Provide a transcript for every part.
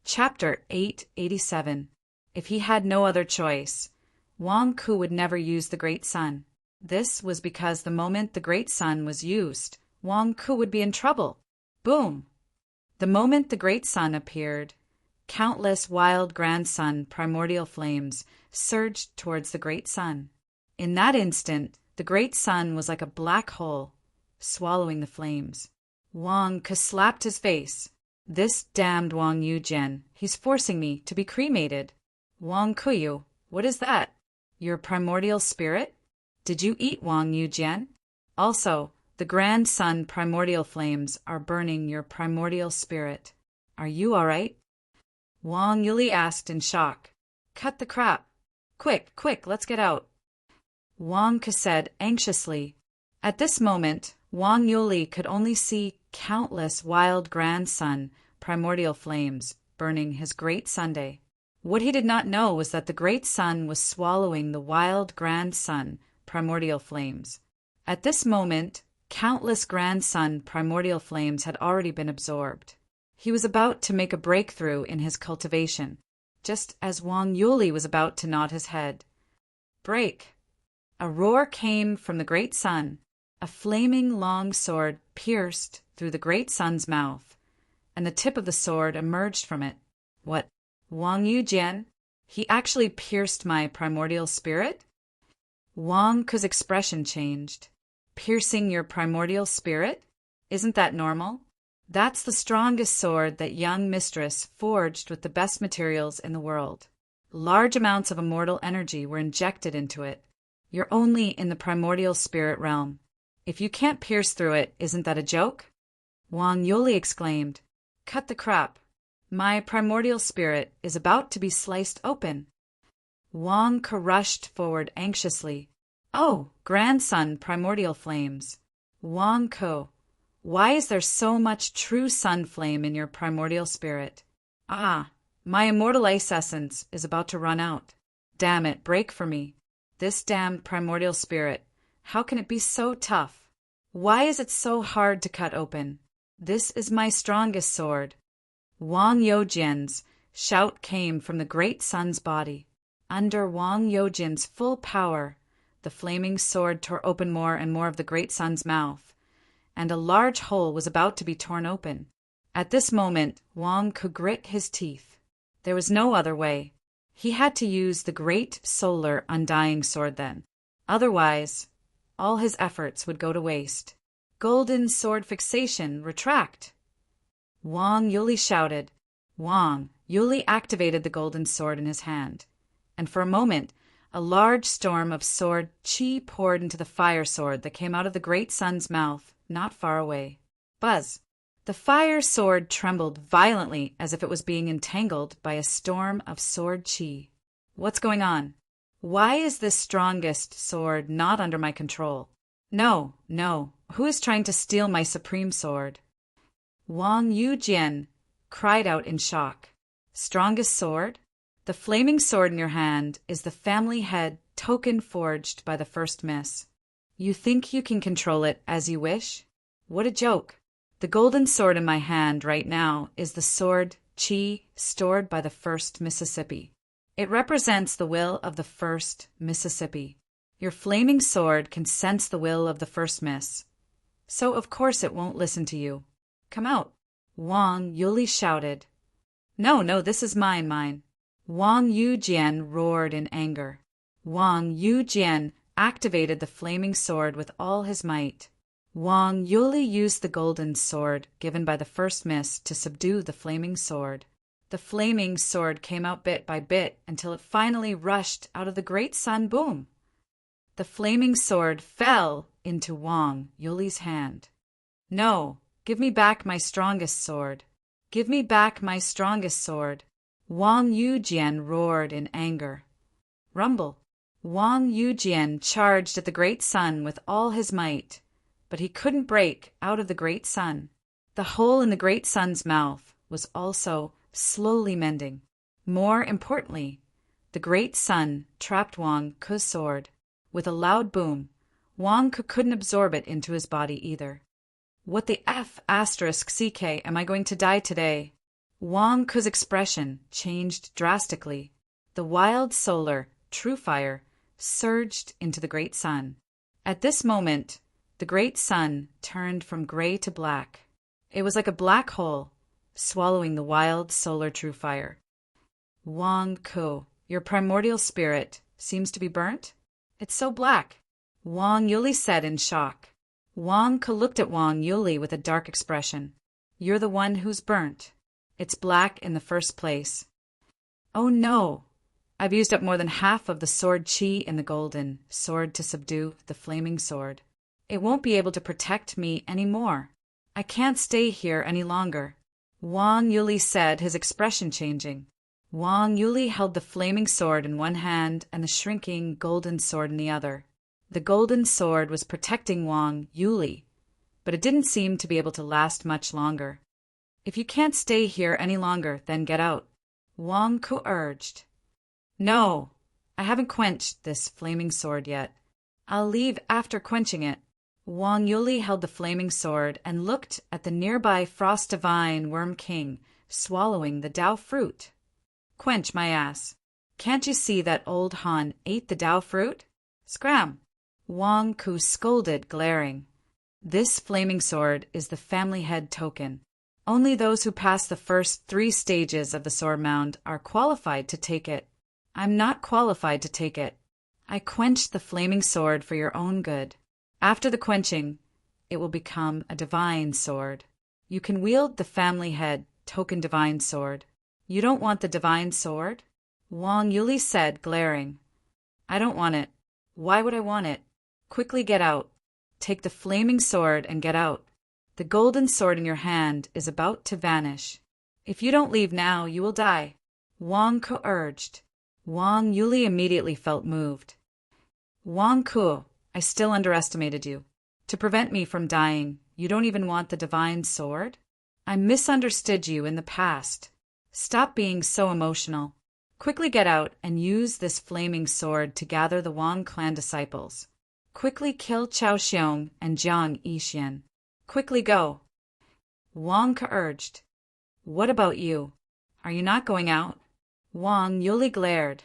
Chapter 887. If he had no other choice, Wang Ku would never use the Great Sun. This was because the moment the Great Sun was used, Wang Ku would be in trouble. Boom! The moment the Great Sun appeared, countless wild grand sun primordial flames surged towards the Great Sun. In that instant, the Great Sun was like a black hole, swallowing the flames. Wang Ku slapped his face. This damned Wang Yujian, he's forcing me to be cremated. Wang Kuyu, what is that? Your primordial spirit? Did you eat Wang Yujian? Also, the grand sun primordial flames are burning your primordial spirit. Are you all right? Wang Yuli asked in shock. Cut the crap. Quick, quick, let's get out. Wang Ku said anxiously. At this moment, Wang Yuli could only see countless wild grand sun primordial flames burning his great Sunday. What he did not know was that the Great Sun was swallowing the wild grand sun primordial flames. At this moment, countless grand sun primordial flames had already been absorbed. He was about to make a breakthrough in his cultivation, just as Wang Yuli was about to nod his head. Break! A roar came from the Great Sun. A flaming long sword pierced through the Great Sun's mouth, and the tip of the sword emerged from it. What? Wang Yujian? He actually pierced my primordial spirit? Wang Ku's expression changed. Piercing your primordial spirit? Isn't that normal? That's the strongest sword that young mistress forged with the best materials in the world. Large amounts of immortal energy were injected into it. You're only in the primordial spirit realm. If you can't pierce through it, isn't that a joke? Wang Yuli exclaimed. Cut the crap. My primordial spirit is about to be sliced open. Wang Ku rushed forward anxiously. Oh, grandson primordial flames. Wang Ku, why is there so much true sun flame in your primordial spirit? Ah, my immortal ice essence is about to run out. Damn it, break for me. This damned primordial spirit. How can it be so tough? Why is it so hard to cut open? This is my strongest sword. Wang Youjian's shout came from the Great Sun's body. Under Wang Youjian's full power, the flaming sword tore open more and more of the Great Sun's mouth, and a large hole was about to be torn open. At this moment, Wang Ku grit his teeth. There was no other way. He had to use the great solar undying sword then. Otherwise, all his efforts would go to waste. Golden sword fixation, retract! Wang Yuli shouted. Wang Yuli activated the golden sword in his hand, and for a moment, a large storm of sword chi poured into the fire sword that came out of the Great Sun's mouth not far away. Buzz! The fire sword trembled violently as if it was being entangled by a storm of sword chi. What's going on? Why is this strongest sword not under my control? No, no. Who is trying to steal my supreme sword? Wang Yujian cried out in shock. Strongest sword? The flaming sword in your hand is the family head token forged by the first miss. You think you can control it as you wish? What a joke. The golden sword in my hand right now is the sword chi stored by the first Mississippi. It represents the will of the first Mississippi. Your flaming sword can sense the will of the first miss. So of course it won't listen to you. Come out. Wang Yuli shouted. No, no, this is mine. Wang Yujian roared in anger. Wang Yujian activated the flaming sword with all his might. Wang Yuli used the golden sword given by the first miss to subdue the flaming sword. The flaming sword came out bit by bit until it finally rushed out of the Great Sun. Boom! The flaming sword fell into Wang Yuli's hand. No, give me back my strongest sword. Give me back my strongest sword. Wang Yujian roared in anger. Rumble! Wang Yujian charged at the Great Sun with all his might, but he couldn't break out of the Great Sun. The hole in the Great Sun's mouth was also slowly mending. More importantly, the Great Sun trapped Wang Ku's sword. With a loud boom, Wang Ku couldn't absorb it into his body either. What the F*** CK am I going to die today? Wang Ku's expression changed drastically. The wild solar, true fire, surged into the great sun. At this moment, the great sun turned from gray to black. It was like a black hole, swallowing the wild solar true fire. Wang Ku, your primordial spirit, seems to be burnt? It's so black, Wang Yuli said in shock. Wang Ku looked at Wang Yuli with a dark expression. You're the one who's burnt. It's black in the first place. Oh no! I've used up more than half of the sword chi in the golden sword to subdue the flaming sword. It won't be able to protect me anymore. I can't stay here any longer. Wang Yuli said, his expression changing. Wang Yuli held the flaming sword in one hand and the shrinking golden sword in the other. The golden sword was protecting Wang Yuli, but it didn't seem to be able to last much longer. If you can't stay here any longer, then get out, Wang Ku urged. No, I haven't quenched this flaming sword yet. I'll leave after quenching it. Wang Yuli held the flaming sword and looked at the nearby Frost Divine Worm King swallowing the Dao fruit. Quench my ass. Can't you see that old Han ate the Dao fruit? Scram! Wang Ku scolded, glaring. This flaming sword is the family head token. Only those who pass the first 3 stages of the sword mound are qualified to take it. I'm not qualified to take it. I quenched the flaming sword for your own good. After the quenching, it will become a divine sword. You can wield the family head token divine sword. You don't want the divine sword? Wang Yuli said, glaring. I don't want it. Why would I want it? Quickly get out. Take the flaming sword and get out. The golden sword in your hand is about to vanish. If you don't leave now, you will die, Wang Ku urged. Wang Yuli immediately felt moved. Wang Ku, I still underestimated you. To prevent me from dying, you don't even want the divine sword? I misunderstood you in the past. Stop being so emotional. Quickly get out and use this flaming sword to gather the Wang clan disciples. Quickly kill Chao Xiong and Jiang Yixian. Quickly go. Wang Ke urged. What about you? Are you not going out? Wang Yuli glared.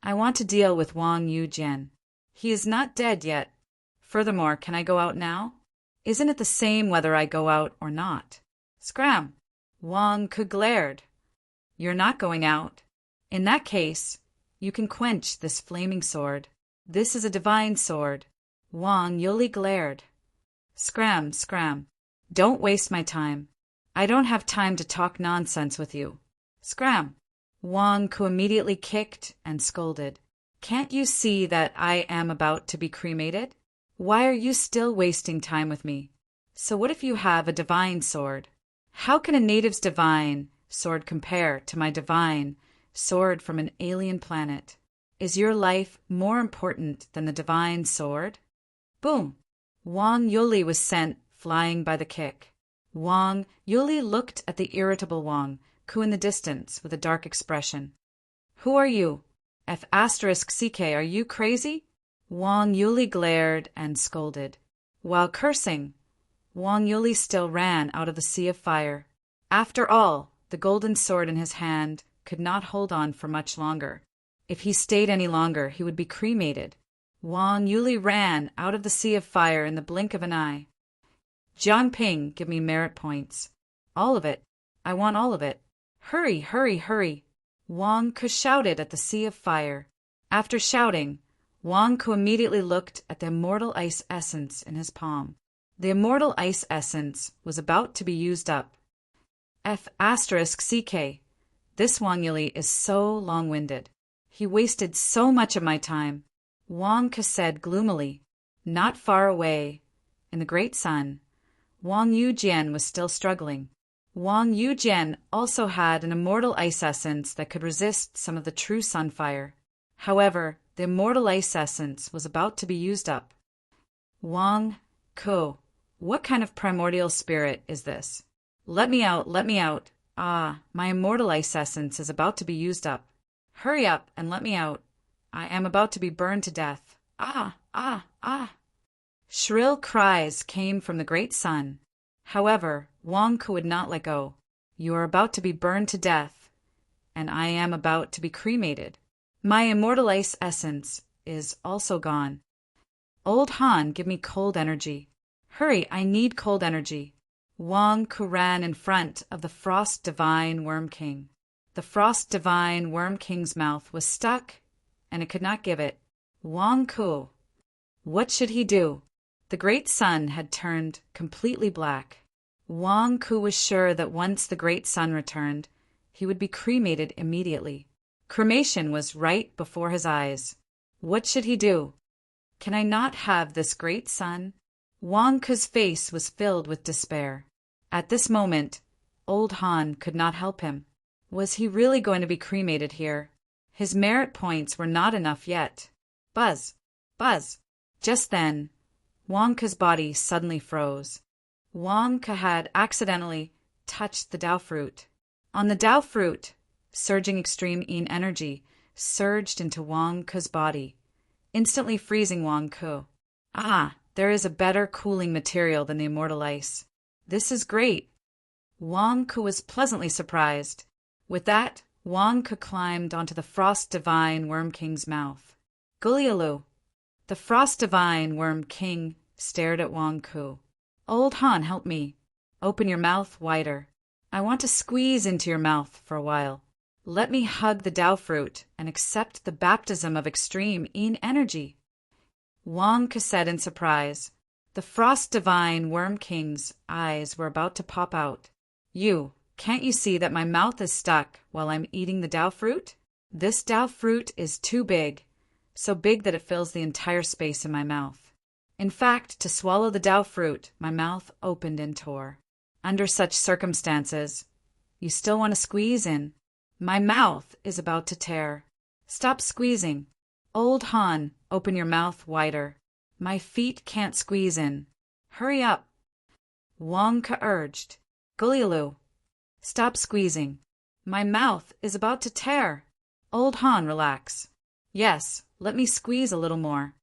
I want to deal with Wang Yujian. He is not dead yet. Furthermore, can I go out now? Isn't it the same whether I go out or not? Scram! Wang Ke glared. You're not going out. In that case, you can quench this flaming sword. This is a divine sword. Wang Yuli glared. Scram, scram. Don't waste my time. I don't have time to talk nonsense with you. Scram. Wang Ku immediately kicked and scolded. Can't you see that I am about to be cremated? Why are you still wasting time with me? So what if you have a divine sword? How can a native's divine sword compare to my divine sword from an alien planet? Is your life more important than the divine sword? Boom! Wang Yuli was sent flying by the kick. Wang Yuli looked at the irritable Wang Ku in the distance with a dark expression. Who are you? F***CK, are you crazy? Wang Yuli glared and scolded. While cursing, Wang Yuli still ran out of the sea of fire. After all, the golden sword in his hand could not hold on for much longer. If he stayed any longer, he would be cremated. Wang Yuli ran out of the sea of fire in the blink of an eye. Jiang Ping, give me merit points. All of it. I want all of it. Hurry, hurry, hurry. Wang Ku shouted at the sea of fire. After shouting, Wang Ku immediately looked at the immortal ice essence in his palm. The immortal ice essence was about to be used up. F***CK. This Wang Yuli is so long-winded. He wasted so much of my time. Wang Ku said gloomily. Not far away, in the great sun, Wang Yujian was still struggling. Wang Yujian also had an immortal ice essence that could resist some of the true sunfire. However, the immortal ice essence was about to be used up. Wang Ku, what kind of primordial spirit is this? Let me out, let me out. Ah, my immortal ice essence is about to be used up. Hurry up and let me out. I am about to be burned to death. Ah, ah, ah. Shrill cries came from the great sun. However, Wang Ku would not let go. You are about to be burned to death, and I am about to be cremated. My immortal ice essence is also gone. Old Han, give me cold energy. Hurry, I need cold energy. Wang Ku ran in front of the Frost Divine Worm King. The Frost Divine Worm King's mouth was stuck, and it could not give it. Wang Ku. What should he do? The great sun had turned completely black. Wang Ku was sure that once the great sun returned, he would be cremated immediately. Cremation was right before his eyes. What should he do? Can I not have this great sun? Wang Ku's face was filled with despair. At this moment, old Han could not help him. Was he really going to be cremated here? His merit points were not enough yet. Buzz! Buzz! Just then, Wang Ku's body suddenly froze. Wang Ku had accidentally touched the Dao fruit. On the Dao fruit, surging extreme yin energy surged into Wang Ku's body, instantly freezing Wang Ku. Ah, there is a better cooling material than the immortal ice. This is great. Wang Ku was pleasantly surprised. With that, Wang Ku climbed onto the Frost Divine Worm King's mouth. Gulialu. The Frost Divine Worm King stared at Wang Ku. Old Han, help me. Open your mouth wider. I want to squeeze into your mouth for a while. Let me hug the Dao fruit and accept the baptism of extreme yin energy. Wang Ku said in surprise. The Frost Divine Worm King's eyes were about to pop out. Can't you see that my mouth is stuck while I'm eating the Dao fruit? This Dao fruit is too big, so big that it fills the entire space in my mouth. In fact, to swallow the Dao fruit, my mouth opened and tore. Under such circumstances, you still want to squeeze in. My mouth is about to tear. Stop squeezing. Old Han, open your mouth wider. My feet can't squeeze in. Hurry up. Wang Ku urged. Gulialu. Stop squeezing. My mouth is about to tear. Old Han, relax. Yes, let me squeeze a little more.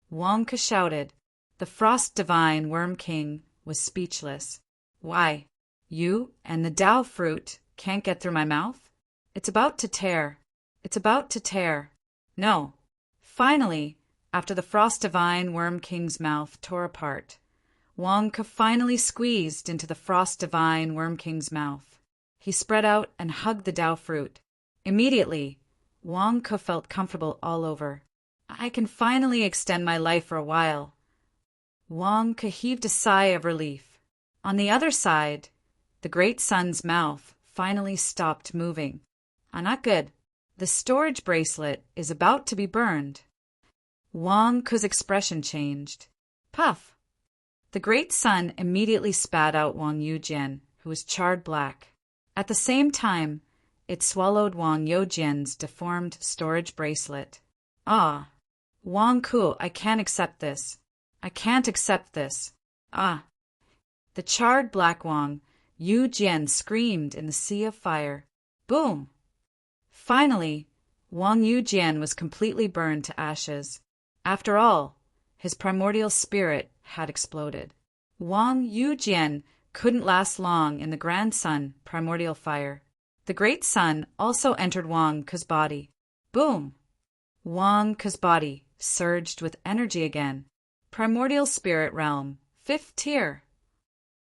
Wang Ku shouted. The Frost Divine Worm King was speechless. Why, you and the Dao fruit can't get through my mouth? It's about to tear. It's about to tear. No. Finally, after the Frost Divine Worm King's mouth tore apart, Wang Ku finally squeezed into the Frost Divine Worm King's mouth. He spread out and hugged the Dao fruit. Immediately, Wang Ku felt comfortable all over. I can finally extend my life for a while. Wang Ku heaved a sigh of relief. On the other side, the great sun's mouth finally stopped moving. Not good. The storage bracelet is about to be burned. Wang Ku's expression changed. Puff! The great sun immediately spat out Wang Yujian, who was charred black. At the same time, it swallowed Wang Youjian's deformed storage bracelet. Ah! Wang Ku, I can't accept this. I can't accept this. Ah! The charred black Wang Yujian screamed in the sea of fire. Boom! Finally, Wang Yujian was completely burned to ashes. After all, his primordial spirit had exploded. Wang Yujian couldn't last long in the grand sun primordial fire. The great sun also entered Wang Ku's body. Boom! Wang Ku's body surged with energy again. Primordial spirit realm, 5th tier.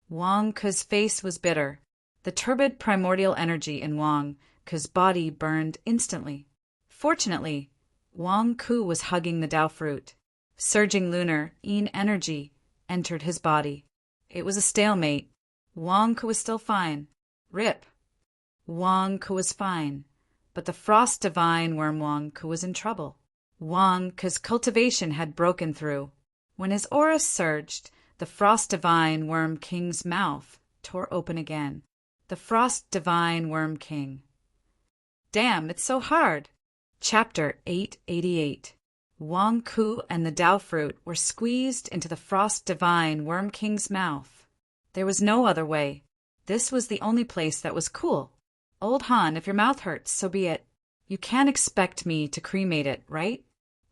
Wang Ku's face was bitter. The turbid primordial energy in Wang Ku's body burned instantly. Fortunately, Wang Ku was hugging the Dao fruit. Surging lunar yin energy entered his body. It was a stalemate. Wang Ku was still fine. Rip. Wang Ku was fine, but the Frost Divine Worm Wang Ku was in trouble. Wang Ku's cultivation had broken through. When his aura surged, the Frost Divine Worm King's mouth tore open again. The Frost Divine Worm King. Damn, it's so hard. Chapter 888. Wang Ku and the Dao fruit were squeezed into the Frost Divine Worm King's mouth. There was no other way. This was the only place that was cool. Old Han, if your mouth hurts, so be it. You can't expect me to cremate it, right?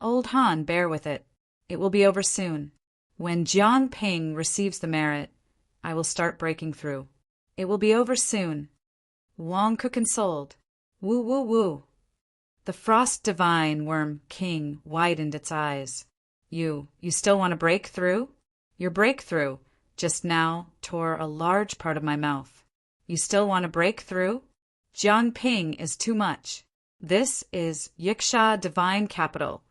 Old Han, bear with it. It will be over soon. When Jiang Ping receives the merit, I will start breaking through. It will be over soon. Wang Ku consoled. Woo woo woo. The frost divine worm king widened its eyes. You still want to break through? Your breakthrough just now tore a large part of my mouth. You still want to break through? Jiang Ping is too much. This is Yiksha divine capital,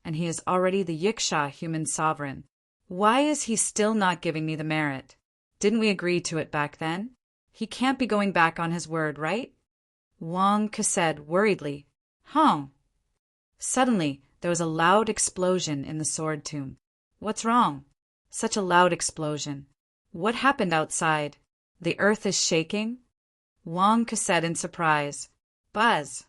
and he is already the Yiksha human sovereign. Why is he still not giving me the merit? Didn't we agree to it back then? He can't be going back on his word, right? Wang Ke said worriedly. Huh. Suddenly, there was a loud explosion in the sword tomb. What's wrong? Such a loud explosion. What happened outside? The earth is shaking? Wang Ke said in surprise. Buzz.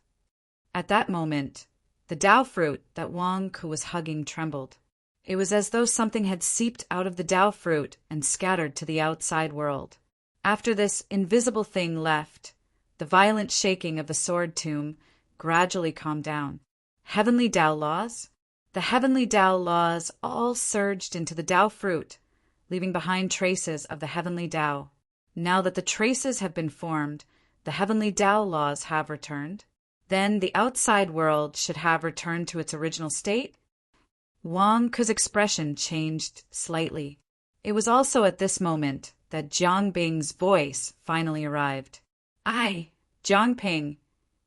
At that moment, the Tao fruit that Wang Ke was hugging trembled. It was as though something had seeped out of the Tao fruit and scattered to the outside world. After this invisible thing left, the violent shaking of the sword tomb gradually calmed down. Heavenly Tao laws? The heavenly Tao laws all surged into the Tao fruit, leaving behind traces of the heavenly Tao. Now that the traces have been formed, the heavenly Tao laws have returned. Then the outside world should have returned to its original state? Wang Ke's expression changed slightly. It was also at this moment that Jiang Bing's voice finally arrived. I, Jiang Ping,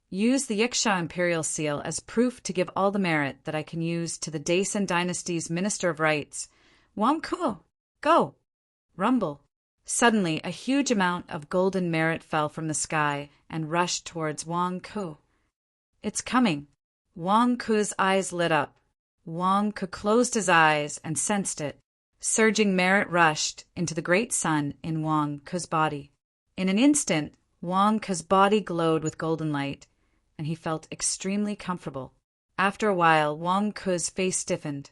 use the Yiksha imperial seal as proof to give all the merit that I can use to the Daisen dynasty's Minister of Rights. Wang Ke, go! Rumble. Suddenly, a huge amount of golden merit fell from the sky and rushed towards Wang Ke. It's coming. Wang Ke's eyes lit up. Wang Ke closed his eyes and sensed it. Surging merit rushed into the great sun in Wang Ke's body. In an instant, Wang Ke's body glowed with golden light, and he felt extremely comfortable. After a while, Wang Ke's face stiffened.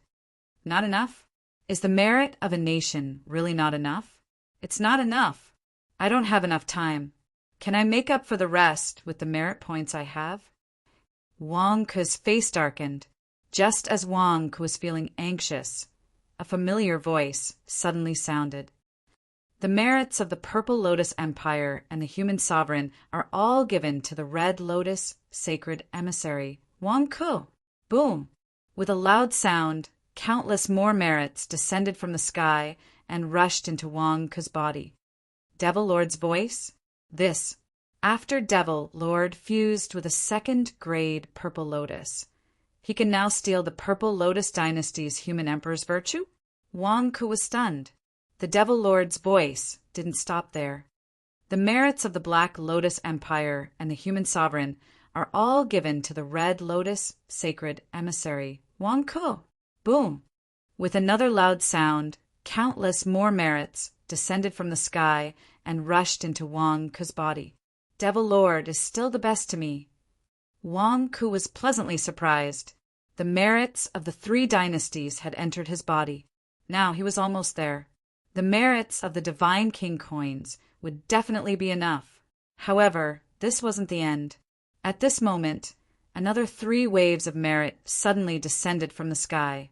Not enough? Is the merit of a nation really not enough? It's not enough. I don't have enough time. Can I make up for the rest with the merit points I have? Wang Ke's face darkened. Just as Wang Ke was feeling anxious, a familiar voice suddenly sounded. The merits of the Purple Lotus Empire and the human sovereign are all given to the Red Lotus sacred emissary, Wang Ke. Boom! With a loud sound, countless more merits descended from the sky and rushed into Wang Ke's body. Devil Lord's voice? This. After Devil Lord fused with a second-grade Purple Lotus. He can now steal the Purple Lotus dynasty's human emperor's virtue? Wang Ke was stunned. The Devil Lord's voice didn't stop there. The merits of the Black Lotus Empire and the human sovereign are all given to the Red Lotus sacred emissary, Wang Ke. Boom! With another loud sound, countless more merits descended from the sky and rushed into Wang Ke's body. Devil Lord is still the best to me. Wang Ke was pleasantly surprised. The merits of the 3 dynasties had entered his body. Now he was almost there. The merits of the Divine King coins would definitely be enough. However, this wasn't the end. At this moment, another 3 waves of merit suddenly descended from the sky,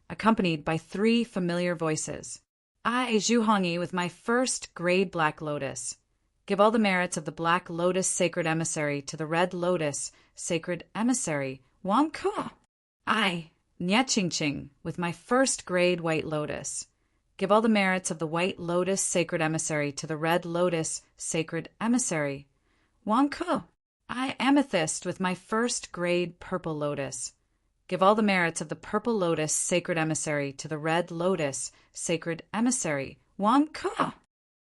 accompanied by 3 familiar voices. I, Zhu Hongyi, with my first grade Black Lotus, give all the merits of the Black Lotus Sacred Emissary to the Red Lotus Sacred Emissary, Wang Ke. I, Nye Qingqing, with my first grade White Lotus, give all the merits of the White Lotus Sacred Emissary to the Red Lotus Sacred Emissary, Wang Ke. I, Amethyst, with my first grade Purple Lotus, give all the merits of the Purple Lotus Sacred Emissary to the Red Lotus Sacred Emissary, Wang Ke.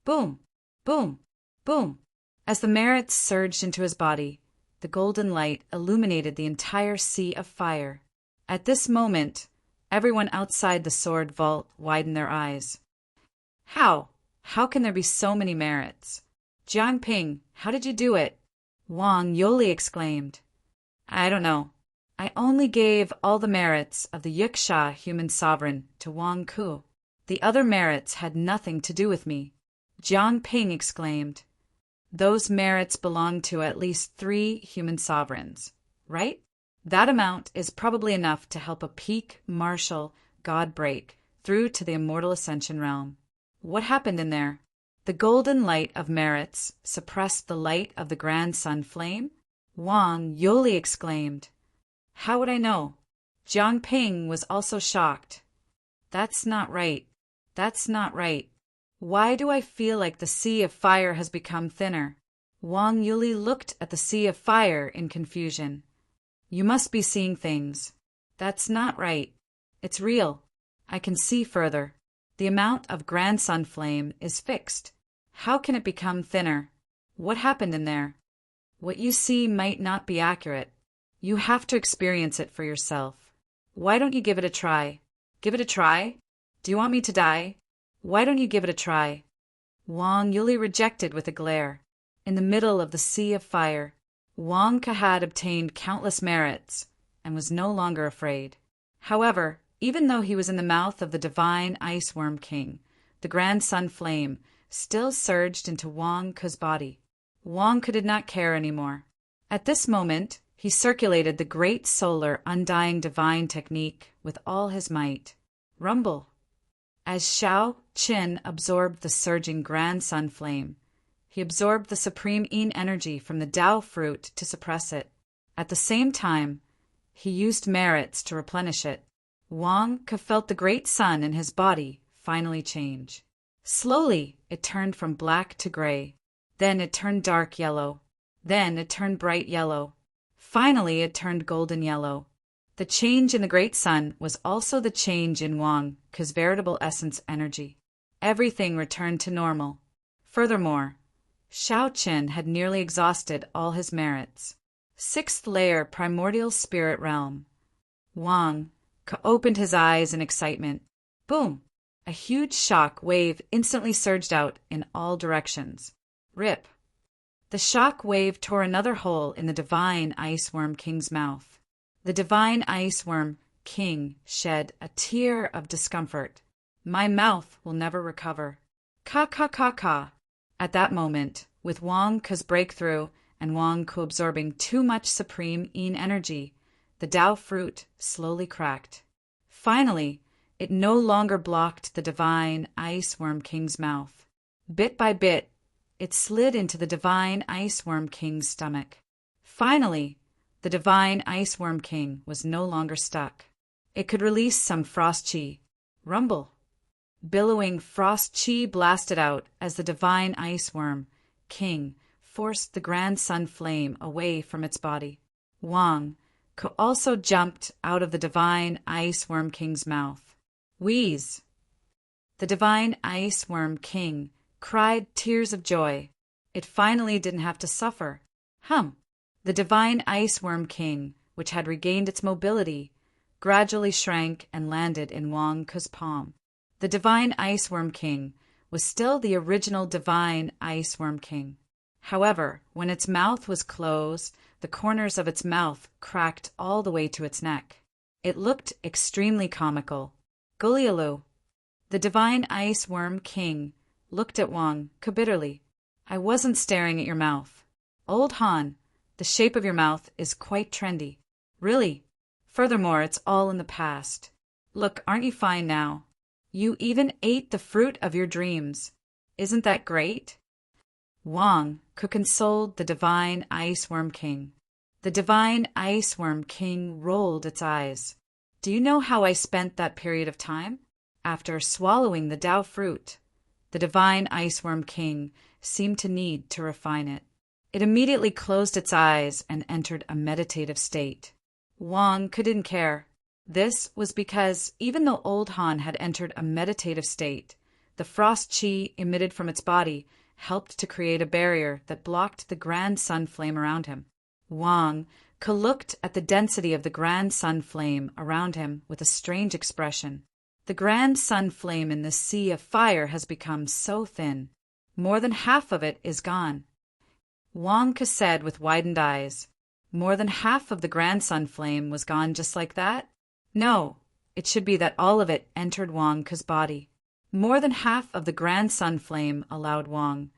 Boom, boom, boom. As the merits surged into his body, the golden light illuminated the entire sea of fire. At this moment, everyone outside the sword vault widened their eyes. How? How can there be so many merits? Jiang Ping, how did you do it? Wang Yoli exclaimed. I don't know. I only gave all the merits of the Yiksha human sovereign to Wang Ke. The other merits had nothing to do with me. Jiang Ping exclaimed. Those merits belong to at least 3 human sovereigns, right? That amount is probably enough to help a peak martial god break through to the immortal ascension realm. What happened in there? The golden light of merits suppressed the light of the grand sun flame? Wang Yoli exclaimed. How would I know? Jiang Ping was also shocked. That's not right. That's not right. Why do I feel like the sea of fire has become thinner? Wang Yuli looked at the sea of fire in confusion. You must be seeing things. That's not right. It's real. I can see further. The amount of grand sun flame is fixed. How can it become thinner? What happened in there? What you see might not be accurate. You have to experience it for yourself. Why don't you give it a try? Give it a try? Do you want me to die? Why don't you give it a try? Wang Yuli rejected with a glare. In the middle of the sea of fire, Wang Ke had obtained countless merits and was no longer afraid. However, even though he was in the mouth of the divine Ice Worm King, the grand sun flame still surged into Wang Ke's body. Wang Ke did not care anymore. At this moment, he circulated the great solar undying divine technique with all his might. Rumble. As Xiao Qin absorbed the surging grand sun flame, he absorbed the supreme yin energy from the Tao fruit to suppress it. At the same time, he used merits to replenish it. Wang Ke felt the great sun in his body finally change. Slowly, it turned from black to gray. Then it turned dark yellow. Then it turned bright yellow. Finally, it turned golden yellow. The change in the great sun was also the change in Wang Ke's veritable essence energy. Everything returned to normal. Furthermore, Xiao Qin had nearly exhausted all his merits. Sixth layer primordial spirit realm. Wang Ke opened his eyes in excitement. Boom! A huge shock wave instantly surged out in all directions. Rip! The shock wave tore another hole in the divine Ice Worm King's mouth. The divine Ice Worm King shed a tear of discomfort. My mouth will never recover. Ka ka ka ka. At that moment, with Wang Ke's breakthrough and Wang Ke absorbing too much supreme yin energy, the Tao fruit slowly cracked. Finally, it no longer blocked the divine Ice Worm King's mouth. Bit by bit, it slid into the divine Ice Worm King's stomach. Finally, the divine Ice Worm King was no longer stuck. It could release some frost chi. Rumble. Billowing frost chi blasted out as the divine Ice Worm King forced the grand sun flame away from its body. Wang Ke also jumped out of the divine Ice Worm King's mouth. Wheeze! The divine Ice Worm King cried tears of joy. It finally didn't have to suffer. The divine Ice Worm King, which had regained its mobility, gradually shrank and landed in Wang Ke's palm. The divine Ice Worm King was still the original divine Ice Worm King. However, when its mouth was closed, the corners of its mouth cracked all the way to its neck. It looked extremely comical. Golialu. The divine Ice Worm King looked at Wang Ke bitterly. I wasn't staring at your mouth. Old Han, the shape of your mouth is quite trendy. Really. Furthermore, it's all in the past. Look, aren't you fine now? You even ate the fruit of your dreams. Isn't that great? Wang Ke consoled the divine Ice Worm King. The divine Ice Worm King rolled its eyes. Do you know how I spent that period of time? After swallowing the Tao fruit, the divine Ice Worm King seemed to need to refine it. It immediately closed its eyes and entered a meditative state. Wang Ke didn't care. This was because even though Old Han had entered a meditative state, the frost chi emitted from its body helped to create a barrier that blocked the grand sun flame around him. Wang Ke looked at the density of the grand sun flame around him with a strange expression. The grand sun flame in the sea of fire has become so thin. More than half of it is gone. Wang Ke said with widened eyes, more than half of the grand sun flame was gone just like that? No, it should be that all of it entered Wang Ke's body. More than half of the grand sun flame allowed Wang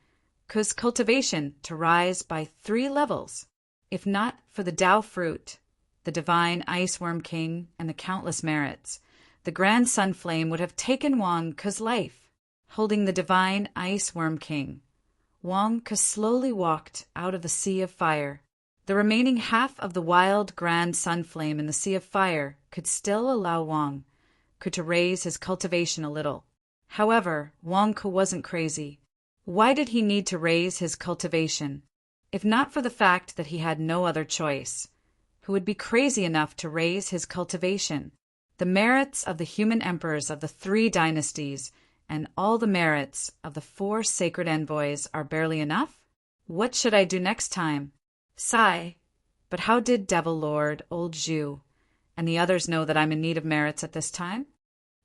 Ke's cultivation to rise by 3 levels. If not for the Tao fruit, the divine Ice Worm King, and the countless merits, the grand sun flame would have taken Wang Ke's life. holding the divine Ice Worm King. Wang Ke slowly walked out of the sea of fire. The remaining half of the wild grand sun flame in the sea of fire could still allow Wang Ke to raise his cultivation a little. However, Wang Ke wasn't crazy. Why did he need to raise his cultivation? If not for the fact that he had no other choice, who would be crazy enough to raise his cultivation? The merits of the human emperors of the 3 dynasties and all the merits of the 4 sacred envoys are barely enough? What should I do next time? Sigh. But how did Devil Lord, old Zhu, and the others know that I'm in need of merits at this time?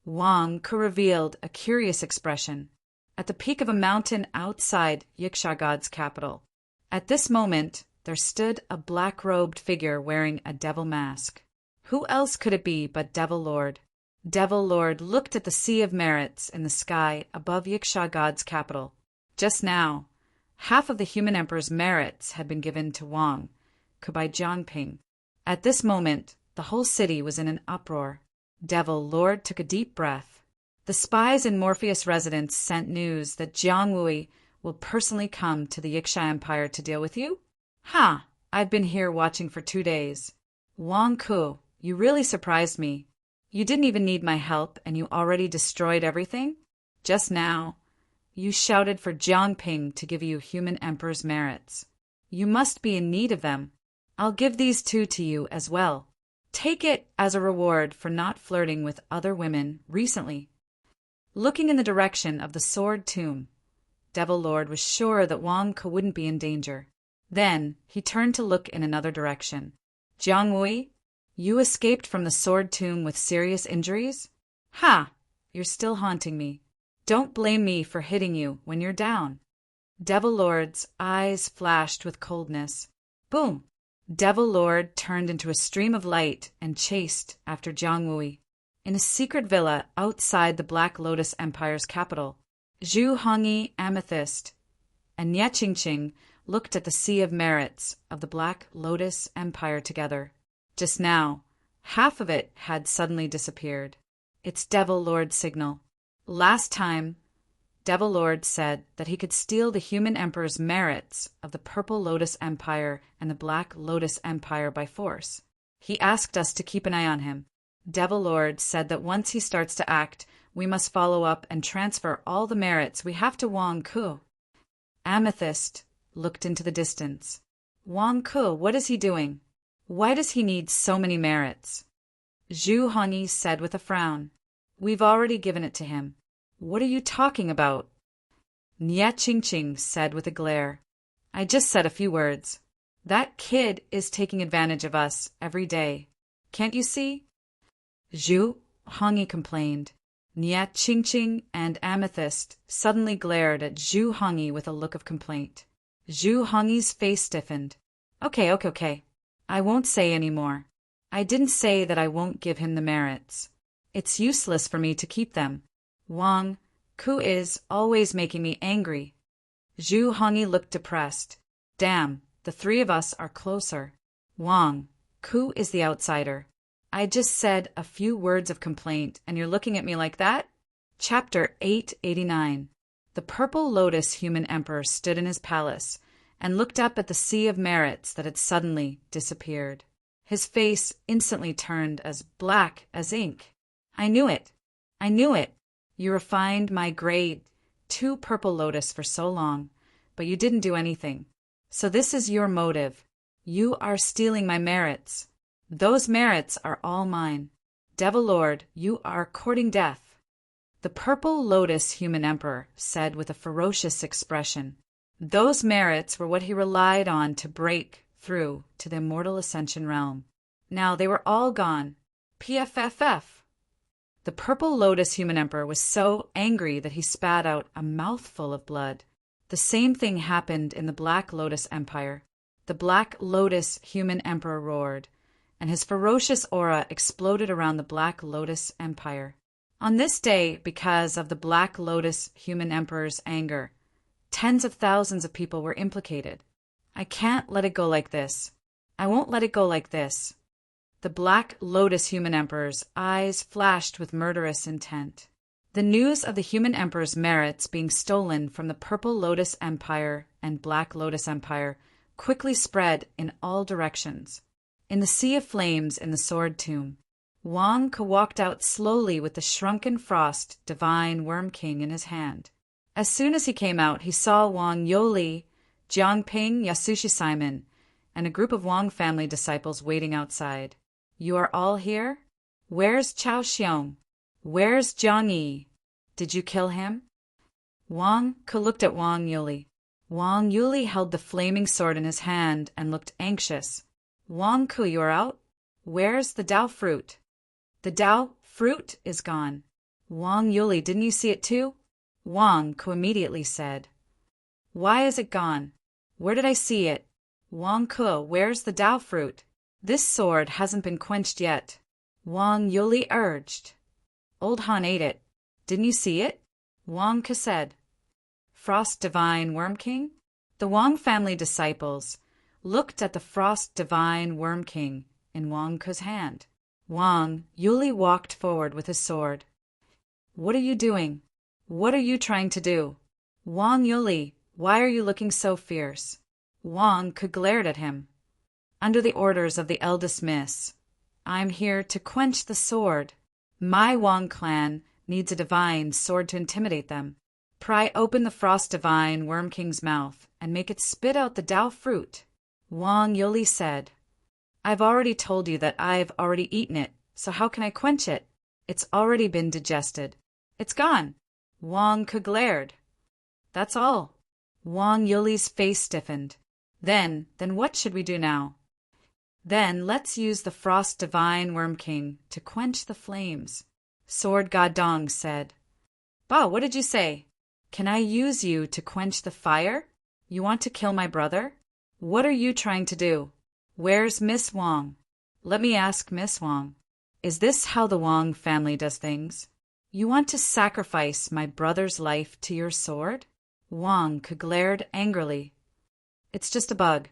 Wang Ke revealed a curious expression at the peak of a mountain outside Yiksha God's capital. At this moment, there stood a black-robed figure wearing a devil mask. Who else could it be but Devil Lord? Devil Lord looked at the sea of merits in the sky above Yiksha God's capital. Just now, half of the human emperor's merits had been given to Wang Ke by Jiangping. At this moment, the whole city was in an uproar. Devil Lord took a deep breath. The spies in Morpheus' residence sent news that Jiang Wui will personally come to the Yiksha Empire to deal with you? Ha! I've been here watching for 2 days. Wang Ke, you really surprised me. You didn't even need my help, and you already destroyed everything? Just now, you shouted for Jiangping to give you human emperor's merits. You must be in need of them. I'll give these 2 to you as well. Take it as a reward for not flirting with other women recently. Looking in the direction of the sword tomb, Devil Lord was sure that Wang Ke wouldn't be in danger. Then he turned to look in another direction. Jiang Wui, you escaped from the sword tomb with serious injuries? Ha! You're still haunting me. Don't blame me for hitting you when you're down. Devil Lord's eyes flashed with coldness. Boom! Devil Lord turned into a stream of light and chased after Jiang Wui. In a secret villa outside the Black Lotus Empire's capital, Zhu Hongyi, Amethyst, and Nie Qingqing looked at the sea of merits of the Black Lotus Empire together. Just now, half of it had suddenly disappeared. It's Devil Lord's signal. Last time, Devil Lord said that he could steal the human emperor's merits of the Purple Lotus Empire and the Black Lotus Empire by force. He asked us to keep an eye on him. Devil Lord said that once he starts to act, we must follow up and transfer all the merits we have to Wang Ke. Amethyst looked into the distance. Wang Ke, what is he doing? Why does he need so many merits? Zhu Hongyi said with a frown. We've already given it to him. What are you talking about? Nie Qingqing said with a glare. I just said a few words. That kid is taking advantage of us every day. Can't you see? Zhu Hongyi complained. Nie Qingqing and Amethyst suddenly glared at Zhu Hongyi with a look of complaint. Zhu Hongyi's face stiffened. Okay. I won't say any more. I didn't say that I won't give him the merits. It's useless for me to keep them. Wang Ke is always making me angry. Zhu Hongyi looked depressed. Damn, the 3 of us are closer. Wang Ke is the outsider. I just said a few words of complaint, and you're looking at me like that? Chapter 889. The Purple Lotus Human Emperor stood in his palace and looked up at the sea of merits that had suddenly disappeared. His face instantly turned as black as ink. I knew it. You refined my grade 2 Purple Lotus for so long, but you didn't do anything. So this is your motive. You are stealing my merits. Those merits are all mine. Devil Lord, you are courting death. The Purple Lotus Human Emperor said with a ferocious expression. Those merits were what he relied on to break through to the immortal Ascension realm. Now they were all gone. PFFF. The Purple Lotus Human Emperor was so angry that he spat out a mouthful of blood. The same thing happened in the Black Lotus Empire. The Black Lotus Human Emperor roared, and his ferocious aura exploded around the Black Lotus Empire. On this day, because of the Black Lotus Human Emperor's anger, tens of thousands of people were implicated. I can't let it go like this. I won't let it go like this. The Black Lotus Human Emperor's eyes flashed with murderous intent. The news of the human emperor's merits being stolen from the Purple Lotus Empire and Black Lotus Empire quickly spread in all directions. In the sea of flames in the sword tomb, Wang Ke walked out slowly with the shrunken frost divine Worm King in his hand. As soon as he came out, he saw Wang Yoli, Jiang Ping, Yasushi Simon, and a group of Wang family disciples waiting outside. You are all here? Where's Chao Xiong? Where's Jiang Yi? Did you kill him? Wang Ke looked at Wang Yuli. Wang Yuli held the flaming sword in his hand and looked anxious. Wang Ke, you are out? Where's the Dao fruit? The Dao fruit is gone. Wang Yuli, didn't you see it too? Wang Ke immediately said. Why is it gone? Where did I see it? Wang Ke, where's the Dao fruit? This sword hasn't been quenched yet. Wang Yuli urged. Old Han ate it. Didn't you see it? Wang Ke said. Frost Divine Worm King? The Wang family disciples looked at the Frost Divine Worm King in Wang Ke's hand. Wang Yuli walked forward with his sword. What are you doing? What are you trying to do? Wang Yuli, why are you looking so fierce? Wang Ke glared at him. Under the orders of the eldest miss, I'm here to quench the sword. My Wang clan needs a divine sword to intimidate them. Pry open the Frost Divine Worm King's mouth and make it spit out the Dao fruit. Wang Yuli said, I've already told you that I've already eaten it, so how can I quench it? It's already been digested. It's gone. Wang Ke glared. That's all. Wang Yuli's face stiffened. Then what should we do now? Then let's use the Frost Divine Worm King to quench the flames. Sword God Dong said. Ba, what did you say? Can I use you to quench the fire? You want to kill my brother? What are you trying to do? Where's Miss Wang? Let me ask Miss Wang. Is this how the Wang family does things? You want to sacrifice my brother's life to your sword? Wang Ke glared angrily. It's just a bug.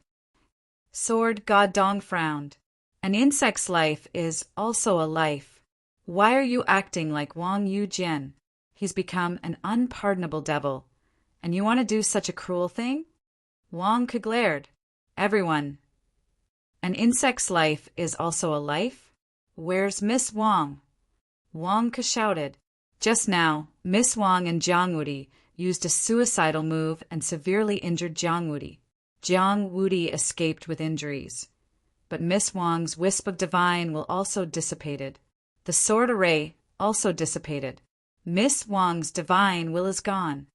Sword God Dong frowned. An insect's life is also a life. Why are you acting like Wang Yu Jian? He's become an unpardonable devil. And you want to do such a cruel thing? Wang Ke glared. Everyone. An insect's life is also a life? Where's Miss Wang? Wang Ke shouted. Just now, Miss Wang and Jiang Wudi used a suicidal move and severely injured Jiang Wudi. Jiang Wudi escaped with injuries. But Miss Wang's wisp of divine will also dissipated. The sword array also dissipated. Miss Wang's divine will is gone.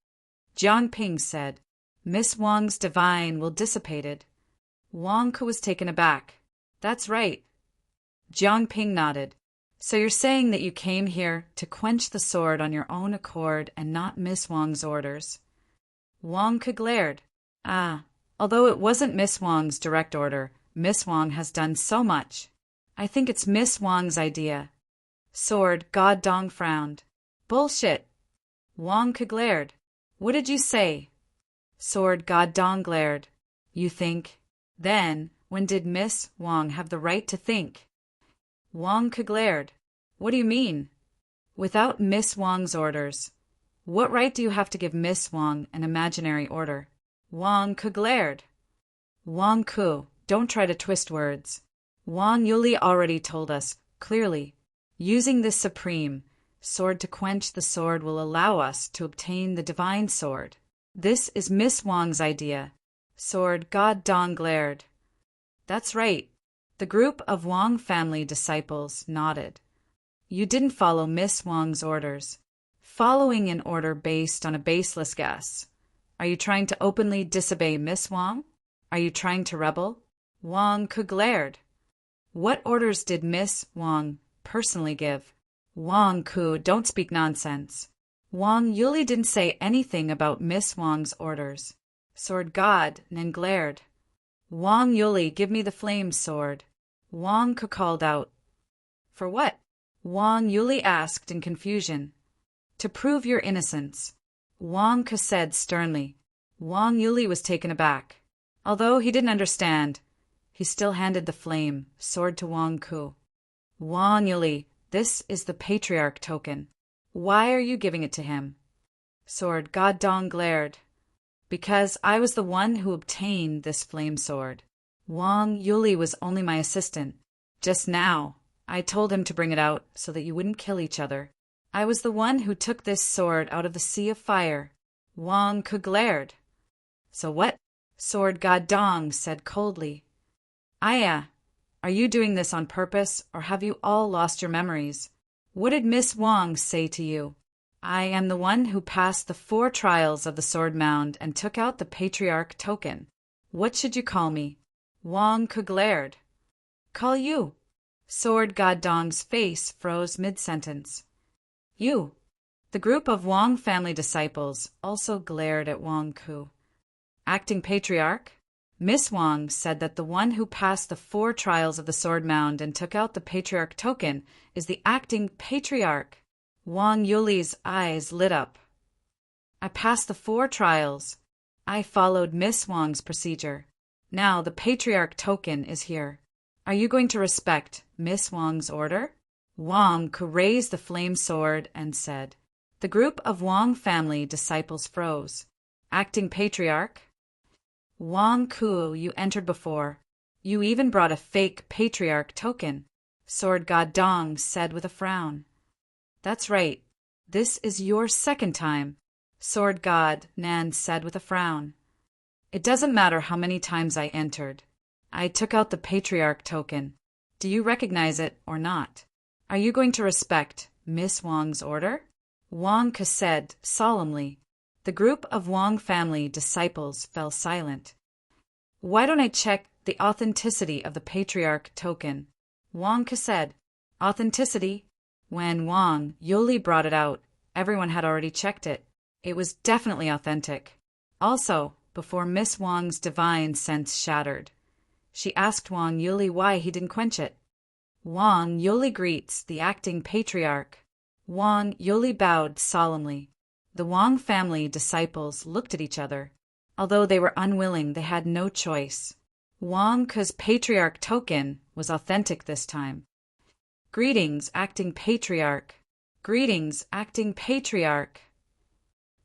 Jiang Ping said, Miss Wang's divine will dissipated. Wang Ke was taken aback. That's right. Jiang Ping nodded. So you're saying that you came here to quench the sword on your own accord and not Miss Wang's orders? Wang Ke glared. Although it wasn't Miss Wang's direct order, Miss Wang has done so much. I think it's Miss Wang's idea. Sword God Dong frowned. Bullshit. Wang Ke glared. What did you say? Sword God Dong glared. You think? Then, when did Miss Wang have the right to think? Wang Ke glared. What do you mean? Without Miss Wang's orders. What right do you have to give Miss Wang an imaginary order? Wang Ke glared. Wang Ke, don't try to twist words. Wang Yuli already told us, clearly. Using this supreme sword to quench the sword will allow us to obtain the divine sword. This is Miss Wang's idea. Sword God Dong glared. That's right. The group of Wang family disciples nodded. You didn't follow Miss Wang's orders. Following an order based on a baseless guess. Are you trying to openly disobey Miss Wang? Are you trying to rebel? Wang Ke glared. What orders did Miss Wang personally give? Wang Ke, don't speak nonsense. Wang Yuli didn't say anything about Miss Wang's orders. Sword God Nen glared. Wang Yuli, give me the flame sword. Wang Ke called out. For what? Wang Yuli asked in confusion. To prove your innocence. Wang Ke said sternly. Wang Yuli was taken aback. Although he didn't understand, he still handed the flame sword to Wang Ke. Wang Yuli, this is the patriarch token. Why are you giving it to him? Sword God Dong glared. Because I was the one who obtained this flame sword. Wang Yuli was only my assistant. Just now, I told him to bring it out so that you wouldn't kill each other. I was the one who took this sword out of the sea of fire. Wang Ku glared. So what? Sword God Dong said coldly. Aya, are you doing this on purpose, or have you all lost your memories? What did Miss Wang say to you? I am the one who passed the 4 trials of the sword mound and took out the patriarch token. What should you call me? Wang Ku glared. Call you. Sword God Dong's face froze mid-sentence. You. The group of Wang family disciples also glared at Wang Ku. Acting patriarch? Miss Wang said that the one who passed the 4 trials of the sword mound and took out the patriarch token is the acting patriarch. Wang Yuli's eyes lit up. I passed the 4 trials. I followed Miss Wang's procedure. Now the patriarch token is here. Are you going to respect Miss Wang's order? Wang Ku raised the flame sword and said. The group of Wang family disciples froze. Acting patriarch? Wang Ku, you entered before. You even brought a fake patriarch token, Sword God Dong said with a frown. That's right. This is your 2nd time, Sword God Nan said with a frown. It doesn't matter how many times I entered. I took out the patriarch token. Do you recognize it or not? Are you going to respect Miss Wang's order? Wang Ku said solemnly. The group of Wang family disciples fell silent. Why don't I check the authenticity of the patriarch token? Wang Ku said. Authenticity? When Wang Yuli brought it out, everyone had already checked it. It was definitely authentic. Also, before Miss Wang's divine sense shattered, she asked Wang Yuli why he didn't quench it. Wang Yuli greets the acting patriarch. Wang Yuli bowed solemnly. The Wang family disciples looked at each other. Although they were unwilling, they had no choice. Wang Ku's patriarch token was authentic this time. Greetings, acting patriarch. Greetings, acting patriarch.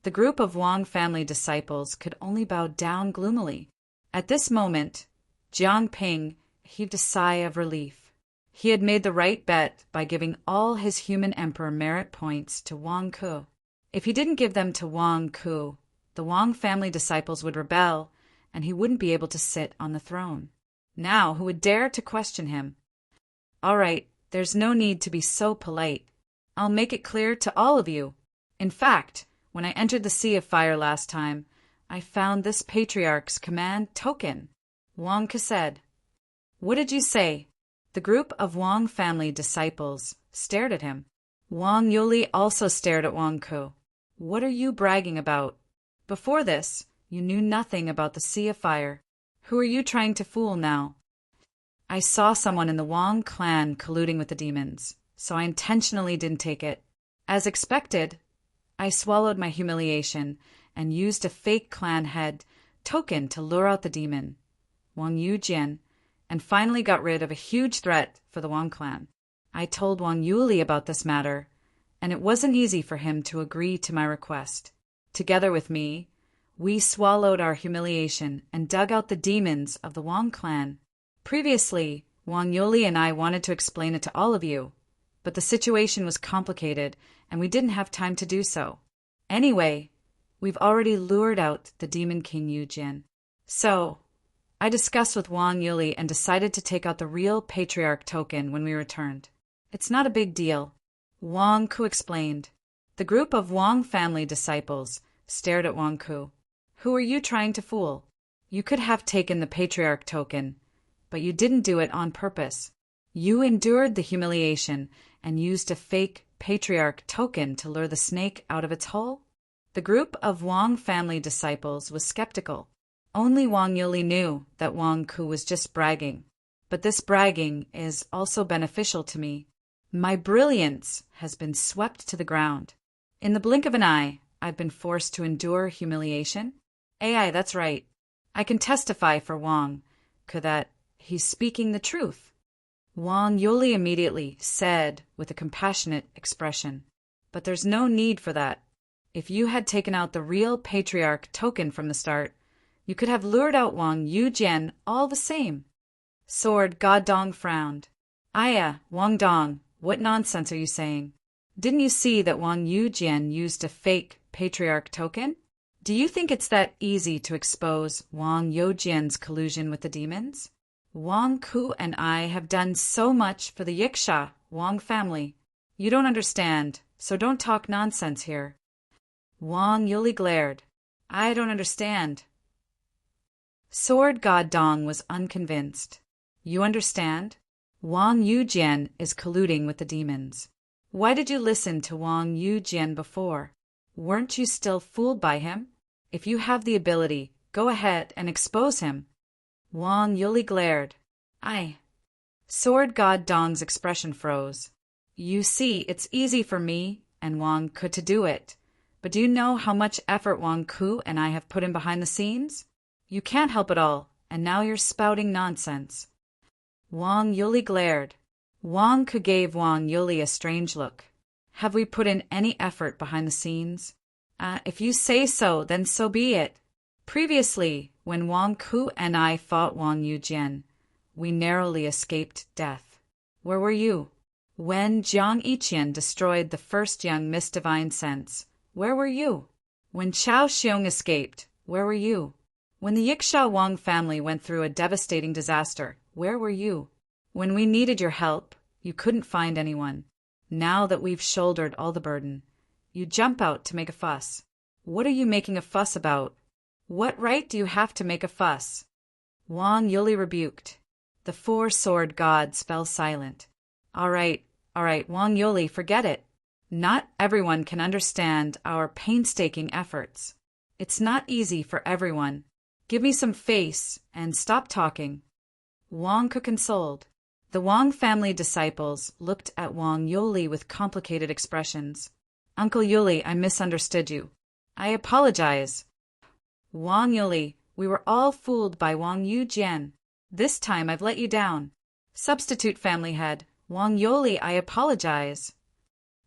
The group of Wang family disciples could only bow down gloomily. At this moment, Jiang Ping heaved a sigh of relief. He had made the right bet by giving all his human emperor merit points to Wang Ku. If he didn't give them to Wang Ku, the Wang family disciples would rebel, and he wouldn't be able to sit on the throne. Now, who would dare to question him? All right, there's no need to be so polite. I'll make it clear to all of you. In fact, when I entered the Sea of Fire last time, I found this patriarch's command token. Wang Ku said. What did you say? The group of Wang family disciples stared at him. Wang Yuli also stared at Wang Ku. What are you bragging about? Before this, you knew nothing about the Sea of Fire. Who are you trying to fool now? I saw someone in the Wang clan colluding with the demons, so I intentionally didn't take it. As expected, I swallowed my humiliation and used a fake clan head token to lure out the demon, Wang Yujian, and finally got rid of a huge threat for the Wang clan. I told Wang Yuli about this matter, and it wasn't easy for him to agree to my request. Together with me, we swallowed our humiliation and dug out the demons of the Wang clan. Previously, Wang Yuli and I wanted to explain it to all of you, but the situation was complicated and we didn't have time to do so. Anyway, we've already lured out the Demon King Yujian. So, I discussed with Wang Yuli and decided to take out the real patriarch token when we returned. It's not a big deal. Wang Ku explained. The group of Wang family disciples stared at Wang Ku. Who are you trying to fool? You could have taken the patriarch token, but you didn't do it on purpose. You endured the humiliation and used a fake patriarch token to lure the snake out of its hole? The group of Wang family disciples was skeptical. Only Wang Yuli knew that Wang Ku was just bragging. But this bragging is also beneficial to me. My brilliance has been swept to the ground. In the blink of an eye, I've been forced to endure humiliation. AI, that's right. I can testify for Wang Ku that he's speaking the truth. Wang Yuli immediately said with a compassionate expression, But there's no need for that. If you had taken out the real patriarch token from the start, you could have lured out Wang Yujian all the same. Sword God Dong frowned. Aya, Wang Dong, what nonsense are you saying? Didn't you see that Wang Yujian used a fake patriarch token? Do you think it's that easy to expose Wang Yujian's collusion with the demons? Wang Ku and I have done so much for the Yiksha Wang family. You don't understand, so don't talk nonsense here. Wang Yuli glared. I don't understand. Sword God Dong was unconvinced. You understand? Wang Yujian is colluding with the demons. Why did you listen to Wang Yujian before? Weren't you still fooled by him? If you have the ability, go ahead and expose him. Wang Yuli glared. Sword God Dong's expression froze. You see, it's easy for me and Wang Ku to do it. But do you know how much effort Wang Ku and I have put in behind the scenes? You can't help it all, and now you're spouting nonsense. Wang Yuli glared. Wang Ku gave Wang Yuli a strange look. Have we put in any effort behind the scenes? If you say so, then so be it. Previously, when Wang Ku and I fought Wang Yujian, we narrowly escaped death. Where were you? When Jiang Yiqian destroyed the first young Miss Divine Sense, where were you? When Chao Xiong escaped, where were you? When the Yiksha Wang family went through a devastating disaster, where were you? When we needed your help, you couldn't find anyone. Now that we've shouldered all the burden, you jump out to make a fuss. What are you making a fuss about? What right do you have to make a fuss? Wang Yuli rebuked. The four sword gods fell silent. All right, Wang Yuli, forget it. Not everyone can understand our painstaking efforts. It's not easy for everyone. Give me some face and stop talking. Wang Ku consoled. The Wang family disciples looked at Wang Yuli with complicated expressions. Uncle Yuli, I misunderstood you. I apologize. Wang Yuli, we were all fooled by Wang Yujian. This time I've let you down. Substitute family head, Wang Yuli, I apologize.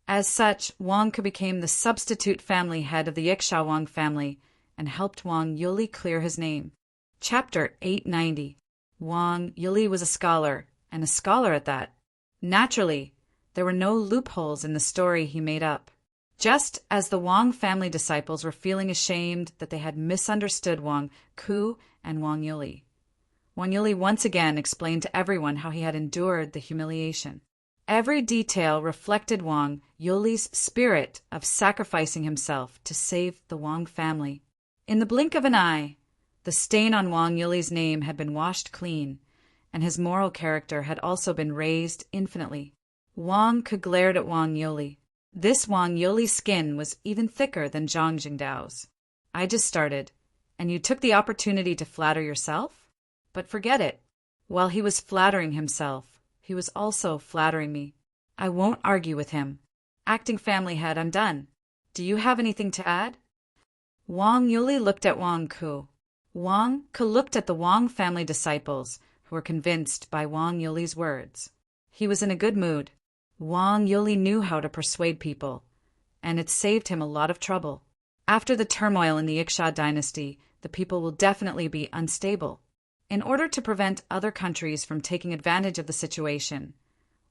As such, Wang Ku became the substitute family head of the Yiksha Wang family and helped Wang Yuli clear his name. Chapter 890. Wang Yuli was a scholar, and a scholar at that. Naturally, there were no loopholes in the story he made up. Just as the Wang family disciples were feeling ashamed that they had misunderstood Wang Ku and Wang Yuli, Wang Yuli once again explained to everyone how he had endured the humiliation. Every detail reflected Wang Yuli's spirit of sacrificing himself to save the Wang family. In the blink of an eye, the stain on Wang Yuli's name had been washed clean, and his moral character had also been raised infinitely. Wang Ku glared at Wang Yuli. This Wang Yuli's skin was even thicker than Zhang Jingdao's. I just started, and you took the opportunity to flatter yourself? But forget it. While he was flattering himself, he was also flattering me. I won't argue with him. Acting family head, I'm done. Do you have anything to add? Wang Yuli looked at Wang Ku. Wang Ku looked at the Wang family disciples, who were convinced by Wang Yuli's words. He was in a good mood. Wang Yuli knew how to persuade people, and it saved him a lot of trouble. After the turmoil in the Yiksha dynasty, the people will definitely be unstable. In order to prevent other countries from taking advantage of the situation,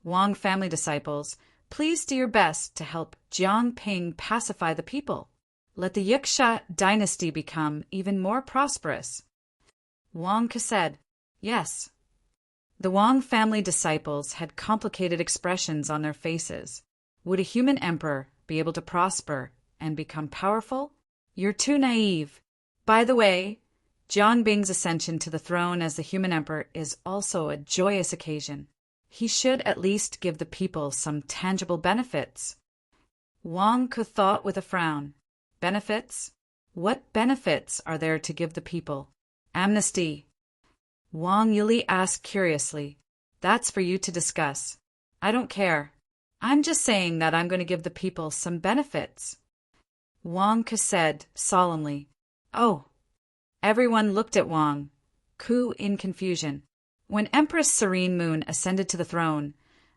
Wang family disciples, please do your best to help Jiang Ping pacify the people. Let the Yiksha dynasty become even more prosperous. Wang Ku said, yes. The Wang family disciples had complicated expressions on their faces. Would a human emperor be able to prosper and become powerful? You're too naive. By the way, Jiang Bing's ascension to the throne as the human emperor is also a joyous occasion. He should at least give the people some tangible benefits. Wang Ku thought with a frown. Benefits? What benefits are there to give the people? Amnesty. Wang Yuli asked curiously. That's for you to discuss. I don't care. I'm just saying that I'm going to give the people some benefits. Wang Ku said solemnly. Oh. Everyone looked at Wang Ku in confusion. When Empress Serene Moon ascended to the throne,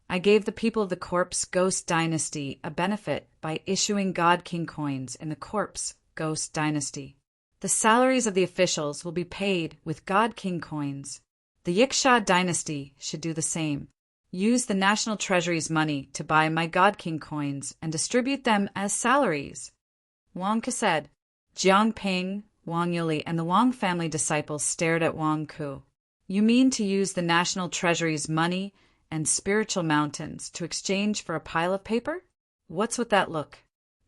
I gave the people of the Corpse Ghost Dynasty a benefit by issuing God King coins in the Corpse Ghost Dynasty. The salaries of the officials will be paid with God King coins. The Yiksha Dynasty should do the same. Use the National Treasury's money to buy my God King coins and distribute them as salaries. Wang Ke said. Jiang Ping, Wang Yuli, and the Wang family disciples stared at Wang Ku. You mean to use the National Treasury's money and spiritual mountains to exchange for a pile of paper? What's with that look?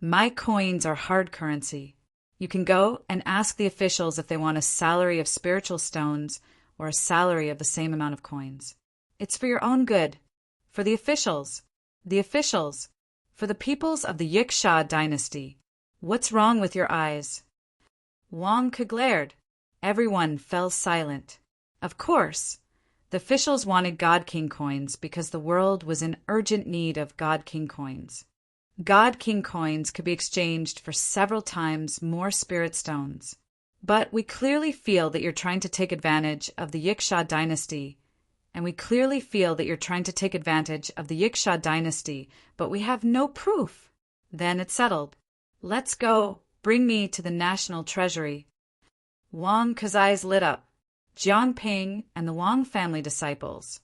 My coins are hard currency. You can go and ask the officials if they want a salary of spiritual stones or a salary of the same amount of coins. It's for your own good. For the officials. For the peoples of the Yiksha dynasty. What's wrong with your eyes? Wang Ke glared. Everyone fell silent. Of course, the officials wanted God King coins because the world was in urgent need of God King coins. God King coins could be exchanged for several times more spirit stones. But we clearly feel that you're trying to take advantage of the Yiksha dynasty, but we have no proof. Then it's settled. Let's go. Bring me to the National Treasury. Wang Ke's eyes lit up. Jiang Ping and the Wang family disciples.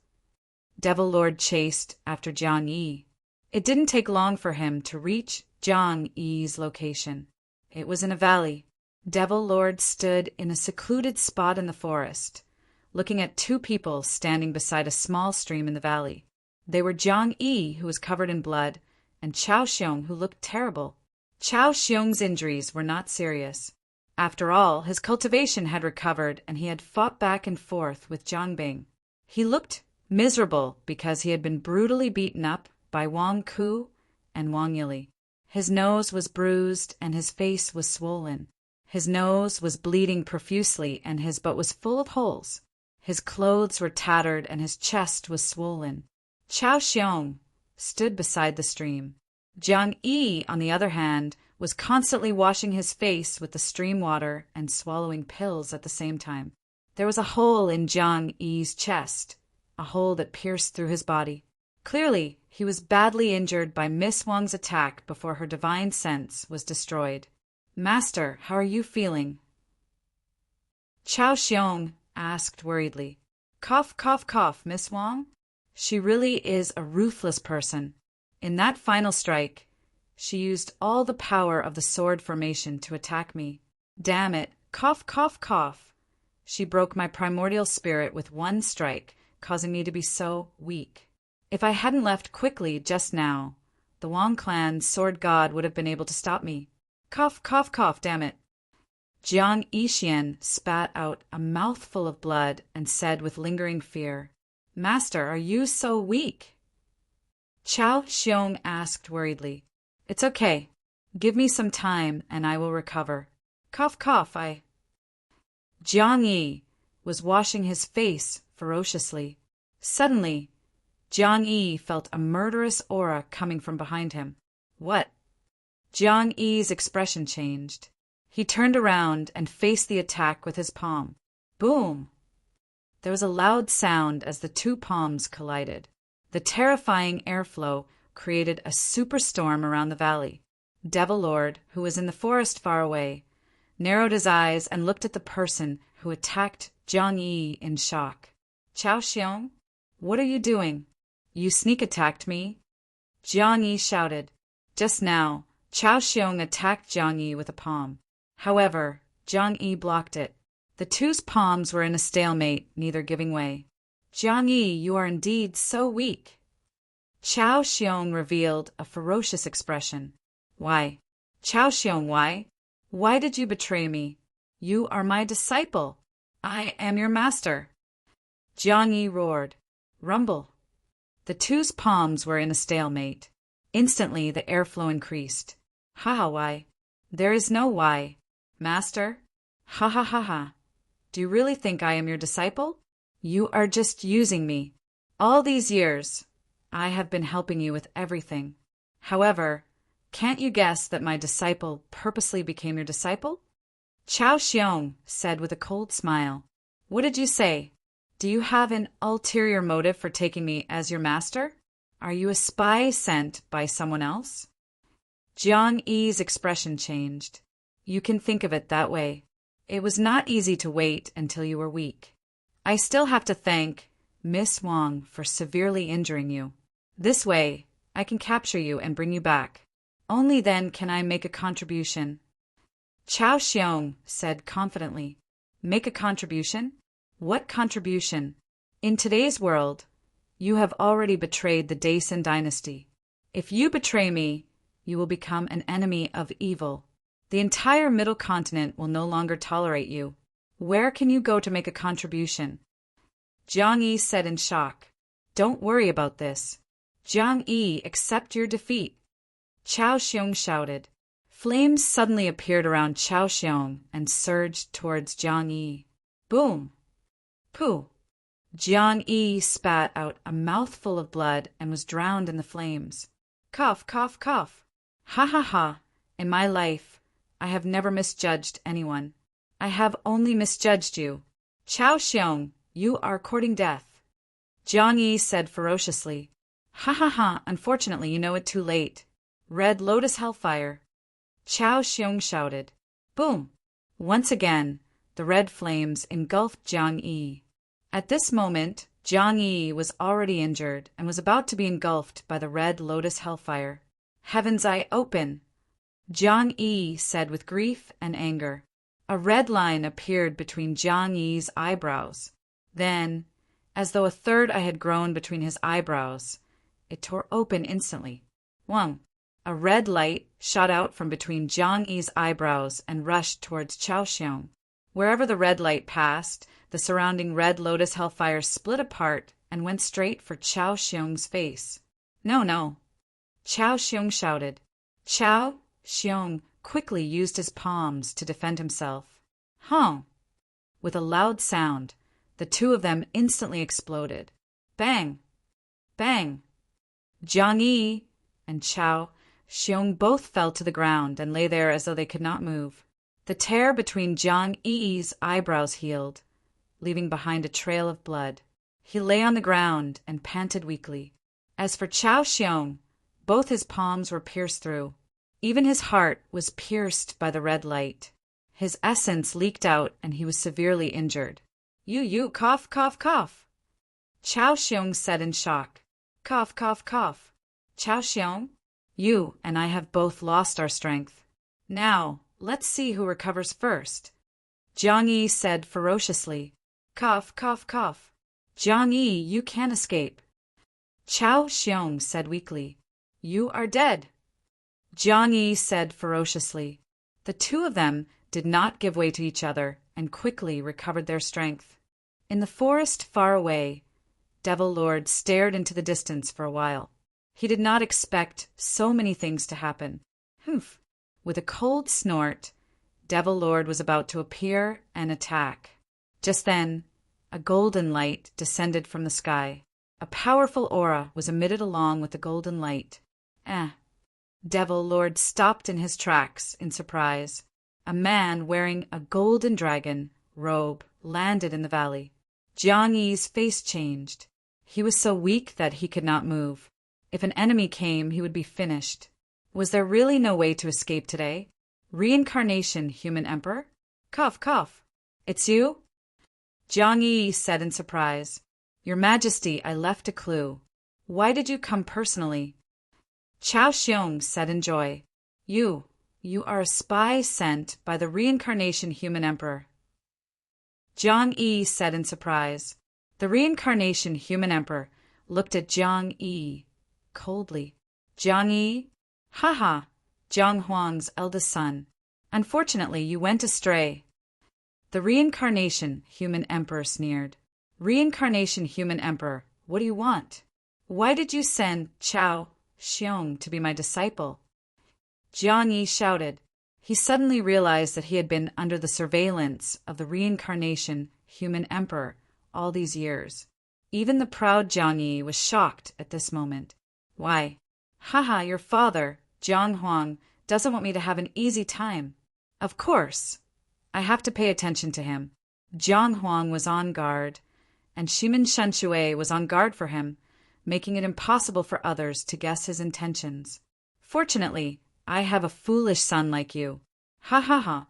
Devil Lord chased after Jiang Yi. It didn't take long for him to reach Jiang Yi's location. It was in a valley. Devil Lord stood in a secluded spot in the forest, looking at two people standing beside a small stream in the valley. They were Jiang Yi, who was covered in blood, and Chao Xiong, who looked terrible. Chao Xiong's injuries were not serious. After all, his cultivation had recovered and he had fought back and forth with Jiang Bing. He looked miserable because he had been brutally beaten up by Wang Ku and Wang Yili. His nose was bruised and his face was swollen. His nose was bleeding profusely and his butt was full of holes. His clothes were tattered and his chest was swollen. Chao Xiong stood beside the stream. Jiang Yi, on the other hand, was constantly washing his face with the stream water and swallowing pills at the same time. There was a hole in Jiang Yi's chest, a hole that pierced through his body. Clearly, he was badly injured by Miss Wang's attack before her divine sense was destroyed. Master, how are you feeling? Chao Xiong asked worriedly. Cough, cough, cough, Miss Wang. She really is a ruthless person. In that final strike, she used all the power of the sword formation to attack me. Damn it, cough, cough, cough. She broke my primordial spirit with one strike, causing me to be so weak. If I hadn't left quickly just now, the Wang clan's sword god would have been able to stop me. Cough, cough, cough, damn it. Jiang Yixian spat out a mouthful of blood and said with lingering fear, Master, are you so weak? Chao Xiong asked worriedly. It's okay. Give me some time and I will recover. Cough, cough, Jiang Yi was washing his face ferociously. Suddenly, Jiang Yi felt a murderous aura coming from behind him. What? Jiang Yi's expression changed. He turned around and faced the attack with his palm. Boom! There was a loud sound as the two palms collided. The terrifying airflow created a superstorm around the valley. Devil Lord, who was in the forest far away, narrowed his eyes and looked at the person who attacked Jiang Yi in shock. Chao Xiong, what are you doing? You sneak attacked me. Jiang Yi shouted. Just now, Chao Xiong attacked Jiang Yi with a palm. However, Jiang Yi blocked it. The two's palms were in a stalemate, neither giving way. Jiang Yi, you are indeed so weak. Chao Xiong revealed a ferocious expression. Why? Chao Xiong, why? Why did you betray me? You are my disciple. I am your master. Jiang Yi roared. Rumble. The two's palms were in a stalemate. Instantly the airflow increased. Ha ha, why? There is no why. Master? Ha ha ha ha. Do you really think I am your disciple? You are just using me. All these years, I have been helping you with everything. However, can't you guess that my disciple purposely became your disciple? Chao Xiong said with a cold smile. What did you say? Do you have an ulterior motive for taking me as your master? Are you a spy sent by someone else? Jiang Yi's expression changed. You can think of it that way. It was not easy to wait until you were weak. I still have to thank Miss Wang for severely injuring you. This way, I can capture you and bring you back. Only then can I make a contribution. Chao Xiong said confidently. Make a contribution? What contribution? In today's world, you have already betrayed the Dacian dynasty. If you betray me, you will become an enemy of evil. The entire Middle Continent will no longer tolerate you. Where can you go to make a contribution? Jiang Yi said in shock. Don't worry about this. Jiang Yi, accept your defeat. Chao Xiong shouted. Flames suddenly appeared around Chao Xiong and surged towards Jiang Yi. Boom! Pooh! Jiang Yi spat out a mouthful of blood and was drowned in the flames. Cough, cough, cough. Ha ha ha. In my life, I have never misjudged anyone. I have only misjudged you. Chao Xiong, you are courting death. Jiang Yi said ferociously. Ha ha ha, unfortunately you know it too late. Red Lotus Hellfire. Chao Xiong shouted. Boom! Once again, the red flames engulfed Jiang Yi. At this moment, Jiang Yi was already injured and was about to be engulfed by the Red Lotus Hellfire. Heaven's eye open! Jiang Yi said with grief and anger. A red line appeared between Jiang Yi's eyebrows. Then, as though a third eye had grown between his eyebrows, it tore open instantly. Wang! A red light shot out from between Jiang Yi's eyebrows and rushed towards Chao Xiong. Wherever the red light passed, the surrounding Red Lotus Hellfire split apart and went straight for Chao Xiong's face. No, no! Chao Xiong shouted. Chao Xiong quickly used his palms to defend himself. Huh! With a loud sound, the two of them instantly exploded. Bang! Bang! Jiang Yi and Chao Xiong both fell to the ground and lay there as though they could not move. The tear between Jiang Yi's eyebrows healed, leaving behind a trail of blood. He lay on the ground and panted weakly. As for Chao Xiong, both his palms were pierced through. Even his heart was pierced by the red light. His essence leaked out and he was severely injured. You, cough, cough, cough. Chao Xiong said in shock. Cough, cough, cough. Chao Xiong, you and I have both lost our strength. Now, let's see who recovers first. Jiang Yi said ferociously. Cough, cough, cough. Jiang Yi, you can't escape. Chao Xiong said weakly. You are dead. Jiang Yi said ferociously. The two of them did not give way to each other and quickly recovered their strength. In the forest far away, Devil Lord stared into the distance for a while. He did not expect so many things to happen. Humph! With a cold snort, Devil Lord was about to appear and attack. Just then, a golden light descended from the sky. A powerful aura was emitted along with the golden light. Devil Lord stopped in his tracks in surprise. A man wearing a golden dragon robe landed in the valley. Jiang Yi's face changed. He was so weak that he could not move. If an enemy came, he would be finished. Was there really no way to escape today? Reincarnation, human emperor? Cough, cough. It's you? Jiang Yi said in surprise. Your Majesty, I left a clue. Why did you come personally? Chao Xiong said in joy. You are a spy sent by the reincarnation human emperor. Jiang Yi said in surprise. The reincarnation human emperor looked at Jiang Yi coldly. Jiang Yi? Haha, Jiang Huang's eldest son. Unfortunately, you went astray. The reincarnation human emperor sneered. Reincarnation human emperor, what do you want? Why did you send Chao Xiong to be my disciple? Jiang Yi shouted. He suddenly realized that he had been under the surveillance of the reincarnation human emperor all these years. Even the proud Jiang Yi was shocked at this moment. Why? Haha, your father, Jiang Huang, doesn't want me to have an easy time. Of course. I have to pay attention to him. Jiang Huang was on guard, and Shimin Shanshui was on guard for him. making it impossible for others to guess his intentions. Fortunately, I have a foolish son like you. Ha ha ha.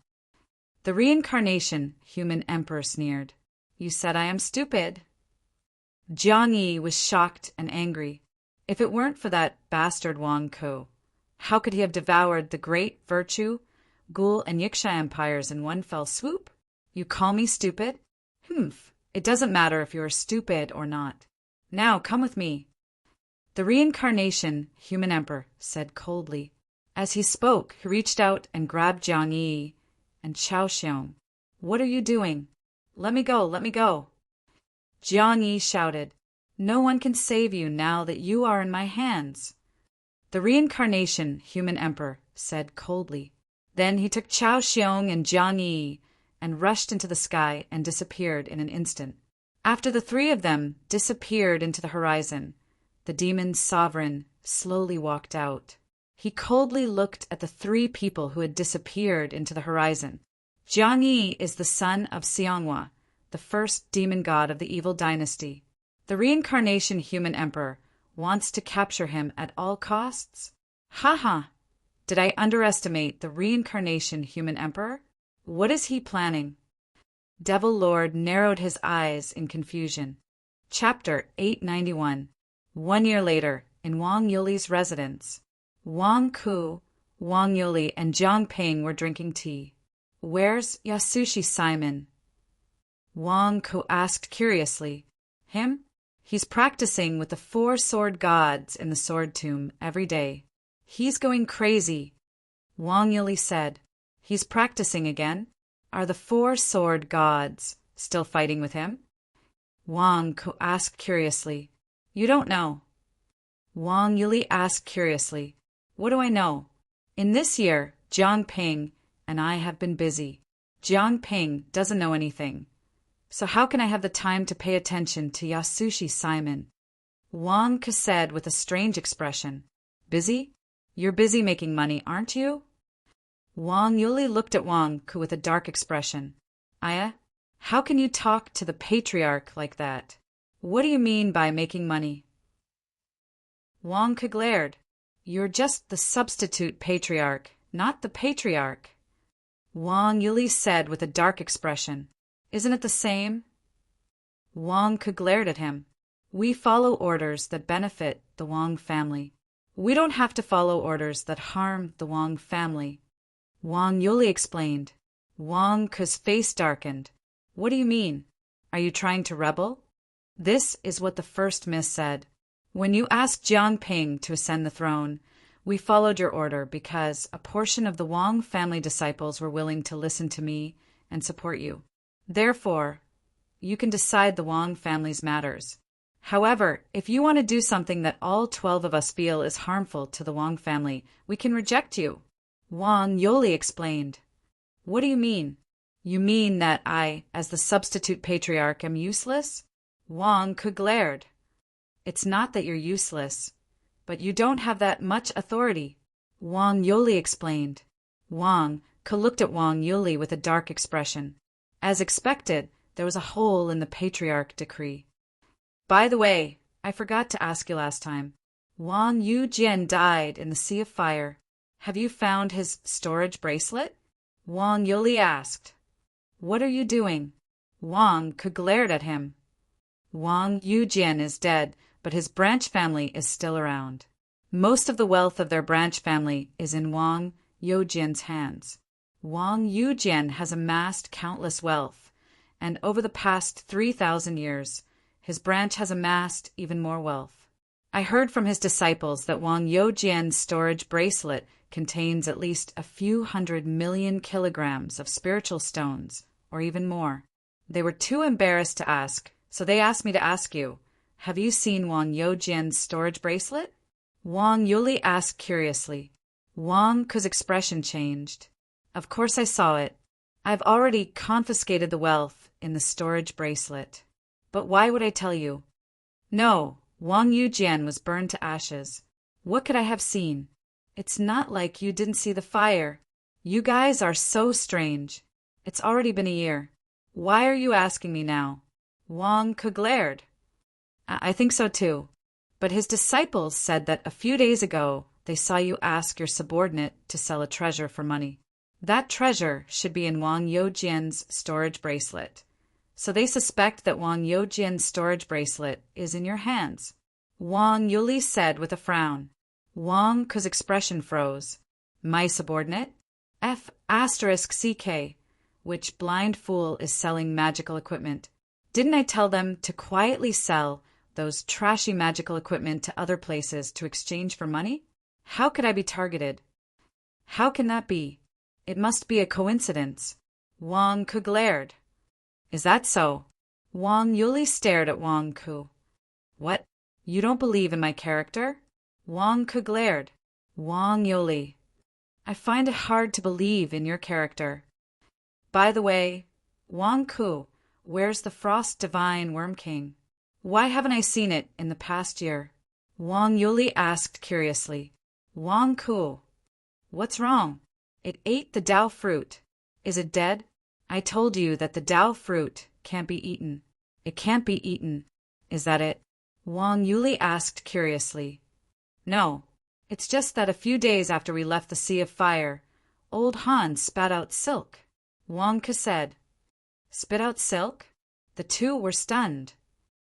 The reincarnation human emperor sneered. You said I am stupid. Jiang Yi was shocked and angry. If it weren't for that bastard Wang Ku, how could he have devoured the great virtue, Gul and Yiksha empires in one fell swoop? You call me stupid? Humph, it doesn't matter if you are stupid or not. Now come with me. The reincarnation human emperor said coldly. As he spoke, he reached out and grabbed Jiang Yi and Chao Xiong. What are you doing? Let me go, let me go. Jiang Yi shouted, No one can save you now that you are in my hands. The reincarnation human emperor said coldly. Then he took Chao Xiong and Jiang Yi and rushed into the sky and disappeared in an instant. After the three of them disappeared into the horizon, the demon's sovereign slowly walked out. He coldly looked at the three people who had disappeared into the horizon. Jiang Yi is the son of Xianghua, the first demon god of the evil dynasty. The reincarnation human emperor wants to capture him at all costs? Ha ha! Did I underestimate the reincarnation human emperor? What is he planning? Devil Lord narrowed his eyes in confusion. Chapter 891. 1 year later, in Wang Yuli's residence, Wang Ku, Wang Yuli, and Jiang Ping were drinking tea. Where's Yasushi Simon? Wang Ku asked curiously. Him? He's practicing with the 4 sword gods in the sword tomb every day. He's going crazy. Wang Yuli said. He's practicing again? Are the 4 sword gods still fighting with him? Wang Ku asked curiously. You don't know. Wang Yuli asked curiously. What do I know? In this year, Jiang Ping and I have been busy. Jiang Ping doesn't know anything. So how can I have the time to pay attention to Yasushi Simon? Wang Ku said with a strange expression. Busy? You're busy making money, aren't you? Wang Yuli looked at Wang Ku with a dark expression. Aya, how can you talk to the patriarch like that? What do you mean by making money? Wang Ku glared. You're just the substitute patriarch, not the patriarch. Wang Yuli said with a dark expression. Isn't it the same? Wang Ku glared at him. We follow orders that benefit the Wang family. We don't have to follow orders that harm the Wang family. Wang Yuli explained. Wang Ku's face darkened. What do you mean? Are you trying to rebel? This is what the first miss said. When you asked Jiang Ping to ascend the throne, we followed your order because a portion of the Wang family disciples were willing to listen to me and support you. Therefore, you can decide the Wang family's matters. However, if you want to do something that all 12 of us feel is harmful to the Wang family, we can reject you. Wang Yuli explained. What do you mean? You mean that I, as the substitute patriarch, am useless? Wang Ku glared. It's not that you're useless, but you don't have that much authority. Wang Yuli explained. Wang Ku looked at Wang Yuli with a dark expression. As expected, there was a hole in the patriarch decree. By the way, I forgot to ask you last time. Wang Yujian died in the Sea of Fire. Have you found his storage bracelet? Wang Yuli asked. What are you doing? Wang Ku glared at him. Wang Yujian is dead, but his branch family is still around. Most of the wealth of their branch family is in Wang Yujian's hands. Wang Yujian has amassed countless wealth, and over the past 3,000 years, his branch has amassed even more wealth. I heard from his disciples that Wang Yujian's storage bracelet contains at least a few 100 million kilograms of spiritual stones, or even more. They were too embarrassed to ask, so they asked me to ask you, have you seen Wang Yujian's storage bracelet? Wang Yuli asked curiously. Wang Ku's expression changed. Of course I saw it. I've already confiscated the wealth in the storage bracelet. But why would I tell you? No, Wang Yujian was burned to ashes. What could I have seen? It's not like you didn't see the fire. You guys are so strange. It's already been a year. Why are you asking me now? Wang Ku glared. I think so too. But his disciples said that a few days ago they saw you ask your subordinate to sell a treasure for money. That treasure should be in Wang Youjian's storage bracelet. So they suspect that Wang Youjian's storage bracelet is in your hands. Wang Yuli said with a frown. Wang Ke's expression froze. My subordinate? F***CK. Which blind fool is selling magical equipment? Didn't I tell them to quietly sell those trashy magical equipment to other places to exchange for money? How could I be targeted? How can that be? It must be a coincidence. Wang Ke glared. Is that so? Wang Yuli stared at Wang Ke. What? You don't believe in my character? Wang Ke glared. Wang Yuli. I find it hard to believe in your character. By the way, Wang Ke, where's the Frost Divine Worm King? Why haven't I seen it in the past year? Wang Yuli asked curiously. Wang Ke. What's wrong? It ate the Dao fruit. Is it dead? I told you that the Dao fruit can't be eaten. It can't be eaten. Is that it? Wang Yuli asked curiously. No. It's just that a few days after we left the Sea of Fire, old Han spat out silk. Wang Ke said. Spit out silk? The two were stunned.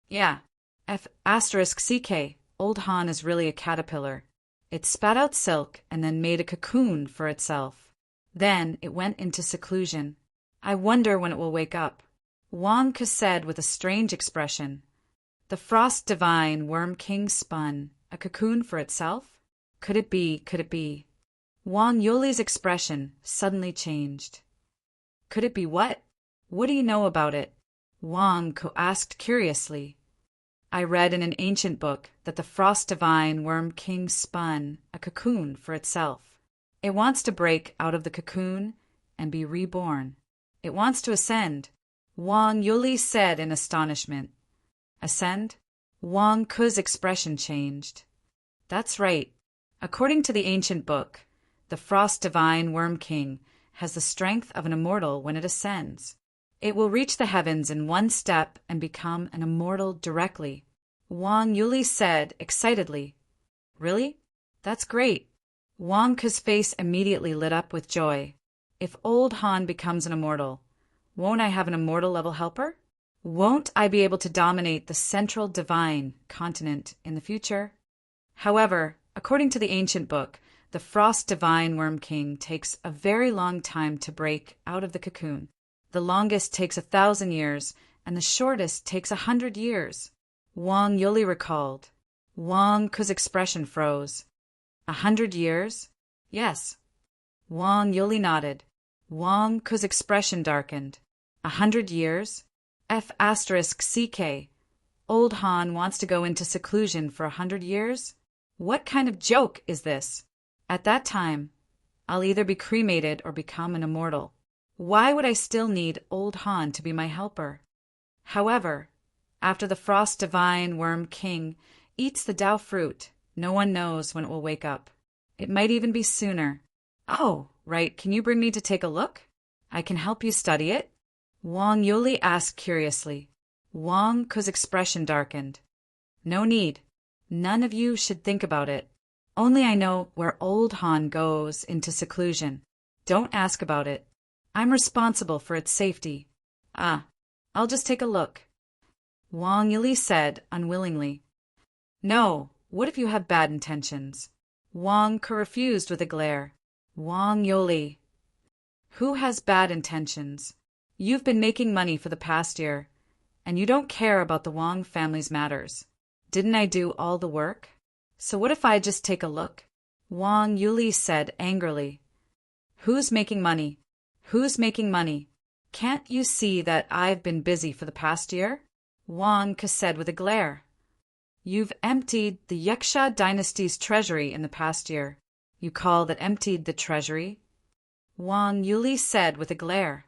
Yeah. F***CK. Old Han is really a caterpillar. It spat out silk and then made a cocoon for itself. Then it went into seclusion. I wonder when it will wake up. Wang Ke said with a strange expression. The Frost Divine Worm King spun a cocoon for itself? Could it be? Could it be? Wang Yuli's expression suddenly changed. Could it be what? What do you know about it? Wang Ke asked curiously. I read in an ancient book that the Frost Divine Worm King spun a cocoon for itself. It wants to break out of the cocoon and be reborn. It wants to ascend. Wang Yuli said in astonishment. Ascend? Wang Ke's expression changed. That's right. According to the ancient book, the Frost Divine Worm King has the strength of an immortal when it ascends. It will reach the heavens in one step and become an immortal directly. Wang Yuli said excitedly. Really? That's great. Wang Ke's face immediately lit up with joy. If old Han becomes an immortal, won't I have an immortal level helper? Won't I be able to dominate the central divine continent in the future? However, according to the ancient book, the Frost Divine Worm King takes a very long time to break out of the cocoon. The longest takes 1,000 years, and the shortest takes 100 years. Wang Yuli recalled. Wang Ke's expression froze. 100 years? Yes. Wang Yuli nodded. Wang Ke's expression darkened. 100 years? F***CK. Old Han wants to go into seclusion for 100 years? What kind of joke is this? At that time, I'll either be cremated or become an immortal. Why would I still need old Han to be my helper? However, after the Frost Divine Worm King eats the Dao fruit, no one knows when it will wake up. It might even be sooner. Oh, right, can you bring me to take a look? I can help you study it. Wang Yuli asked curiously. Wang Ke's expression darkened. No need. None of you should think about it. Only I know where old Han goes into seclusion. Don't ask about it. I'm responsible for its safety. I'll just take a look. Wang Yuli said unwillingly. No, what if you have bad intentions? Wang Ke refused with a glare. Wang Yuli. Who has bad intentions? You've been making money for the past year, and you don't care about the Wang family's matters. Didn't I do all the work? So what if I just take a look? Wang Yuli said angrily. Who's making money? Who's making money? Can't you see that I've been busy for the past year? Wang Ke said with a glare. You've emptied the Yaksha dynasty's treasury in the past year. You call that emptied the treasury? Wang Yuli said with a glare.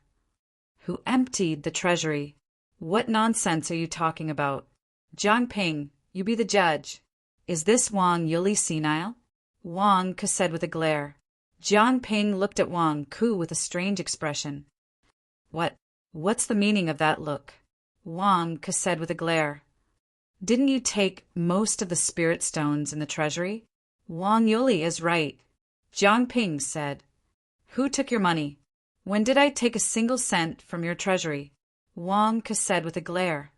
Who emptied the treasury? What nonsense are you talking about? Jiang Ping, you be the judge. Is this Wang Yuli senile? Wang Ke said with a glare. Jiang Ping looked at Wang Ke with a strange expression. What's the meaning of that look? Wang Ke said with a glare. Didn't you take most of the spirit stones in the treasury? Wang Yuli is right. Jiang Ping said. Who took your money? When did I take a single cent from your treasury? Wang Ke said with a glare.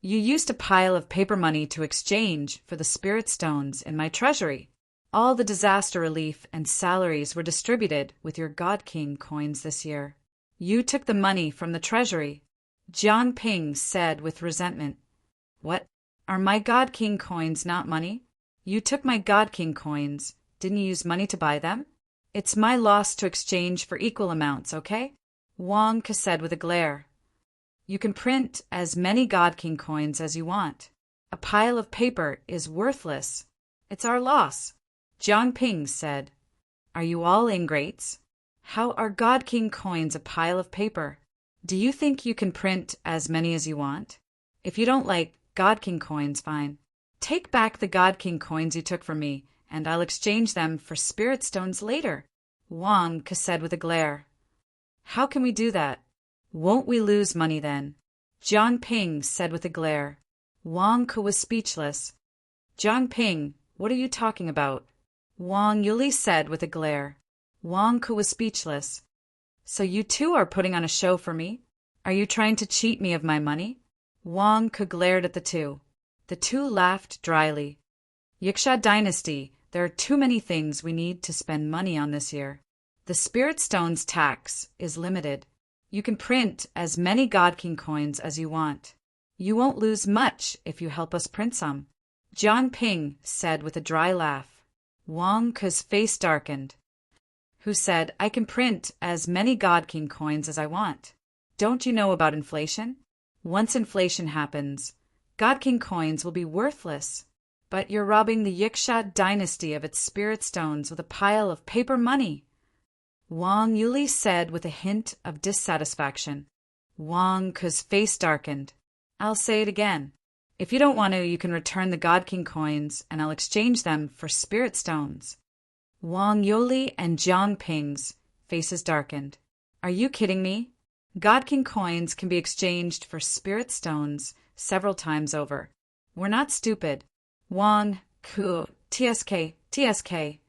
You used a pile of paper money to exchange for the spirit stones in my treasury. All the disaster relief and salaries were distributed with your God King coins this year. You took the money from the treasury. Jiang Ping said with resentment. What? Are my God King coins not money? You took my God King coins. Didn't you use money to buy them? It's my loss to exchange for equal amounts, okay? Wang Ke said with a glare. You can print as many God King coins as you want. A pile of paper is worthless. It's our loss. Jiang Ping said. Are you all ingrates? How are God King coins a pile of paper? Do you think you can print as many as you want? If you don't like God King coins, fine. Take back the God King coins you took from me, and I'll exchange them for spirit stones later. Wang Ke said with a glare. How can we do that? Won't we lose money then? Jiang Ping said with a glare. Wang Ke was speechless. Jiang Ping, what are you talking about? Wang Yuli said with a glare. Wang Ke was speechless. So you too are putting on a show for me? Are you trying to cheat me of my money? Wang Ke glared at the two. The two laughed dryly. Yiksha dynasty, there are too many things we need to spend money on this year. The spirit stones tax is limited. You can print as many God King coins as you want. You won't lose much if you help us print some. Jiang Ping said with a dry laugh. Wang Ke's face darkened. Who said, I can print as many God King coins as I want. Don't you know about inflation? Once inflation happens, God King coins will be worthless. But you're robbing the Yiksha dynasty of its spirit stones with a pile of paper money. Wang Yuli said with a hint of dissatisfaction. Wang Ke's face darkened. I'll say it again. If you don't want to, you can return the God King coins, and I'll exchange them for spirit stones. Wang Yuli and Jiang Ping's faces darkened. Are you kidding me? God King coins can be exchanged for spirit stones several times over. We're not stupid. Wang Ke, TSK.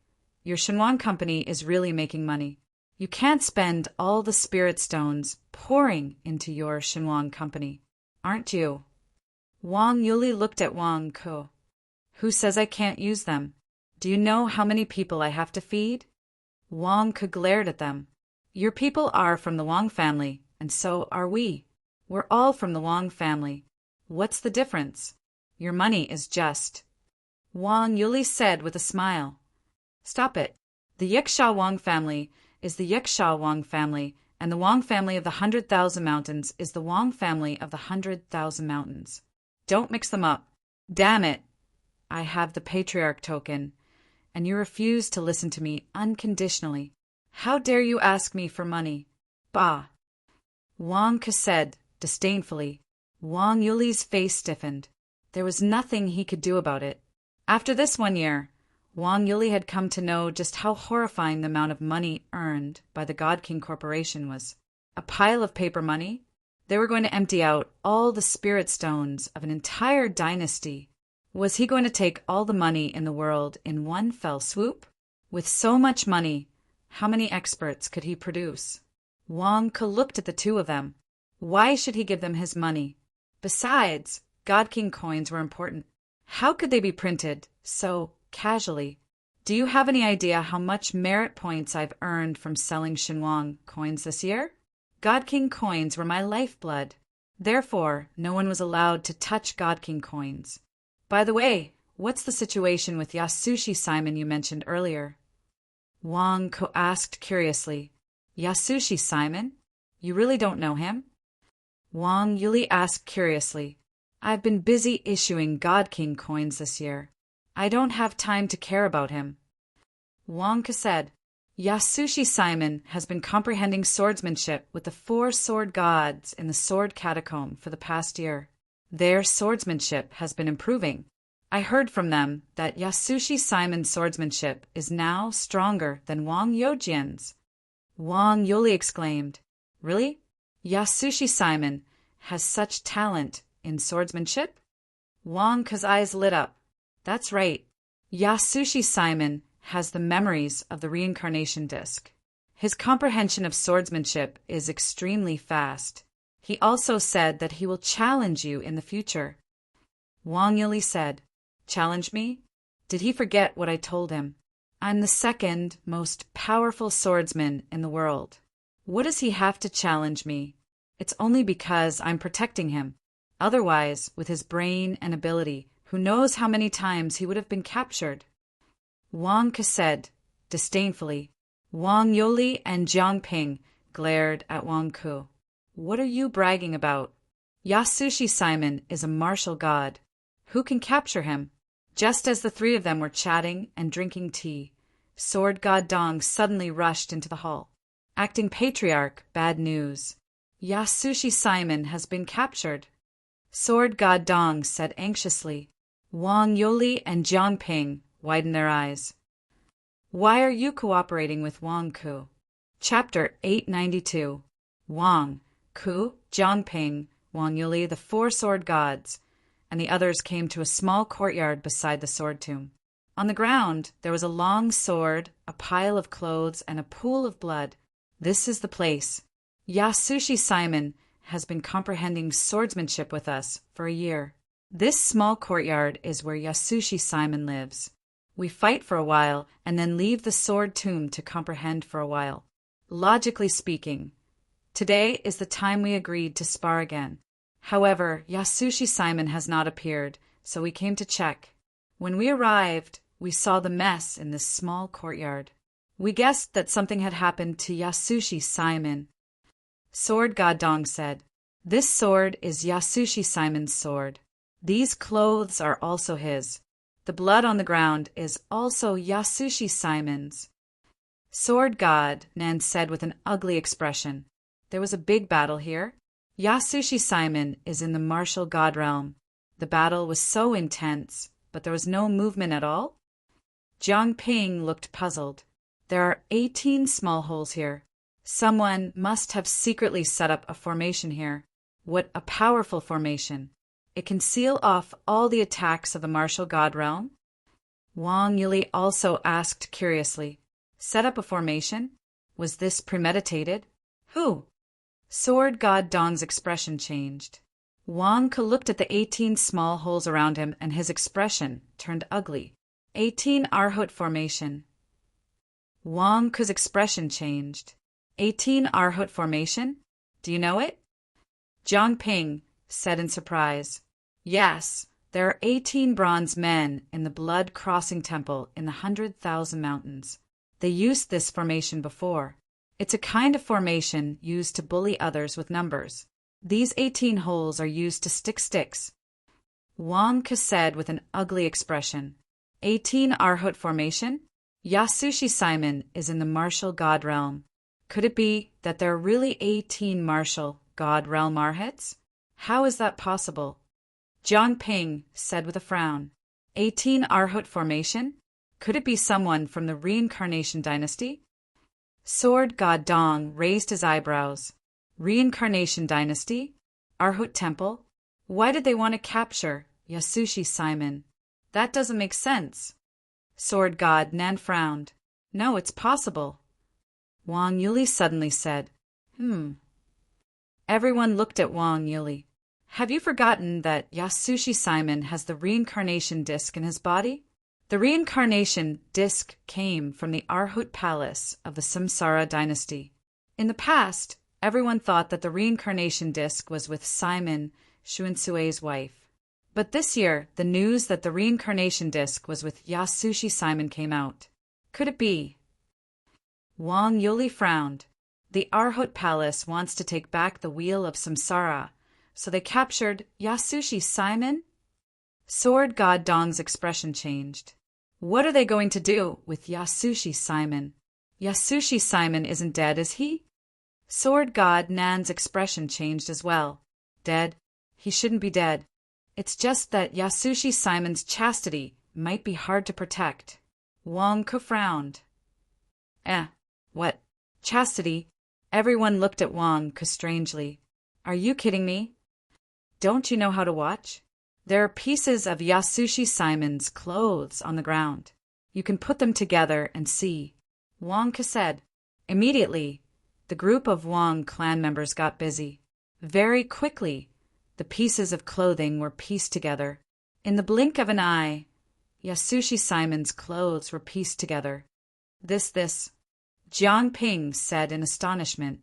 Your Shenwan company is really making money. You can't spend all the spirit stones pouring into your Shenwan company, aren't you? Wang Yuli looked at Wang Ke. Who says I can't use them? Do you know how many people I have to feed? Wang Ke glared at them. Your people are from the Wang family, and so are we. We're all from the Wang family. What's the difference? Your money is just. Wang Yuli said with a smile. Stop it. The Yiksha Wang family is the Yiksha Wang family, and the Wang family of the 100,000 mountains is the Wang family of the 100,000 mountains. Don't mix them up. Damn it. I have the patriarch token, and you refuse to listen to me unconditionally. How dare you ask me for money? Bah. Wang Ke said disdainfully. Wang Yuli's face stiffened. There was nothing he could do about it. After this 1 year, Wang Yuli had come to know just how horrifying the amount of money earned by the God King Corporation was. A pile of paper money? They were going to empty out all the spirit stones of an entire dynasty. Was he going to take all the money in the world in one fell swoop? With so much money, how many experts could he produce? Wang Ke looked at the two of them. Why should he give them his money? Besides, God King coins were important. How could they be printed so casually? Do you have any idea how much merit points I've earned from selling Shenwan coins this year? God King coins were my lifeblood. Therefore, no one was allowed to touch God King coins. By the way, what's the situation with Yasushi Simon you mentioned earlier? Wang Ke asked curiously. Yasushi Simon? You really don't know him? Wang Yuli asked curiously. I've been busy issuing God King coins this year. I don't have time to care about him. Wang Ke said, Yasushi Simon has been comprehending swordsmanship with the 4 sword gods in the sword catacomb for the past year. Their swordsmanship has been improving. I heard from them that Yasushi Simon's swordsmanship is now stronger than Wang Youjian's. Wang Yuli exclaimed, Really? Yasushi Simon has such talent in swordsmanship? Wang Ke's eyes lit up. That's right. Yasushi Simon has the memories of the reincarnation disc. His comprehension of swordsmanship is extremely fast. He also said that he will challenge you in the future. Wang Yuli said, Challenge me? Did he forget what I told him? I'm the second most powerful swordsman in the world. What does he have to challenge me? It's only because I'm protecting him. Otherwise, with his brain and ability, who knows how many times he would have been captured? Wang Ke said, disdainfully. Wang Yuli and Jiang Ping glared at Wang Ku. What are you bragging about? Yasushi Simon is a martial god. Who can capture him? Just as the three of them were chatting and drinking tea, Sword God Dong suddenly rushed into the hall. Acting patriarch, bad news. Yasushi Simon has been captured. Sword God Dong said anxiously. Wang Yuli and Jiang Ping widened their eyes. Why are you cooperating with Wang Ku? Chapter 892. Wang, Ku, Jiang Ping, Wang Yuli, the four sword gods, and the others came to a small courtyard beside the sword tomb. On the ground, there was a long sword, a pile of clothes, and a pool of blood. This is the place. Yasushi Simon has been comprehending swordsmanship with us for a year. This small courtyard is where Yasushi Simon lives. We fight for a while and then leave the sword tomb to comprehend for a while. Logically speaking, today is the time we agreed to spar again. However, Yasushi Simon has not appeared, so we came to check. When we arrived, we saw the mess in this small courtyard. We guessed that something had happened to Yasushi Simon. Sword God Dong said, This sword is Yasushi Simon's sword. These clothes are also his. The blood on the ground is also Yasushi Simon's. Sword God, Nan said with an ugly expression. There was a big battle here. Yasushi Simon is in the martial god realm. The battle was so intense, but there was no movement at all. Jiang Ping looked puzzled. There are 18 small holes here. Someone must have secretly set up a formation here. What a powerful formation. It can seal off all the attacks of the martial god realm. Wang Yuli also asked curiously, Set up a formation? Was this premeditated? Who? Sword God Dong's expression changed. Wang Ke looked at the 18 small holes around him and his expression turned ugly. 18 Arhut formation. Wang Ke's expression changed. 18 Arhut formation? Do you know it? Jiang Ping said in surprise. Yes, there are 18 bronze men in the Blood Crossing Temple in the 100,000 Mountains. They used this formation before. It's a kind of formation used to bully others with numbers. These 18 holes are used to stick sticks. Wang Ke said with an ugly expression. 18 Arhut formation? Yasushi Simon is in the martial god realm. Could it be that there are really 18 martial god realm Arhuts? How is that possible? Jiang Ping said with a frown. 18 Arhut formation? Could it be someone from the reincarnation dynasty? Sword God Dong raised his eyebrows. Reincarnation dynasty? Arhut temple? Why did they want to capture Yasushi Simon? That doesn't make sense. Sword God Nan frowned. No, it's possible. Wang Yuli suddenly said, Everyone looked at Wang Yuli. Have you forgotten that Yasushi Simon has the reincarnation disc in his body? The reincarnation disc came from the Arhut palace of the Samsara dynasty. In the past, everyone thought that the reincarnation disc was with Simon, Xuansue's wife. But this year, the news that the reincarnation disc was with Yasushi Simon came out. Could it be? Wang Yuli frowned. The Arhut palace wants to take back the wheel of Samsara, so they captured Yasushi Simon? Sword God Dong's expression changed. What are they going to do with Yasushi Simon? Yasushi Simon isn't dead, is he? Sword God Nan's expression changed as well. Dead? He shouldn't be dead. It's just that Yasushi Simon's chastity might be hard to protect. Wang Ke frowned. What? Chastity? Everyone looked at Wang Ke strangely. Are you kidding me? Don't you know how to watch? There are pieces of Yasushi Simon's clothes on the ground. You can put them together and see, Wang Ke said. Immediately, the group of Wang clan members got busy. Very quickly, the pieces of clothing were pieced together. In the blink of an eye, Yasushi Simon's clothes were pieced together. This, Jiang Ping said in astonishment.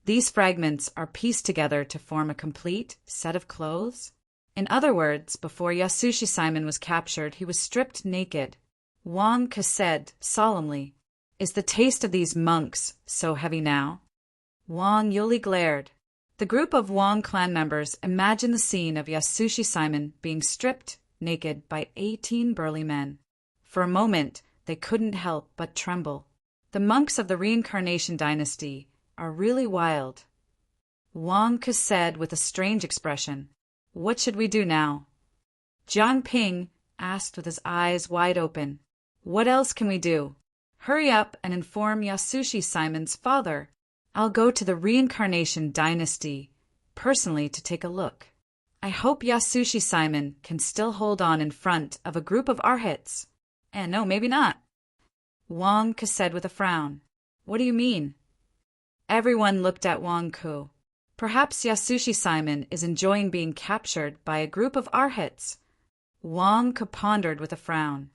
These fragments are pieced together to form a complete set of clothes? In other words, before Yasushi Simon was captured, he was stripped naked. Wang Ke said solemnly, "Is the taste of these monks so heavy now?" Wang Yuli glared. The group of Wang clan members imagined the scene of Yasushi Simon being stripped naked by 18 burly men. For a moment, they couldn't help but tremble. The monks of the Reincarnation Dynasty are really wild. Wang Ke said with a strange expression, "What should we do now?" Jiang Ping asked with his eyes wide open, "What else can we do? Hurry up and inform Yasushi Simon's father. I'll go to the Reincarnation Dynasty personally to take a look. I hope Yasushi Simon can still hold on in front of a group of arhats. And no, maybe not." Wang Ke said with a frown, "What do you mean?" Everyone looked at Wang Ke. Perhaps Yasushi Simon is enjoying being captured by a group of arhats. Wang Ke pondered with a frown.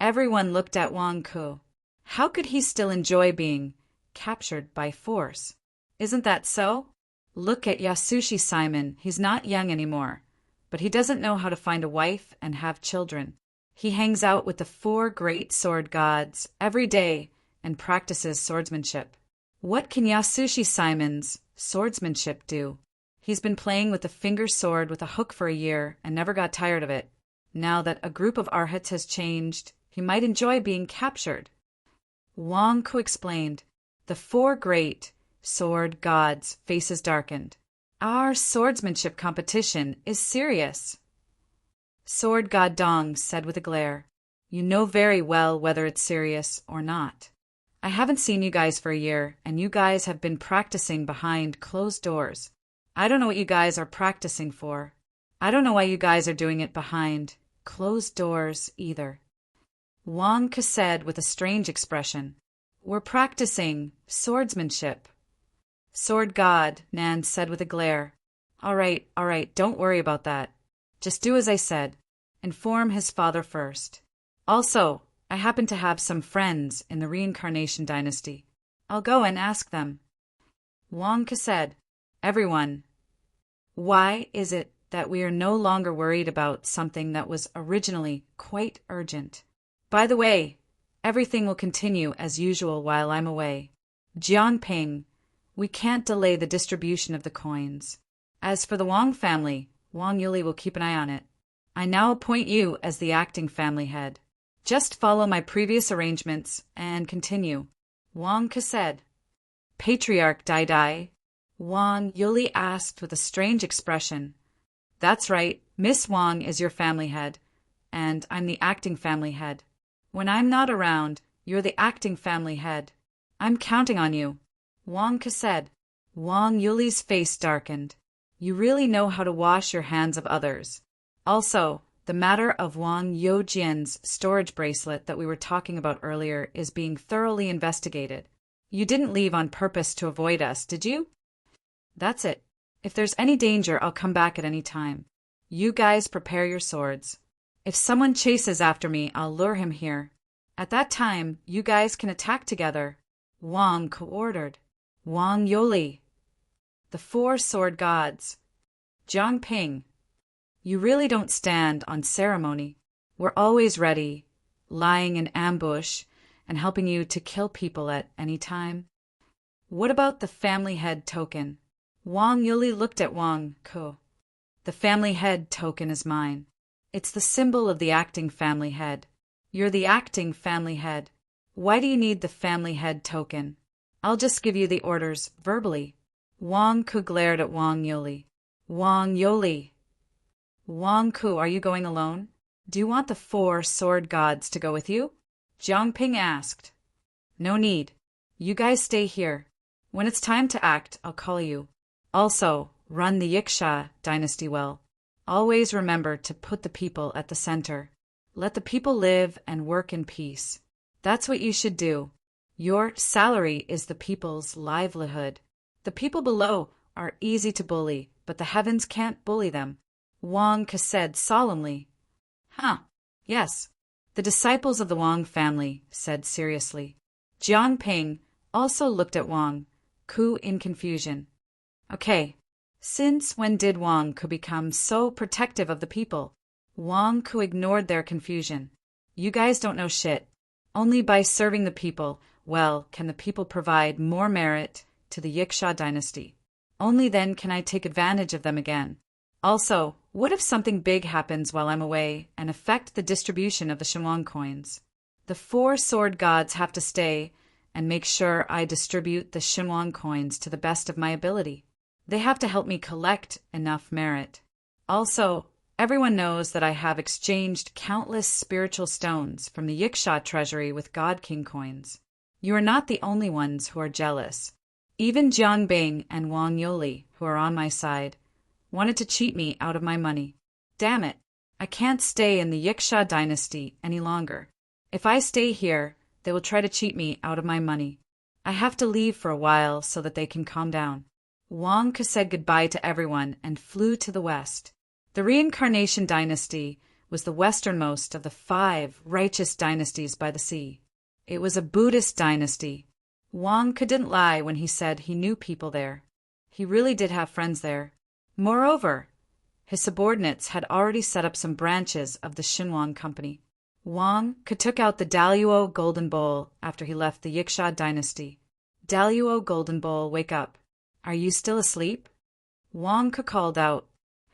Everyone looked at Wang Ke. How could he still enjoy being captured by force? Isn't that so? Look at Yasushi Simon. He's not young anymore, but he doesn't know how to find a wife and have children. He hangs out with the 4 great sword gods every day and practices swordsmanship. What can Yasushi Simon's swordsmanship do? He's been playing with the finger sword with a hook for a year and never got tired of it. Now that a group of arhats has changed, he might enjoy being captured. Wang Ke explained. The 4 great sword gods' faces darkened. Our swordsmanship competition is serious. Sword god Dong said with a glare. You know very well whether it's serious or not. I haven't seen you guys for a year, and you guys have been practicing behind closed doors. I don't know what you guys are practicing for. I don't know why you guys are doing it behind closed doors either. Wang Ke said with a strange expression. We're practicing swordsmanship. Sword god, Nan said with a glare. All right, don't worry about that. Just do as I said. Inform his father first. Also, I happen to have some friends in the Reincarnation Dynasty. I'll go and ask them. Wang Ke said, Everyone, why is it that we are no longer worried about something that was originally quite urgent? By the way, everything will continue as usual while I'm away. Jiang Ping, we can't delay the distribution of the coins. As for the Wang family, Wang Yuli will keep an eye on it. I now appoint you as the acting family head. Just follow my previous arrangements and continue. Wang Ke said. Patriarch Dai Dai, Wang Yuli asked with a strange expression. That's right, Miss Wang is your family head, and I'm the acting family head. When I'm not around, you're the acting family head. I'm counting on you. Wang Ke said. Wang Yuli's face darkened. You really know how to wash your hands of others. Also, the matter of Wang Youjian's storage bracelet that we were talking about earlier is being thoroughly investigated. You didn't leave on purpose to avoid us, did you? That's it. If there's any danger, I'll come back at any time. You guys prepare your swords. If someone chases after me, I'll lure him here. At that time, you guys can attack together. Wang Ke ordered. Wang Yoli. The 4 sword gods. Jiang Ping. You really don't stand on ceremony. We're always ready, lying in ambush, and helping you to kill people at any time. What about the family head token? Wang Yuli looked at Wang Ke. The family head token is mine. It's the symbol of the acting family head. You're the acting family head. Why do you need the family head token? I'll just give you the orders verbally. Wang Ke glared at Wang Yuli. Wang Yoli. Wang Ke, are you going alone? Do you want the 4 sword gods to go with you? Jiang Ping asked. No need. You guys stay here. When it's time to act, I'll call you. Also, run the Yiksha dynasty well. Always remember to put the people at the center. Let the people live and work in peace. That's what you should do. Your salary is the people's livelihood. The people below are easy to bully, but the heavens can't bully them. Wang Ke said solemnly. Huh. Yes. The disciples of the Wang family said seriously. Jiang Ping also looked at Wang Ke in confusion. Okay. Since when did Wang Ke become so protective of the people? Wang Ke ignored their confusion. You guys don't know shit. Only by serving the people, well, can the people provide more merit to the Yiksha dynasty. Only then can I take advantage of them again. Also, what if something big happens while I'm away and affect the distribution of the Shenhuang coins? The four sword gods have to stay and make sure I distribute the Shenhuang coins to the best of my ability. They have to help me collect enough merit. Also, everyone knows that I have exchanged countless spiritual stones from the Yiksha treasury with God King coins. You are not the only ones who are jealous. Even Jiang Bing and Wang Yoli, who are on my side, wanted to cheat me out of my money. Damn it, I can't stay in the Yiksha dynasty any longer. If I stay here, they will try to cheat me out of my money. I have to leave for a while so that they can calm down. Wang Ke said goodbye to everyone and flew to the west. The Reincarnation dynasty was the westernmost of the 5 righteous dynasties by the sea. It was a Buddhist dynasty. Wang Ke didn't lie when he said he knew people there. He really did have friends there. Moreover, his subordinates had already set up some branches of the Shenhuang company. Wang Ke took out the Daluo golden bowl after he left the Yiksha dynasty. Daluo golden bowl, wake up. Are you still asleep? Wang Ke called out.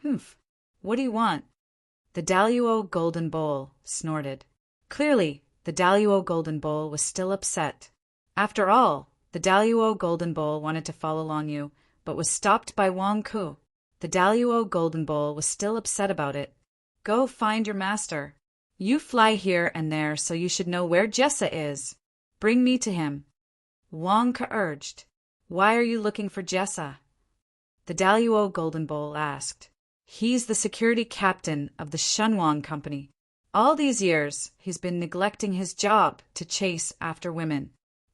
Humph. What do you want? The Daluo golden bowl snorted. Clearly, the Daluo golden bowl was still upset. After all, the Daluo golden bowl wanted to follow along you, but was stopped by Wang Ke. The Daluo golden bowl was still upset about it. Go find your master. You fly here and there, so you should know where Jessa is. Bring me to him. Wang Ke urged. Why are you looking for Jessa? The Daluo golden bowl asked. He's the security captain of the Shenhuang company. All these years, he's been neglecting his job to chase after women.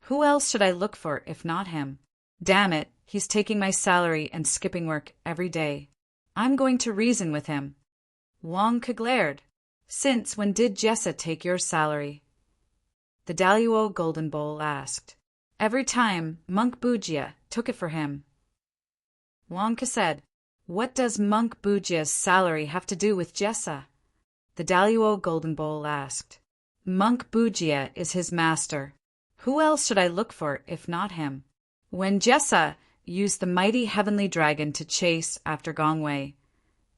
Who else should I look for if not him? Damn it, he's taking my salary and skipping work every day. I'm going to reason with him. Wang Ke glared. Since when did Jessa take your salary? The Daluo golden bowl asked. Every time Monk Bujia took it for him. Wang Ke said. What does Monk Bujia's salary have to do with Jessa? The Daluo golden bowl asked. Monk Bujia is his master. Who else should I look for if not him? When Jessa used the mighty heavenly dragon to chase after Gongwei,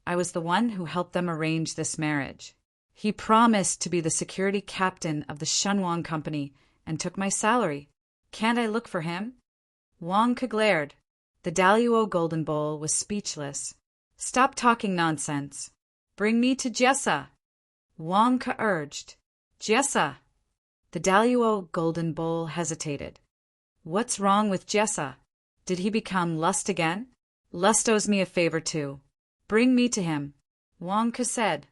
I was the one who helped them arrange this marriage. He promised to be the security captain of the Shenhuang company and took my salary. Can't I look for him? Wang Ke glared. The Daluo golden bowl was speechless. Stop talking nonsense. Bring me to Jessa. Wang Ke urged. Jessa. The Daluo golden bowl hesitated. What's wrong with Jessa? Did he become lust again? Lust owes me a favor too. Bring me to him. Wang Ke said.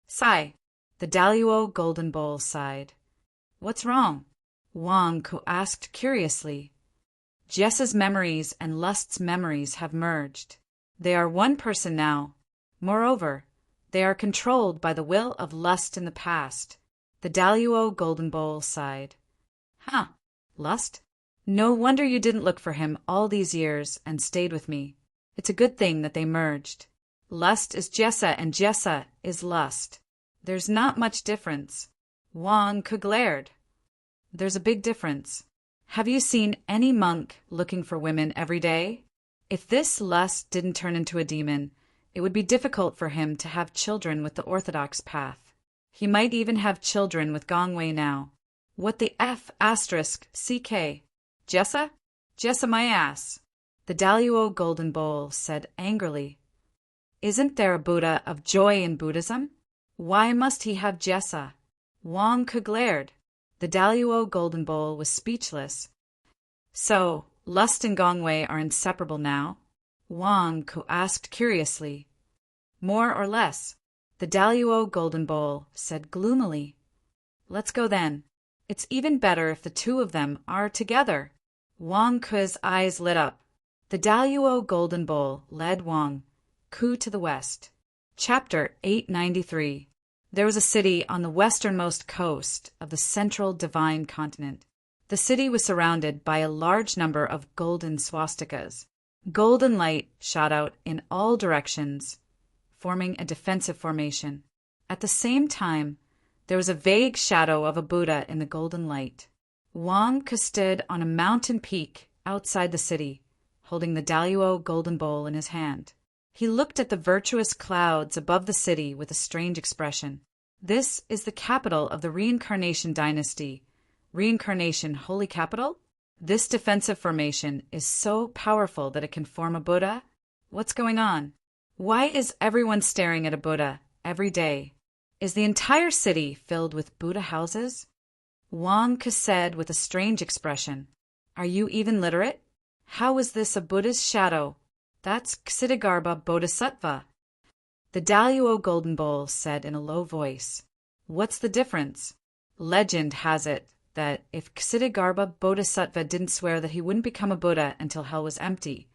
Sigh. The Daluo golden bowl sighed. What's wrong? Wang Ke asked curiously. Jessa's memories and Lust's memories have merged. They are one person now. Moreover, they are controlled by the will of Lust in the past. The Daluo golden bowl sighed. Huh, Lust? No wonder you didn't look for him all these years and stayed with me. It's a good thing that they merged. Lust is Jessa and Jessa is Lust. There's not much difference. Wang Ke glared. There's a big difference. Have you seen any monk looking for women every day? If this lust didn't turn into a demon, it would be difficult for him to have children with the orthodox path. He might even have children with Gongwei now. What the F***? CK? Jessa? Jessa my ass. The Daluo golden bowl said angrily. Isn't there a Buddha of joy in Buddhism? Why must he have Jessa? Wang Ke glared. The Daluo golden bowl was speechless. So, Lust and Gongwei are inseparable now? Wang Ke asked curiously. More or less. The Daluo Golden Bowl said gloomily. Let's go then. It's even better if the two of them are together. Wang Ku's eyes lit up. The Daluo Golden Bowl led Wang Ku to the west. Chapter 893. There was a city on the westernmost coast of the central divine continent. The city was surrounded by a large number of golden swastikas. Golden light shot out in all directions, forming a defensive formation. At the same time, there was a vague shadow of a Buddha in the golden light. Wang Ku stood on a mountain peak outside the city, holding the Daluo Golden Bowl in his hand. He looked at the virtuous clouds above the city with a strange expression. This is the capital of the Reincarnation Dynasty. Reincarnation Holy Capital? This defensive formation is so powerful that it can form a Buddha? What's going on? Why is everyone staring at a Buddha every day? Is the entire city filled with Buddha houses? Wang Ku said with a strange expression. Are you even literate? How is this a Buddha's shadow? That's Ksitigarbha Bodhisattva. The Daluo Golden Bowl said in a low voice. What's the difference? Legend has it that if Ksitigarbha Bodhisattva didn't swear that he wouldn't become a Buddha until hell was empty,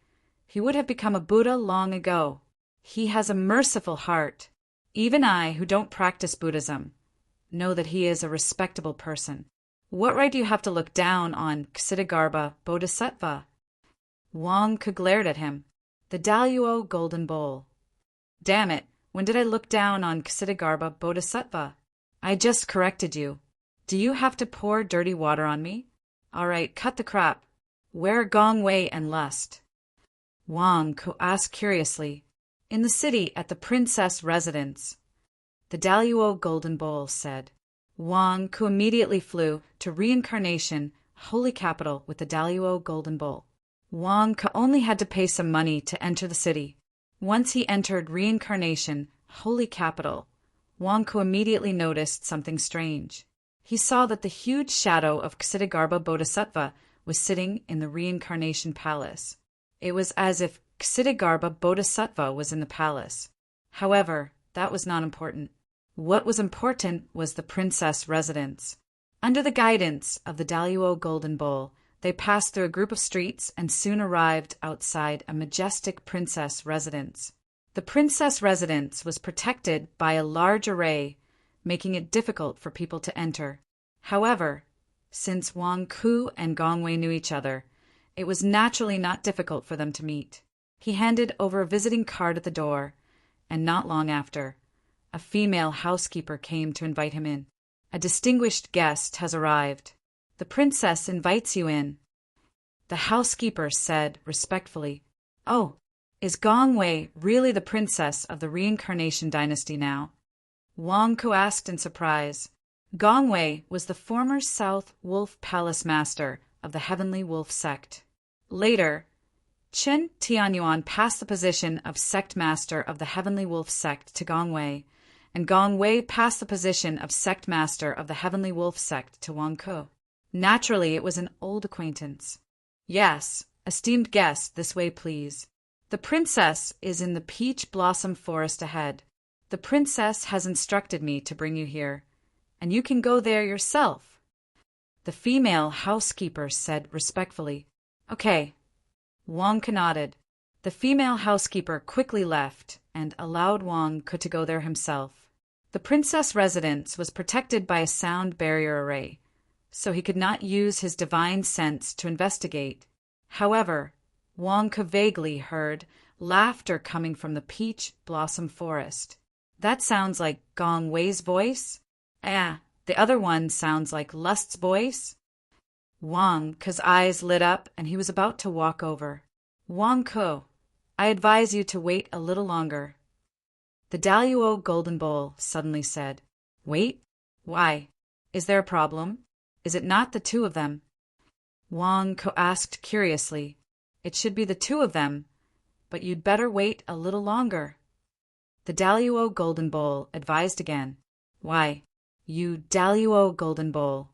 he would have become a Buddha long ago. He has a merciful heart. Even I, who don't practice Buddhism, know that he is a respectable person. What right do you have to look down on Ksitigarbha Bodhisattva? Wang Ku glared at him. The Daluo Golden Bowl. Damn it, when did I look down on Ksitigarbha Bodhisattva? I just corrected you. Do you have to pour dirty water on me? All right, cut the crap. Where are Gong Wei and Lust? Wang Ku asked curiously. In the city at the princess residence. The Daluo Golden Bowl said. Wang Ku immediately flew to Reincarnation Holy Capital with the Daluo Golden Bowl. Wang Ku only had to pay some money to enter the city. Once he entered Reincarnation Holy Capital, Wang Ku immediately noticed something strange. He saw that the huge shadow of Ksitigarbha Bodhisattva was sitting in the Reincarnation Palace. It was as if Ksitigarbha Bodhisattva was in the palace. However, that was not important. What was important was the princess residence. Under the guidance of the Daluo Golden Bowl, they passed through a group of streets and soon arrived outside a majestic princess residence. The princess residence was protected by a large array, making it difficult for people to enter. However, since Wang Ku and Gong Wei knew each other, it was naturally not difficult for them to meet. He handed over a visiting card at the door, and not long after, a female housekeeper came to invite him in. A distinguished guest has arrived. The princess invites you in. The housekeeper said respectfully, Oh, is Gong Wei really the princess of the Reincarnation Dynasty now? Wang Ku asked in surprise. Gong Wei was the former South Wolf Palace master of the Heavenly Wolf sect. Later, Chen Tianyuan passed the position of sect master of the Heavenly Wolf sect to Gong Wei, and Gong Wei passed the position of sect master of the Heavenly Wolf sect to Wang Ku. Naturally, it was an old acquaintance. Yes, esteemed guest, this way please. The princess is in the peach blossom forest ahead. The princess has instructed me to bring you here, and you can go there yourself. The female housekeeper said respectfully, Okay. Wang Ku nodded. The female housekeeper quickly left and allowed Wang Ku to go there himself. The princess residence was protected by a sound barrier array, so he could not use his divine sense to investigate. However, Wang Ku vaguely heard laughter coming from the peach blossom forest. That sounds like Gong Wei's voice? The other one sounds like Lust's voice? Wang Ku's eyes lit up and he was about to walk over. Wang Ku, I advise you to wait a little longer. The Daluo Golden Bowl suddenly said, Wait? Why? Is there a problem? Is it not the two of them? Wang Ku asked curiously. It should be the two of them, but you'd better wait a little longer. The Daluo Golden Bowl advised again. Why, you Daluo Golden Bowl.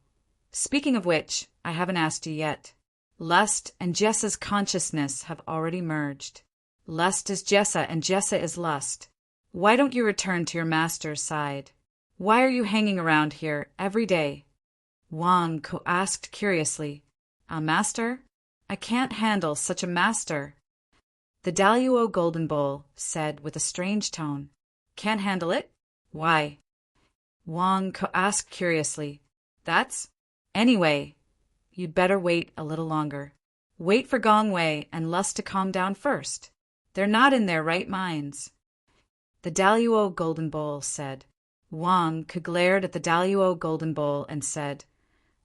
Speaking of which, I haven't asked you yet. Lust and Jessa's consciousness have already merged. Lust is Jessa and Jessa is Lust. Why don't you return to your master's side? Why are you hanging around here every day? Wang Ku asked curiously. A master? I can't handle such a master. The Daluo Golden Bowl said with a strange tone. Can't handle it? Why? Wang Ku asked curiously. That's... Anyway, you'd better wait a little longer. Wait for Gong Wei and Lust to calm down first. They're not in their right minds. The Daluo Golden Bowl said. Wang Ku glared at the Daluo Golden Bowl and said,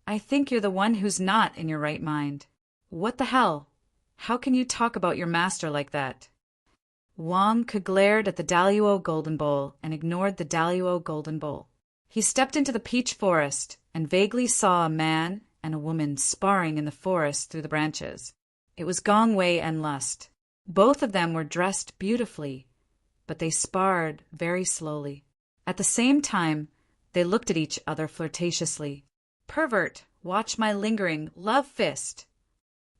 I think you're the one who's not in your right mind. What the hell? How can you talk about your master like that? Wang Ku glared at the Daluo Golden Bowl and ignored the Daluo Golden Bowl. He stepped into the peach forest and vaguely saw a man and a woman sparring in the forest through the branches. It was Gong Wei and Lust. Both of them were dressed beautifully, but they sparred very slowly. At the same time, they looked at each other flirtatiously. Pervert, watch my lingering love fist,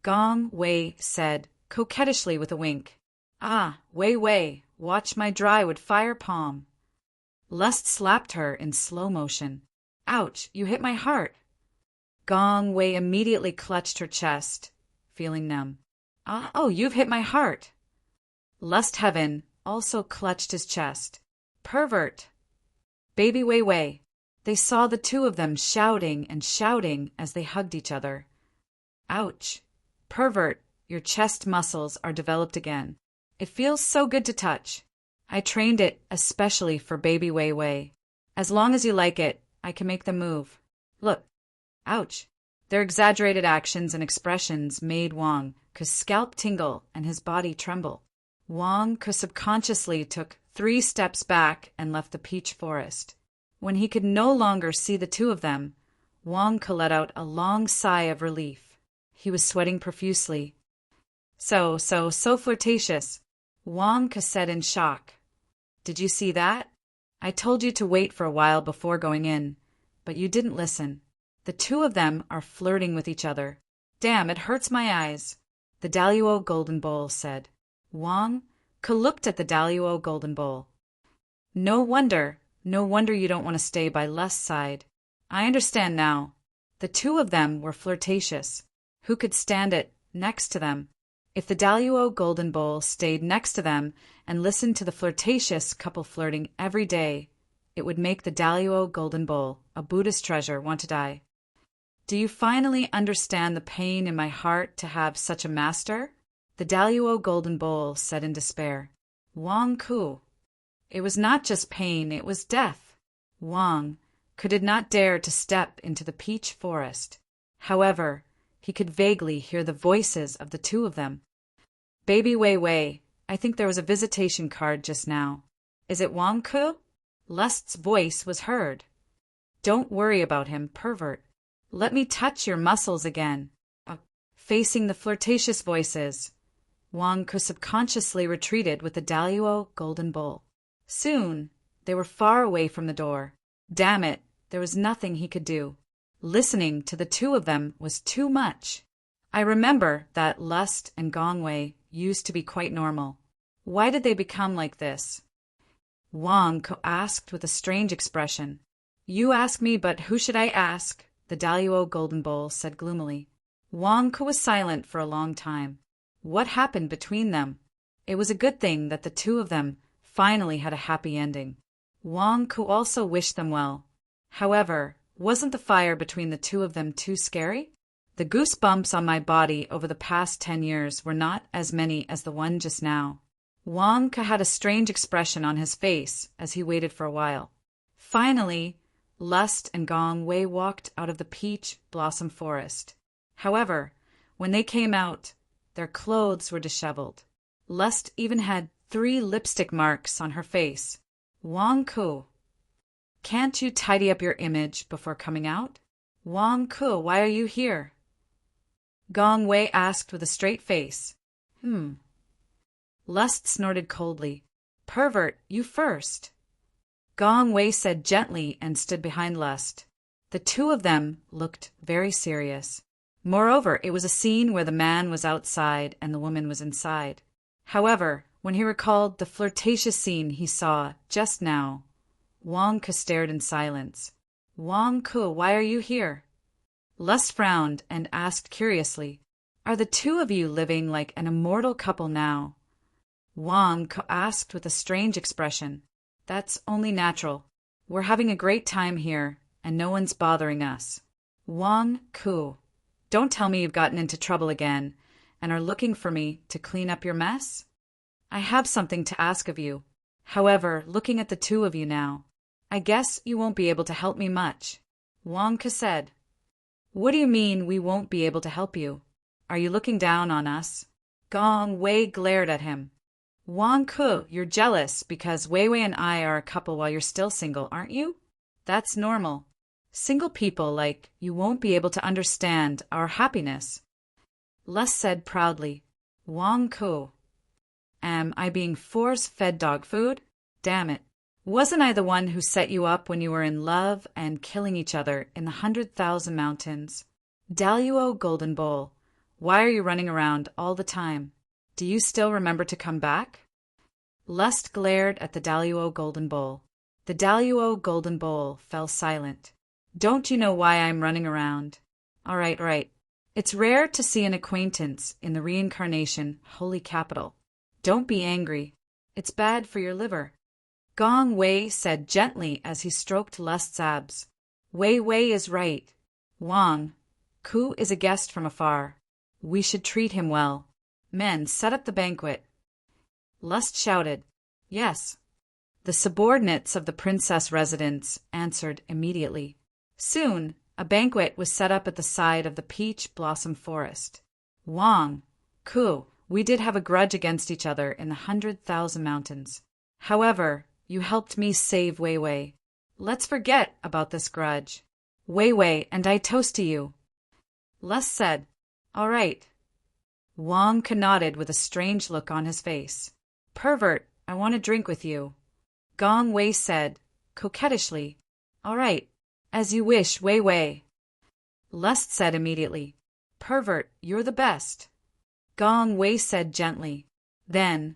Gong Wei said, coquettishly with a wink. Ah, Wei Wei, watch my drywood fire palm. Lust slapped her in slow motion. Ouch, you hit my heart. Gong Wei immediately clutched her chest, feeling numb. Oh, you've hit my heart. Lust Heaven also clutched his chest. Pervert. Baby Wei Wei. They saw the two of them shouting and shouting as they hugged each other. Ouch. Pervert, your chest muscles are developed again. It feels so good to touch. I trained it especially for Baby Wei Wei. As long as you like it, I can make them move. Look. Ouch. Their exaggerated actions and expressions made Wang Ku's scalp tingle and his body tremble. Wang Ku subconsciously took 3 steps back and left the peach forest. When he could no longer see the two of them, Wang Ku let out a long sigh of relief. He was sweating profusely. So flirtatious, Wang Ku said in shock. Did you see that? I told you to wait for a while before going in, but you didn't listen. The two of them are flirting with each other. Damn, it hurts my eyes, the Daluo Golden Bowl said. Wang Ku looked at the Daluo Golden Bowl. No wonder you don't want to stay by Lust's side. I understand now. The two of them were flirtatious. Who could stand it next to them? If the Daluo Golden Bowl stayed next to them and listened to the flirtatious couple flirting every day, it would make the Daluo Golden Bowl, a Buddhist treasure, want to die. Do you finally understand the pain in my heart to have such a master? The Daluo Golden Bowl said in despair. Wang Ku. It was not just pain, it was death. Wang Ku did not dare to step into the peach forest. However, he could vaguely hear the voices of the two of them. Baby Wei Wei, I think there was a visitation card just now. Is it Wang Ku? Lust's voice was heard. Don't worry about him, pervert. Let me touch your muscles again. Facing the flirtatious voices, Wang Ku subconsciously retreated with the Daluo Golden Bowl. Soon, they were far away from the door. Damn it, there was nothing he could do. Listening to the two of them was too much. I remember that Lust and Gong Wei used to be quite normal. Why did they become like this? Wang Ku asked with a strange expression. You ask me, but who should I ask? The Daluo Golden Bowl said gloomily. Wang Ku was silent for a long time. What happened between them? It was a good thing that the two of them finally had a happy ending. Wang Ku also wished them well. However, wasn't the fire between the two of them too scary? The goosebumps on my body over the past 10 years were not as many as the one just now. Wang Ku had a strange expression on his face as he waited for a while. Finally, Lust and Gong Wei walked out of the peach blossom forest. However, when they came out, their clothes were disheveled. Lust even had 3 lipstick marks on her face. Wang Ku, can't you tidy up your image before coming out? Wang Ku, why are you here? Gong Wei asked with a straight face. Lust snorted coldly. Pervert, you first. Gong Wei said gently and stood behind Lust. The two of them looked very serious. Moreover, it was a scene where the man was outside and the woman was inside. However, when he recalled the flirtatious scene he saw just now. Wang Ke stared in silence. Wang Ke, why are you here? Lust frowned and asked curiously, are the two of you living like an immortal couple now? Wang Ke asked with a strange expression. That's only natural. We're having a great time here, and no one's bothering us. Wang Ke, don't tell me you've gotten into trouble again, and are looking for me to clean up your mess? I have something to ask of you. However, looking at the two of you now, I guess you won't be able to help me much. Wang Ke said. What do you mean we won't be able to help you? Are you looking down on us? Gong Wei glared at him. Wang Ke, you're jealous because Wei Wei and I are a couple while you're still single, aren't you? That's normal. Single people like you won't be able to understand our happiness. Les said proudly. Wang Ke. Am I being force-fed dog food? Damn it. Wasn't I the one who set you up when you were in love and killing each other in the 100,000 mountains? Daluo Golden Bowl, why are you running around all the time? Do you still remember to come back? Lust glared at the Daluo Golden Bowl. The Daluo Golden Bowl fell silent. Don't you know why I'm running around? All right. It's rare to see an acquaintance in the reincarnation holy capital. Don't be angry. It's bad for your liver. Gong Wei said gently as he stroked Lust's abs. Wei Wei is right. Wang Ke is a guest from afar. We should treat him well. Men, set up the banquet. Lust shouted. Yes. The subordinates of the princess residence answered immediately. Soon, a banquet was set up at the side of the peach blossom forest. Wang Ke, we did have a grudge against each other in the 100,000 mountains. However, you helped me save Wei Wei. Let's forget about this grudge. Wei Wei and I toast to you. Les said, all right. Wang Ke nodded with a strange look on his face. Pervert, I want to drink with you. Gong Wei said, coquettishly, all right, as you wish, Wei Wei. Lust said immediately, pervert, you're the best. Gong Wei said gently. Then,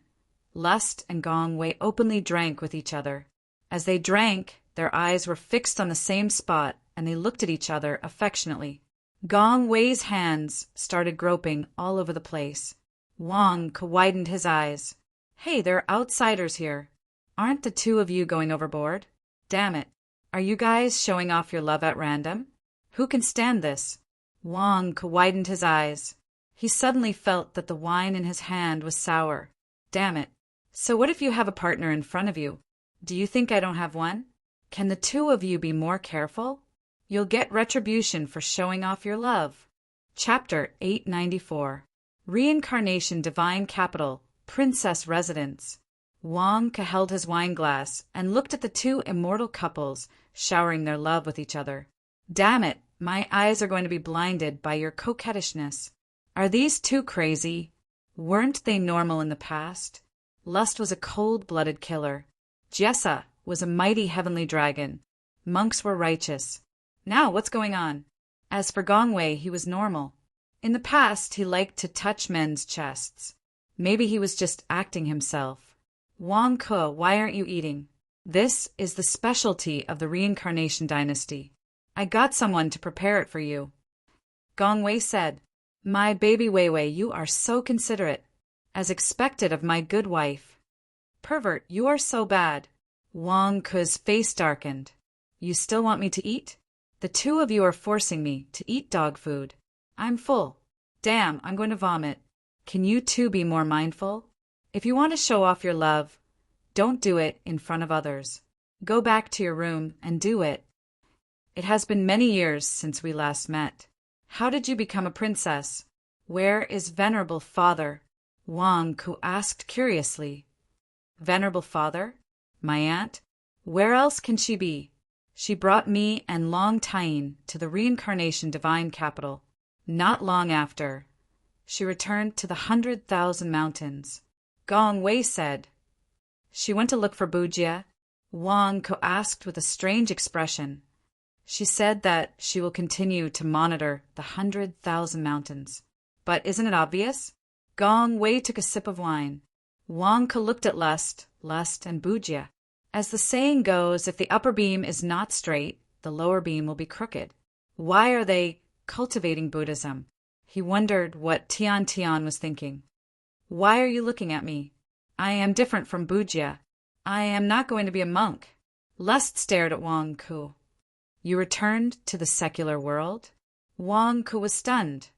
Lust and Gong Wei openly drank with each other. As they drank, their eyes were fixed on the same spot, and they looked at each other affectionately. Gong Wei's hands started groping all over the place. Wang Ke widened his eyes. Hey, there are outsiders here. Aren't the two of you going overboard? Damn it. Are you guys showing off your love at random? Who can stand this? Wang Ke widened his eyes. He suddenly felt that the wine in his hand was sour. Damn it. So what if you have a partner in front of you? Do you think I don't have one? Can the two of you be more careful? You'll get retribution for showing off your love. Chapter 894. Reincarnation Divine Capital, Princess Residence. Wang Ke held his wineglass and looked at the two immortal couples showering their love with each other. Damn it, my eyes are going to be blinded by your coquettishness. Are these two crazy? Weren't they normal in the past? Lust was a cold-blooded killer. Jessa was a mighty heavenly dragon. Monks were righteous. Now what's going on? As for Gong Wei, he was normal. In the past, he liked to touch men's chests. Maybe he was just acting himself. Wang Ke, why aren't you eating? This is the specialty of the reincarnation dynasty. I got someone to prepare it for you. Gong Wei said, My baby Wei Wei, you are so considerate. As expected of my good wife. Pervert, you are so bad. Wang Ke's face darkened. You still want me to eat? The two of you are forcing me to eat dog food. I'm full. Damn, I'm going to vomit. Can you two be more mindful? If you want to show off your love, don't do it in front of others. Go back to your room and do it. It has been many years since we last met. How did you become a princess? Where is venerable father? Wang Ke asked curiously. Venerable father? My aunt? Where else can she be? She brought me and Long Tying to the reincarnation divine capital. Not long after, she returned to the 100,000 mountains. Gong Wei said. She went to look for Bujia? Wang Ke asked with a strange expression. She said that she will continue to monitor the 100,000 mountains. But isn't it obvious? Gong Wei took a sip of wine. Wang Ke looked at Lust, and Bujia. As the saying goes, if the upper beam is not straight, the lower beam will be crooked. Why are they cultivating Buddhism? He wondered what Tian Tian was thinking. Why are you looking at me? I am different from Bujia. I am not going to be a monk. Lust stared at Wang Ke. You returned to the secular world? Wang Ke was stunned.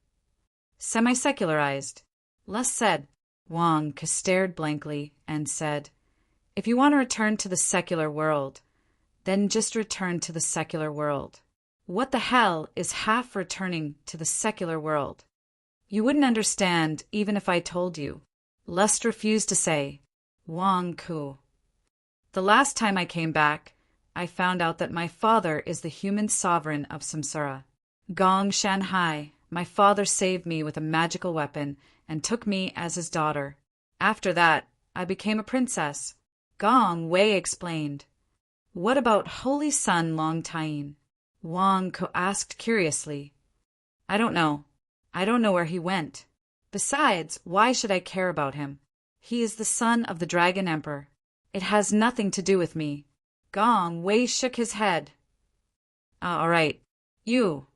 Semi-secularized. Lust said. Wang Ke stared blankly and said, if you want to return to the secular world, then just return to the secular world. What the hell is half returning to the secular world? You wouldn't understand even if I told you. Lust refused to say. Wang Ke. The last time I came back, I found out that my father is the human sovereign of samsara. Gong Shanhai, my father saved me with a magical weapon and took me as his daughter. After that, I became a princess. Gong Wei explained. What about Holy Sun Long Tien? Wang Ke asked curiously. I don't know. I don't know where he went. Besides, why should I care about him? He is the son of the Dragon Emperor. It has nothing to do with me. Gong Wei shook his head. All right. You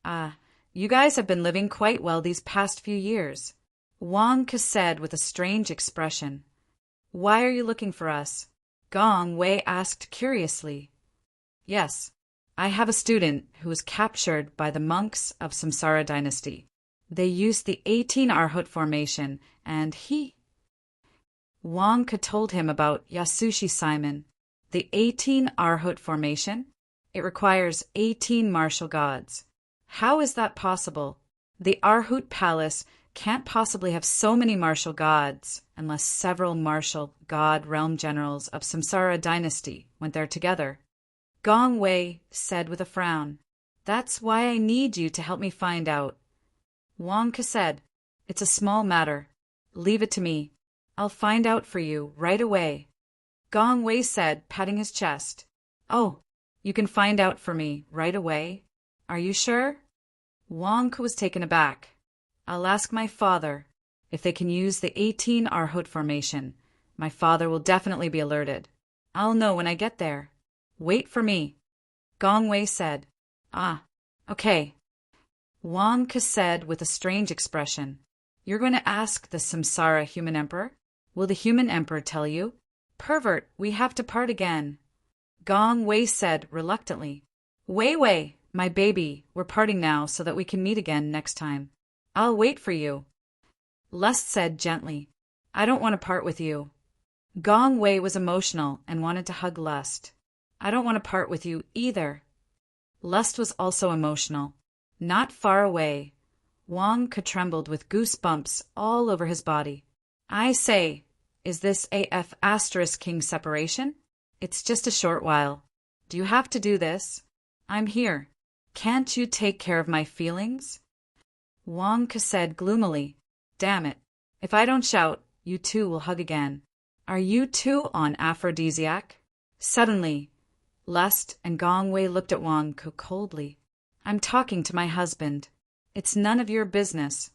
guys have been living quite well these past few years. Wang Ke said with a strange expression. Why are you looking for us? Gong Wei asked curiously. Yes, I have a student who was captured by the monks of Samsara dynasty. They used the 18 Arhut formation, and Wang Ke told him about Yasushi Simon. The 18 Arhut formation? It requires 18 martial gods. How is that possible? The Arhut palace can't possibly have so many martial gods unless several martial god realm generals of Samsara dynasty went there together. Gong Wei said with a frown. That's why I need you to help me find out. Wang Ke said, it's a small matter. Leave it to me. I'll find out for you right away. Gong Wei said, patting his chest. Oh, you can find out for me right away? Are you sure? Wang Ke was taken aback. I'll ask my father. If they can use the 18 Arhut formation, my father will definitely be alerted. I'll know when I get there. Wait for me. Gong Wei said. Okay. Wang Ke said with a strange expression. You're going to ask the Samsara human emperor? Will the human emperor tell you? Pervert, we have to part again. Gong Wei said reluctantly. Wei, my baby, we're parting now so that we can meet again next time. I'll wait for you. Lust said gently. I don't want to part with you. Gong Wei was emotional and wanted to hug Lust. I don't want to part with you either. Lust was also emotional. Not far away, Wang Ke trembled with goosebumps all over his body. I say, is this AF * king separation? It's just a short while. Do you have to do this? I'm here. Can't you take care of my feelings? Wang Ke said gloomily. Damn it. If I don't shout, you two will hug again. Are you two on aphrodisiac? Suddenly, Lust and Gong Wei looked at Wang Ke coldly. I'm talking to my husband. It's none of your business.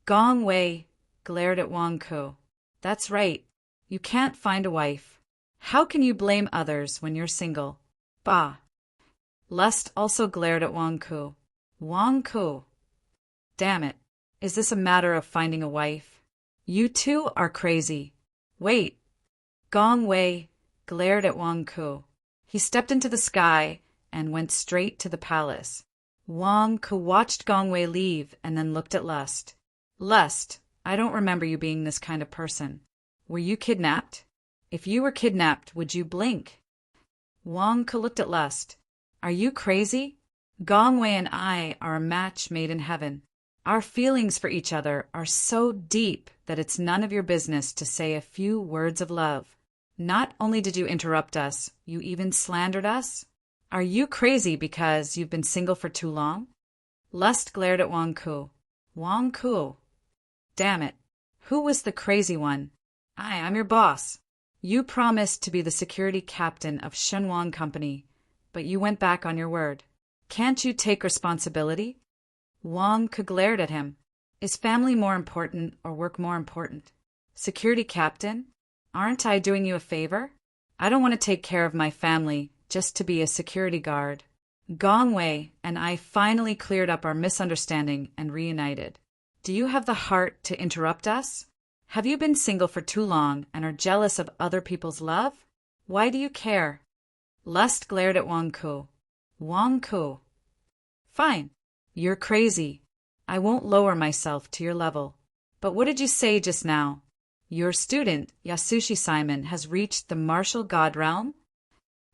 Gong Wei glared at Wang Ke. That's right. You can't find a wife. How can you blame others when you're single? Bah. Lust also glared at Wang Ke. Wang Ke. Damn it. Is this a matter of finding a wife? You two are crazy. Wait. Gong Wei glared at Wang Ke. He stepped into the sky and went straight to the palace. Wang Ke watched Gong Wei leave and then looked at Lust. Lust, I don't remember you being this kind of person. Were you kidnapped? If you were kidnapped, would you blink? Wang Ke looked at Lust. Are you crazy? Gong Wei and I are a match made in heaven. Our feelings for each other are so deep that it's none of your business to say a few words of love. Not only did you interrupt us, you even slandered us? Are you crazy because you've been single for too long? Lust glared at Wang Ke. Wang Ke. Damn it. Who was the crazy one? I'm your boss. You promised to be the security captain of Shenwang Company, but you went back on your word. Can't you take responsibility? Wang Ke glared at him. Is family more important or work more important? Security captain? Aren't I doing you a favor? I don't want to take care of my family just to be a security guard. Gong Wei and I finally cleared up our misunderstanding and reunited. Do you have the heart to interrupt us? Have you been single for too long and are jealous of other people's love? Why do you care? Lust glared at Wang Ku. Wang Ku. Fine. You're crazy. I won't lower myself to your level. But what did you say just now? Your student, Yasushi Simon, has reached the martial god realm?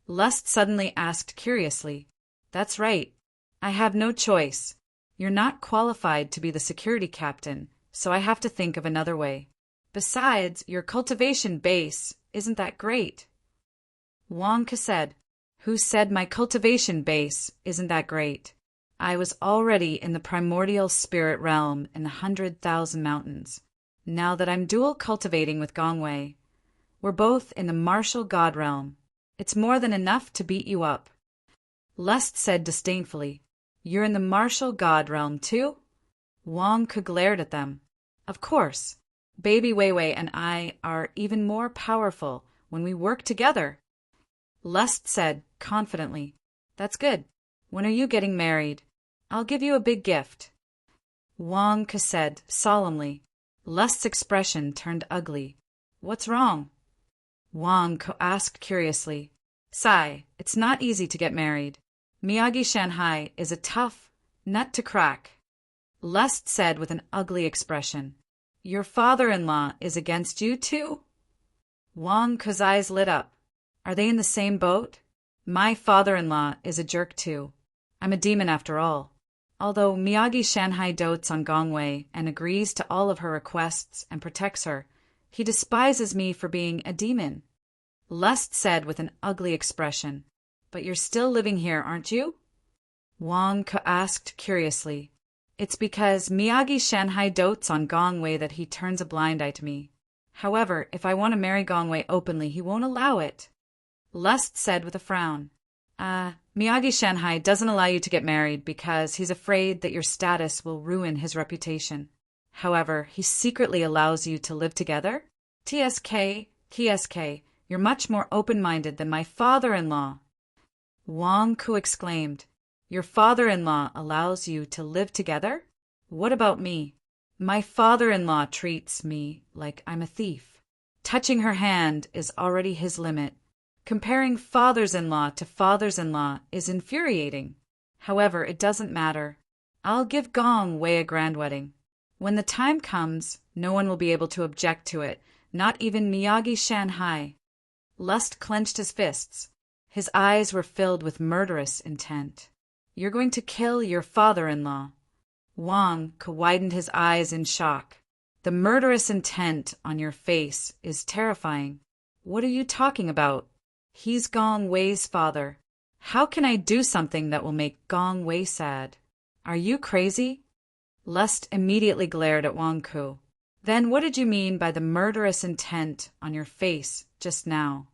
Lust suddenly asked curiously. That's right. I have no choice. You're not qualified to be the security captain, so I have to think of another way. Besides, your cultivation base isn't that great. Wang Ke said. Who said my cultivation base isn't that great? I was already in the primordial spirit realm in the 100,000 mountains. Now that I'm dual cultivating with Gong Wei, we're both in the martial god realm. It's more than enough to beat you up. Lust said disdainfully. You're in the martial god realm too? Wang Ke glared at them. Of course. Baby Weiwei and I are even more powerful when we work together. Lust said confidently. That's good. When are you getting married? I'll give you a big gift. Wang Ke said solemnly. Lust's expression turned ugly. What's wrong? Wang Ke asked curiously. Sai, it's not easy to get married. Miyagi Shanghai is a tough nut to crack. Lust said with an ugly expression. Your father-in-law is against you too? Wang Ke's eyes lit up. Are they in the same boat? My father-in-law is a jerk too. I'm a demon after all. Although Miyagi Shanghai dotes on Gong Wei and agrees to all of her requests and protects her, he despises me for being a demon. Lust said with an ugly expression. But you're still living here, aren't you? Wang Ke asked curiously. It's because Miyagi Shanghai dotes on Gong Wei that he turns a blind eye to me. However, if I want to marry Gong Wei openly, he won't allow it. Lust said with a frown. Miyagi Shanghai doesn't allow you to get married because he's afraid that your status will ruin his reputation. However, he secretly allows you to live together? TSK, you're much more open-minded than my father-in-law. Wang Ke exclaimed. Your father-in-law allows you to live together? What about me? My father-in-law treats me like I'm a thief. Touching her hand is already his limit. Comparing fathers-in-law to fathers-in-law is infuriating. However, it doesn't matter. I'll give Gong Wei a grand wedding. When the time comes, no one will be able to object to it, not even Miyagi Shanghai. Lust clenched his fists. His eyes were filled with murderous intent. You're going to kill your father-in-law. Wang Ke widened his eyes in shock. The murderous intent on your face is terrifying. What are you talking about? He's Gong Wei's father. How can I do something that will make Gong Wei sad? Are you crazy? Lust immediately glared at Wang Ke. Then what did you mean by the murderous intent on your face just now?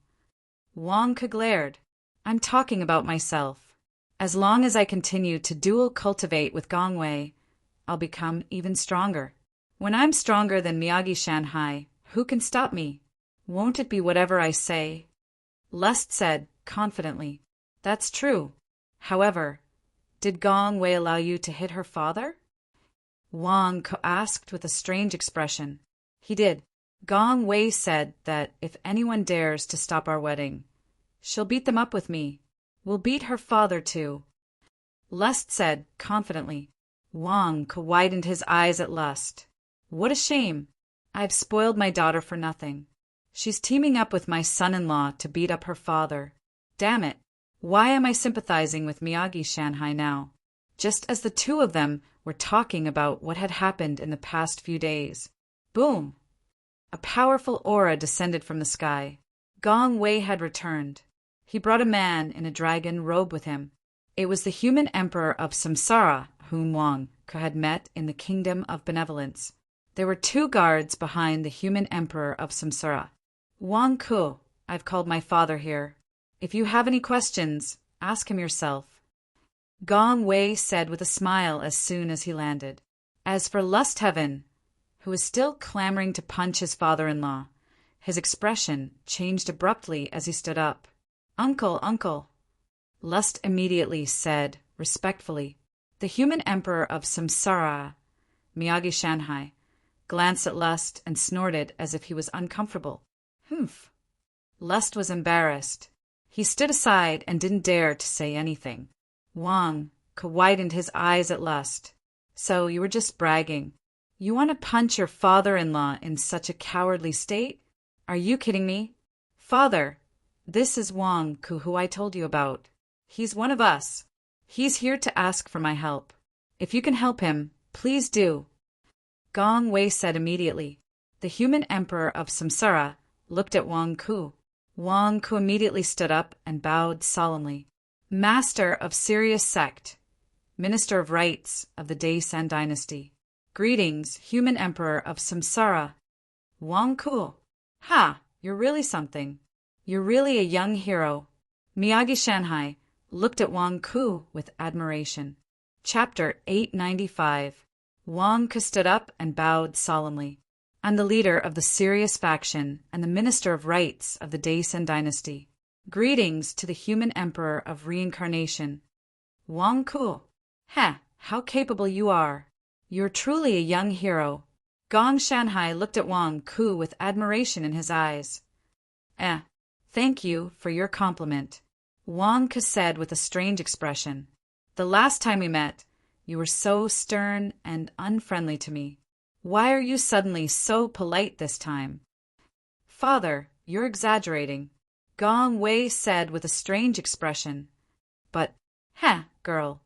Wang Ke glared. I'm talking about myself. As long as I continue to dual cultivate with Gong Wei, I'll become even stronger. When I'm stronger than Miyagi Shanghai, who can stop me? Won't it be whatever I say? Lust said confidently. That's true. However, did Gong Wei allow you to hit her father? Wang Ke asked with a strange expression. He did. Gong Wei said that if anyone dares to stop our wedding, she'll beat them up with me. We'll beat her father too. Lust said confidently. Wang Ke widened his eyes at Lust. What a shame. I've spoiled my daughter for nothing. She's teaming up with my son-in-law to beat up her father. Damn it. Why am I sympathizing with Miyagi Shanghai now? Just as the two of them were talking about what had happened in the past few days. Boom! A powerful aura descended from the sky. Gong Wei had returned. He brought a man in a dragon robe with him. It was the human emperor of Samsara, whom Wang Ke had met in the Kingdom of Benevolence. There were 2 guards behind the human emperor of Samsara. Wang Ke, I've called my father here. If you have any questions, ask him yourself. Gong Wei said with a smile as soon as he landed. As for Lust Heaven, who was still clamoring to punch his father-in-law. His expression changed abruptly as he stood up. "Uncle, uncle," Lust immediately said, respectfully. The human emperor of Samsara, Miyagi Shanhai, glanced at Lust and snorted as if he was uncomfortable. "Humph." Lust was embarrassed. He stood aside and didn't dare to say anything. Wang widened his eyes at Lust. "So you were just bragging. You want to punch your father-in-law in such a cowardly state? Are you kidding me? Father, this is Wang Ku, who I told you about. He's one of us. He's here to ask for my help. If you can help him, please do." Gong Wei said immediately. The human emperor of Samsara looked at Wang Ku. Wang Ku immediately stood up and bowed solemnly. "Master of Sirius Sect, Minister of Rites of the Daesan Dynasty. Greetings, human emperor of Samsara." "Wang Ku. Ha, you're really something. You're really a young hero." Miyagi Shanhai looked at Wang Ku with admiration. Chapter 895. Wang Ku stood up and bowed solemnly. "I'm the leader of the Sirius faction and the Minister of Rites of the Daesan Dynasty. Greetings to the human emperor of reincarnation." "Wang Ku. Heh, how capable you are. You're truly a young hero." Gong Shanhai looked at Wang Ku with admiration in his eyes. Thank you for your compliment," Wang Ku said with a strange expression. "The last time we met, you were so stern and unfriendly to me. Why are you suddenly so polite this time?" "Father, you're exaggerating," Gong Wei said with a strange expression. "But, girl,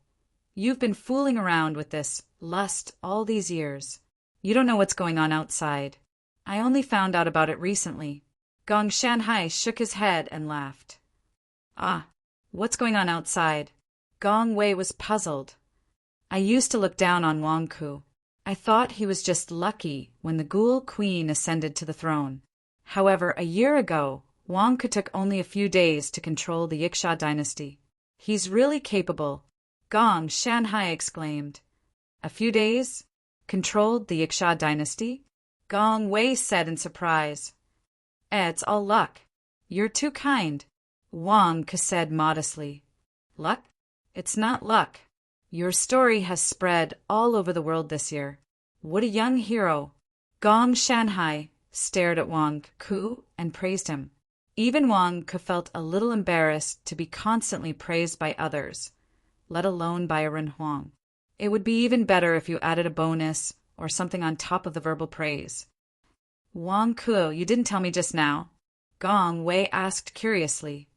you've been fooling around with this Lust all these years. You don't know what's going on outside. I only found out about it recently." Gong Shanhai shook his head and laughed. "Ah, what's going on outside?" Gong Wei was puzzled. "I used to look down on Wang Ku. I thought he was just lucky when the Ghoul Queen ascended to the throne. However, a year ago, Wang Ku took only a few days to control the Yiksha dynasty. He's really capable," Gong Shanhai exclaimed. "A few days? Controlled the Yiksha dynasty?" Gong Wei said in surprise. It's all luck. You're too kind," Wang Ku said modestly. "Luck? It's not luck. Your story has spread all over the world this year. What a young hero." Gong Shanhai stared at Wang Ku and praised him. Even Wang Ku felt a little embarrassed to be constantly praised by others, let alone by a Ren Huang. It would be even better if you added a bonus or something on top of the verbal praise. "Wang Ku, you didn't tell me just now?" Gong Wei asked curiously.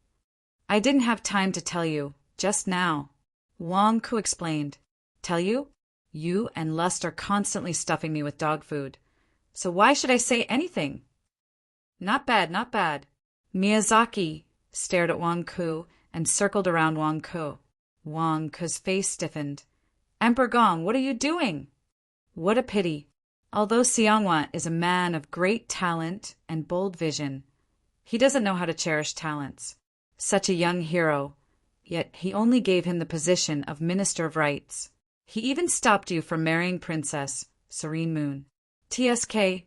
"I didn't have time to tell you, just now," Wang Ku explained. "Tell you? You and Lust are constantly stuffing me with dog food. So why should I say anything?" "Not bad, not bad." Miyazaki stared at Wang Ku and circled around Wang Ku. Wang Ku's face stiffened. "Emperor Gong, what are you doing?" What a pity. Although Xianghua is a man of great talent and bold vision, he doesn't know how to cherish talents. Such a young hero, yet he only gave him the position of Minister of Rites. He even stopped you from marrying Princess Serene Moon. TSK,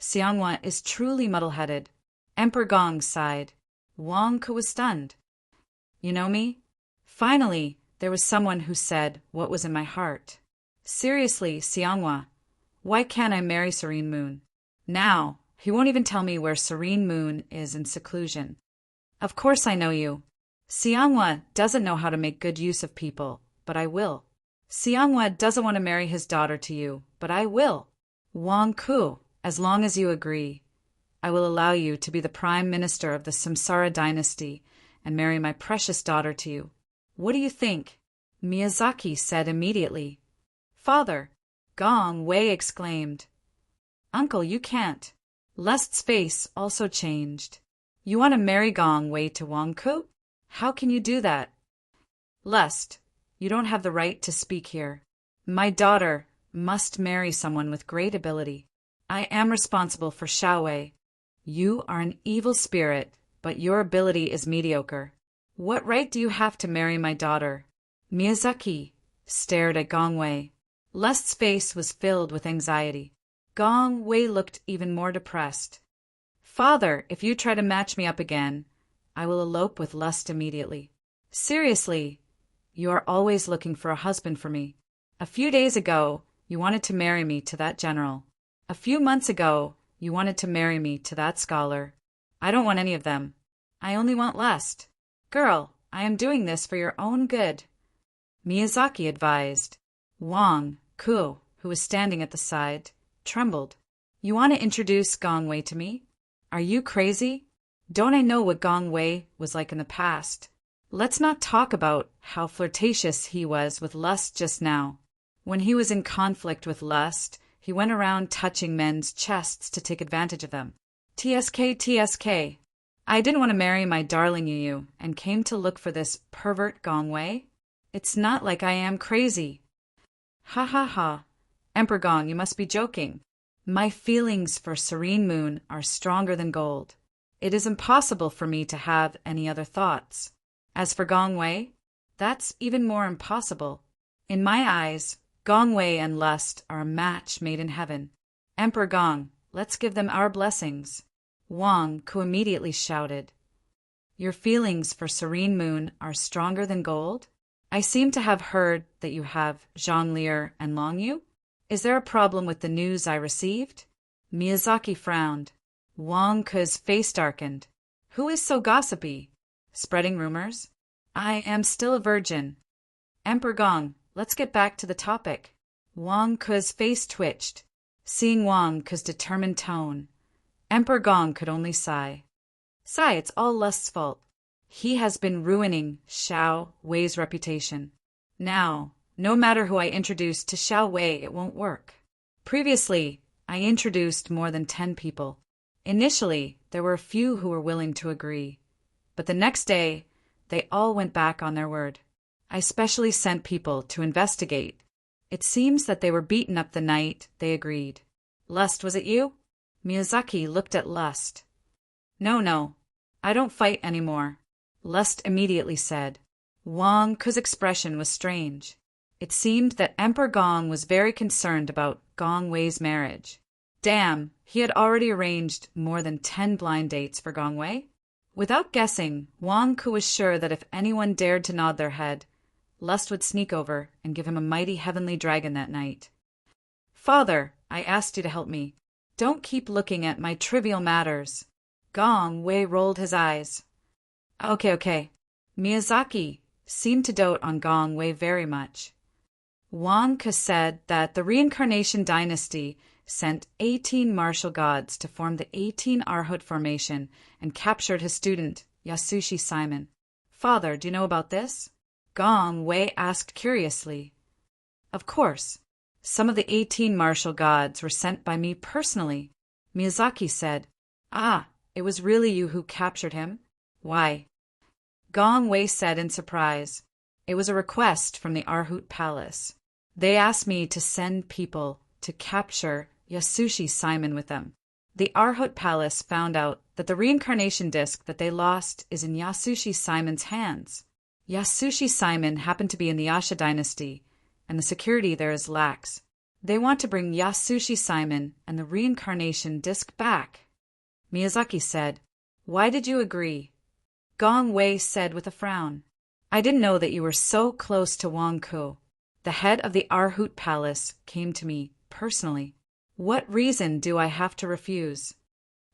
Xianghua is truly muddle-headed. Emperor Gong sighed. Wang Ku was stunned. "You know me?" Finally, there was someone who said what was in my heart. "Seriously, Xianghua, why can't I marry Serene Moon? Now, he won't even tell me where Serene Moon is in seclusion. Of course I know you. Xianghua doesn't know how to make good use of people, but I will. Xianghua doesn't want to marry his daughter to you, but I will. Wang Ku, as long as you agree, I will allow you to be the prime minister of the Samsara dynasty and marry my precious daughter to you. What do you think?" Miyazaki said immediately. "Father," Gong Wei exclaimed. "Uncle, you can't." Lust's face also changed. "You want to marry Gong Wei to Wang Ku? How can you do that?" "Lust, you don't have the right to speak here. My daughter must marry someone with great ability. I am responsible for Xiaowei. You are an evil spirit, but your ability is mediocre. What right do you have to marry my daughter?" Miyazaki stared at Gong Wei. Lust's face was filled with anxiety. Gong Wei looked even more depressed. Father, if you try to match me up again, I will elope with Lust immediately. Seriously, you are always looking for a husband for me. A few days ago, you wanted to marry me to that general. A few months ago, you wanted to marry me to that scholar. I don't want any of them. I only want Lust. Girl, I am doing this for your own good. Miyazaki advised. Wang Ku, who was standing at the side, trembled. You want to introduce Gong Wei to me? Are you crazy? Don't I know what Gong Wei was like in the past? Let's not talk about how flirtatious he was with Lust just now. When he was in conflict with Lust, he went around touching men's chests to take advantage of them. TSK. I didn't want to marry my darling Yu and came to look for this pervert Gong Wei. It's not like I am crazy. Ha ha ha. Emperor Gong, you must be joking. My feelings for Serene Moon are stronger than gold. It is impossible for me to have any other thoughts. As for Gong Wei, that's even more impossible. In my eyes, Gong Wei and Lust are a match made in heaven. Emperor Gong, let's give them our blessings. Wang Ku immediately shouted. Your feelings for Serene Moon are stronger than gold? I seem to have heard that you have Zhonglir and Longyu. Is there a problem with the news I received? Miyazaki frowned. Wang Ku's face darkened. Who is so gossipy? Spreading rumors? I am still a virgin. Emperor Gong, let's get back to the topic. Wang Ku's face twitched. Seeing Wang Ku's determined tone, Emperor Gong could only sigh. Sigh, it's all Lust's fault. He has been ruining Xiao Wei's reputation. Now, no matter who I introduce to Xiao Wei, it won't work. Previously, I introduced more than 10 people. Initially, there were a few who were willing to agree. But the next day, they all went back on their word. I specially sent people to investigate. It seems that they were beaten up the night they agreed. Lust, was it you? Miyazaki looked at Lust. No, I don't fight anymore. Lust immediately said. Wang Ku's expression was strange. It seemed that Emperor Gong was very concerned about Gong Wei's marriage. Damn, he had already arranged more than 10 blind dates for Gong Wei. Without guessing, Wang Ku was sure that if anyone dared to nod their head, Lust would sneak over and give him a mighty heavenly dragon that night. Father, I asked you to help me. Don't keep looking at my trivial matters. Gong Wei rolled his eyes. Okay. Miyazaki seemed to dote on Gong Wei very much. Wang Ku said that the reincarnation dynasty sent 18 martial gods to form the 18 Arhut formation and captured his student, Yasushi Simon. Father, do you know about this? Gong Wei asked curiously. Of course. Some of the 18 martial gods were sent by me personally. Miyazaki said. Ah, it was really you who captured him? Why? Gong Wei said in surprise. It was a request from the Arhut Palace. They asked me to send people to capture Yasushi Simon with them. The Arhut Palace found out that the reincarnation disc that they lost is in Yasushi Simon's hands. Yasushi Simon happened to be in the Asha dynasty, and the security there is lax. They want to bring Yasushi Simon and the reincarnation disc back. Miyazaki said, Why did you agree? Gong Wei said with a frown. I didn't know that you were so close to Wang Ku. The head of the Arhut Palace came to me personally. What reason do I have to refuse?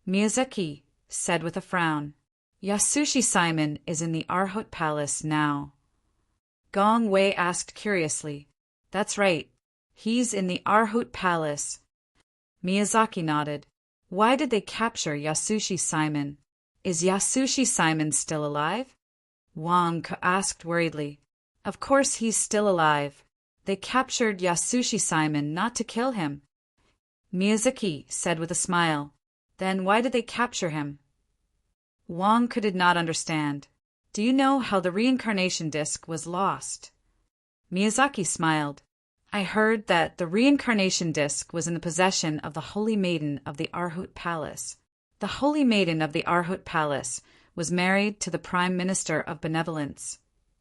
Miyazaki said with a frown. Yasushi Simon is in the Arhut Palace now. Gong Wei asked curiously. That's right. He's in the Arhut Palace. Miyazaki nodded. Why did they capture Yasushi Simon? Is Yasushi Simon still alive? Wang Ku asked worriedly. Of course he's still alive. They captured Yasushi Simon not to kill him. Miyazaki said with a smile. Then why did they capture him? Wang Ku did not understand. Do you know how the reincarnation disc was lost? Miyazaki smiled. I heard that the reincarnation disc was in the possession of the Holy Maiden of the Arhut Palace. The Holy Maiden of the Arhut Palace was married to the Prime Minister of Benevolence,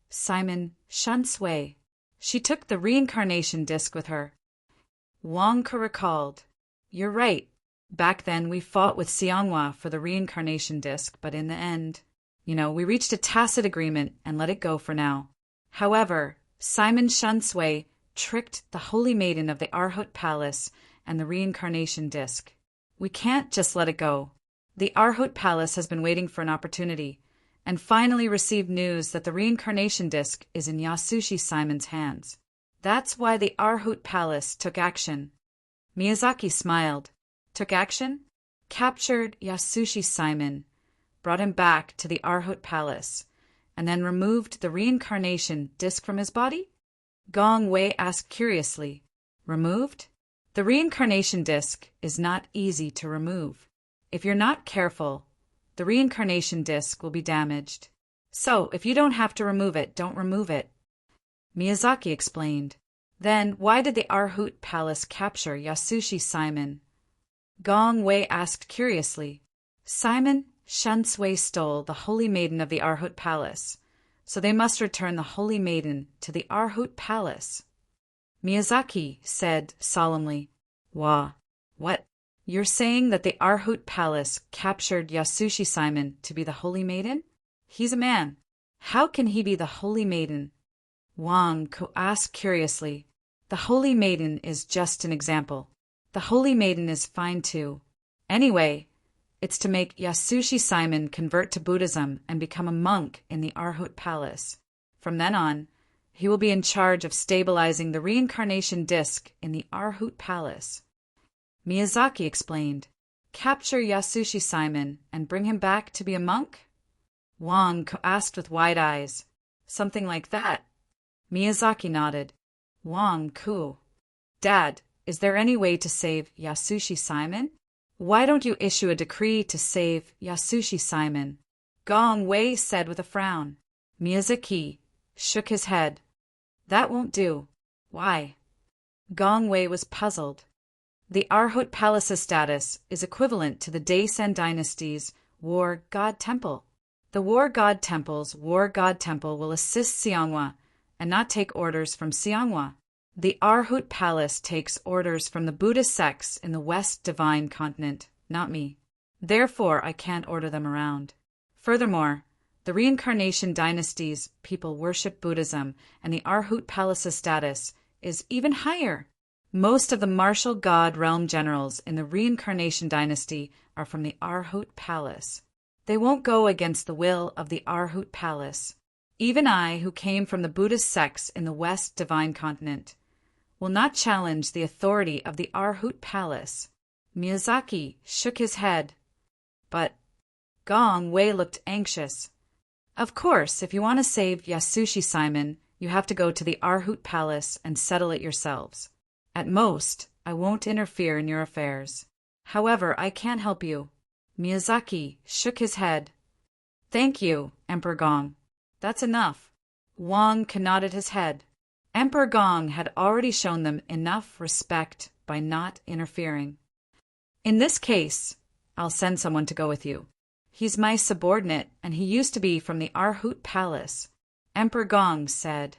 Simon Shunsui. She took the reincarnation disc with her. Wang Ku recalled. You're right. Back then we fought with Xianghua for the reincarnation disc, but in the end, we reached a tacit agreement and let it go for now. However, Simon Shunsui tricked the Holy Maiden of the Arhut Palace and the reincarnation disc. We can't just let it go. The Arhut Palace has been waiting for an opportunity, and finally received news that the reincarnation disc is in Yasushi Simon's hands. That's why the Arhut Palace took action. Miyazaki smiled. Took action? Captured Yasushi Simon, brought him back to the Arhut Palace, and then removed the reincarnation disc from his body? Gong Wei asked curiously. Removed? The reincarnation disc is not easy to remove. If you're not careful, the reincarnation disc will be damaged. So, if you don't have to remove it, don't remove it. Miyazaki explained. Then, why did the Arhut Palace capture Yasushi Simon? Gong Wei asked curiously. Simon Shunsui stole the Holy Maiden of the Arhut Palace, so they must return the Holy Maiden to the Arhut Palace. Miyazaki said solemnly. What? You're saying that the Arhut Palace captured Yasushi Simon to be the Holy Maiden? He's a man. How can he be the Holy Maiden? Wang Ku asked curiously. The Holy Maiden is just an example. The Holy Maiden is fine too. Anyway, it's to make Yasushi Simon convert to Buddhism and become a monk in the Arhut Palace. From then on, he will be in charge of stabilizing the reincarnation disc in the Arhut Palace. Miyazaki explained. Capture Yasushi Simon and bring him back to be a monk? Wang asked with wide eyes. Something like that. Miyazaki nodded. Wang Ku. Dad, is there any way to save Yasushi Simon? Why don't you issue a decree to save Yasushi Simon? Gong Wei said with a frown. Miyazaki shook his head. That won't do. Why? Gong Wei was puzzled. The Arhut Palace's status is equivalent to the Daisen dynasty's War God Temple. The War God Temple's War God Temple will assist Xianghua and not take orders from Xianghua. The Arhut Palace takes orders from the Buddhist sects in the West Divine Continent, not me. Therefore, I can't order them around. Furthermore, the Reincarnation Dynasty's people worship Buddhism, and the Arhut Palace's status is even higher. Most of the martial god realm generals in the Reincarnation Dynasty are from the Arhut Palace. They won't go against the will of the Arhut Palace. Even I, who came from the Buddhist sects in the West Divine Continent, will not challenge the authority of the Arhut Palace. Miyazaki shook his head. But Gong Wei looked anxious. Of course, if you want to save Yasushi Simon, you have to go to the Arhut Palace and settle it yourselves. At most, I won't interfere in your affairs. However, I can't help you. Miyazaki shook his head. Thank you, Emperor Gong. That's enough. Wang nodded his head. Emperor Gong had already shown them enough respect by not interfering. In this case, I'll send someone to go with you. He's my subordinate, and he used to be from the Arhut Palace. Emperor Gong said.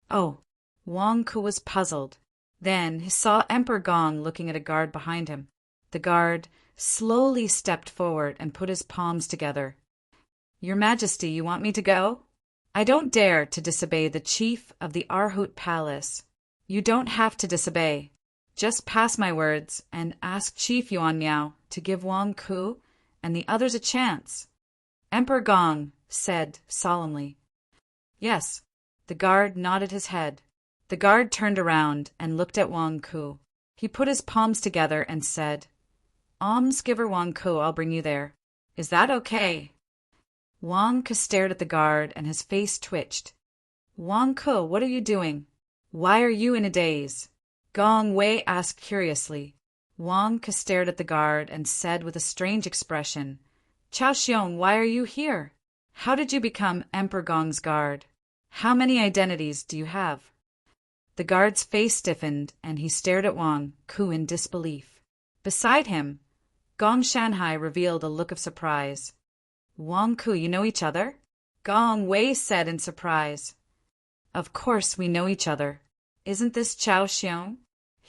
Oh, Wang Ku was puzzled. Then he saw Emperor Gong looking at a guard behind him. The guard slowly stepped forward and put his palms together. Your Majesty, you want me to go? I don't dare to disobey the chief of the Arhut Palace. You don't have to disobey. Just pass my words and ask Chief Yuan Miao to give Wang Ku and the others a chance. Emperor Gong said solemnly. Yes. The guard nodded his head. The guard turned around and looked at Wang Ku. He put his palms together and said, Almsgiver Wang Ku, I'll bring you there. Is that okay? Wang Ku stared at the guard and his face twitched. Wang Ku, what are you doing? Why are you in a daze? Gong Wei asked curiously. Wang Ku stared at the guard and said with a strange expression, Chao Xiong, why are you here? How did you become Emperor Gong's guard? How many identities do you have? The guard's face stiffened and he stared at Wang Ku in disbelief. Beside him, Gong Shanhai revealed a look of surprise. Wang Ku, you know each other? Gong Wei said in surprise. Of course we know each other. Isn't this Chao Xiong?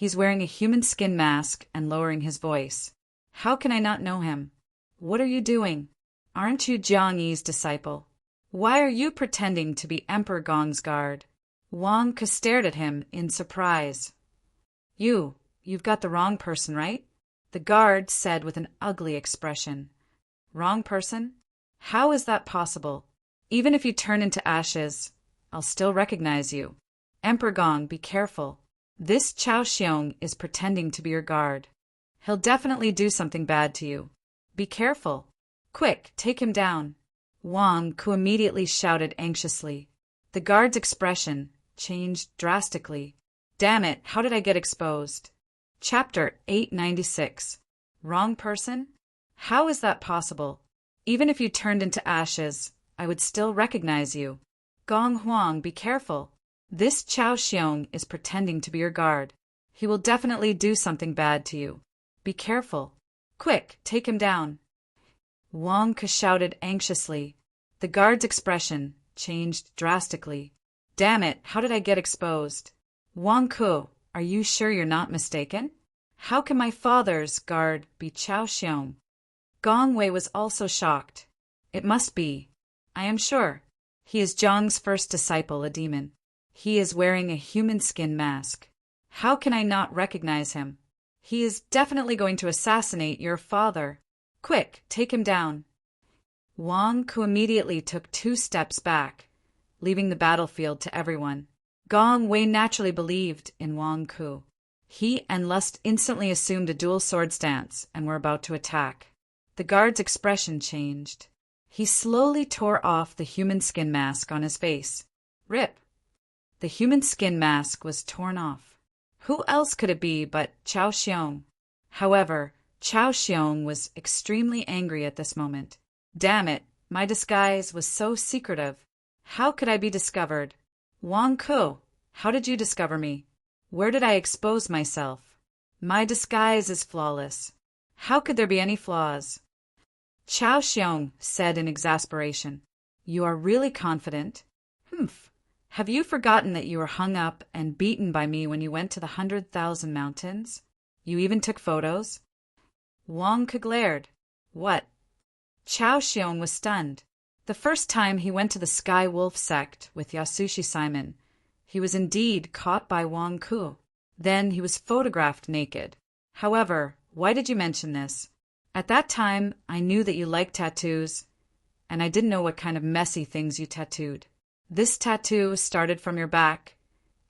He's wearing a human skin mask and lowering his voice. How can I not know him? What are you doing? Aren't you Jiang Yi's disciple? Why are you pretending to be Emperor Gong's guard? Wang Ke stared at him in surprise. You've got the wrong person, right? The guard said with an ugly expression. Wrong person? How is that possible? Even if you turn into ashes, I'll still recognize you. Emperor Gong, be careful. This Chao Xiong is pretending to be your guard. He'll definitely do something bad to you. Be careful. Quick, take him down. Wang Ke immediately shouted anxiously. The guard's expression changed drastically. Damn it, how did I get exposed? Chapter 896. Wrong person? How is that possible? Even if you turned into ashes, I would still recognize you. Gong Huang, be careful. This Chao Xiong is pretending to be your guard. He will definitely do something bad to you. Be careful. Quick, take him down. Wang Ke shouted anxiously. The guard's expression changed drastically. Damn it, how did I get exposed? Wang Ke, are you sure you're not mistaken? How can my father's guard be Chao Xiong? Gong Wei was also shocked. It must be. I am sure. He is Zhang's first disciple, a demon. He is wearing a human skin mask. How can I not recognize him? He is definitely going to assassinate your father. Quick, take him down. Wang Ke immediately took 2 steps back, leaving the battlefield to everyone. Gong Wei naturally believed in Wang Ke. He and Lust instantly assumed a dual sword stance and were about to attack. The guard's expression changed. He slowly tore off the human skin mask on his face. Rip! The human skin mask was torn off. Who else could it be but Chao Xiong? However, Chao Xiong was extremely angry at this moment. Damn it, my disguise was so secretive. How could I be discovered? Wang Ke, how did you discover me? Where did I expose myself? My disguise is flawless. How could there be any flaws? Chao Xiong said in exasperation. You are really confident? Humph. Have you forgotten that you were hung up and beaten by me when you went to the 100,000 mountains? You even took photos? Wang Ke glared. What? Chao Xiong was stunned. The first time he went to the Sky Wolf sect with Yasushi Simon, he was indeed caught by Wang Ke. Then he was photographed naked. However, why did you mention this? At that time, I knew that you liked tattoos, and I didn't know what kind of messy things you tattooed. This tattoo started from your back,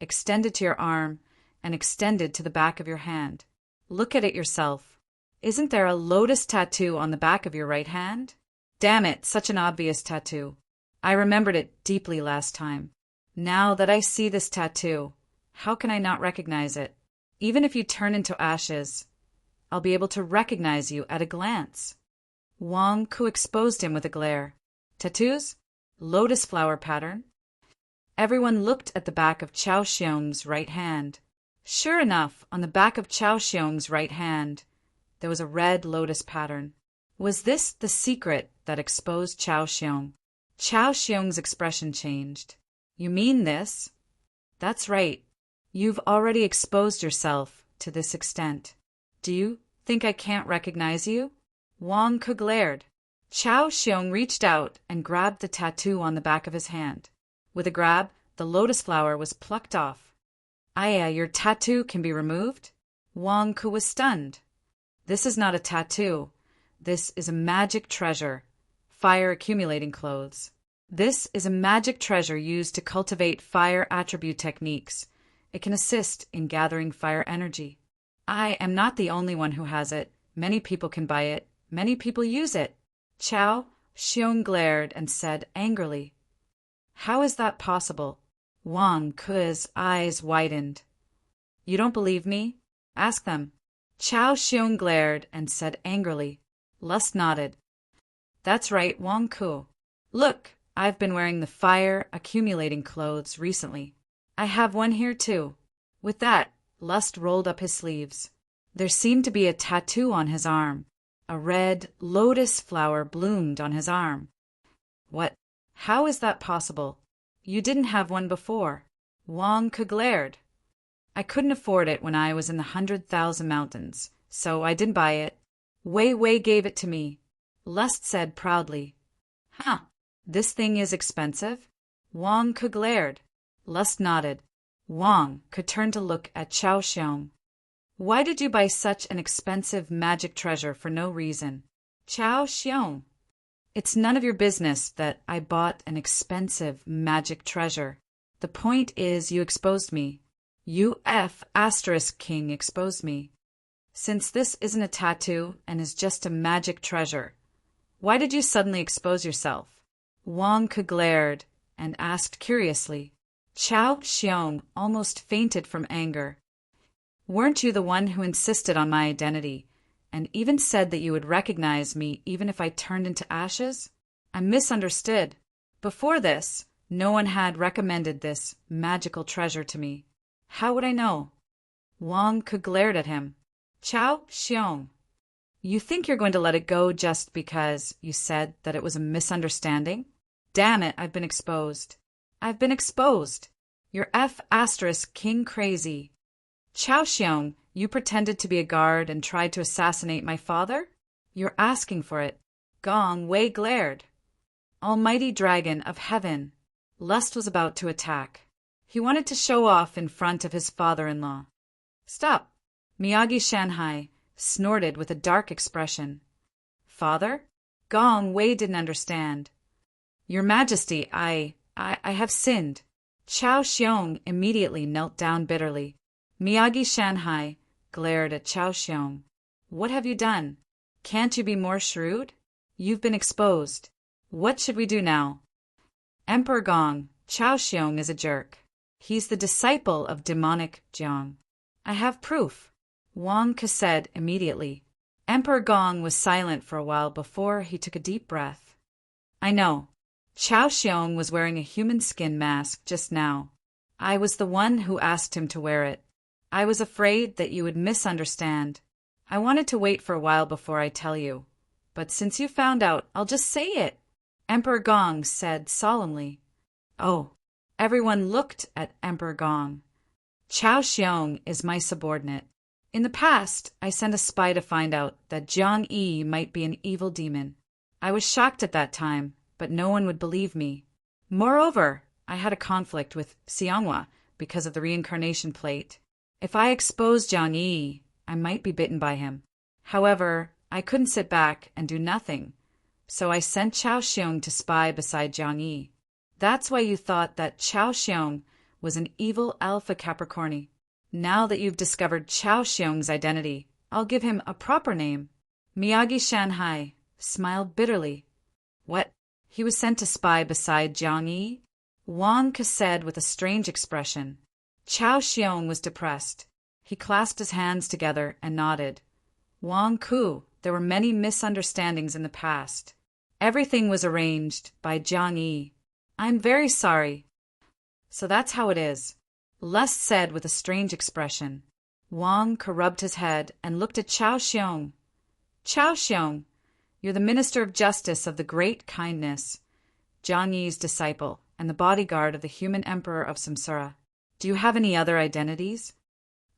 extended to your arm, and extended to the back of your hand. Look at it yourself. Isn't there a lotus tattoo on the back of your right hand? Damn it, such an obvious tattoo. I remembered it deeply last time. Now that I see this tattoo, how can I not recognize it? Even if you turn into ashes, I'll be able to recognize you at a glance. Wang Ke exposed him with a glare. Tattoos? Lotus flower pattern? Everyone looked at the back of Chao Xiong's right hand. Sure enough, on the back of Chao Xiong's right hand, there was a red lotus pattern. Was this the secret that exposed Chao Xiong? Chao Xiong's expression changed. You mean this? That's right. You've already exposed yourself to this extent. Do you think I can't recognize you? Wang Ke glared. Chao Xiong reached out and grabbed the tattoo on the back of his hand. With a grab, the lotus flower was plucked off. Aya, your tattoo can be removed? Wang Ke was stunned. This is not a tattoo. This is a magic treasure. Fire accumulating clothes. This is a magic treasure used to cultivate fire attribute techniques. It can assist in gathering fire energy. I am not the only one who has it. Many people can buy it. Many people use it. Chao Xiong glared and said angrily. How is that possible? Wang Ke's eyes widened. You don't believe me? Ask them. Chao Xiong glared and said angrily. Lust nodded. That's right, Wang Ke. Look, I've been wearing the fire accumulating clothes recently. I have one here too. With that, Lust rolled up his sleeves. There seemed to be a tattoo on his arm. A red lotus flower bloomed on his arm. What? How is that possible? You didn't have one before. Wang Ke glared. I couldn't afford it when I was in the 100,000 mountains, so I didn't buy it. Wei Wei gave it to me. Lust said proudly. Huh, this thing is expensive? Wang Ke glared. Lust nodded. Wang Ke turned to look at Chao Xiong. Why did you buy such an expensive magic treasure for no reason? Chao Xiong. It's none of your business that I bought an expensive magic treasure. The point is you exposed me. King exposed me. Since this isn't a tattoo and is just a magic treasure, why did you suddenly expose yourself? Wang Ke glared and asked curiously. Chao Xiong almost fainted from anger. Weren't you the one who insisted on my identity, and even said that you would recognize me even if I turned into ashes? I misunderstood. Before this, no one had recommended this magical treasure to me. How would I know? Wang Ke glared at him. Chao Xiong, you think you're going to let it go just because you said that it was a misunderstanding? Damn it, I've been exposed. I've been exposed. You're King crazy. Chao Xiong, you pretended to be a guard and tried to assassinate my father? You're asking for it. Gong Wei glared. Almighty Dragon of Heaven. Lust was about to attack. He wanted to show off in front of his father-in-law. Stop. Miyagi Shanhai snorted with a dark expression. Father? Gong Wei didn't understand. Your Majesty, I have sinned. Chao Xiong immediately knelt down bitterly. Miyagi Shanhai glared at Chao Xiong. What have you done? Can't you be more shrewd? You've been exposed. What should we do now? Emperor Gong, Chao Xiong is a jerk. He's the disciple of demonic Jiang. I have proof. Wang Ke said immediately. Emperor Gong was silent for a while before he took a deep breath. I know. Chao Xiong was wearing a human skin mask just now. I was the one who asked him to wear it. I was afraid that you would misunderstand. I wanted to wait for a while before I tell you. But since you found out, I'll just say it. Emperor Gong said solemnly. Oh. Everyone looked at Emperor Gong. Chao Xiong is my subordinate. In the past, I sent a spy to find out that Jiang Yi might be an evil demon. I was shocked at that time, but no one would believe me. Moreover, I had a conflict with Xianghua because of the reincarnation plate. If I exposed Jiang Yi, I might be bitten by him. However, I couldn't sit back and do nothing, so I sent Chao Xiong to spy beside Jiang Yi. That's why you thought that Chao Xiong was an evil Alpha Capricorni. Now that you've discovered Chao Xiong's identity, I'll give him a proper name. Miyagi Shanhai smiled bitterly. What? He was sent to spy beside Jiang Yi? Wang Ke said with a strange expression. Chao Xiong was depressed. He clasped his hands together and nodded. Wang Ku, there were many misunderstandings in the past. Everything was arranged by Jiang Yi. I'm very sorry. So that's how it is. Lust said with a strange expression. Wang Ke rubbed his head and looked at Chao Xiong. Chao Xiong, you're the Minister of Justice of the Great Kindness, Jiang Yi's disciple, and the bodyguard of the human emperor of Samsara. Do you have any other identities?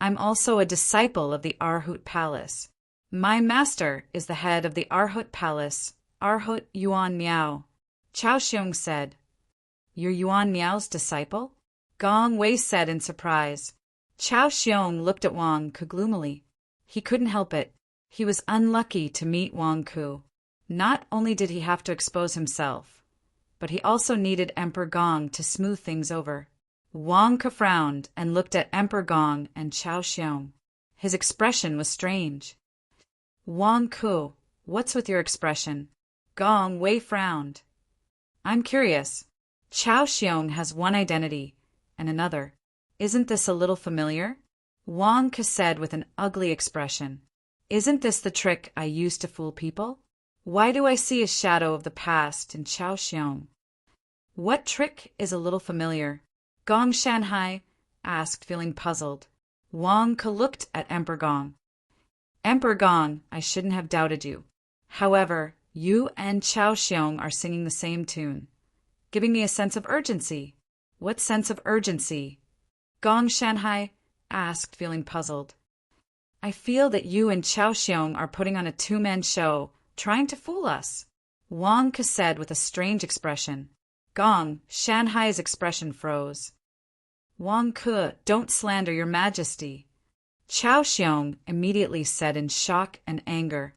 I'm also a disciple of the Arhut Palace. My master is the head of the Arhut Palace, Arhut Yuan Miao. Chao Xiong said. You're Yuan Miao's disciple? Gong Wei said in surprise. Chao Xiong looked at Wang Ke gloomily. He couldn't help it. He was unlucky to meet Wang Ke. Not only did he have to expose himself, but he also needed Emperor Gong to smooth things over. Wang Ke frowned and looked at Emperor Gong and Chao Xiong. His expression was strange. Wang Ke, what's with your expression? Gong Wei frowned. I'm curious. Chao Xiong has one identity and another. Isn't this a little familiar? Wang Ke said with an ugly expression. Isn't this the trick I used to fool people? Why do I see a shadow of the past in Chao Xiong? What trick is a little familiar? Gong Shanhai asked, feeling puzzled. Wang Ke looked at Emperor Gong. Emperor Gong, I shouldn't have doubted you. However, you and Chao Xiong are singing the same tune, giving me a sense of urgency. What sense of urgency? Gong Shanhai asked, feeling puzzled. I feel that you and Chao Xiong are putting on a two-man show, trying to fool us, Wang Ke said with a strange expression. Gong Shanhai's expression froze. Wang Ke, don't slander your majesty, Chao Xiong immediately said in shock and anger.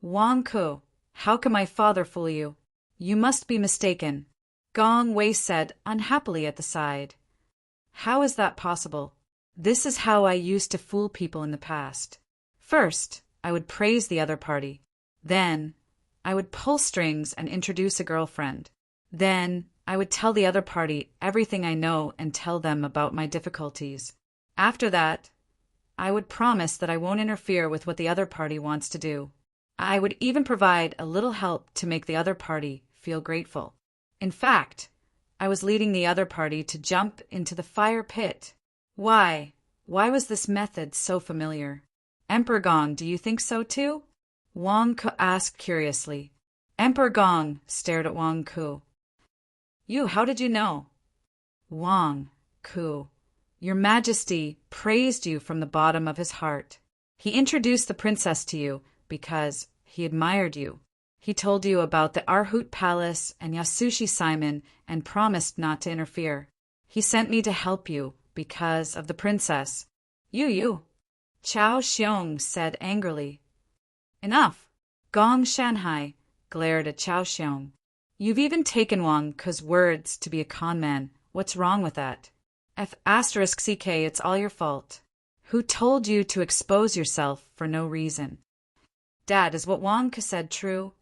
Wang Ke, how can my father fool you? You must be mistaken, Gong Wei said unhappily at the side. How is that possible? This is how I used to fool people in the past. First, I would praise the other party. Then, I would pull strings and introduce a girlfriend. Then, I would tell the other party everything I know and tell them about my difficulties. After that, I would promise that I won't interfere with what the other party wants to do. I would even provide a little help to make the other party feel grateful. In fact, I was leading the other party to jump into the fire pit. Why? Why was this method so familiar? Emperor Gong, do you think so too? Wang Ke asked curiously. Emperor Gong stared at Wang Ke. You, how did you know? Wang Ke, Your Majesty praised you from the bottom of his heart. He introduced the princess to you because he admired you. He told you about the Arhut Palace and Yasushi Simon and promised not to interfere. He sent me to help you because of the princess. You. Chao Xiong said angrily. Enough. Gong Shanhai glared at Chao Xiong. You've even taken Wang Ke's words to be a con man. What's wrong with that? *CK, it's all your fault. Who told you to expose yourself for no reason? Dad, is what Wang Ke said true?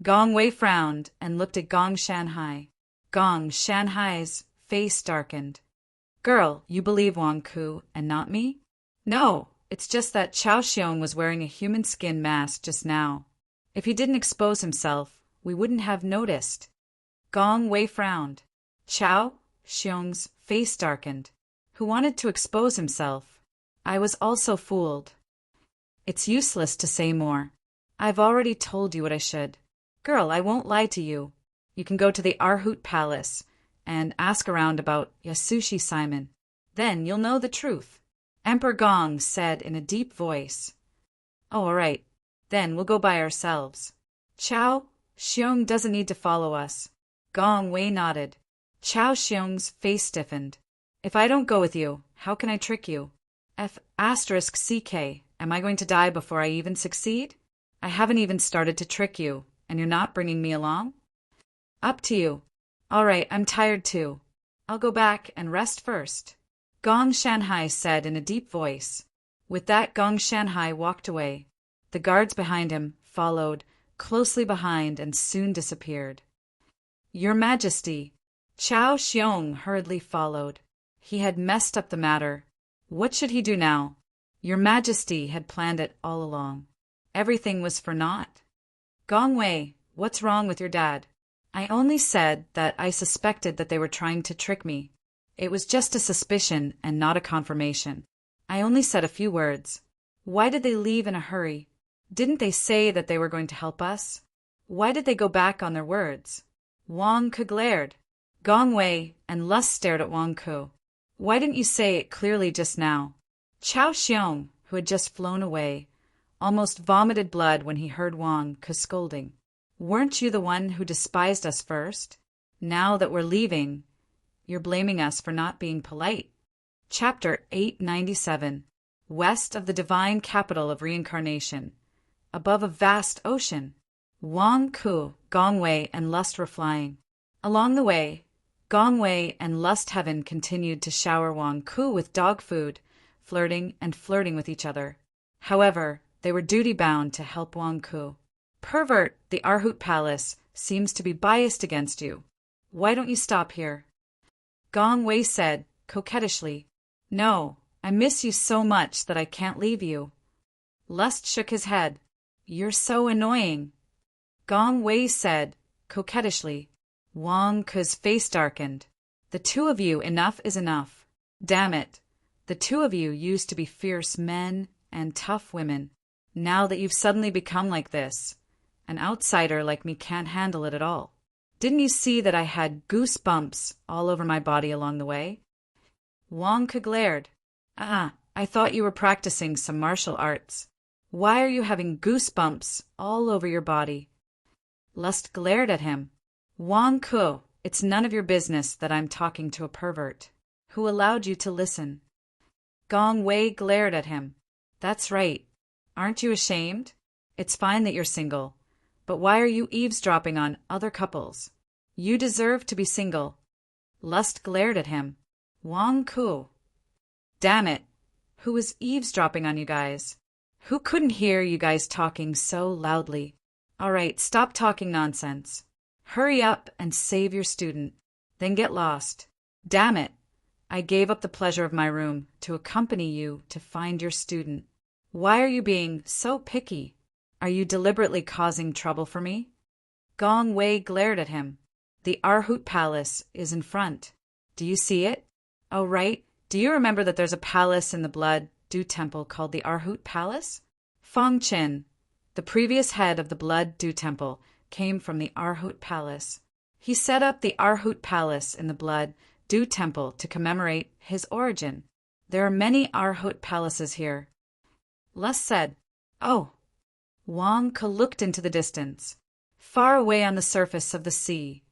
Gong Wei frowned and looked at Gong Shanhai. Gong Shanhai's face darkened. Girl, you believe Wang Ke and not me? No, it's just that Chao Xiong was wearing a human skin mask just now. If he didn't expose himself, we wouldn't have noticed. Gong Wei frowned. Chao Xiong's face darkened. Who wanted to expose himself? I was also fooled. It's useless to say more. I've already told you what I should. Girl, I won't lie to you. You can go to the Arhut Palace and ask around about Yasushi Simon. Then you'll know the truth. Emperor Gong said in a deep voice. Oh, all right. Then we'll go by ourselves. Chao Xiong doesn't need to follow us. Gong Wei nodded. Chao Xiong's face stiffened. If I don't go with you, how can I trick you? *CK, am I going to die before I even succeed? I haven't even started to trick you, and you're not bringing me along? Up to you. All right, I'm tired too. I'll go back and rest first. Gong Shanhai said in a deep voice. With that, Gong Shanhai walked away. The guards behind him followed, closely behind, and soon disappeared. Your Majesty, Chao Xiong hurriedly followed. He had messed up the matter. What should he do now? Your Majesty had planned it all along. Everything was for naught. Gong Wei, what's wrong with your dad? I only said that I suspected that they were trying to trick me. It was just a suspicion and not a confirmation. I only said a few words. Why did they leave in a hurry? Didn't they say that they were going to help us? Why did they go back on their words? Wang Ke glared. Gong Wei and Lust stared at Wang Ke. Why didn't you say it clearly just now? Chao Xiong, who had just flown away, almost vomited blood when he heard Wang Ke scolding. Weren't you the one who despised us first? Now that we're leaving, you're blaming us for not being polite. Chapter 897. West of the divine capital of reincarnation. Above a vast ocean. Wang Ke, Gong Wei, and Lust were flying. Along the way, Gong Wei and Lust Heaven continued to shower Wang Ke with dog food, flirting with each other. However, they were duty-bound to help Wang Ke. Pervert, the Arhut Palace seems to be biased against you. Why don't you stop here? Gong Wei said, coquettishly. No, I miss you so much that I can't leave you. Lust shook his head. You're so annoying. Gong Wei said, coquettishly. Wang Ke's face darkened. The two of you, enough is enough. Damn it. The two of you used to be fierce men and tough women. Now that you've suddenly become like this, an outsider like me can't handle it at all. Didn't you see that I had goosebumps all over my body along the way? Wang Ke glared. Ah, I thought you were practicing some martial arts. Why are you having goosebumps all over your body? Lust glared at him. Wang Ku, it's none of your business that I'm talking to a pervert. Who allowed you to listen? Gong Wei glared at him. That's right. Aren't you ashamed? It's fine that you're single, but why are you eavesdropping on other couples? You deserve to be single. Lust glared at him. Wang Ku. Damn it. Who was eavesdropping on you guys? Who couldn't hear you guys talking so loudly? All right, stop talking nonsense. Hurry up and save your student. Then get lost. Damn it. I gave up the pleasure of my room to accompany you to find your student. Why are you being so picky? Are you deliberately causing trouble for me? Gong Wei glared at him. The Arhut Palace is in front. Do you see it? Oh, right. Do you remember that there's a palace in the Blood Dew Temple called the Arhut Palace? Feng Qin, the previous head of the Blood Dew Temple, came from the Arhut Palace. He set up the Arhut Palace in the Blood Dew Temple to commemorate his origin. There are many Arhut palaces here. Lust said, Oh. Wang Ke looked into the distance. Far away on the surface of the sea,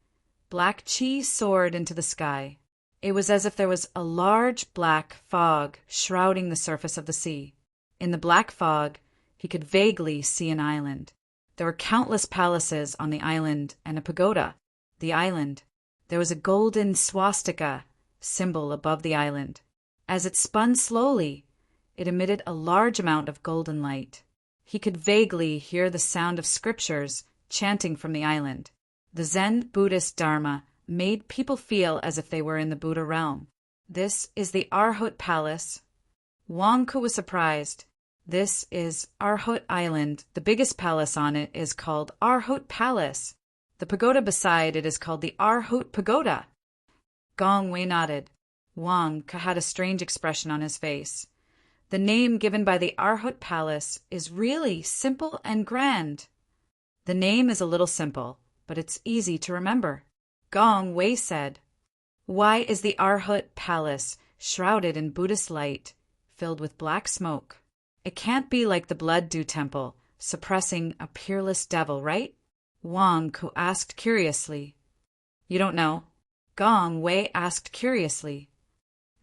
black Qi soared into the sky. It was as if there was a large black fog shrouding the surface of the sea. In the black fog, he could vaguely see an island. There were countless palaces on the island and a pagoda. The island. There was a golden swastika symbol above the island. As it spun slowly, it emitted a large amount of golden light. He could vaguely hear the sound of scriptures chanting from the island. The Zen Buddhist Dharma made people feel as if they were in the Buddha realm. This is the Arhut Palace. Wang Ke was surprised. This is Arhut Island. The biggest palace on it is called Arhut Palace. The pagoda beside it is called the Arhut Pagoda. Gong Wei nodded. Wang Ke had a strange expression on his face. The name given by the Arhut Palace is really simple and grand. The name is a little simple, but it's easy to remember. Gong Wei said, Why is the Arhut Palace shrouded in Buddhist light, filled with black smoke? It can't be like the Blood Dew Temple, suppressing a peerless devil, right? Wang Ke asked curiously. You don't know? Gong Wei asked curiously.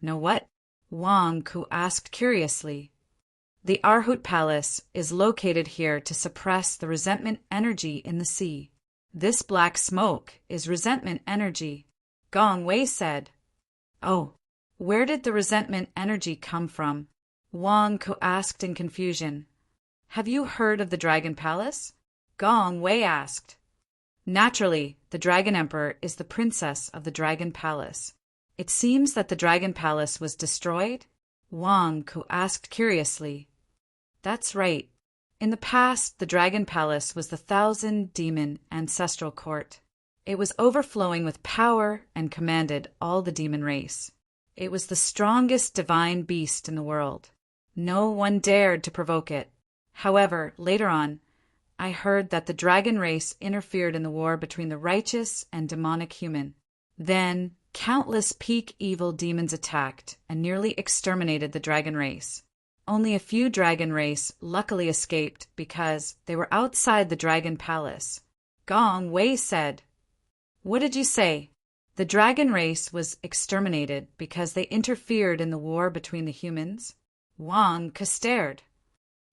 Know what? Wang Ke asked curiously. The Arhut Palace is located here to suppress the resentment energy in the sea. This black smoke is resentment energy. Gong Wei said. Oh, where did the resentment energy come from? Wang Ke asked in confusion. Have you heard of the Dragon Palace? Gong Wei asked. Naturally, the Dragon Emperor is the princess of the Dragon Palace. It seems that the Dragon Palace was destroyed? Wang Ke asked curiously. That's right. In the past, the Dragon Palace was the 1,000-demon ancestral court. It was overflowing with power and commanded all the demon race. It was the strongest divine beast in the world. No one dared to provoke it. However, later on, I heard that the dragon race interfered in the war between the righteous and demonic human. Then, countless peak evil demons attacked and nearly exterminated the dragon race. Only a few dragon race luckily escaped because they were outside the Dragon Palace. Gong Wei said, What did you say? The dragon race was exterminated because they interfered in the war between the humans? Wang Ke stared.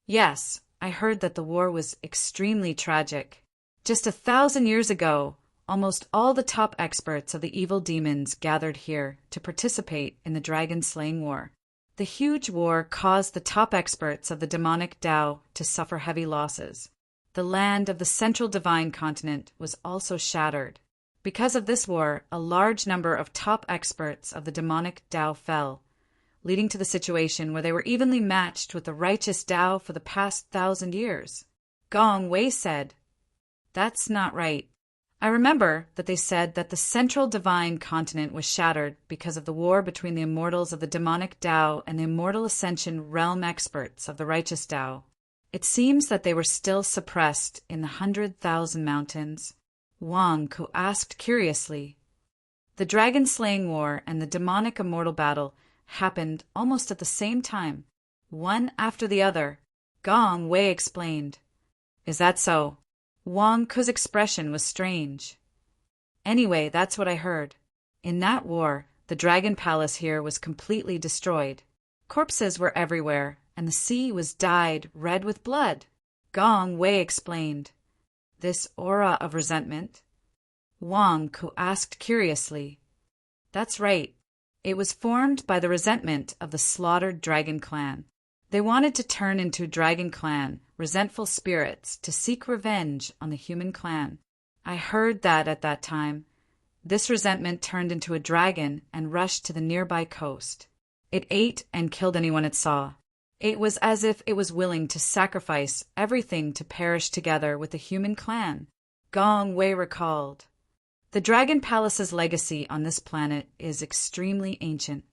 Yes, I heard that the war was extremely tragic. Just 1,000 years ago, almost all the top experts of the evil demons gathered here to participate in the dragon-slaying war. The huge war caused the top experts of the demonic Tao to suffer heavy losses. The land of the central divine continent was also shattered. Because of this war, a large number of top experts of the demonic Tao fell, leading to the situation where they were evenly matched with the righteous Tao for the past 1,000 years. Gong Wei said, That's not right. I remember that they said that the central divine continent was shattered because of the war between the immortals of the demonic Tao and the immortal ascension realm experts of the righteous Tao. It seems that they were still suppressed in the 100,000 mountains. Wang Ke asked curiously. The dragon-slaying war and the demonic immortal battle happened almost at the same time, one after the other. Gong Wei explained. Is that so? Wang Ku's expression was strange. Anyway, that's what I heard. In that war, the Dragon Palace here was completely destroyed. Corpses were everywhere, and the sea was dyed red with blood. Gong Wei explained. This aura of resentment? Wang Ku asked curiously. That's right. It was formed by the resentment of the slaughtered Dragon Clan. They wanted to turn into Dragon Clan, resentful spirits, to seek revenge on the human clan. I heard that at that time. This resentment turned into a dragon and rushed to the nearby coast. It ate and killed anyone it saw. It was as if it was willing to sacrifice everything to perish together with the human clan. Gong Wei recalled. The Dragon Palace's legacy on this planet is extremely ancient.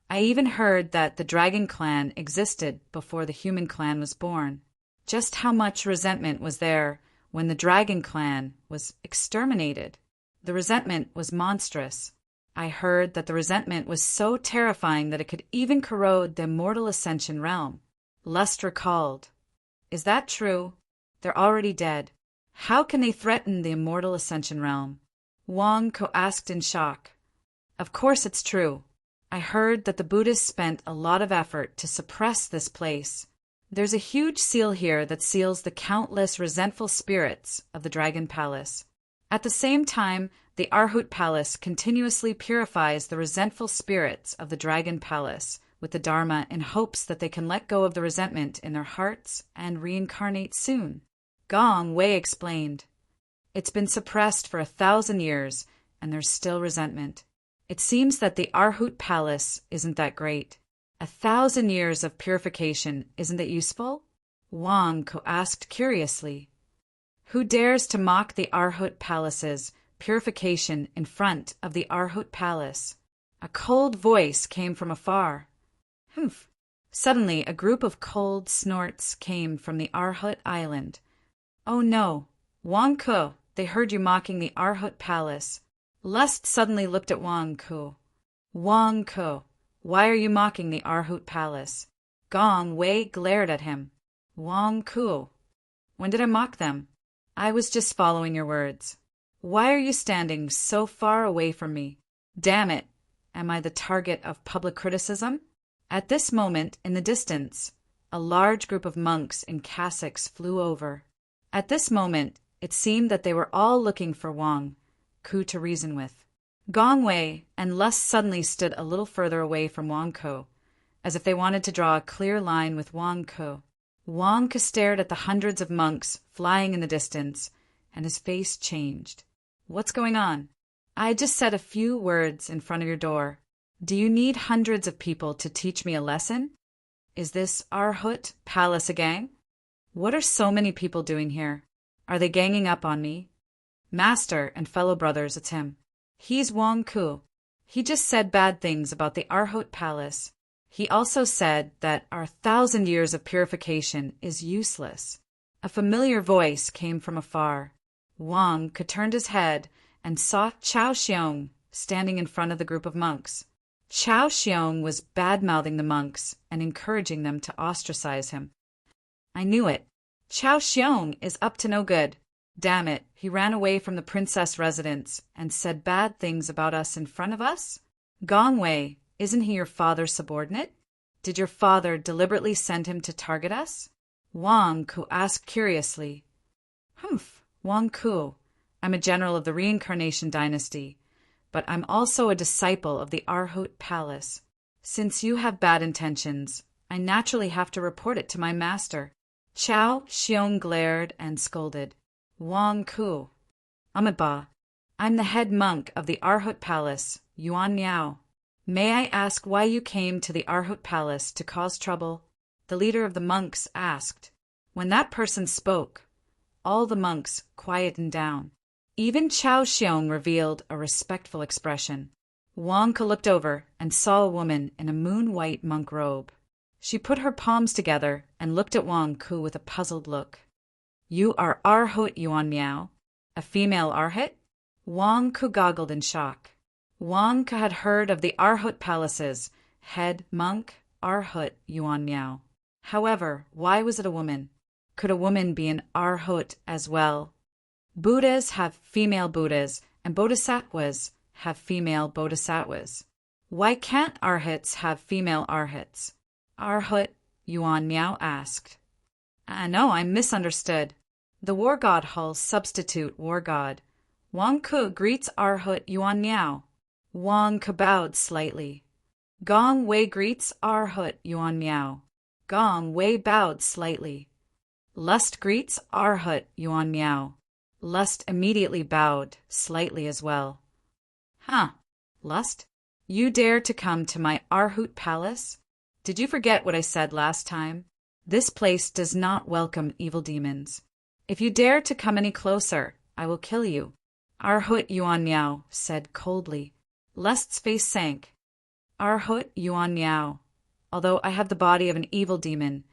I even heard that the Dragon Clan existed before the human clan was born. Just how much resentment was there when the Dragon Clan was exterminated? The resentment was monstrous. I heard that the resentment was so terrifying that it could even corrode the immortal Ascension realm. Lust recalled. Is that true? They're already dead. How can they threaten the immortal Ascension realm? Wang Ku asked in shock. Of course it's true. I heard that the Buddhists spent a lot of effort to suppress this place. There's a huge seal here that seals the countless resentful spirits of the Dragon Palace. At the same time, the Arhut Palace continuously purifies the resentful spirits of the Dragon Palace with the Dharma in hopes that they can let go of the resentment in their hearts and reincarnate soon. Gong Wei explained. It's been suppressed for 1,000 years, and there's still resentment. It seems that the Arhut Palace isn't that great. 1,000 years of purification, isn't it useful? Wang Ku asked curiously. Who dares to mock the Arhut Palace's purification in front of the Arhut Palace? A cold voice came from afar. Humph! Suddenly, a group of cold snorts came from the Arhut Island. Oh no! Wang Ku, they heard you mocking the Arhut Palace. Lust suddenly looked at Wang Ku. Wang Ku, why are you mocking the Arhut Palace? Gong Wei glared at him. Wang Ku, when did I mock them? I was just following your words. Why are you standing so far away from me? Damn it! Am I the target of public criticism? At this moment, in the distance, a large group of monks in cassocks flew over. At this moment, it seemed that they were all looking for Wang Ku to reason with. Gong Wei and Lust suddenly stood a little further away from Wang Ku, as if they wanted to draw a clear line with Wang Ku. Wang Ku stared at the hundreds of monks flying in the distance, and his face changed. What's going on? I just said a few words in front of your door. Do you need hundreds of people to teach me a lesson? Is this Arhut Palace a gang? What are so many people doing here? Are they ganging up on me? Master and fellow brothers, it's him. He's Wang Ku. He just said bad things about the Arhut Palace. He also said that our 1,000 years of purification is useless. A familiar voice came from afar. Wang Ku turned his head and saw Chao Xiong standing in front of the group of monks. Chao Xiong was bad-mouthing the monks and encouraging them to ostracize him. I knew it. Chao Xiong is up to no good. Damn it, he ran away from the princess residence and said bad things about us in front of us? Gong Wei, isn't he your father's subordinate? Did your father deliberately send him to target us? Wang Ku asked curiously. Humph, Wang Ku. I'm a general of the Reincarnation Dynasty, but I'm also a disciple of the Arhut Palace. Since you have bad intentions, I naturally have to report it to my master. Chao Xiong glared and scolded. Wang Ku. Amitabha, I'm the head monk of the Arhut Palace, Yuan Miao. May I ask why you came to the Arhut Palace to cause trouble? The leader of the monks asked. When that person spoke, all the monks quietened down. Even Chao Xiong revealed a respectful expression. Wang Ku looked over and saw a woman in a moon-white monk robe. She put her palms together and looked at Wang Ku with a puzzled look. You are Arhut Yuan Miao, a female Arhut? Wang Ku goggled in shock. Wang Ku had heard of the Arhut palaces head monk, Arhut Yuan Miao. However, why was it a woman? Could a woman be an Arhut as well? Buddhas have female Buddhas, and bodhisattvas have female bodhisattvas. Why can't Arhats have female Arhats? Arhut Yuan Miao asked. No, I'm misunderstood. The war god Hull substitute war god. Wang Ke greets Arhut Yuan Miao. Wang Ke bowed slightly. Gong Wei greets Arhut Yuan Miao. Gong Wei bowed slightly. Lust greets Arhut Yuan Miao. Lust immediately bowed slightly as well. Lust? You dare to come to my Arhut palace? Did you forget what I said last time? This place does not welcome evil demons. If you dare to come any closer, I will kill you. Arhut Yuan Miao said coldly. Lust's face sank. Arhut Yuan Miao, although I have the body of an evil demon,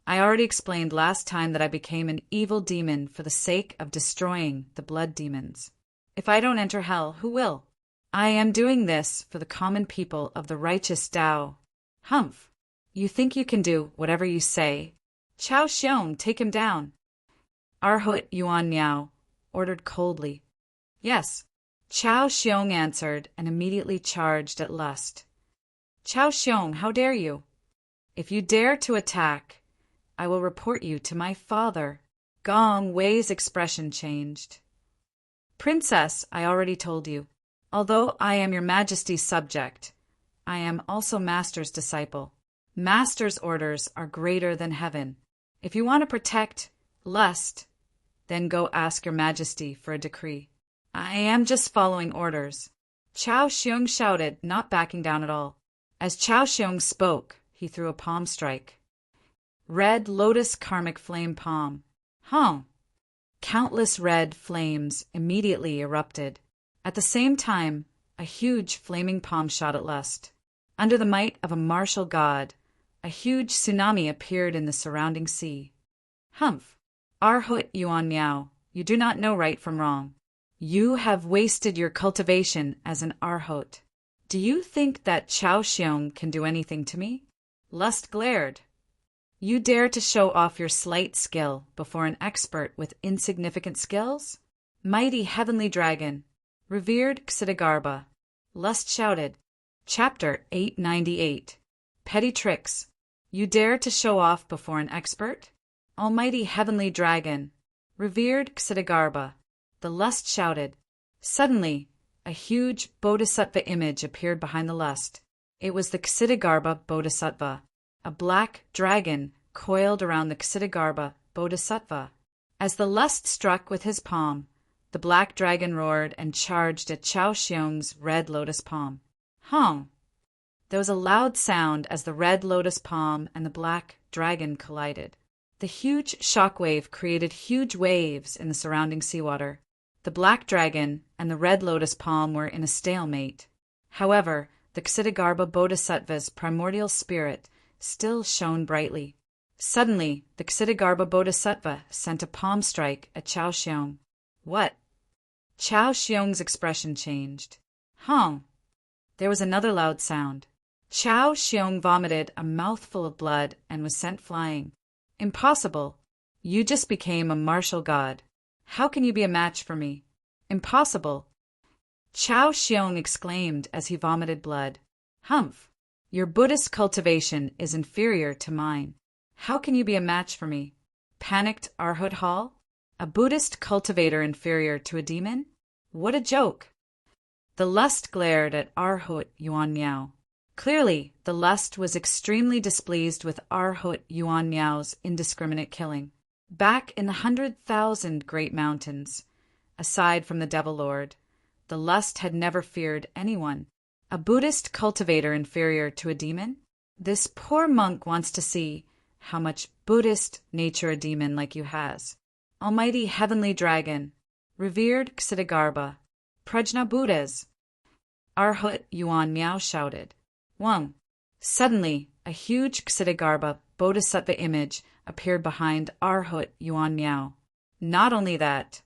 I already explained last time that I became an evil demon for the sake of destroying the blood demons. If I don't enter hell, who will? I am doing this for the common people of the righteous Tao. Humph! You think you can do whatever you say? Chao Xiong, take him down. Arhut Yuan Miao ordered coldly. Yes. Chao Xiong answered and immediately charged at Lust. Chao Xiong, how dare you? If you dare to attack, I will report you to my father. Gong Wei's expression changed. Princess, I already told you. Although I am your majesty's subject, I am also master's disciple. Master's orders are greater than heaven. If you want to protect Lust, then go ask your majesty for a decree. I am just following orders. Chao Xiong shouted, not backing down at all. As Chao Xiong spoke, he threw a palm strike. Red lotus karmic flame palm. Countless red flames immediately erupted. At the same time, a huge flaming palm shot at Lust. Under the might of a martial god, a huge tsunami appeared in the surrounding sea. Humph! Arhut Yuan Miao, you do not know right from wrong. You have wasted your cultivation as an Arhot. Do you think that Chao Xiong can do anything to me? Lust glared. You dare to show off your slight skill before an expert with insignificant skills? Mighty heavenly dragon, revered Ksitigarbha. Lust shouted. Chapter 898. Petty tricks. You dare to show off before an expert? Almighty heavenly dragon, revered Ksitigarbha. The Lust shouted. Suddenly, a huge bodhisattva image appeared behind the Lust. It was the Ksitigarbha bodhisattva. A black dragon coiled around the Ksitigarbha bodhisattva. As the Lust struck with his palm, the black dragon roared and charged at Chao Xiong's red lotus palm. Hong! There was a loud sound as the red lotus palm and the black dragon collided. The huge shockwave created huge waves in the surrounding seawater. The black dragon and the red lotus palm were in a stalemate. However, the Ksitigarbha bodhisattva's primordial spirit still shone brightly. Suddenly, the Ksitigarbha bodhisattva sent a palm strike at Chao Xiong. What? Chao Xiong's expression changed. Hong! There was another loud sound. Chao Xiong vomited a mouthful of blood and was sent flying. Impossible! You just became a martial god. How can you be a match for me? Impossible! Chao Xiong exclaimed as he vomited blood. Humph! Your Buddhist cultivation is inferior to mine. How can you be a match for me? Panicked Arhut Hall? A Buddhist cultivator inferior to a demon? What a joke! The Lust glared at Arhut Yuan Miao. Clearly, the Lust was extremely displeased with Arhut Yuan Miao's indiscriminate killing. Back in the 100,000 great mountains, aside from the Devil Lord, the Lust had never feared anyone. A Buddhist cultivator inferior to a demon? This poor monk wants to see how much Buddhist nature a demon like you has. Almighty heavenly dragon, revered Ksitigarbha, Prajna Buddhas. Arhut Yuan Miao shouted. Wang! Suddenly, a huge Ksitigarbha bodhisattva image appeared behind Arhut Yuan Miao. Not only that,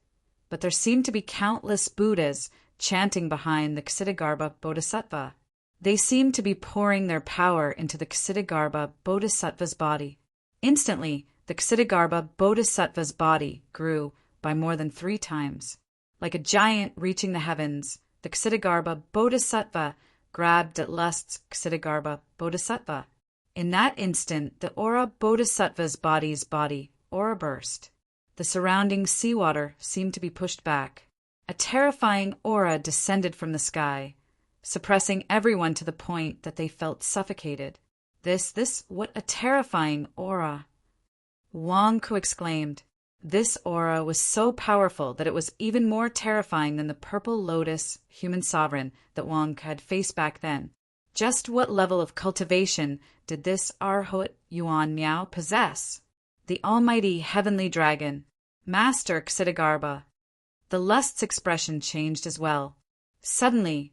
but there seemed to be countless Buddhas chanting behind the Ksitigarbha bodhisattva. They seemed to be pouring their power into the Ksitigarbha Bodhisattva's body. Instantly, the Ksitigarbha Bodhisattva's body grew by more than 3 times. Like a giant reaching the heavens, the Ksitigarbha Bodhisattva grabbed at Lust's Ksitigarbha Bodhisattva. In that instant, the Aura Bodhisattva's body, aura burst. The surrounding seawater seemed to be pushed back. A terrifying aura descended from the sky, suppressing everyone to the point that they felt suffocated. What a terrifying aura! Wang Ku exclaimed. This aura was so powerful that it was even more terrifying than the purple lotus human sovereign that Wang had faced back then. Just what level of cultivation did this Arhut Yuan Miao possess? The almighty heavenly dragon, Master Ksitigarbha. The Lust's expression changed as well. Suddenly,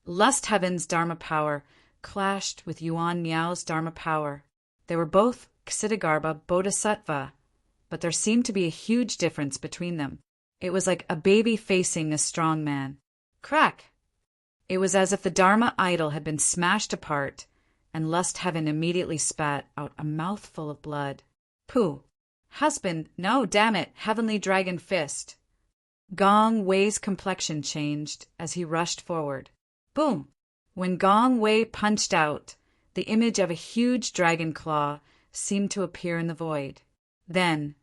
Lust Heaven's Dharma power clashed with Yuan Miao's Dharma power. They were both Ksitigarbha Bodhisattva, but there seemed to be a huge difference between them. It was like a baby facing a strong man. Crack! It was as if the Dharma idol had been smashed apart, and Lust Heaven immediately spat out a mouthful of blood. Pooh! Husband, no, damn it, heavenly dragon fist. Gong Wei's complexion changed as he rushed forward. Boom! When Gong Wei punched out, the image of a huge dragon claw seemed to appear in the void. Then,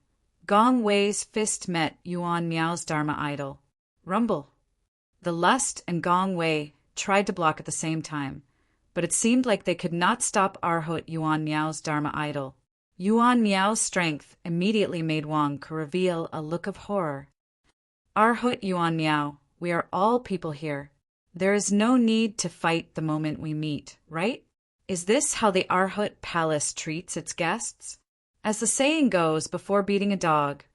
Gong Wei's fist met Yuan Miao's Dharma idol. Rumble! The Lust and Gong Wei tried to block at the same time, but it seemed like they could not stop Arhut Yuan Miao's Dharma idol. Yuan Miao's strength immediately made Wang Ku reveal a look of horror. Arhut Yuan Miao, we are all people here. There is no need to fight the moment we meet, right? Is this how the Arhut Palace treats its guests? As the saying goes, before beating a dog,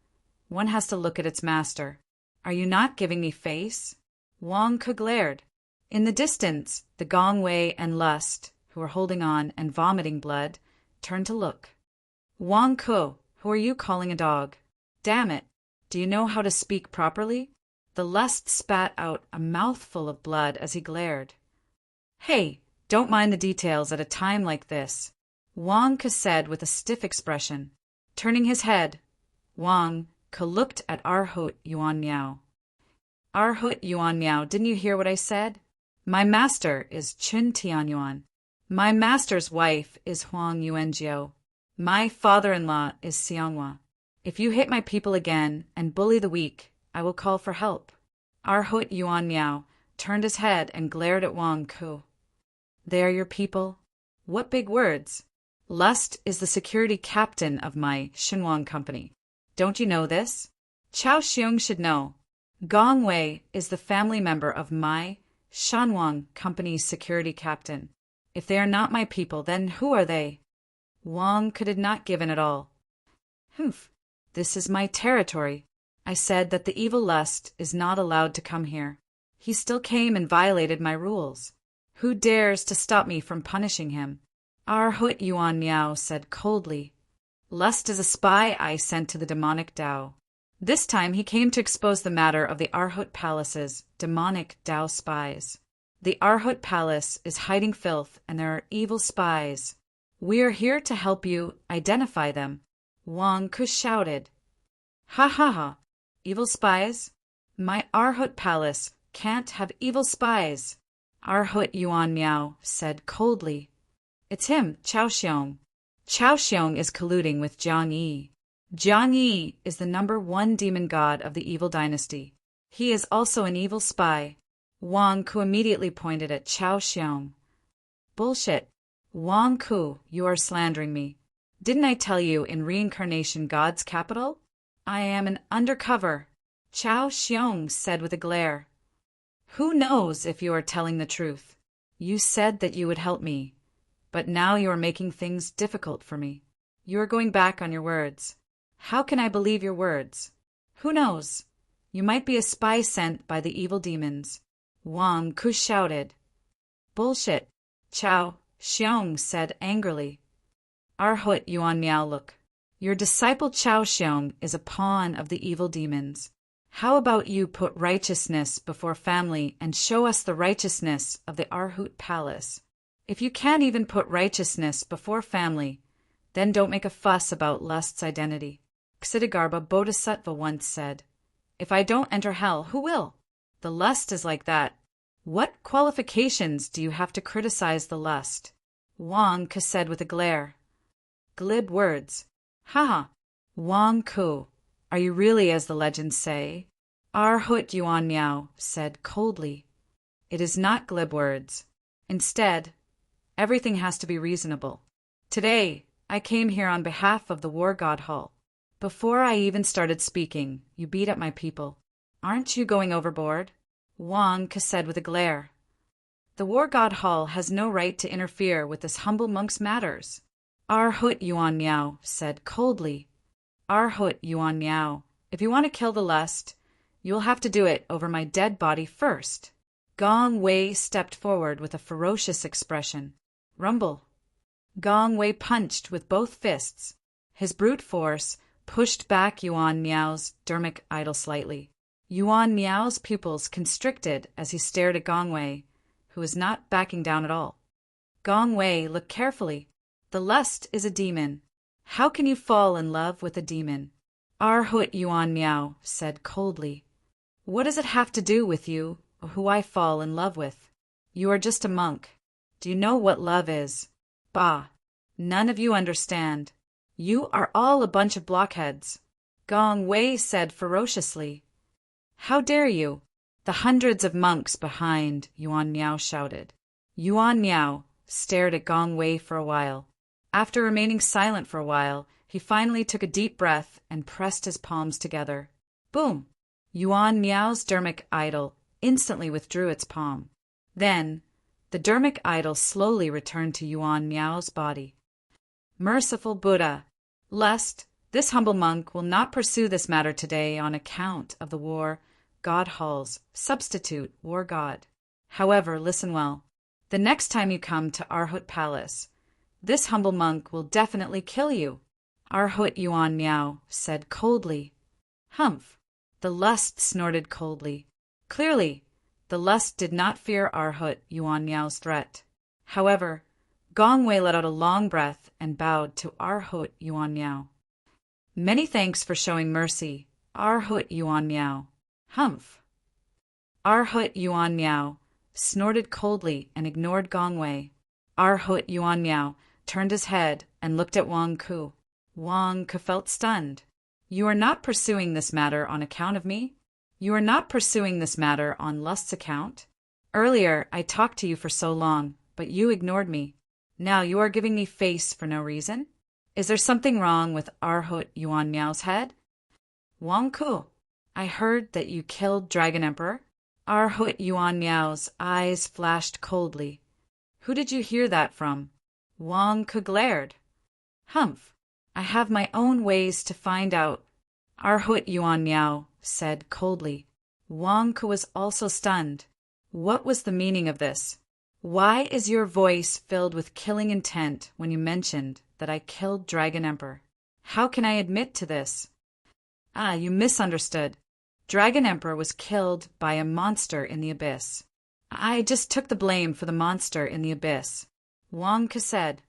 one has to look at its master. Are you not giving me face? Wang Ku glared. In the distance, the Gong Wei and Lust, who were holding on and vomiting blood, turned to look. Wang Ku, who are you calling a dog? Damn it! Do you know how to speak properly? The Lust spat out a mouthful of blood as he glared. Hey, don't mind the details at a time like this, Wang Ku said with a stiff expression. Turning his head, Wang Ku looked at Arhut Yuan Miao. Arhut Yuan Miao, didn't you hear what I said? My master is Chun Tianyuan. My master's wife is Huang Yuanjiao. My father-in-law is Xianghua. If you hit my people again and bully the weak, I will call for help. Arhut Yuan Miao turned his head and glared at Wang Ku. They are your people? What big words! Lust is the security captain of my Shenwang company. Don't you know this? Chao Xiong should know. Gong Wei is the family member of my Shenwang company's security captain. If they are not my people, then who are they? Wang Ku did not give in at all. Humph, this is my territory. I said that the evil Lust is not allowed to come here. He still came and violated my rules. Who dares to stop me from punishing him? Arhut Yuan Miao said coldly. Lust is a spy I sent to the demonic Tao. This time he came to expose the matter of the Arhut Palace's demonic Tao spies. The Arhut Palace is hiding filth and there are evil spies. We are here to help you identify them. Wang Ku shouted. Ha ha ha! Evil spies? My Arhut Palace can't have evil spies. Arhut Yuan Miao said coldly. It's him, Chao Xiong. Chao Xiong is colluding with Jiang Yi. Jiang Yi is the #1 demon god of the evil dynasty. He is also an evil spy. Wang Ku immediately pointed at Chao Xiong. Bullshit. Wang Ku, you are slandering me. Didn't I tell you in Reincarnation God's capital? I am an undercover, Chao Xiong said with a glare. Who knows if you are telling the truth? You said that you would help me, but now you are making things difficult for me. You are going back on your words. How can I believe your words? Who knows? You might be a spy sent by the evil demons. Wang Ku shouted. Bullshit, Chao Xiong said angrily. Arhut Yuan Miao, look. Your disciple Chao Xiong is a pawn of the evil demons. How about you put righteousness before family and show us the righteousness of the Arhut Palace? If you can't even put righteousness before family, then don't make a fuss about lust's identity. Ksitigarbha Bodhisattva once said, "If I don't enter hell, who will? The lust is like that. What qualifications do you have to criticize the lust?" Wang Ke said with a glare. "Glib words. Haha. Wang Ku, are you really as the legends say?" Arhut Yuan Miao said coldly. "It is not glib words. Instead, everything has to be reasonable. Today, I came here on behalf of the War God Hall. Before I even started speaking, you beat up my people. Aren't you going overboard?" Wang Ke said with a glare. "The War God Hall has no right to interfere with this humble monk's matters." Arhut Yuan Miao said coldly. "Arhut Yuan Miao, if you want to kill the lust, you will have to do it over my dead body first." Gong Wei stepped forward with a ferocious expression. Rumble. Gong Wei punched with both fists. His brute force pushed back Yuan Miao's dermic idol slightly. Yuan Miao's pupils constricted as he stared at Gong Wei, who was not backing down at all. Gong Wei looked carefully. "The lust is a demon. How can you fall in love with a demon?" Arhut Yuan Miao said coldly. "What does it have to do with you, or who I fall in love with? You are just a monk. Do you know what love is? Bah! None of you understand. You are all a bunch of blockheads." Gong Wei said ferociously. "How dare you?" The hundreds of monks behind Yuan Miao shouted. Yuan Miao stared at Gong Wei for a while. After remaining silent for a while, he finally took a deep breath and pressed his palms together. Boom! Yuan Miao's dermic idol instantly withdrew its palm. Then, the dermic idol slowly returned to Yuan Miao's body. Merciful Buddha, lest this humble monk will not pursue this matter today on account of the War God Hall's substitute war god. However, listen well. The next time you come to Arhut Palace, this humble monk will definitely kill you." Arhut Yuan Miao said coldly. "Humph." The lust snorted coldly. Clearly, the lust did not fear Arhut Yuan Miao's threat. However, Gong Wei let out a long breath and bowed to Arhut Yuan Miao. "Many thanks for showing mercy, Arhut Yuan Miao." Humph. Arhut Yuan Miao snorted coldly and ignored Gong Wei. Arhut Yuan Miao turned his head and looked at Wang Ku. Wang Ku felt stunned. "You are not pursuing this matter on account of me? You are not pursuing this matter on lust's account? Earlier, I talked to you for so long, but you ignored me. Now you are giving me face for no reason? Is there something wrong with Arhut Yuan Miao's head?" "Wang Ku, I heard that you killed Dragon Emperor." Arhut Yuan Miao's eyes flashed coldly. "Who did you hear that from?" Wang Ku glared. "Humph. I have my own ways to find out," Arhut Yuan Miao said coldly. Wang Ku was also stunned. What was the meaning of this? "Why is your voice filled with killing intent when you mentioned that I killed Dragon Emperor? How can I admit to this?" "Ah, you misunderstood. Dragon Emperor was killed by a monster in the abyss. I just took the blame for the monster in the abyss," Wang Ke said.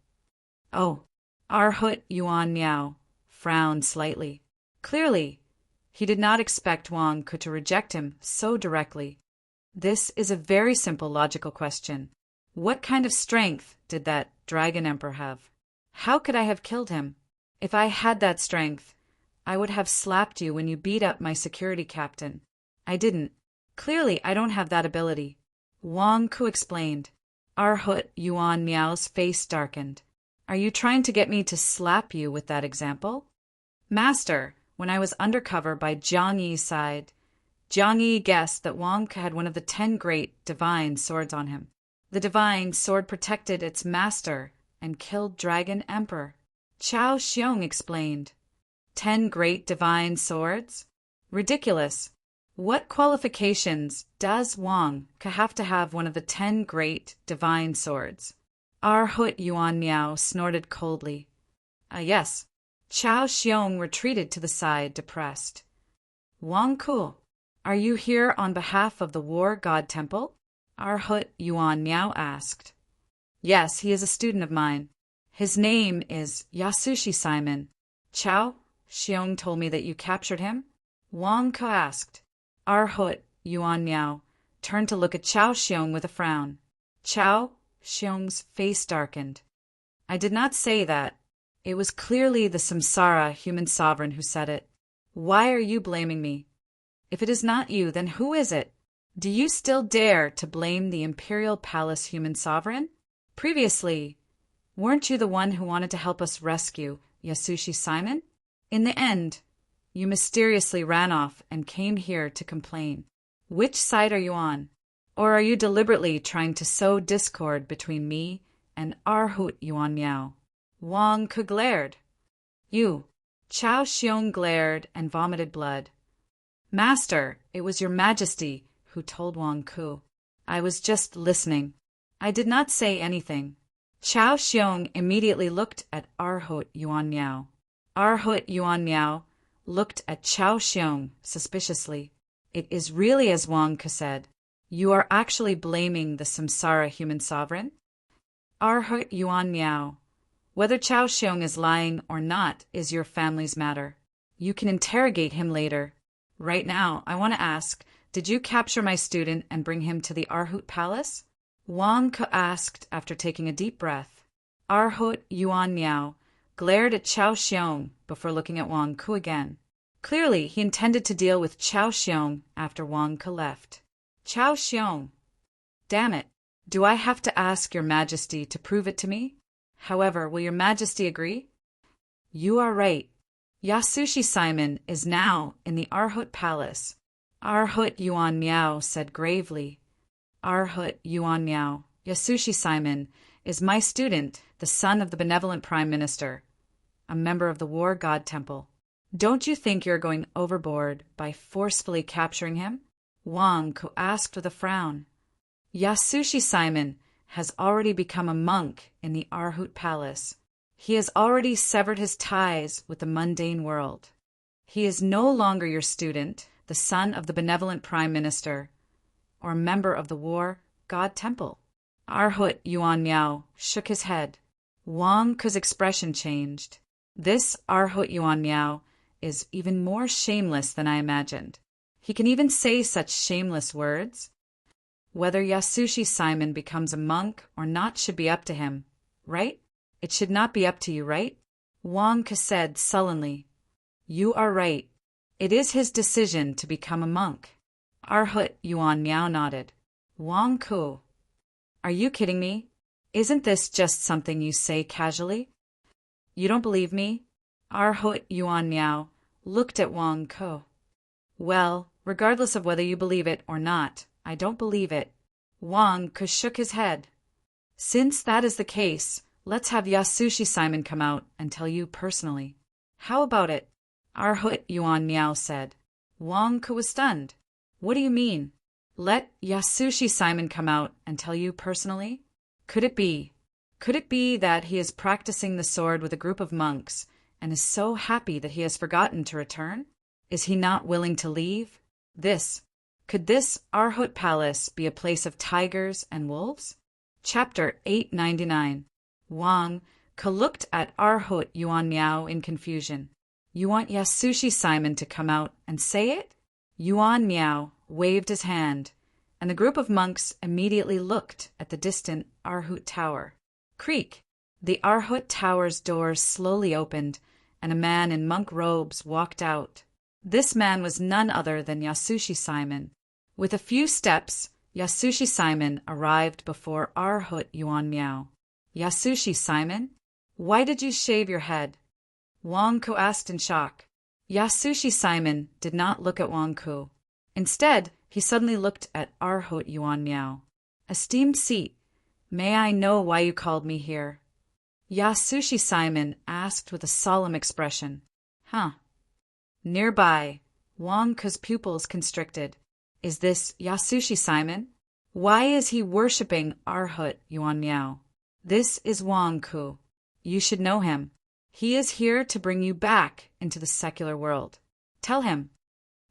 "Oh." Arhut Yuan Miao frowned slightly. Clearly, he did not expect Wang Ke to reject him so directly. This is a very simple logical question. What kind of strength did that Dragon Emperor have? How could I have killed him? If I had that strength, I would have slapped you when you beat up my security captain. I didn't. Clearly, I don't have that ability," Wang Ku explained. Arhut Yuan Miao's face darkened. "Are you trying to get me to slap you with that example?" "Master, when I was undercover by Jiang Yi's side, Jiang Yi guessed that Wang Ke had one of the 10 great divine swords on him. The divine sword protected its master and killed Dragon Emperor," Chao Xiong explained. 10 great divine swords? Ridiculous. What qualifications does Wang Ke have to have one of the 10 great divine swords? Arhut Yuan Miao snorted coldly. Yes. Chao Xiong retreated to the side, depressed. "Wang Ku, are you here on behalf of the War God Temple?" Arhut Yuan Miao asked. Yes, he is a student of mine. His name is Yasushi Simon. Chao Xiong told me that you captured him? Wang Ke asked. Arhut Yuan Miao turned to look at Chao Xiong with a frown. Chao Xiong's face darkened. I did not say that. It was clearly the Samsara human sovereign who said it. Why are you blaming me? If it is not you, then who is it? Do you still dare to blame the Imperial Palace human sovereign? Previously, weren't you the one who wanted to help us rescue Yasushi Simon? In the end, you mysteriously ran off and came here to complain. Which side are you on? Or are you deliberately trying to sow discord between me and Arhut Yuan Miao? Wang Ke glared. You. Chao Xiong glared and vomited blood. Master, it was your majesty who told Wang Ke. I was just listening. I did not say anything. Chao Xiong immediately looked at Arhut Yuan Miao. Arhut Yuan Miao looked at Chao Xiong suspiciously. It is really as Wang Ke said. You are actually blaming the Samsara human sovereign? Arhut Yuan Miao. Whether Chao Xiong is lying or not is your family's matter. You can interrogate him later. Right now, I want to ask, did you capture my student and bring him to the Arhut Palace? Wang Ke asked after taking a deep breath. Arhut Yuan Miao glared at Chao Xiong before looking at Wang Ke again. Clearly, he intended to deal with Chao Xiong after Wang Ke left. Chao Xiong. Damn it. Do I have to ask your majesty to prove it to me? However, will your majesty agree? You are right. Yasushi Simon is now in the Arhut Palace. Arhut Yuan Miao said gravely. Arhut Yuan Miao, Yasushi Simon, is my student, the son of the benevolent Prime Minister, a member of the War God Temple. Don't you think you're going overboard by forcefully capturing him? Wang Ke asked with a frown. Yasushi Simon has already become a monk in the Arhut Palace. He has already severed his ties with the mundane world. He is no longer your student, the son of the benevolent Prime Minister, or member of the War God Temple. Arhut Yuan Miao shook his head. Wang Ke's expression changed. This Arhut Yuan Miao is even more shameless than I imagined. He can even say such shameless words. Whether Yasushi Simon becomes a monk or not should be up to him, right? It should not be up to you, right? Wang Ke said sullenly. You are right. It is his decision to become a monk. Arhut Yuan Miao nodded. Wang Ke. Are you kidding me? Isn't this just something you say casually? You don't believe me? Arhut Yuan Miao looked at Wang Ke. Well, regardless of whether you believe it or not, I don't believe it. Wang Ke shook his head. Since that is the case, let's have Yasushi Simon come out and tell you personally. How about it? Arhut Yuan Miao said. Wang Ke was stunned. What do you mean? Let Yasushi Simon come out and tell you personally? Could it be that he is practicing the sword with a group of monks and is so happy that he has forgotten to return? Is he not willing to leave? Could this Arhut Palace be a place of tigers and wolves? Chapter 899. Wang Ke looked at Arhut Yuan Miao in confusion. You want Yasushi Simon to come out and say it? Yuan Miao waved his hand, and the group of monks immediately looked at the distant Arhut Tower. Creak! The Arhut Tower's doors slowly opened, and a man in monk robes walked out. This man was none other than Yasushi Simon. With a few steps, Yasushi Simon arrived before Arhut Yuan Miao. Yasushi Simon, why did you shave your head? Wang Ke asked in shock. Yasushi Simon did not look at Wang Ke. Instead, he suddenly looked at Arhut Yuan Miao. Esteemed seat, may I know why you called me here? Yasushi Simon asked with a solemn expression. Huh. Nearby, Wang Ke's pupils constricted. Is this Yasushi Simon? Why is he worshipping Arhut Yuan Miao? This is Wang Ke. You should know him. He is here to bring you back into the secular world. Tell him.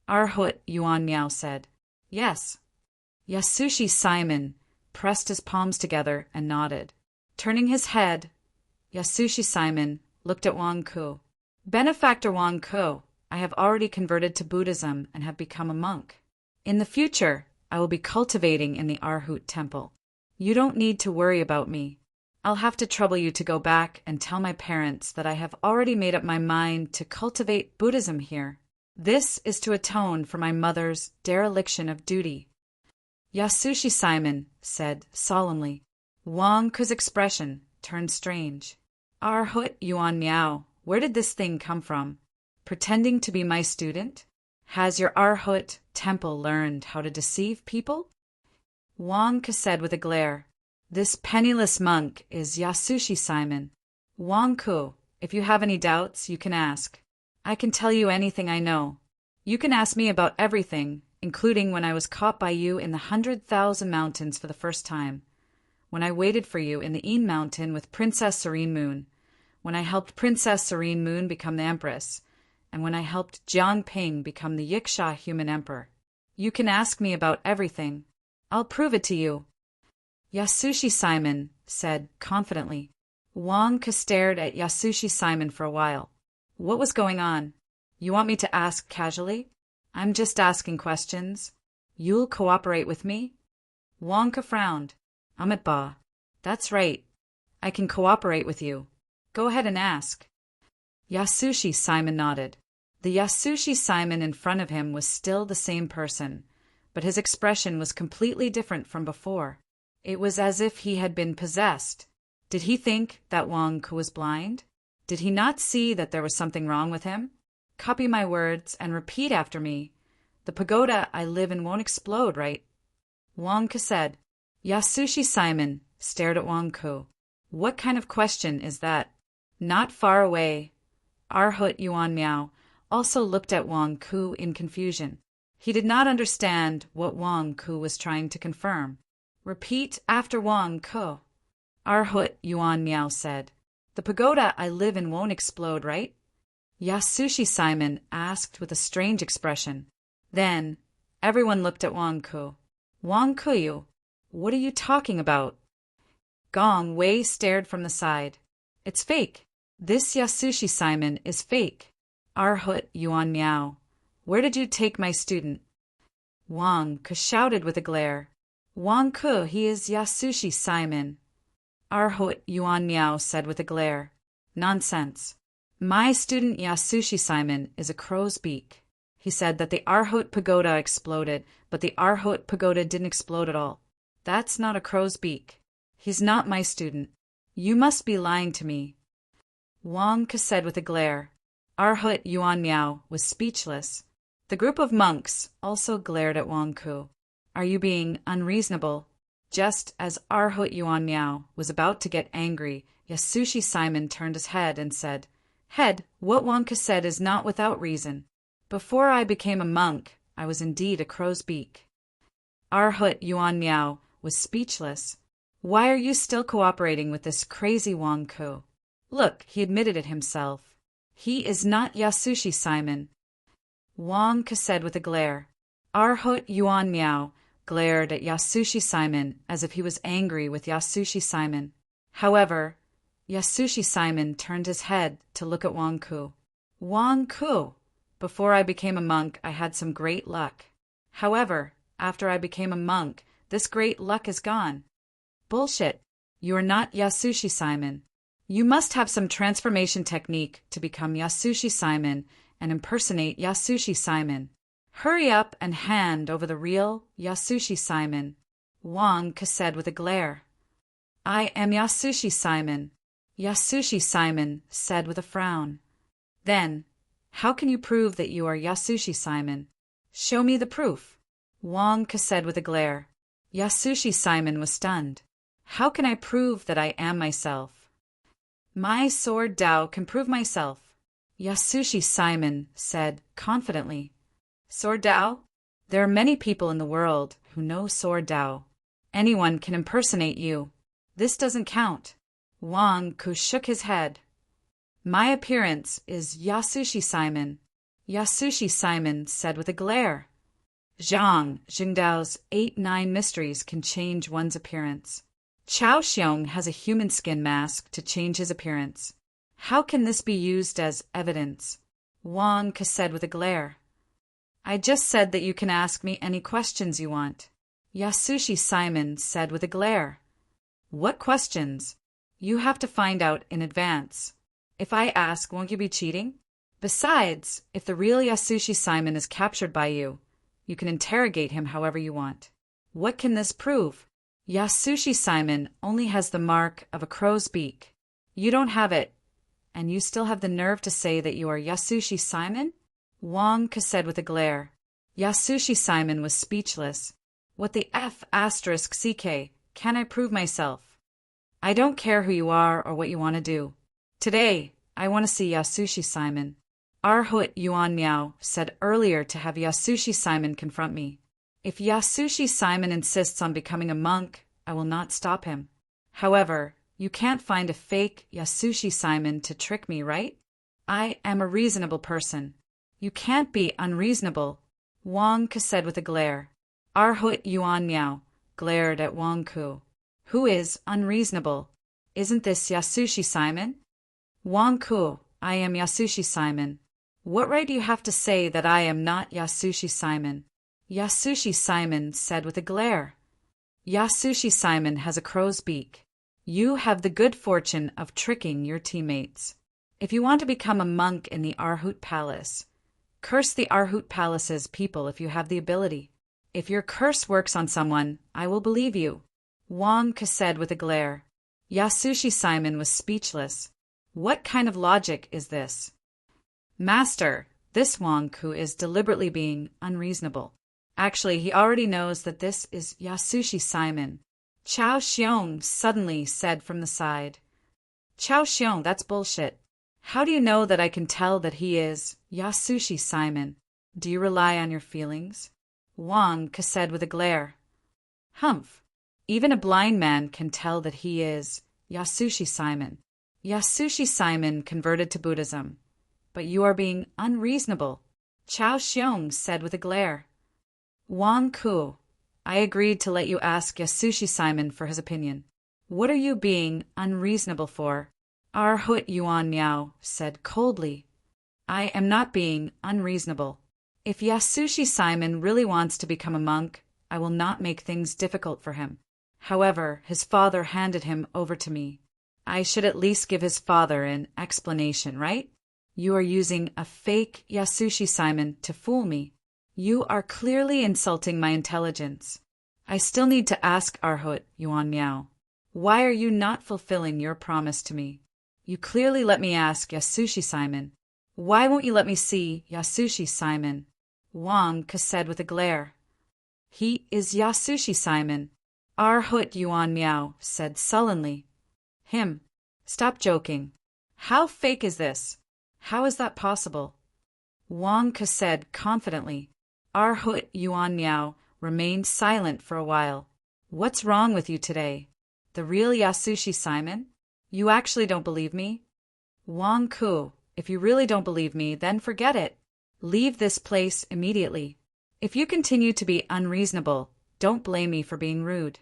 Arhut Yuan Miao said. Yes. Yasushi Simon pressed his palms together and nodded. Turning his head, Yasushi Simon looked at Wang Ku. Benefactor Wang Ku, I have already converted to Buddhism and have become a monk. In the future, I will be cultivating in the Arhut temple. You don't need to worry about me. I'll have to trouble you to go back and tell my parents that I have already made up my mind to cultivate Buddhism here. This is to atone for my mother's dereliction of duty. Yasushi Simon said solemnly. Wang Ku's expression turned strange. Arhut Yuan Miao, where did this thing come from? Pretending to be my student? Has your Arhut temple learned how to deceive people? Wang Ku said with a glare. This penniless monk is Yasushi Simon. Wang Ku, if you have any doubts, you can ask. I can tell you anything I know. You can ask me about everything, including when I was caught by you in the 100,000 mountains for the first time, when I waited for you in the Een Mountain with Princess Serene Moon, when I helped Princess Serene Moon become the Empress, and when I helped Jiang Ping become the Yiksha human emperor. You can ask me about everything. I'll prove it to you. Yasushi Simon said confidently. Wang Ku stared at Yasushi Simon for a while. What was going on? You want me to ask casually? I'm just asking questions. You'll cooperate with me? Wang Ku frowned. Amit Ba. That's right. I can cooperate with you. Go ahead and ask. Yasushi Simon nodded. The Yasushi Simon in front of him was still the same person, but his expression was completely different from before. It was as if he had been possessed. Did he think that Wang Ku was blind? Did he not see that there was something wrong with him? Copy my words and repeat after me. The pagoda I live in won't explode, right? Wang Ku said. Yasushi Simon stared at Wang Ku. What kind of question is that? Not far away, Arhut Yuan Miao also looked at Wang Ku in confusion. He did not understand what Wang Ku was trying to confirm. Repeat after Wang Ku. Arhut Yuan Miao said. The pagoda I live in won't explode, right? Yasushi Simon asked with a strange expression. Then, everyone looked at Wang Ku. Wang Ku, what are you talking about? Gong Wei stared from the side. It's fake. This Yasushi Simon is fake. Arhut Yuan Miao. Where did you take my student? Wang Ku shouted with a glare. Wang Ku, he is Yasushi Simon. Arhut Yuan Miao said with a glare. Nonsense. My student Yasushi Simon is a crow's beak. He said that the Arhut pagoda exploded, but the Arhut pagoda didn't explode at all. That's not a crow's beak. He's not my student. You must be lying to me. Wang Ku said with a glare. Arhut Yuan Miao was speechless. The group of monks also glared at Wang Ku. Are you being unreasonable? Just as Arhut Yuan Miao was about to get angry, Yasushi Simon turned his head and said, Head, what Wang Ku said is not without reason. Before I became a monk, I was indeed a crow's beak. Arhut Yuan Miao was speechless. Why are you still cooperating with this crazy Wang Ku? Look, he admitted it himself. He is not Yasushi Simon. Wang Ku said with a glare. Arhut Yuan Miao glared at Yasushi Simon as if he was angry with Yasushi Simon. However, Yasushi Simon turned his head to look at Wang Ku. Wang Ku, before I became a monk, I had some great luck. However, after I became a monk, this great luck is gone. Bullshit. You are not Yasushi Simon. You must have some transformation technique to become Yasushi Simon and impersonate Yasushi Simon. Hurry up and hand over the real Yasushi Simon. Wang Ku said with a glare. I am Yasushi Simon. Yasushi Simon said with a frown. Then, how can you prove that you are Yasushi Simon? Show me the proof. Wang Ku said with a glare. Yasushi Simon was stunned. How can I prove that I am myself? My sword Dao can prove myself, Yasushi Simon said confidently. Sword Dao? There are many people in the world who know sword Dao. Anyone can impersonate you. This doesn't count. Wang Ku shook his head. My appearance is Yasushi Simon, Yasushi Simon said with a glare. Zhang Jingdao's 8-9 mysteries can change one's appearance. Chao Xiong has a human skin mask to change his appearance. How can this be used as evidence? Wang Ke said with a glare. I just said that you can ask me any questions you want. Yasushi Simon said with a glare. What questions? You have to find out in advance. If I ask, won't you be cheating? Besides, if the real Yasushi Simon is captured by you, you can interrogate him however you want. What can this prove? Yasushi Simon only has the mark of a crow's beak. You don't have it, and you still have the nerve to say that you are Yasushi Simon? Wang Ke said with a glare. Yasushi Simon was speechless. What the F***CK, can I prove myself? I don't care who you are or what you want to do. Today, I want to see Yasushi Simon. Arhut Yuan Miao said earlier to have Yasushi Simon confront me. If Yasushi Simon insists on becoming a monk, I will not stop him. However, you can't find a fake Yasushi Simon to trick me, right? I am a reasonable person. You can't be unreasonable, Wang Ke said with a glare. Arhut Yuan Miao glared at Wang Ku. Who is unreasonable? Isn't this Yasushi Simon? Wang Ku, I am Yasushi Simon. What right do you have to say that I am not Yasushi Simon? Yasushi Simon said with a glare. Yasushi Simon has a crow's beak. You have the good fortune of tricking your teammates. If you want to become a monk in the Arhut Palace, curse the Arhut Palace's people if you have the ability. If your curse works on someone, I will believe you. Wang Ke said with a glare. Yasushi Simon was speechless. What kind of logic is this? Master, this Wang Ku is deliberately being unreasonable. Actually, he already knows that this is Yasushi Simon. Chao Xiong suddenly said from the side. Chao Xiong, that's bullshit. How do you know that I can tell that he is Yasushi Simon? Do you rely on your feelings? Wang Ke said with a glare. Humph. Even a blind man can tell that he is Yasushi Simon. Yasushi Simon converted to Buddhism. But you are being unreasonable, Chao Xiong said with a glare. Wang Ku, I agreed to let you ask Yasushi Simon for his opinion. What are you being unreasonable for? Arhut Yuan Miao said coldly. I am not being unreasonable. If Yasushi Simon really wants to become a monk, I will not make things difficult for him. However, his father handed him over to me. I should at least give his father an explanation, right? You are using a fake Yasushi Simon to fool me. You are clearly insulting my intelligence. I still need to ask Arhut Yuan Miao. Why are you not fulfilling your promise to me? You clearly let me ask Yasushi Simon. Why won't you let me see Yasushi Simon? Wang Ke said with a glare. He is Yasushi Simon. Arhut Yuan Miao said sullenly. Him. Stop joking. How fake is this? How is that possible? Wang Ke said confidently. Arhut Yuan Miao remained silent for a while. What's wrong with you today? The real Yasushi Simon? You actually don't believe me? Wang Ku, if you really don't believe me, then forget it. Leave this place immediately. If you continue to be unreasonable, don't blame me for being rude.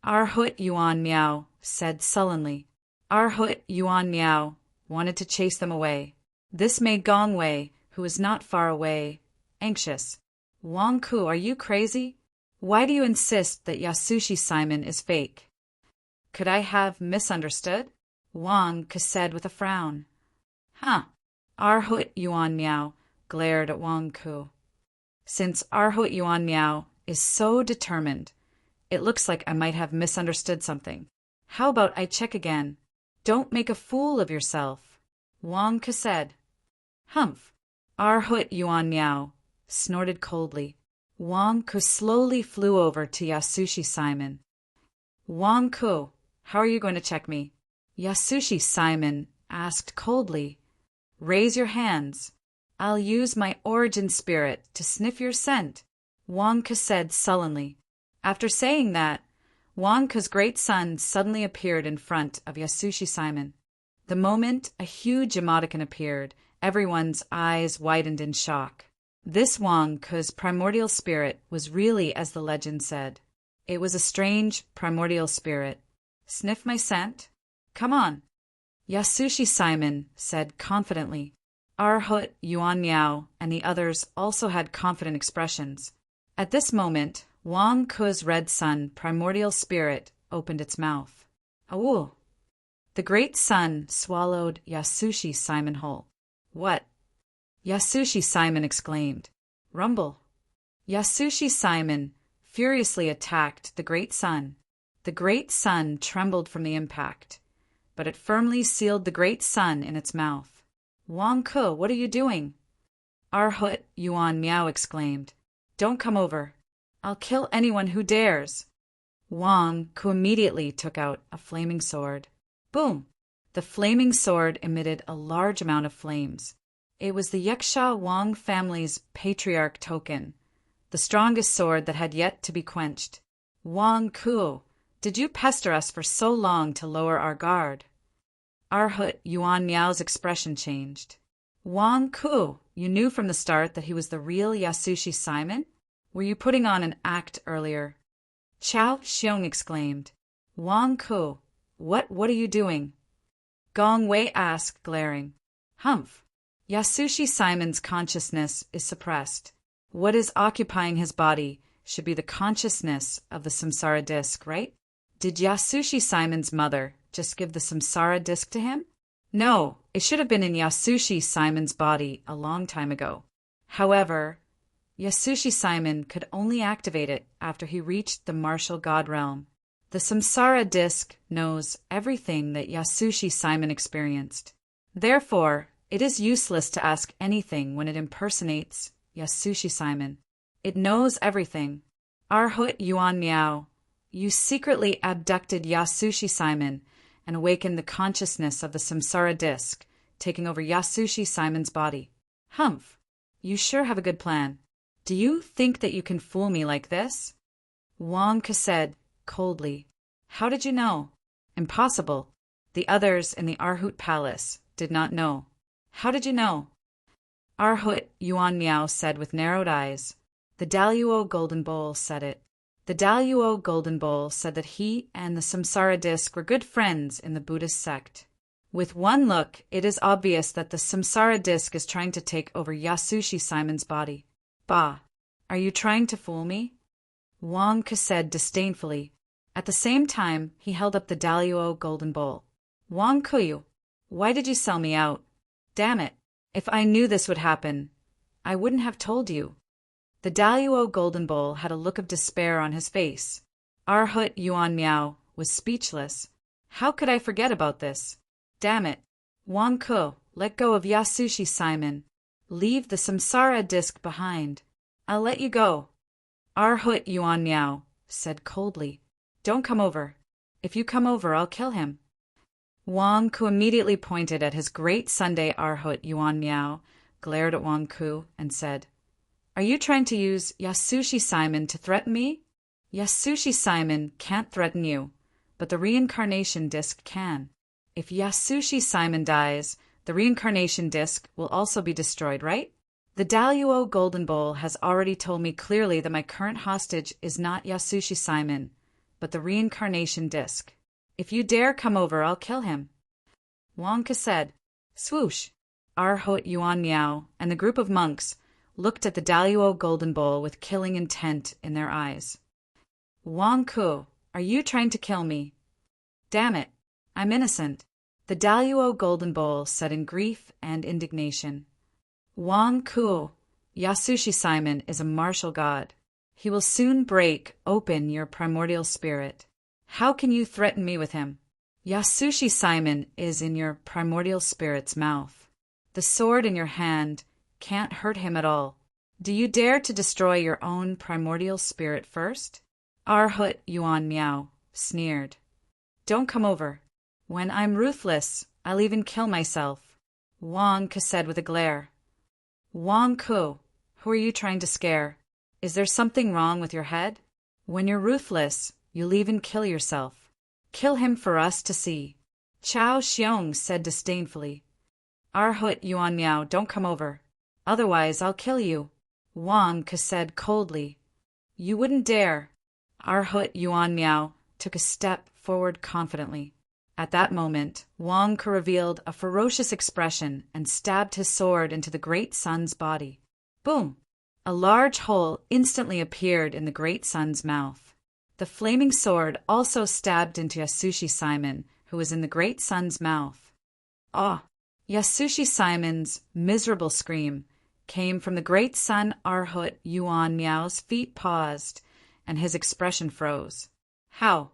Arhut Yuan Miao said sullenly. Arhut Yuan Miao wanted to chase them away. This made Gong Wei, who was not far away, anxious. Wang Ku, are you crazy? Why do you insist that Yasushi Simon is fake? Could I have misunderstood? Wang Ke said with a frown. Huh. Arhut Yuan Miao glared at Wang Ku. Since Arhut Yuan Miao is so determined, it looks like I might have misunderstood something. How about I check again? Don't make a fool of yourself, Wang Ke said. Humph. Arhut Yuan Miao snorted coldly. Wang Ku slowly flew over to Yasushi Simon. Wang Ku, how are you going to check me? Yasushi Simon asked coldly. Raise your hands. I'll use my origin spirit to sniff your scent, Wang Ke said sullenly. After saying that, Wang Ke's great son suddenly appeared in front of Yasushi Simon. The moment a huge emoticon appeared, everyone's eyes widened in shock. This Wang Ke's primordial spirit was really as the legend said. It was a strange primordial spirit, Sniff my scent? Come on. Yasushi Simon said confidently. Arhut, Yuan Miao, and the others also had confident expressions. At this moment, Wang Ku's red sun, primordial spirit, opened its mouth. Awoo! The great sun swallowed Yasushi Simon whole. What? Yasushi Simon exclaimed. Rumble! Yasushi Simon furiously attacked the great sun. The great sun trembled from the impact, but it firmly sealed the great sun in its mouth. Wang Ku, what are you doing? Arhut, Yuan Miao exclaimed. Don't come over. I'll kill anyone who dares. Wang Ku immediately took out a flaming sword. Boom! The flaming sword emitted a large amount of flames. It was the Yaksha Wang family's patriarch token, the strongest sword that had yet to be quenched. Wang Ku, did you pester us for so long to lower our guard? Arhut Yuan Miao's expression changed. Wang Ku, you knew from the start that he was the real Yasushi Simon? Were you putting on an act earlier? Chao Xiong exclaimed. Wang Ku, what are you doing? Gong Wei asked, glaring. Humph. Yasushi Simon's consciousness is suppressed. What is occupying his body should be the consciousness of the samsara disc, right? Did Yasushi Simon's mother just give the samsara disc to him? No, it should have been in Yasushi Simon's body a long time ago. However, Yasushi Simon could only activate it after he reached the martial god realm. The samsara disc knows everything that Yasushi Simon experienced. Therefore, it is useless to ask anything when it impersonates Yasushi Simon. It knows everything. Arhut Yuan Miao, you secretly abducted Yasushi Simon and awakened the consciousness of the samsara disc, taking over Yasushi Simon's body. Humph, you sure have a good plan. Do you think that you can fool me like this? Wang Ke said coldly. How did you know? Impossible. The others in the Arhut Palace did not know. How did you know? Arhut Yuan Miao said with narrowed eyes. The Daluo Golden Bowl said it. The Daluo Golden Bowl said that he and the samsara disc were good friends in the Buddhist sect. With one look, it is obvious that the samsara disc is trying to take over Yasushi Simon's body. Bah, are you trying to fool me? Wang Ke said disdainfully. At the same time, he held up the Daluo Golden Bowl. Wang Kuyu, why did you sell me out? Damn it, if I knew this would happen, I wouldn't have told you. The Daluo Golden Bowl had a look of despair on his face. Arhut Yuan Miao was speechless. How could I forget about this? Damn it. Wang Ku, let go of Yasushi Simon. Leave the samsara disc behind. I'll let you go. Arhut Yuan Miao said coldly. Don't come over. If you come over, I'll kill him. Wang Ku immediately pointed at his great Sunday. Arhut Yuan Miao glared at Wang Ku and said, Are you trying to use Yasushi Simon to threaten me? Yasushi Simon can't threaten you, but the reincarnation disc can. If Yasushi Simon dies, the reincarnation disc will also be destroyed, right? The Daluo Golden Bowl has already told me clearly that my current hostage is not Yasushi Simon, but the reincarnation disc. If you dare come over, I'll kill him. Wang Ke said. Swoosh! Arhut Yuan Miao and the group of monks looked at the Daluo Golden Bowl with killing intent in their eyes. Wang Ku, are you trying to kill me? Damn it, I'm innocent. The Daluo Golden Bowl said in grief and indignation. Wang Ku, Yasushi Simon is a martial god. He will soon break open your primordial spirit. How can you threaten me with him? Yasushi Simon is in your primordial spirit's mouth. The sword in your hand can't hurt him at all. Do you dare to destroy your own primordial spirit first? Arhut Yuan Miao sneered. Don't come over. When I'm ruthless, I'll even kill myself. Wang Ke said with a glare. Wang Ku, who are you trying to scare? Is there something wrong with your head? When you're ruthless, you'll even kill yourself. Kill him for us to see. Chao Xiong said disdainfully. Arhut Yuan Miao, don't come over. Otherwise, I'll kill you. Wang Ke said coldly. You wouldn't dare. Arhut Yuan Miao took a step forward confidently. At that moment, Wang Ke revealed a ferocious expression and stabbed his sword into the great sun's body. Boom! A large hole instantly appeared in the great sun's mouth. The flaming sword also stabbed into Yasushi Simon, who was in the great sun's mouth. Ah! Yasushi Simon's miserable scream came from the great sun. Arhut Yuan Miao's feet paused, and his expression froze. How?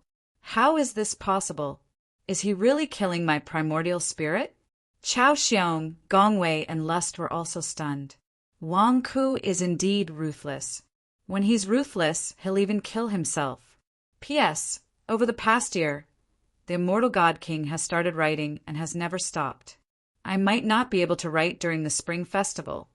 How is this possible? Is he really killing my primordial spirit? Chao Xiong, Gongwei, and Lust were also stunned. Wang Ke is indeed ruthless. When he's ruthless, he'll even kill himself. P.S. Over the past year, the immortal God King has started writing and has never stopped. I might not be able to write during the Spring Festival,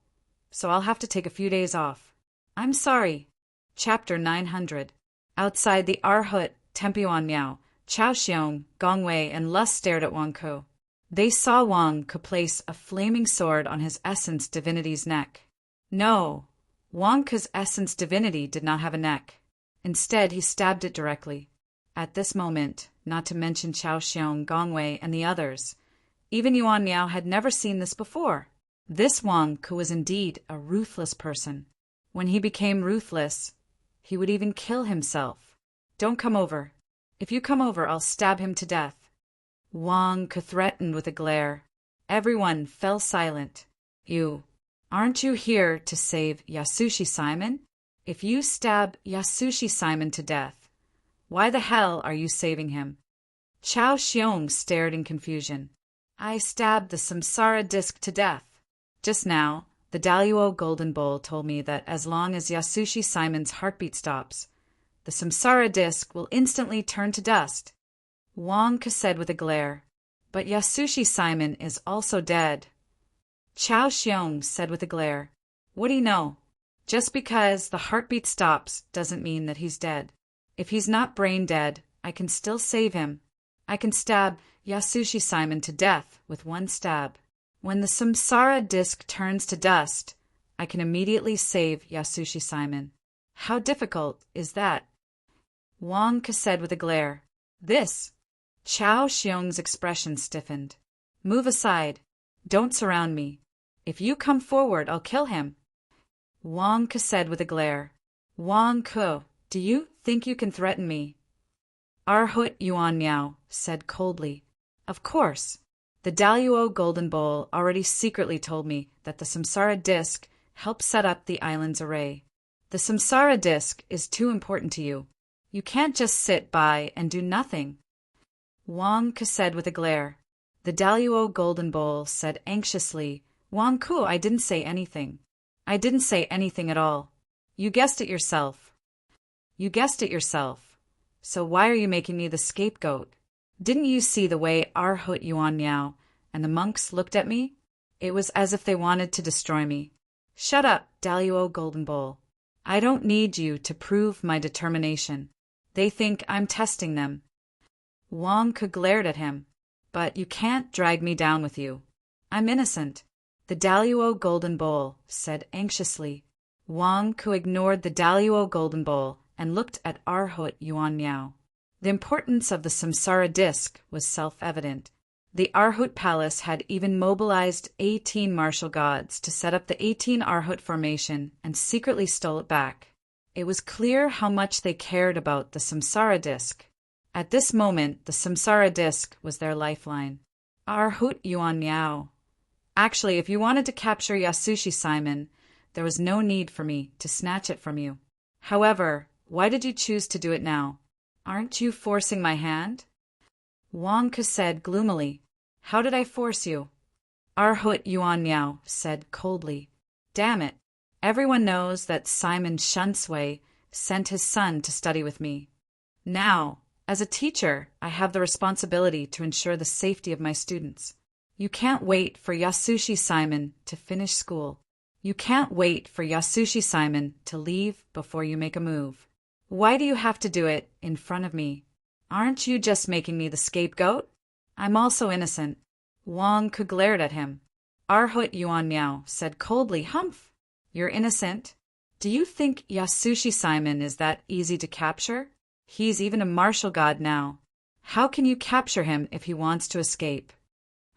so I'll have to take a few days off. I'm sorry. Chapter 900. Outside the Arhut, Tempuan Miao, Chao Xiong, Gongwei, and Lust stared at Wang Ke. They saw Wang Ke place a flaming sword on his essence divinity's neck. No, Wang Ke's essence divinity did not have a neck. Instead, he stabbed it directly. At this moment, not to mention Chao Xiong, Gongwei, and the others, even Yuan Miao had never seen this before. This Wang Ke was indeed a ruthless person. When he became ruthless, he would even kill himself. Don't come over. If you come over, I'll stab him to death. Wang Ke threatened with a glare. Everyone fell silent. Aren't you here to save Yasushi Simon? If you stab Yasushi Simon to death, why the hell are you saving him? Chao Xiong stared in confusion. I stabbed the samsara disc to death. Just now, the Daluo Golden Bowl told me that as long as Yasushi Simon's heartbeat stops, the samsara disc will instantly turn to dust. Wang Ke said with a glare. But Yasushi Simon is also dead. Chao Xiong said with a glare. What do you know? Just because the heartbeat stops doesn't mean that he's dead. If he's not brain dead, I can still save him. I can stab Yasushi Simon to death with one stab. When the samsara disc turns to dust, I can immediately save Yasushi Simon. How difficult is that? Wang Ke said with a glare. This. Chao Xiong's expression stiffened. Move aside. Don't surround me. If you come forward, I'll kill him. Wang Ke said with a glare. Wang Ke, do you think you can threaten me? Arhut Yuan Miao said coldly. Of course. The Daluo Golden Bowl already secretly told me that the samsara disc helped set up the island's array. The samsara disc is too important to you. You can't just sit by and do nothing. Wang Ke said with a glare. The Daluo Golden Bowl said anxiously, Wang Ke, I didn't say anything. I didn't say anything at all. You guessed it yourself. You guessed it yourself. So why are you making me the scapegoat? Didn't you see the way Arhut Yuan Miao and the monks looked at me? It was as if they wanted to destroy me. Shut up, Daluo Golden Bowl. I don't need you to prove my determination. They think I'm testing them. Wang Ke glared at him. But you can't drag me down with you. I'm innocent. The Daluo Golden Bowl said anxiously. Wang Ke ignored the Daluo Golden Bowl and looked at Arhut Yuan Miao. The importance of the samsara disc was self-evident. The Arhut Palace had even mobilized 18 martial gods to set up the 18 Arhut formation and secretly stole it back. It was clear how much they cared about the samsara disc. At this moment, the samsara disc was their lifeline. Arhut Yuan Miao. Actually, if you wanted to capture Yasushi Simon, there was no need for me to snatch it from you. However, why did you choose to do it now? Aren't you forcing my hand? Wang Ke said gloomily. How did I force you? Arhut Yuan Miao said coldly. Damn it. Everyone knows that Simon Shunsui sent his son to study with me. Now, as a teacher, I have the responsibility to ensure the safety of my students. You can't wait for Yasushi Simon to finish school. You can't wait for Yasushi Simon to leave before you make a move. Why do you have to do it in front of me? Aren't you just making me the scapegoat? I'm also innocent. Wang Ke glared at him. Arhut Yuan Miao said coldly, Humph! You're innocent? Do you think Yasushi Simon is that easy to capture? He's even a martial god now. How can you capture him if he wants to escape?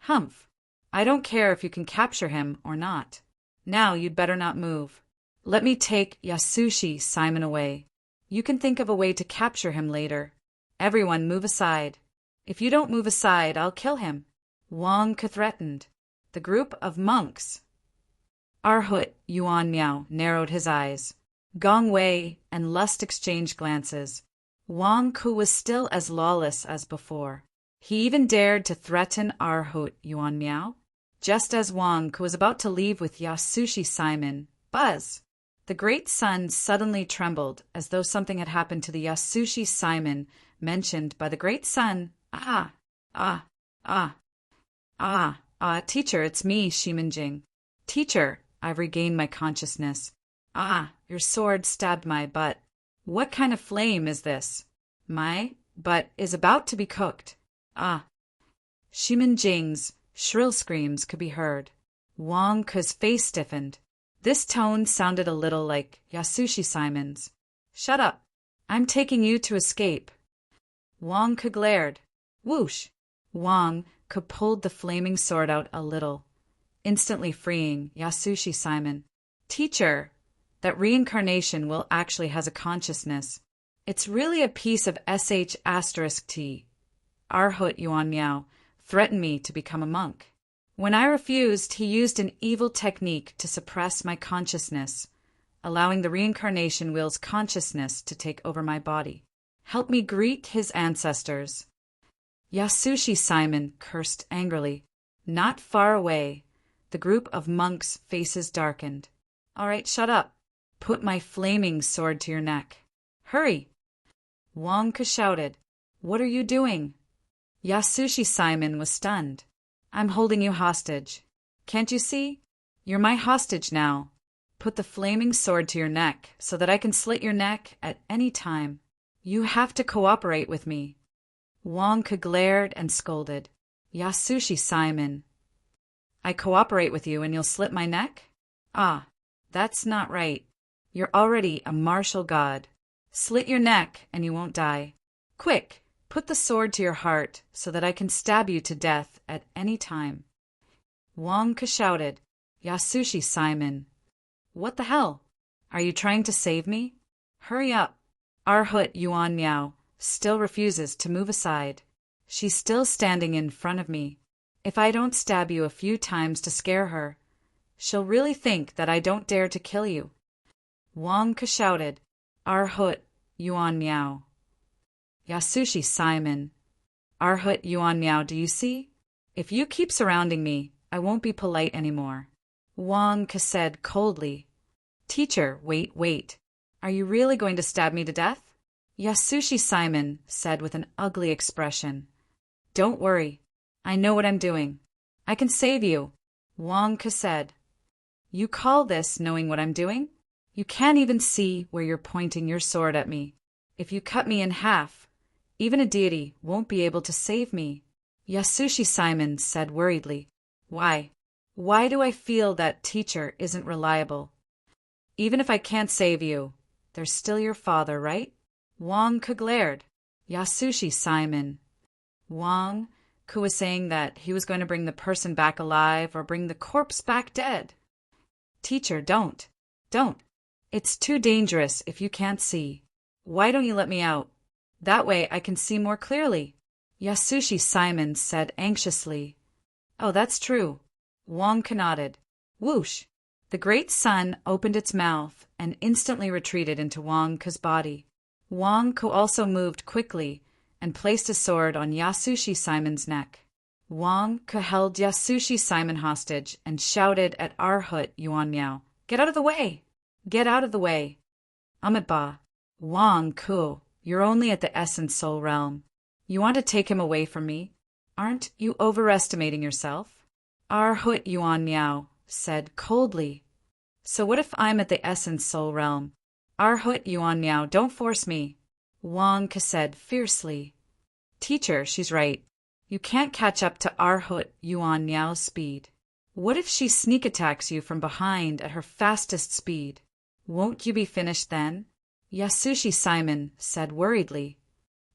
Humph. I don't care if you can capture him or not. Now you'd better not move. Let me take Yasushi Simon away. You can think of a way to capture him later. Everyone move aside. If you don't move aside, I'll kill him. Wang Ke threatened. The group of monks. Arhut Yuan Miao narrowed his eyes. Gong Wei and Lust exchanged glances. Wang Ke was still as lawless as before. He even dared to threaten Arhut Yuan Miao. Just as Wang Ke was about to leave with Yasushi Simon, buzz! The great sun suddenly trembled as though something had happened to the Yasushi Simon mentioned by the great sun. Teacher, it's me, Shimenjing. Teacher, I've regained my consciousness. Your sword stabbed my butt. What kind of flame is this? My butt is about to be cooked. Shimenjing's shrill screams could be heard. Wang Ke's face stiffened. This tone sounded a little like Yasushi Simon's. Shut up. I'm taking you to escape. Wang Ke glared. Whoosh! Wang Ke pulled the flaming sword out a little, instantly freeing Yasushi Simon. Teacher, that reincarnation will actually has a consciousness. It's really a piece of sh*t. Arhut Yuan Miao threatened me to become a monk. When I refused, he used an evil technique to suppress my consciousness, allowing the reincarnation will's consciousness to take over my body. Help me greet his ancestors. Yasushi Simon cursed angrily. Not far away, the group of monks' faces darkened. All right, shut up. Put my flaming sword to your neck. Hurry! Wang Ke shouted. What are you doing? Yasushi Simon was stunned. I'm holding you hostage. Can't you see? You're my hostage now. Put the flaming sword to your neck so that I can slit your neck at any time. You have to cooperate with me. Wang Ke glared and scolded. Yasushi Simon. I cooperate with you and you'll slit my neck? That's not right. You're already a martial god. Slit your neck and you won't die. Quick! Put the sword to your heart so that I can stab you to death at any time. Wang Ke shouted. Yasushi Simon. What the hell? Are you trying to save me? Hurry up. Arhut Yuan Miao still refuses to move aside. She's still standing in front of me. If I don't stab you a few times to scare her, she'll really think that I don't dare to kill you. Wang Ke shouted. Arhut Yuan Miao. Yasushi Simon. Arhut Yuan Miao, do you see? If you keep surrounding me, I won't be polite anymore. Wang Ke said coldly. Teacher, wait. Are you really going to stab me to death? Yasushi Simon said with an ugly expression. Don't worry. I know what I'm doing. I can save you. Wang Ke said. You call this knowing what I'm doing? You can't even see where you're pointing your sword at me. If you cut me in half, even a deity won't be able to save me. Yasushi Simon said worriedly. Why? Why do I feel that teacher isn't reliable? Even if I can't save you, there's still your father, right? Wang Ke glared. Yasushi Simon. Wang Ke was saying that he was going to bring the person back alive or bring the corpse back dead. Teacher, don't. It's too dangerous if you can't see. Why don't you let me out? That way I can see more clearly. Yasushi Simon said anxiously. Oh, that's true. Wang Ke nodded. Whoosh! The great sun opened its mouth and instantly retreated into Wang Ke's body. Wang Ke also moved quickly and placed a sword on Yasushi Simon's neck. Wang Ke held Yasushi Simon hostage and shouted at Arhut Yuan Miao, Get out of the way! Get out of the way! Amitabha. Wang Ke, you're only at the essence soul realm. You want to take him away from me? Aren't you overestimating yourself? Arhut Yuan Miao said coldly. So what if I'm at the essence soul realm? Arhut Yuan Miao, don't force me. Wang Ke said fiercely. Teacher, she's right. You can't catch up to Arhut Yuan Miao's speed. What if she sneak attacks you from behind at her fastest speed? Won't you be finished then? Yasushi Simon said worriedly.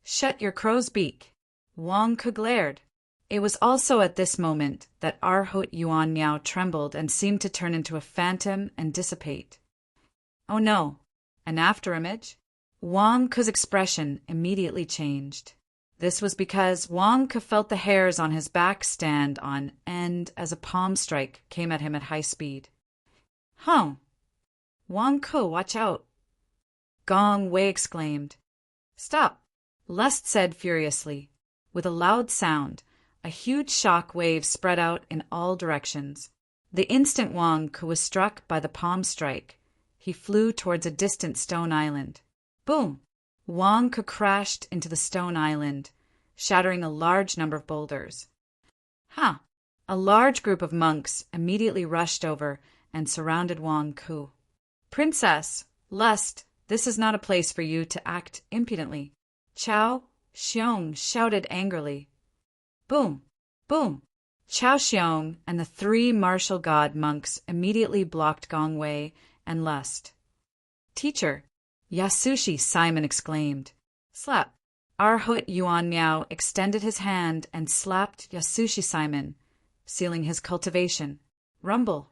Shut your crow's beak. Wang Ke glared. It was also at this moment that Arhut Yuan Miao trembled and seemed to turn into a phantom and dissipate. Oh no, an afterimage? Wang Ke's expression immediately changed. This was because Wang Ke felt the hairs on his back stand on end as a palm strike came at him at high speed. Huh! Wang Ke, watch out! Gong Wei exclaimed. Stop! Lust said furiously. With a loud sound, a huge shock wave spread out in all directions. The instant Wang Ke was struck by the palm strike, he flew towards a distant stone island. Boom! Wang Ke crashed into the stone island, shattering a large number of boulders. Ha! A large group of monks immediately rushed over and surrounded Wang Ke. Princess, Lust, this is not a place for you to act impudently. Chao Xiong shouted angrily. Boom! Boom! Chao Xiong and the three martial god monks immediately blocked Gong Wei and Lust. Teacher, Yasushi, Simon exclaimed. Slap! Arhut Yuan Miao extended his hand and slapped Yasushi Simon, sealing his cultivation. Rumble!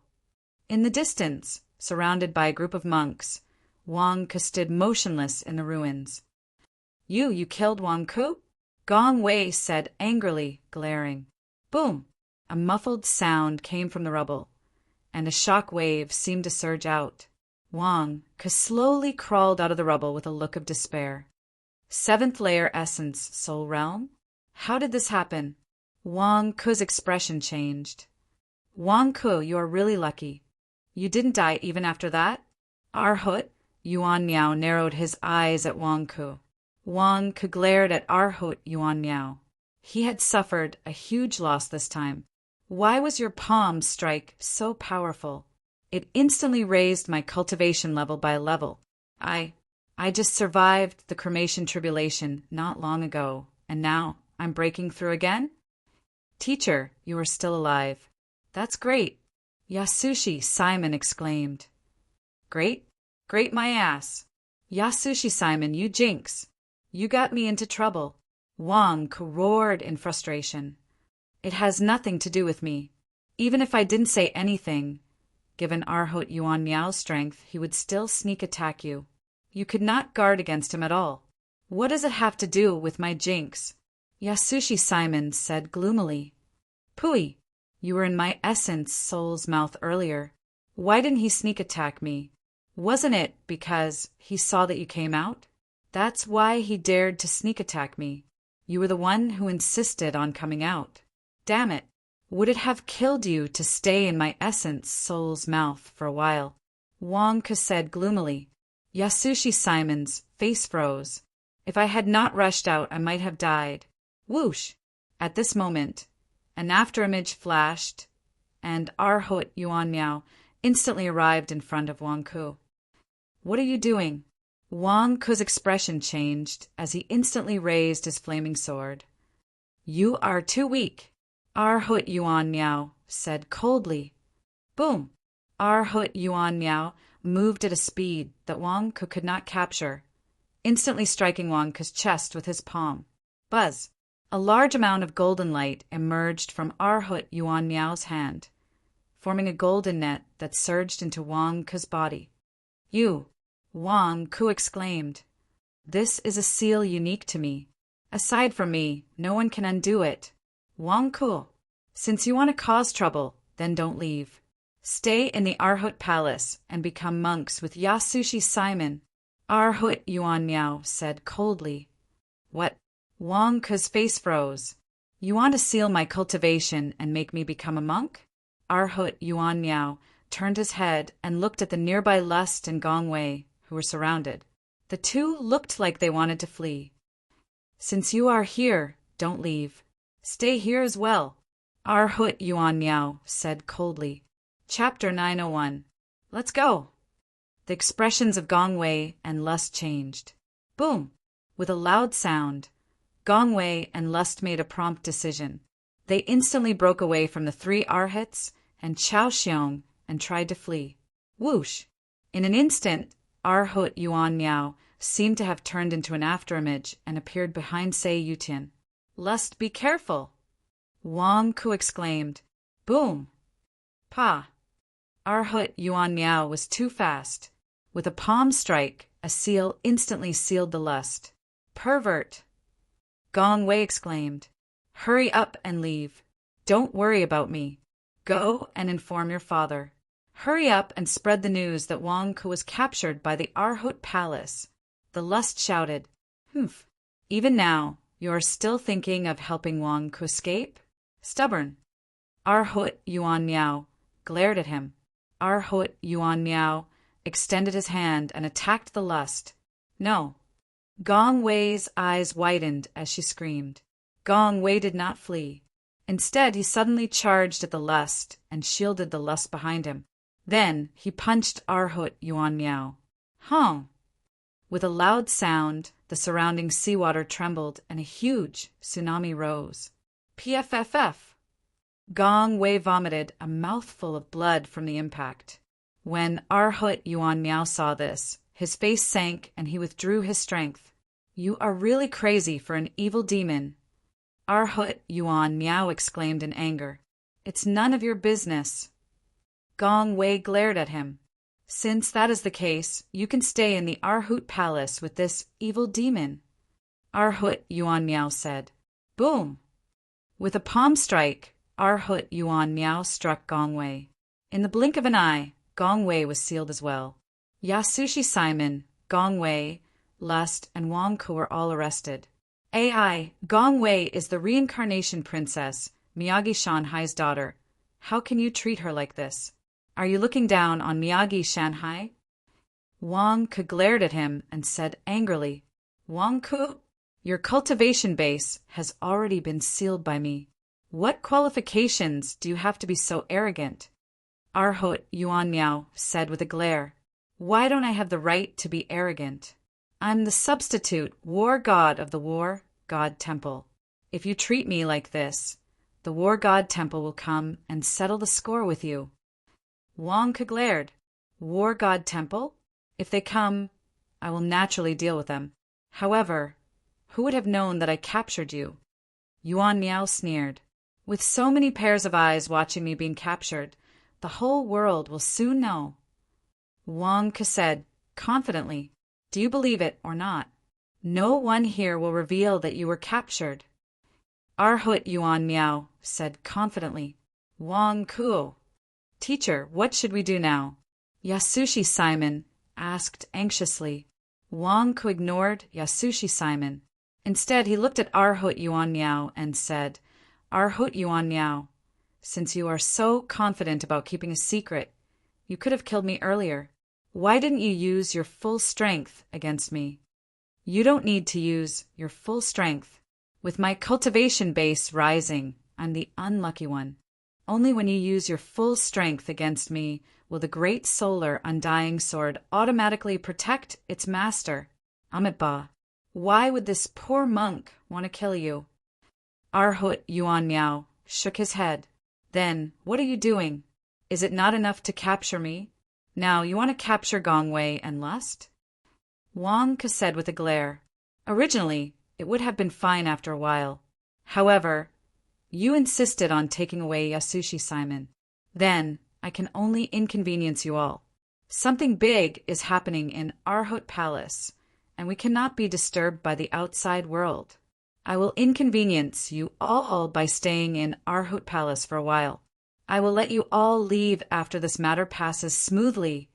In the distance, surrounded by a group of monks, Wang Ke stood motionless in the ruins. You killed Wang Ke? Gong Wei said angrily, glaring. Boom! A muffled sound came from the rubble, and a shock wave seemed to surge out. Wang Ke slowly crawled out of the rubble with a look of despair. Seventh layer essence, soul realm? How did this happen? Wang Ke's expression changed. Wang Ke, you are really lucky. You didn't die even after that? Arhut Yuan Miao narrowed his eyes at Wang Ke. Wang Ke glared at Arhut Yuan Miao. He had suffered a huge loss this time. Why was your palm strike so powerful? It instantly raised my cultivation level by a level. I just survived the cremation tribulation not long ago, and now I'm breaking through again? Teacher, you are still alive. That's great. Yasushi, Simon exclaimed. Great? Great my ass. Yasushi, Simon, you jinx. You got me into trouble. Wang Ke roared in frustration. It has nothing to do with me. Even if I didn't say anything, given Arhut Yuan Miao's strength, he would still sneak attack you. You could not guard against him at all. What does it have to do with my jinx? Yasushi Simon said gloomily. Pooey, you were in my essence soul's mouth earlier. Why didn't he sneak attack me? Wasn't it because he saw that you came out? That's why he dared to sneak attack me. You were the one who insisted on coming out. Damn it. Would it have killed you to stay in my essence soul's mouth for a while? Wang Ke said gloomily. Yasushi Simon's face froze. If I had not rushed out, I might have died. Whoosh! At this moment, an afterimage flashed, and Arhut Yuan Miao instantly arrived in front of Wang Ke. What are you doing? Wang Ke's expression changed as he instantly raised his flaming sword. You are too weak, Arhut Yuan Miao said coldly. Boom! Arhut Yuan Miao moved at a speed that Wang Ke could not capture, instantly striking Wang Ke's chest with his palm. Buzz! A large amount of golden light emerged from Arhut Yuan Miao's hand, forming a golden net that surged into Wang Ke's body. You! Wang Ke exclaimed. This is a seal unique to me. Aside from me, no one can undo it. Wang Ke, since you want to cause trouble, then don't leave. Stay in the Arhut Palace and become monks with Yasushi Simon. Arhut Yuan Miao said coldly. What? Wang Ke's face froze. You want to seal my cultivation and make me become a monk? Arhut Yuan Miao turned his head and looked at the nearby Lust and Gong Wei, who were surrounded. The two looked like they wanted to flee. Since you are here, don't leave. Stay here as well, Arhut Yuan Miao said coldly. Chapter 901. Let's go. The expressions of Gong Wei and Lust changed. Boom! With a loud sound, Gong Wei and Lust made a prompt decision. They instantly broke away from the three Arhats and Chao Xiong and tried to flee. Whoosh! In an instant, Arhut Yuan Miao seemed to have turned into an afterimage and appeared behind Sei Yutian. Lust, be careful! Wang Ku exclaimed. Boom! Pa! Arhut Yuan Miao was too fast. With a palm strike, a seal instantly sealed the lust. Pervert! Gong Wei exclaimed. Hurry up and leave. Don't worry about me. Go and inform your father. Hurry up and spread the news that Wang Ku was captured by the Arhut Palace. The lust shouted. Humph! Even now, you are still thinking of helping Wang Ku escape? Stubborn! Arhut Yuan Miao glared at him. Arhut Yuan Miao extended his hand and attacked the lust. No. Gong Wei's eyes widened as she screamed. Gong Wei did not flee. Instead, he suddenly charged at the lust and shielded the lust behind him. Then he punched Arhut Yuan Miao. Hong! With a loud sound, the surrounding seawater trembled and a huge tsunami rose. PFFF! Gong Wei vomited a mouthful of blood from the impact. When Arhut Yuan Miao saw this, his face sank and he withdrew his strength. You are really crazy for an evil demon. Arhut Yuan Miao exclaimed in anger. It's none of your business. Gong Wei glared at him. Since that is the case, you can stay in the Arhut Palace with this evil demon. Arhut Yuan Miao said. Boom! With a palm strike, Arhut Yuan Miao struck Gong Wei. In the blink of an eye, Gong Wei was sealed as well. Yasushi Simon, Gong Wei, Lust, and Wang Ku were all arrested. AI, Gong Wei is the reincarnation princess, Miyagi Shanhai's daughter. How can you treat her like this? Are you looking down on Miyagi Shanhai? Wang Ku glared at him and said angrily, Wang Ku, your cultivation base has already been sealed by me. What qualifications do you have to be so arrogant? Arhut Yuan Miao said with a glare. Why don't I have the right to be arrogant? I'm the substitute war god of the War God Temple. If you treat me like this, the War God Temple will come and settle the score with you. Wang Ku glared. War God Temple? If they come, I will naturally deal with them. However, who would have known that I captured you? Yuan Miao sneered. With so many pairs of eyes watching me being captured, the whole world will soon know. Wang Ku said, confidently, do you believe it or not? No one here will reveal that you were captured. Arhut Yuan Miao said confidently. Wang Ku. Teacher, what should we do now? Yasushi Simon asked anxiously. Wang Ku ignored Yasushi Simon. Instead, he looked at Arhut Yuan Miao and said, Arhut Yuan Miao, since you are so confident about keeping a secret, you could have killed me earlier. Why didn't you use your full strength against me? You don't need to use your full strength. With my cultivation base rising, I'm the unlucky one. Only when you use your full strength against me will the great solar undying sword automatically protect its master. Amitabha, why would this poor monk want to kill you? Arhut Yuan Miao shook his head. Then, what are you doing? Is it not enough to capture me? Now you want to capture Gong Wei and Lust? Wang Ku said with a glare. Originally, it would have been fine after a while. However, you insisted on taking away Yasushi Simon. Then, I can only inconvenience you all. Something big is happening in Arhut Palace, and we cannot be disturbed by the outside world. I will inconvenience you all by staying in Arhut Palace for a while. I will let you all leave after this matter passes smoothly,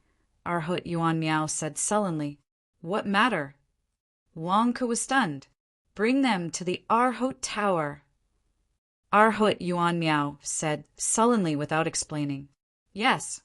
Arhut Yuan Miao said sullenly. What matter? Wang Ku was stunned. Bring them to the Arhut Tower. Arhut Yuan Miao said sullenly without explaining. Yes.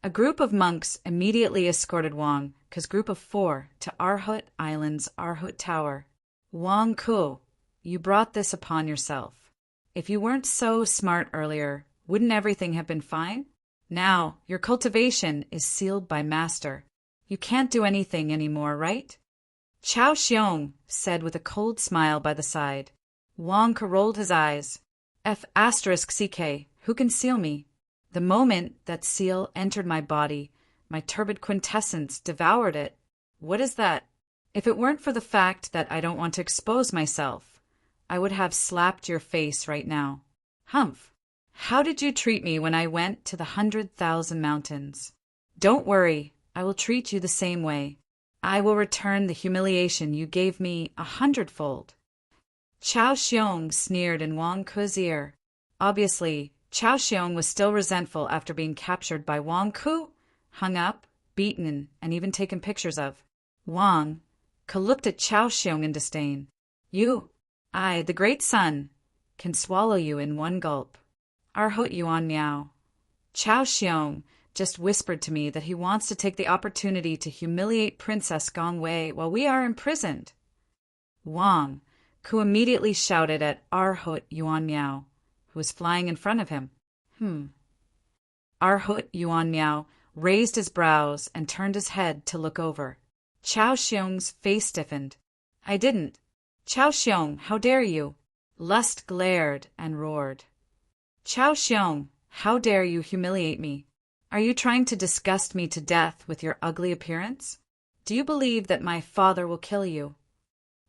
A group of monks immediately escorted Wang Ku's group of 4 to Arhut Island's Arhut Tower. Wang Ku, you brought this upon yourself. If you weren't so smart earlier, wouldn't everything have been fine? Now, your cultivation is sealed by Master. You can't do anything anymore, right? Chao Xiong said with a cold smile by the side. Wang Ku rolled his eyes. F***CK, who can seal me? The moment that seal entered my body, my turbid quintessence devoured it. What is that? If it weren't for the fact that I don't want to expose myself, I would have slapped your face right now. Humph! How did you treat me when I went to the 100,000 mountains? Don't worry, I will treat you the same way. I will return the humiliation you gave me 100-fold. Chao Xiong sneered in Wang Ku's ear. Obviously, Chao Xiong was still resentful after being captured by Wang Ku, hung up, beaten, and even taken pictures of. Wang Ku looked at Chao Xiong in disdain. I, the great sun, can swallow you in one gulp. Arhut Yuan Miao. Chao Xiong just whispered to me that he wants to take the opportunity to humiliate Princess Gongwei while we are imprisoned. Wang Ku immediately shouted at Arhut Yuan Miao, who was flying in front of him. Arhut Yuan Miao raised his brows and turned his head to look over. Chao Xiong's face stiffened. I didn't. Chao Xiong, how dare you? Lust glared and roared. Chao Xiong, how dare you humiliate me? Are you trying to disgust me to death with your ugly appearance? Do you believe that my father will kill you?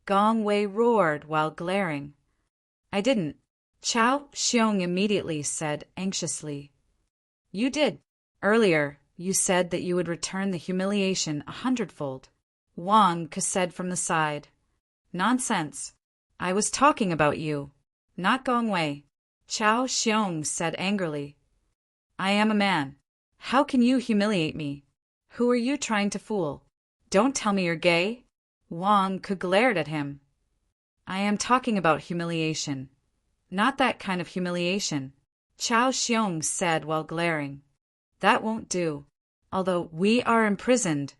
Gong Wei roared while glaring. I didn't. Chao Xiong immediately said anxiously. You did. Earlier, you said that you would return the humiliation 100-fold. Wang Ku said from the side. Nonsense. I was talking about you, not Gong Wei. Chao Xiong said angrily. I am a man. How can you humiliate me? Who are you trying to fool? Don't tell me you're gay. Wang Ku glared at him. I am talking about humiliation. Not that kind of humiliation, Chao Xiong said while glaring. That won't do. Although we are imprisoned,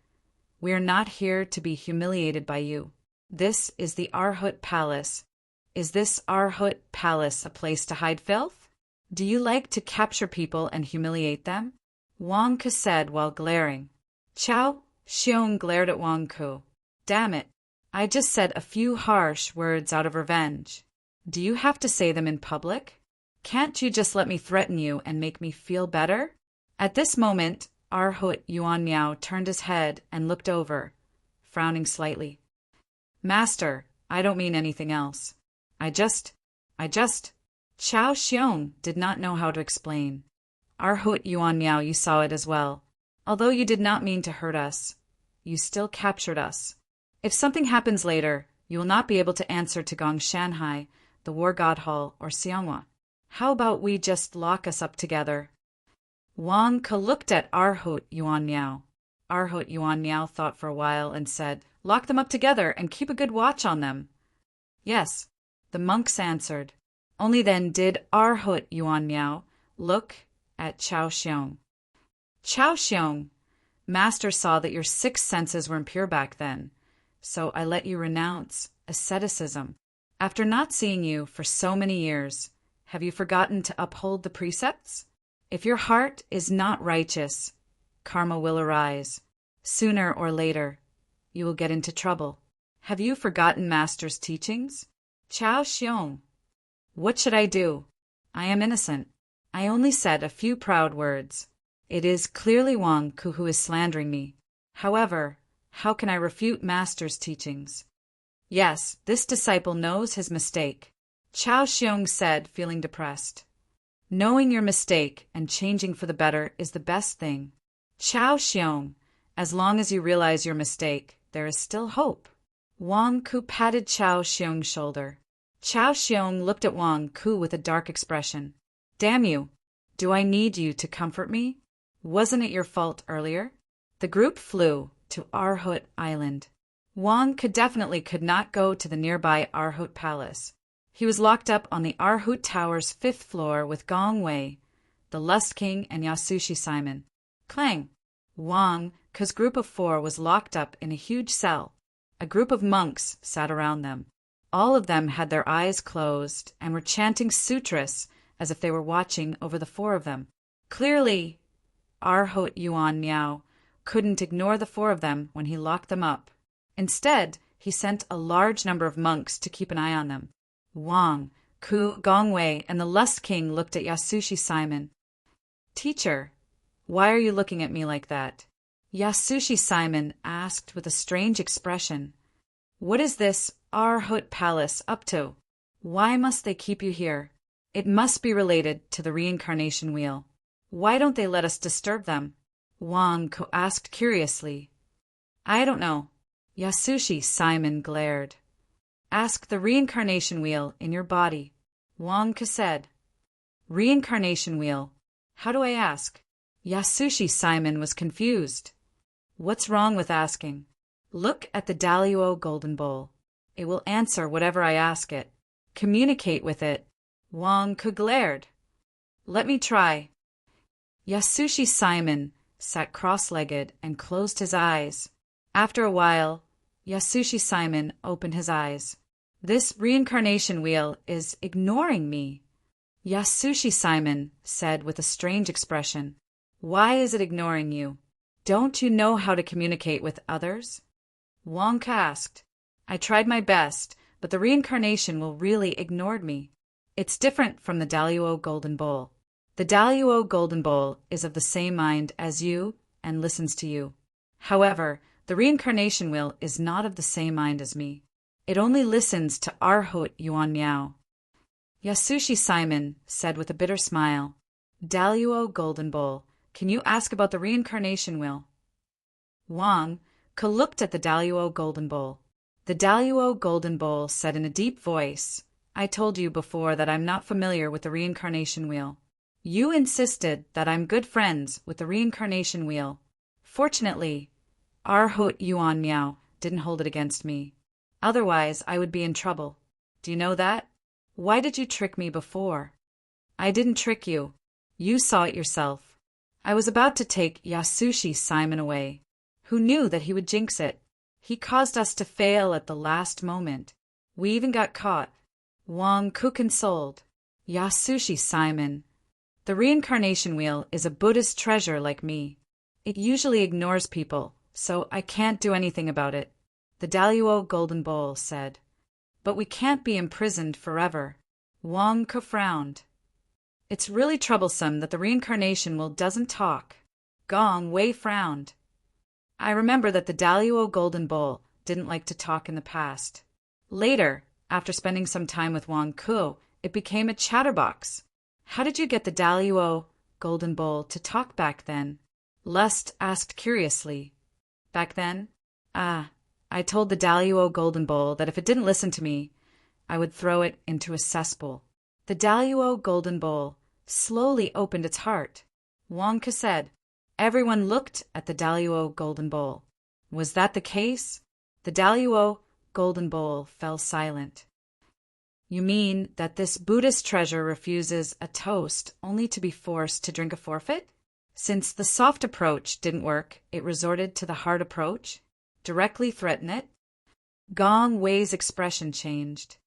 we are not here to be humiliated by you. This is the Arhut Palace. Is this Arhut Palace a place to hide filth? Do you like to capture people and humiliate them? Wang Ku said while glaring. Chao Xiong glared at Wang Ku. Damn it. I just said a few harsh words out of revenge. Do you have to say them in public? Can't you just let me threaten you and make me feel better? At this moment, Arhut Yuan Miao turned his head and looked over, frowning slightly. Master, I don't mean anything else. I just... Chao Xiong did not know how to explain. Arhut Yuan Miao, you saw it as well. Although you did not mean to hurt us, you still captured us. If something happens later, you will not be able to answer to Gong Shanhai, the War God Hall, or Xianghua. How about we just lock us up together? Wang Ke looked at Arhut Yuan Miao. Arhut Yuan Miao thought for a while and said, Lock them up together and keep a good watch on them. Yes, the monks answered. Only then did Arhut Yuan Miao look at Chao Xiong. Chao Xiong, Master saw that your 6 senses were impure back then, so I let you renounce asceticism. After not seeing you for so many years, have you forgotten to uphold the precepts? If your heart is not righteous, karma will arise. Sooner or later, you will get into trouble. Have you forgotten Master's teachings? Chao Xiong, what should I do? I am innocent. I only said a few proud words. It is clearly Wang Ku who is slandering me. However, how can I refute Master's teachings? Yes, this disciple knows his mistake, Chao Xiong said, feeling depressed. Knowing your mistake and changing for the better is the best thing. Chao Xiong, as long as you realize your mistake, there is still hope. Wang Ku patted Chao Xiong's shoulder. Chao Xiong looked at Wang Ku with a dark expression. Damn you! Do I need you to comfort me? Wasn't it your fault earlier? The group flew to Arhut Island. Wang Ku definitely could not go to the nearby Arhut Palace. He was locked up on the Arhut Tower's 5th floor with Gong Wei, the Lust King, and Yasushi Simon. Clang! Wang Ku's group of 4 was locked up in a huge cell. A group of monks sat around them. All of them had their eyes closed and were chanting sutras as if they were watching over the 4 of them. Clearly, Arhut Yuan Miao couldn't ignore the 4 of them when he locked them up. Instead, he sent a large number of monks to keep an eye on them. Wang Ku, Gong Wei, and the Lust King looked at Yasushi Simon. Teacher, why are you looking at me like that? Yasushi Simon asked with a strange expression. What is this Arhut Palace up to? Why must they keep you here? It must be related to the reincarnation wheel. Why don't they let us disturb them? Wang Ku asked curiously. I don't know. Yasushi Simon glared. Ask the reincarnation wheel in your body. Wang Ku said. Reincarnation wheel. How do I ask? Yasushi Simon was confused. What's wrong with asking? Look at the Daluo golden bowl. It will answer whatever I ask it. Communicate with it. Wang Ku glared. Let me try. Yasushi Simon sat cross-legged and closed his eyes. After a while, Yasushi Simon opened his eyes. This reincarnation wheel is ignoring me. Yasushi Simon said with a strange expression. Why is it ignoring you? Don't you know how to communicate with others? Wang Ku asked. I tried my best, but the reincarnation wheel really ignored me. It's different from the Daluo golden bowl. The Daluo golden bowl is of the same mind as you and listens to you. However, the reincarnation wheel is not of the same mind as me. It only listens to Arhot Yuan Miao. Yasushi Simon said with a bitter smile. Daluo golden bowl, can you ask about the reincarnation wheel? Wang Ku looked at the Daluo golden bowl. The Daluo golden bowl said in a deep voice, I told you before that I'm not familiar with the reincarnation wheel. You insisted that I'm good friends with the reincarnation wheel. Fortunately, Arhot Yuan Miao didn't hold it against me. Otherwise, I would be in trouble. Do you know that? Why did you trick me before? I didn't trick you. You saw it yourself. I was about to take Yasushi Simon away. Who knew that he would jinx it? He caused us to fail at the last moment. We even got caught. Wang Ku consoled. Yasushi Simon. The reincarnation wheel is a Buddhist treasure like me. It usually ignores people, so I can't do anything about it. The Daluo golden bowl said. But we can't be imprisoned forever. Wang Ku frowned. It's really troublesome that the reincarnation wheel doesn't talk. Gong Wei frowned. I remember that the Daluo golden bowl didn't like to talk in the past. Later, after spending some time with Wang Ku, it became a chatterbox. How did you get the Daluo golden bowl to talk back then? Lust asked curiously. Back then? I told the Daluo golden bowl that if it didn't listen to me, I would throw it into a cesspool. The Daluo golden bowl slowly opened its heart. Wang Ku said. Everyone looked at the Daluo golden bowl. Was that the case? The Daluo golden bowl fell silent. You mean that this Buddhist treasure refuses a toast only to be forced to drink a forfeit? Since the soft approach didn't work, it resorted to the hard approach? Directly threaten it? Gong Wei's expression changed.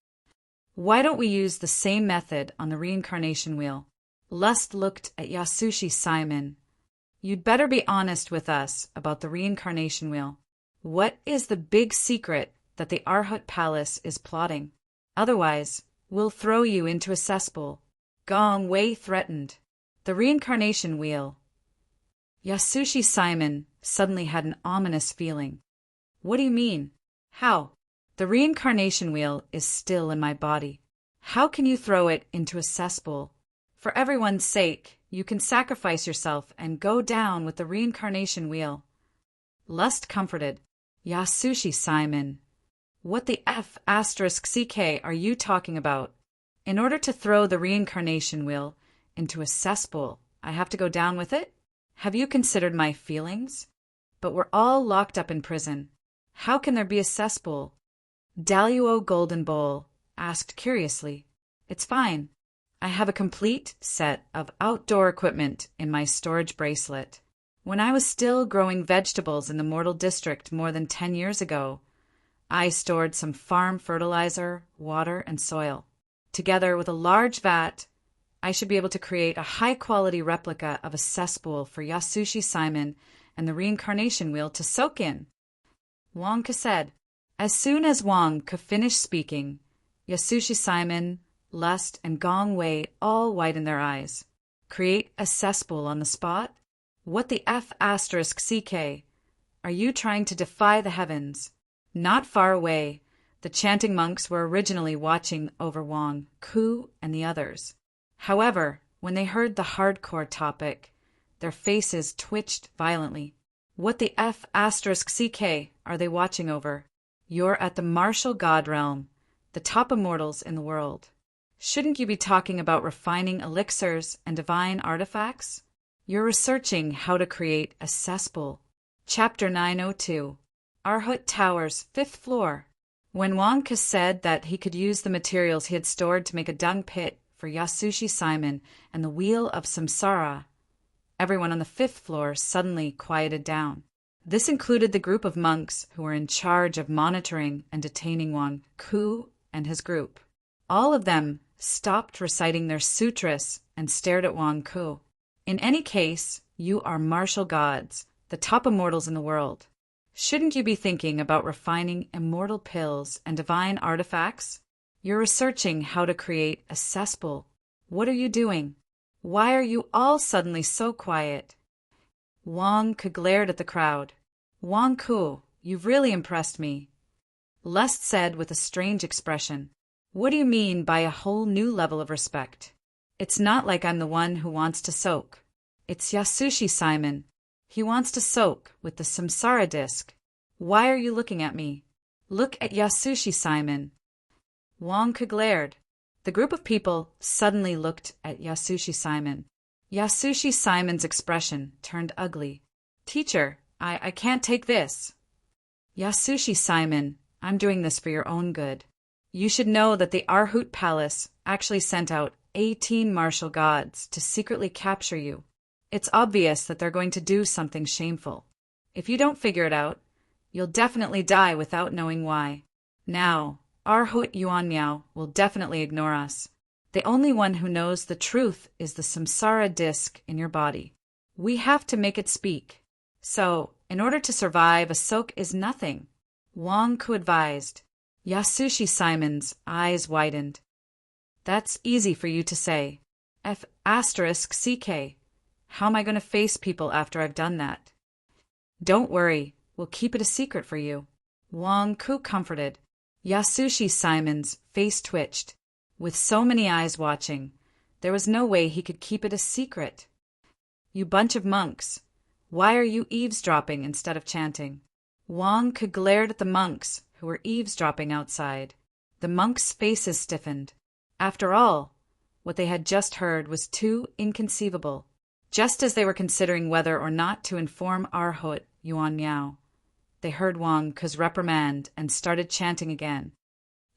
Why don't we use the same method on the reincarnation wheel? Lust looked at Yasushi Simon. You'd better be honest with us about the reincarnation wheel. What is the big secret that the Arhot Palace is plotting? Otherwise, we'll throw you into a cesspool. Gong Wei threatened. The reincarnation wheel. Yasushi Simon suddenly had an ominous feeling. What do you mean? How? The reincarnation wheel is still in my body. How can you throw it into a cesspool? For everyone's sake, you can sacrifice yourself and go down with the reincarnation wheel. Lust comforted. Yasushi Simon. What the F***ck are you talking about? In order to throw the reincarnation wheel into a cesspool, I have to go down with it? Have you considered my feelings? But we're all locked up in prison. How can there be a cesspool? Daluo Golden Bowl asked curiously. It's fine. I have a complete set of outdoor equipment in my storage bracelet. When I was still growing vegetables in the Mortal District more than 10 years ago, I stored some farm fertilizer, water, and soil. Together with a large vat, I should be able to create a high-quality replica of a cesspool for Yasushi Simon and the reincarnation wheel to soak in. Wang Ku said. As soon as Wang Ku finished speaking, Yasushi Simon, Lust, and Gong Wei all widened their eyes. Create a cesspool on the spot? What the F***ck? Are you trying to defy the heavens? Not far away, The chanting monks were originally watching over Wang, Ku, and the others. However, when they heard the hardcore topic, their faces twitched violently. What the F***ck are they watching over? You're at the martial god realm, the top immortals in the world. Shouldn't you be talking about refining elixirs and divine artifacts? You're researching how to create a cesspool. Chapter 902. Arhut Towers, 5th floor. When Wang Ke said that he could use the materials he had stored to make a dung pit for Yasushi Simon and the Wheel of Samsara, everyone on the 5th floor suddenly quieted down. This included the group of monks who were in charge of monitoring and detaining Wang Ku and his group. All of them stopped reciting their sutras and stared at Wang Ku. In any case, you are martial gods, the top immortals in the world. Shouldn't you be thinking about refining immortal pills and divine artifacts? You're researching how to create a cesspool. What are you doing? Why are you all suddenly so quiet? Wang Ke glared at the crowd. Wang Ku, you've really impressed me. Lest said with a strange expression. What do you mean by a whole new level of respect? It's not like I'm the one who wants to soak. It's Yasushi Simon. He wants to soak with the samsara disc. Why are you looking at me? Look at Yasushi Simon. Wang Ke glared. The group of people suddenly looked at Yasushi Simon. Yasushi Simon's expression turned ugly. Teacher, I can't take this. Yasushi Simon, I'm doing this for your own good. You should know that the Arhut Palace actually sent out 18 martial gods to secretly capture you. It's obvious that they're going to do something shameful. If you don't figure it out, you'll definitely die without knowing why. Now, Arhut Yuan Miao will definitely ignore us. The only one who knows the truth is the samsara disc in your body. We have to make it speak. So, in order to survive, a soak is nothing. Wang Ku advised. Yasushi Simon's eyes widened. That's easy for you to say. F***ck. How am I going to face people after I've done that? Don't worry, we'll keep it a secret for you. Wang Ku comforted. Yasushi Simon's face twitched. With so many eyes watching, there was no way he could keep it a secret. You bunch of monks, why are you eavesdropping instead of chanting? Wang Ke glared at the monks who were eavesdropping outside. The monks' faces stiffened. After all, what they had just heard was too inconceivable. Just as they were considering whether or not to inform Arhut Yuan Miao, they heard Wang Ke's reprimand and started chanting again.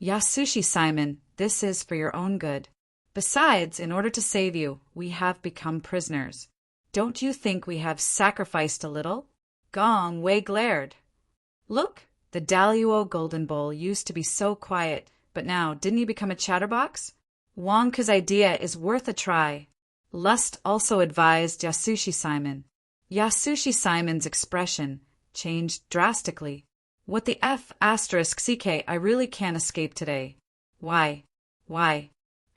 Yasushi Simon, this is for your own good. Besides, in order to save you, we have become prisoners. Don't you think we have sacrificed a little? Gong Wei glared. Look, the Daluo Golden Bowl used to be so quiet, but now didn't he become a chatterbox? Wang Ke's idea is worth a try. Lust also advised Yasushi Simon. Yasushi Simon's expression changed drastically. What the F***ck, I really can't escape today. Why?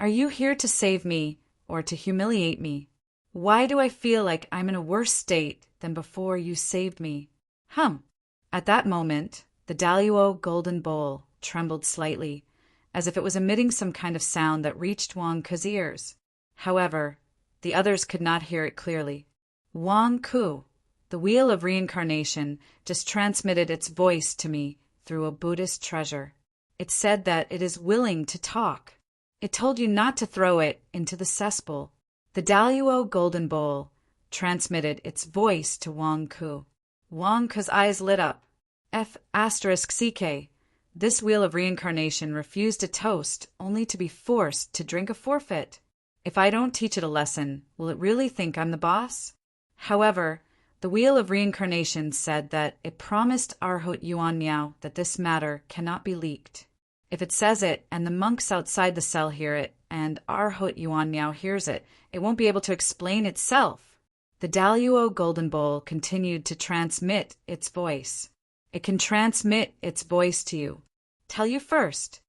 Are you here to save me or to humiliate me? Why do I feel like I'm in a worse state than before you saved me? At that moment, the Daluo Golden Bowl trembled slightly, as if it was emitting some kind of sound that reached Wang Ke's ears. However, the others could not hear it clearly. Wang Ku, the Wheel of Reincarnation, just transmitted its voice to me through a Buddhist treasure. It said that it is willing to talk. It told you not to throw it into the cesspool. The Daluo Golden Bowl transmitted its voice to Wang Ku. Wang Ke's eyes lit up. F***ck. This Wheel of Reincarnation refused a toast only to be forced to drink a forfeit. If I don't teach it a lesson, will it really think I'm the boss? However, the Wheel of Reincarnation said that it promised Arhut Yuan Miao that this matter cannot be leaked. If it says it and the monks outside the cell hear it, and Arhut Yuan Miao hears it, it won't be able to explain itself. The Daluo Golden Bowl continued to transmit its voice. It can transmit its voice to you. Tell you first.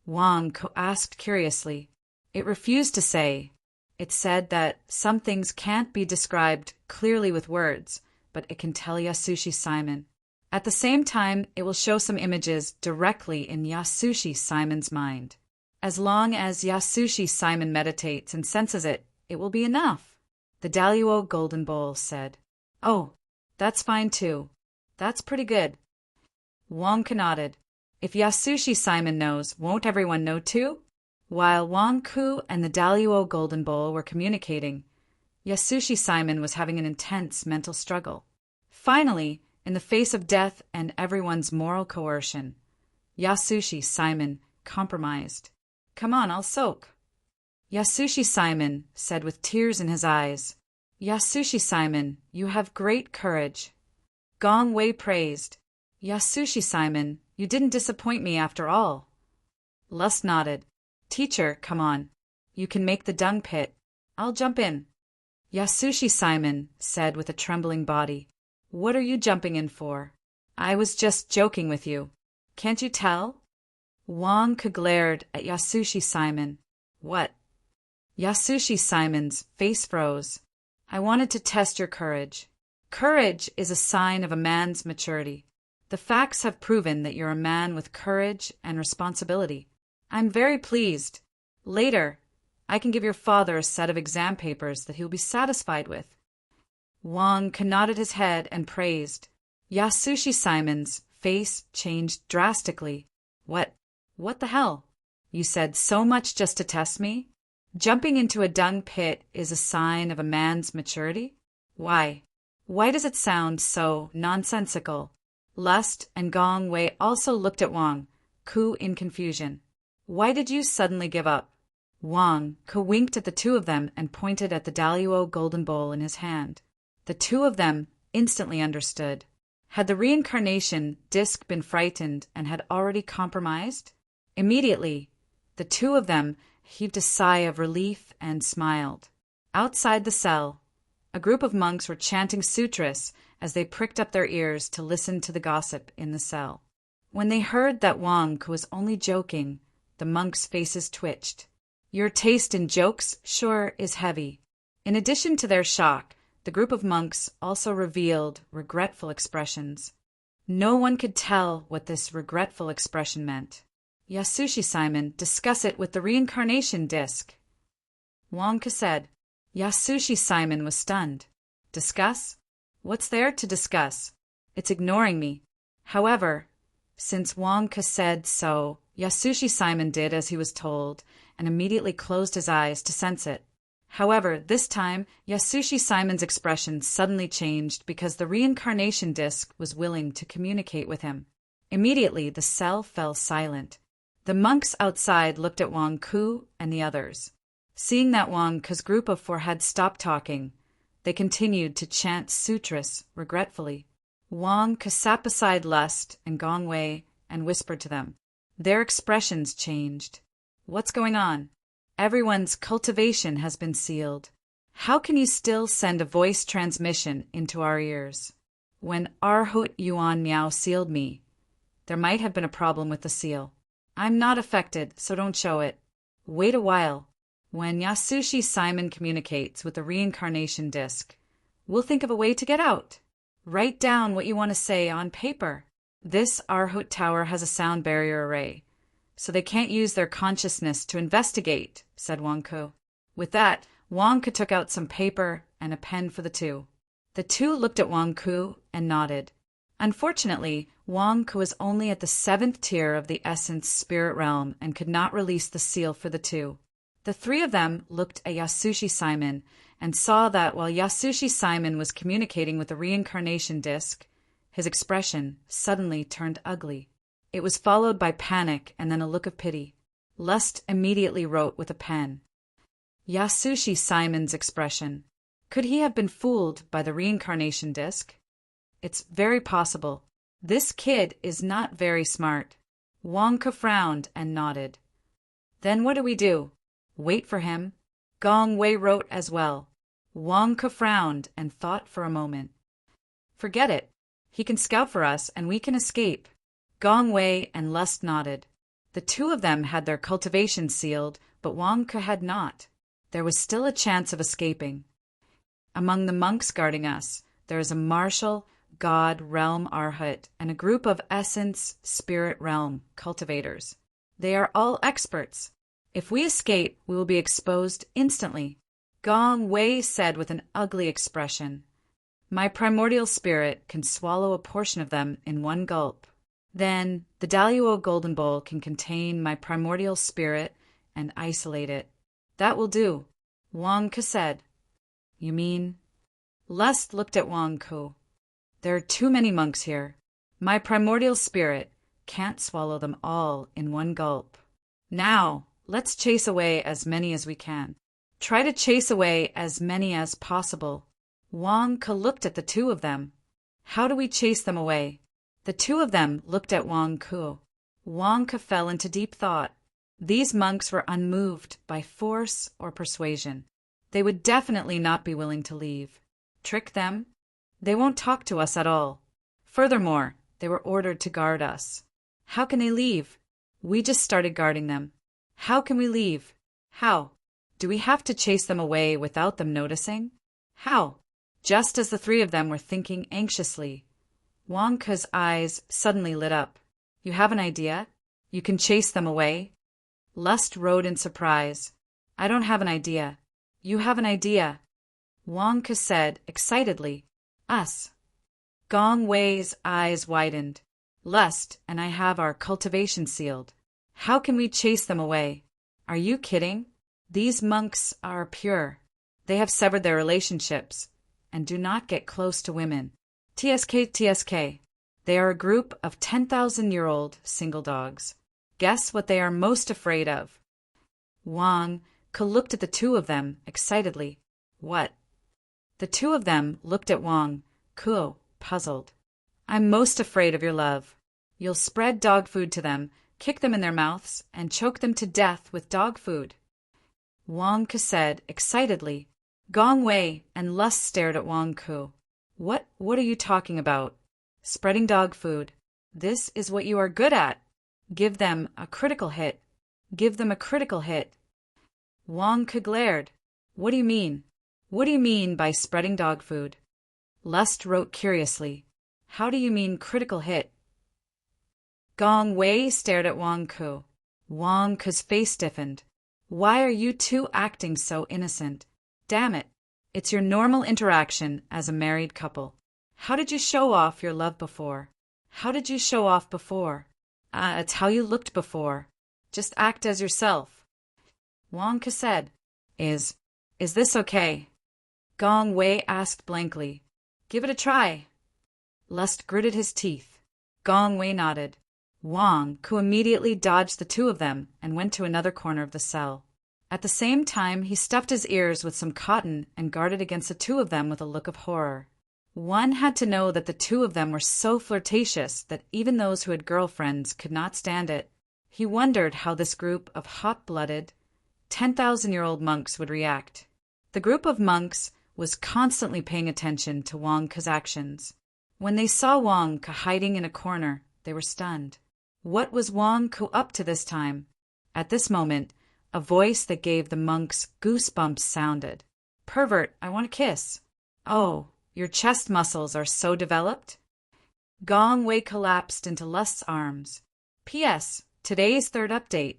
Wang Ku asked curiously. It refused to say. It said that some things can't be described clearly with words, but it can tell Yasushi Simon. At the same time, it will show some images directly in Yasushi Simon's mind. As long as Yasushi Simon meditates and senses it, it will be enough. The Daluo Golden Bowl said. Oh, that's fine too. That's pretty good. Wonka nodded. If Yasushi Simon knows, won't everyone know too? While Wonku and the Daluo Golden Bowl were communicating, Yasushi Simon was having an intense mental struggle. Finally, in the face of death and everyone's moral coercion, Yasushi Simon compromised. Come on, I'll soak. Yasushi Simon said with tears in his eyes. Yasushi Simon, you have great courage. Gong Wei praised. Yasushi Simon, you didn't disappoint me after all. Lust nodded. Teacher, come on. You can make the dung pit. I'll jump in. Yasushi Simon said with a trembling body. What are you jumping in for? I was just joking with you. Can't you tell? Wonka glared at Yasushi Simon. What? Yasushi Simon's face froze. I wanted to test your courage. Courage is a sign of a man's maturity. The facts have proven that you're a man with courage and responsibility. I'm very pleased. Later, I can give your father a set of exam papers that he'll be satisfied with. Wonka nodded his head and praised. Yasushi Simon's face changed drastically. What the hell? You said so much just to test me? Jumping into a dung pit is a sign of a man's maturity? Why? Why does it sound so nonsensical? Lust and Gong Wei also looked at Wang Ku in confusion. Why did you suddenly give up? Wang Ku winked at the two of them and pointed at the Daluo Golden Bowl in his hand. The two of them instantly understood. Had the reincarnation disc been frightened and had already compromised? Immediately, the two of them heaved a sigh of relief and smiled. Outside the cell, a group of monks were chanting sutras as they pricked up their ears to listen to the gossip in the cell. When they heard that Wang was only joking, the monks' faces twitched. Your taste in jokes sure is heavy. In addition to their shock, the group of monks also revealed regretful expressions. No one could tell what this regretful expression meant. Yasushi Simon, discuss it with the reincarnation disc. Wonka said. Yasushi Simon was stunned. Discuss? What's there to discuss? It's ignoring me. However, since Wonka said so, Yasushi Simon did as he was told and immediately closed his eyes to sense it. However, this time, Yasushi Simon's expression suddenly changed because the reincarnation disc was willing to communicate with him. Immediately, the cell fell silent. The monks outside looked at Wang Ku and the others. Seeing that Wang Ku's group of four had stopped talking, they continued to chant sutras regretfully. Wang Ku sat beside Lust and Gong Wei and whispered to them. Their expressions changed. What's going on? Everyone's cultivation has been sealed. How can you still send a voice transmission into our ears? When Arhut Yuan Miao sealed me, there might have been a problem with the seal. I'm not affected, so don't show it. Wait a while. When Yasushi Simon communicates with the reincarnation disc, we'll think of a way to get out. Write down what you want to say on paper. This Arhut Tower has a sound barrier array, so they can't use their consciousness to investigate, said Wonku. With that, Wonku took out some paper and a pen for the two. The two looked at Wonku and nodded. Unfortunately, Wonku was only at the 7th tier of the Essence Spirit Realm and could not release the seal for the two. The three of them looked at Yasushi Simon and saw that while Yasushi Simon was communicating with the reincarnation disc, his expression suddenly turned ugly. It was followed by panic and then a look of pity. Lust immediately wrote with a pen. Yasushi Simon's expression. Could he have been fooled by the reincarnation disc? It's very possible. This kid is not very smart. Wonka frowned and nodded. Then what do we do? Wait for him? Gong Wei wrote as well. Wonka frowned and thought for a moment. Forget it. He can scout for us and we can escape. Gong Wei and Lust nodded. The two of them had their cultivation sealed, but Wonka had not. There was still a chance of escaping. Among the monks guarding us, there is a martial, God realm Arhut and a group of essence spirit realm cultivators. They are all experts. If we escape, we will be exposed instantly. Gong Wei said with an ugly expression. My primordial spirit can swallow a portion of them in one gulp. Then the Daluo Golden Bowl can contain my primordial spirit and isolate it. That will do, Wang Ke said. You mean? Lust looked at Wang Ke. There are too many monks here. My primordial spirit can't swallow them all in one gulp. Now, let's chase away as many as we can. Try to chase away as many as possible. Wang Ke looked at the two of them. How do we chase them away? The two of them looked at Wang Ke. Wang Ke fell into deep thought. These monks were unmoved by force or persuasion. They would definitely not be willing to leave. Trick them? They won't talk to us at all. Furthermore, they were ordered to guard us. How can they leave? We just started guarding them. How can we leave? How? Do we have to chase them away without them noticing? How? Just as the three of them were thinking anxiously, Wang Ke's eyes suddenly lit up. You have an idea? You can chase them away? Lust rode in surprise. I don't have an idea. You have an idea. Wang Ke said excitedly. Us. Gong Wei's eyes widened. Lust and I have our cultivation sealed. How can we chase them away? Are you kidding? These monks are pure. They have severed their relationships and do not get close to women. TSK. They are a group of 10,000-year-old single dogs. Guess what they are most afraid of? Wang Ke looked at the two of them excitedly. What? The two of them looked at Wang Ke, puzzled. I'm most afraid of your love. You'll spread dog food to them, kick them in their mouths, and choke them to death with dog food. Wang Ke said excitedly. Gong Wei and Lust stared at Wang Ke. What are you talking about? Spreading dog food. This is what you are good at. Give them a critical hit. Give them a critical hit. Wang Ke glared. What do you mean? What do you mean by spreading dog food? Lust wrote curiously. How do you mean critical hit? Gong Wei stared at Wang Ke. Wang Ke's face stiffened. Why are you two acting so innocent? Damn it. It's your normal interaction as a married couple. How did you show off your love before? How did you show off before? It's how you looked before. Just act as yourself. Wang Ke said. Is this okay? Gong Wei asked blankly. Give it a try. Lust gritted his teeth. Gong Wei nodded. Wang Ke immediately dodged the two of them and went to another corner of the cell. At the same time, he stuffed his ears with some cotton and guarded against the two of them with a look of horror. One had to know that the two of them were so flirtatious that even those who had girlfriends could not stand it. He wondered how this group of hot-blooded, 10,000-year-old monks would react. The group of monks was constantly paying attention to Wang Ke's actions. When they saw Wang Ke hiding in a corner, they were stunned. What was Wang Ke up to this time? At this moment, a voice that gave the monks goosebumps sounded. Pervert, I want a kiss. Oh, your chest muscles are so developed? Gong Wei collapsed into Lust's arms. P.S. Today's third update.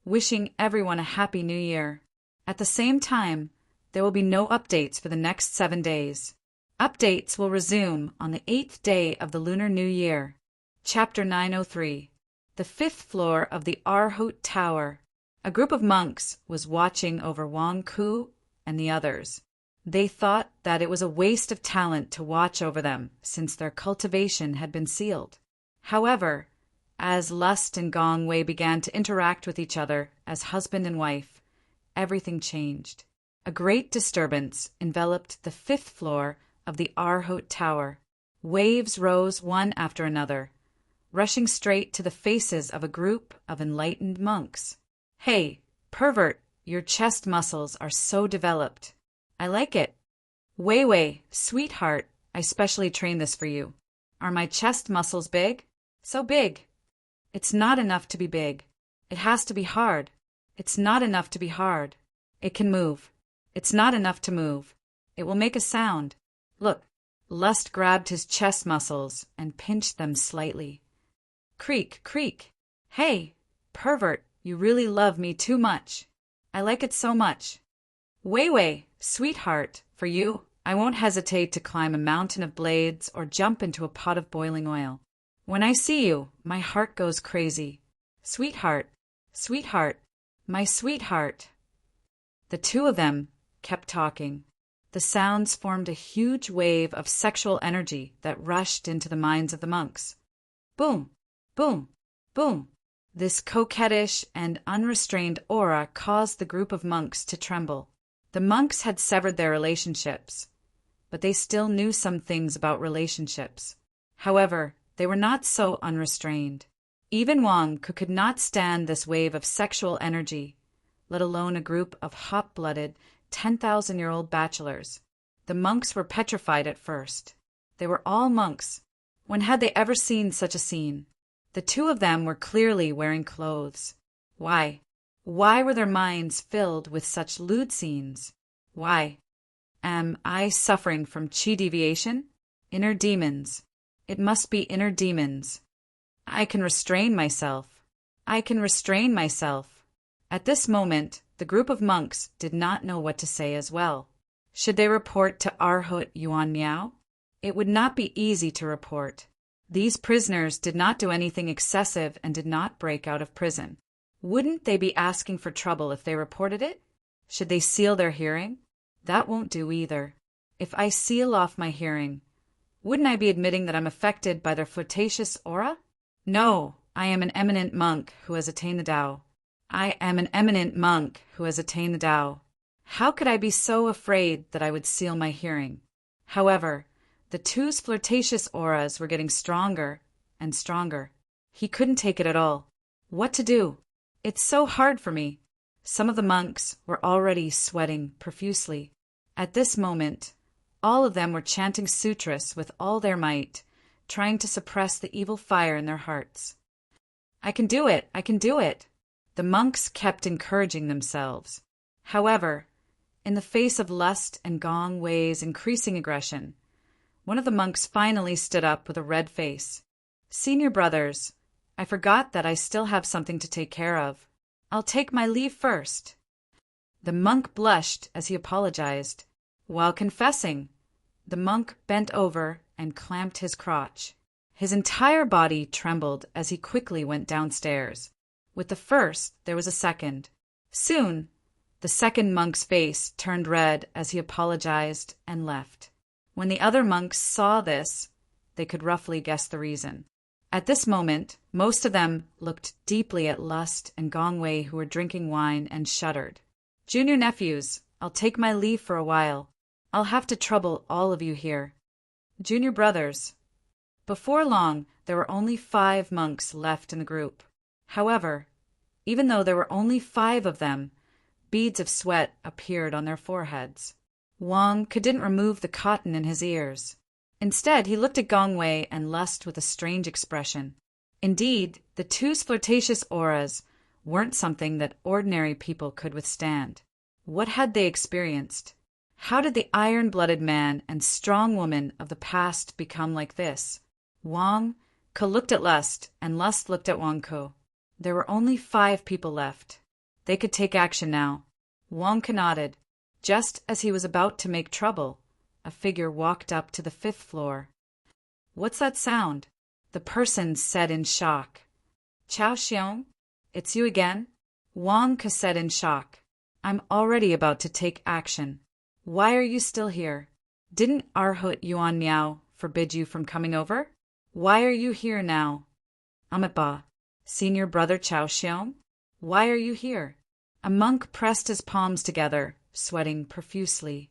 Wishing everyone a happy new year. At the same time, there will be no updates for the next 7 days. Updates will resume on the 8th day of the Lunar New Year. Chapter 903. The 5th floor of the Arhut Tower. A group of monks was watching over Wang Ke and the others. They thought that it was a waste of talent to watch over them since their cultivation had been sealed. However, as Lust and Gong Wei began to interact with each other as husband and wife, everything changed. A great disturbance enveloped the 5th floor of the Arhut Tower. Waves rose one after another, rushing straight to the faces of a group of enlightened monks. Hey, pervert, your chest muscles are so developed. I like it. Wei, sweetheart, I specially trained this for you. Are my chest muscles big? So big. It's not enough to be big. It has to be hard. It's not enough to be hard. It can move. It's not enough to move. It will make a sound. Look, Lust grabbed his chest muscles and pinched them slightly. Creak, creak. Hey, pervert, you really love me too much. I like it so much. Wei, sweetheart, for you, I won't hesitate to climb a mountain of blades or jump into a pot of boiling oil. When I see you, my heart goes crazy. Sweetheart, sweetheart, my sweetheart. The two of them kept talking. The sounds formed a huge wave of sexual energy that rushed into the minds of the monks. Boom, boom, boom. This coquettish and unrestrained aura caused the group of monks to tremble. The monks had severed their relationships, but they still knew some things about relationships. However, they were not so unrestrained. Even Wang Ku could not stand this wave of sexual energy, let alone a group of hot-blooded, 10,000-year-old bachelors. The monks were petrified at first. They were all monks. When had they ever seen such a scene? The two of them were clearly wearing clothes. Why? Why were their minds filled with such lewd scenes? Why? Am I suffering from chi deviation? Inner demons. It must be inner demons. I can restrain myself. I can restrain myself. At this moment, the group of monks did not know what to say as well. Should they report to Arhut Yuan Miao? It would not be easy to report. These prisoners did not do anything excessive and did not break out of prison. Wouldn't they be asking for trouble if they reported it? Should they seal their hearing? That won't do either. If I seal off my hearing, wouldn't I be admitting that I'm affected by their flirtatious aura? No, I am an eminent monk who has attained the Tao. I am an eminent monk who has attained the Tao. How could I be so afraid that I would seal my hearing? However, the two's flirtatious auras were getting stronger and stronger. He couldn't take it at all. What to do? It's so hard for me. Some of the monks were already sweating profusely. At this moment, all of them were chanting sutras with all their might, trying to suppress the evil fire in their hearts. I can do it! I can do it! The monks kept encouraging themselves. However, in the face of lust and Gong Wei's increasing aggression, one of the monks finally stood up with a red face. Senior brothers, I forgot that I still have something to take care of. I'll take my leave first. The monk blushed as he apologized. While confessing, the monk bent over and clamped his crotch. His entire body trembled as he quickly went downstairs. With the first, there was a second. Soon, the second monk's face turned red as he apologized and left. When the other monks saw this, they could roughly guess the reason. At this moment, most of them looked deeply at Lust and Gong Wei, who were drinking wine, and shuddered. Junior nephews, I'll take my leave for a while. I'll have to trouble all of you here. Junior brothers. Before long, there were only 5 monks left in the group. However, even though there were only 5 of them, beads of sweat appeared on their foreheads. Wang Ku didn't remove the cotton in his ears. Instead, he looked at Gong Wei and Lust with a strange expression. Indeed, the two's flirtatious auras weren't something that ordinary people could withstand. What had they experienced? How did the iron-blooded man and strong woman of the past become like this? Wang Ku looked at Lust, and Lust looked at Wang Ku. There were only 5 people left. They could take action now. Wang Ku nodded. Just as he was about to make trouble, a figure walked up to the 5th floor. What's that sound? The person said in shock. Chao Xiong? It's you again? Wang Ku said in shock. I'm already about to take action. Why are you still here? Didn't Arhut Yuan Miao forbid you from coming over? Why are you here now? Amitabha, senior brother Chao Xiong? Why are you here? A monk pressed his palms together, sweating profusely.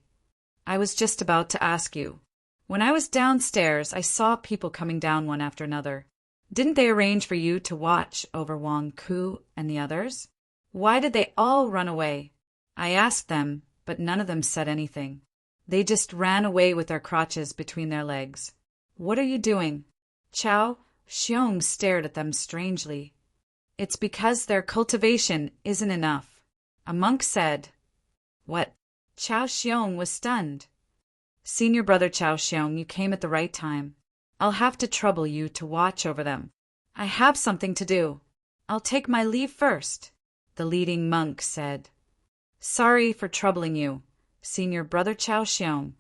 I was just about to ask you. When I was downstairs, I saw people coming down one after another. Didn't they arrange for you to watch over Wang Ku and the others? Why did they all run away? I asked them, but none of them said anything. They just ran away with their crotches between their legs. What are you doing? Chao Xiong stared at them strangely. It's because their cultivation isn't enough. A monk said. What? Chao Xiong was stunned. Senior brother Chao Xiong, you came at the right time. I'll have to trouble you to watch over them. I have something to do. I'll take my leave first, the leading monk said. Sorry for troubling you, Senior brother Chao Xiong.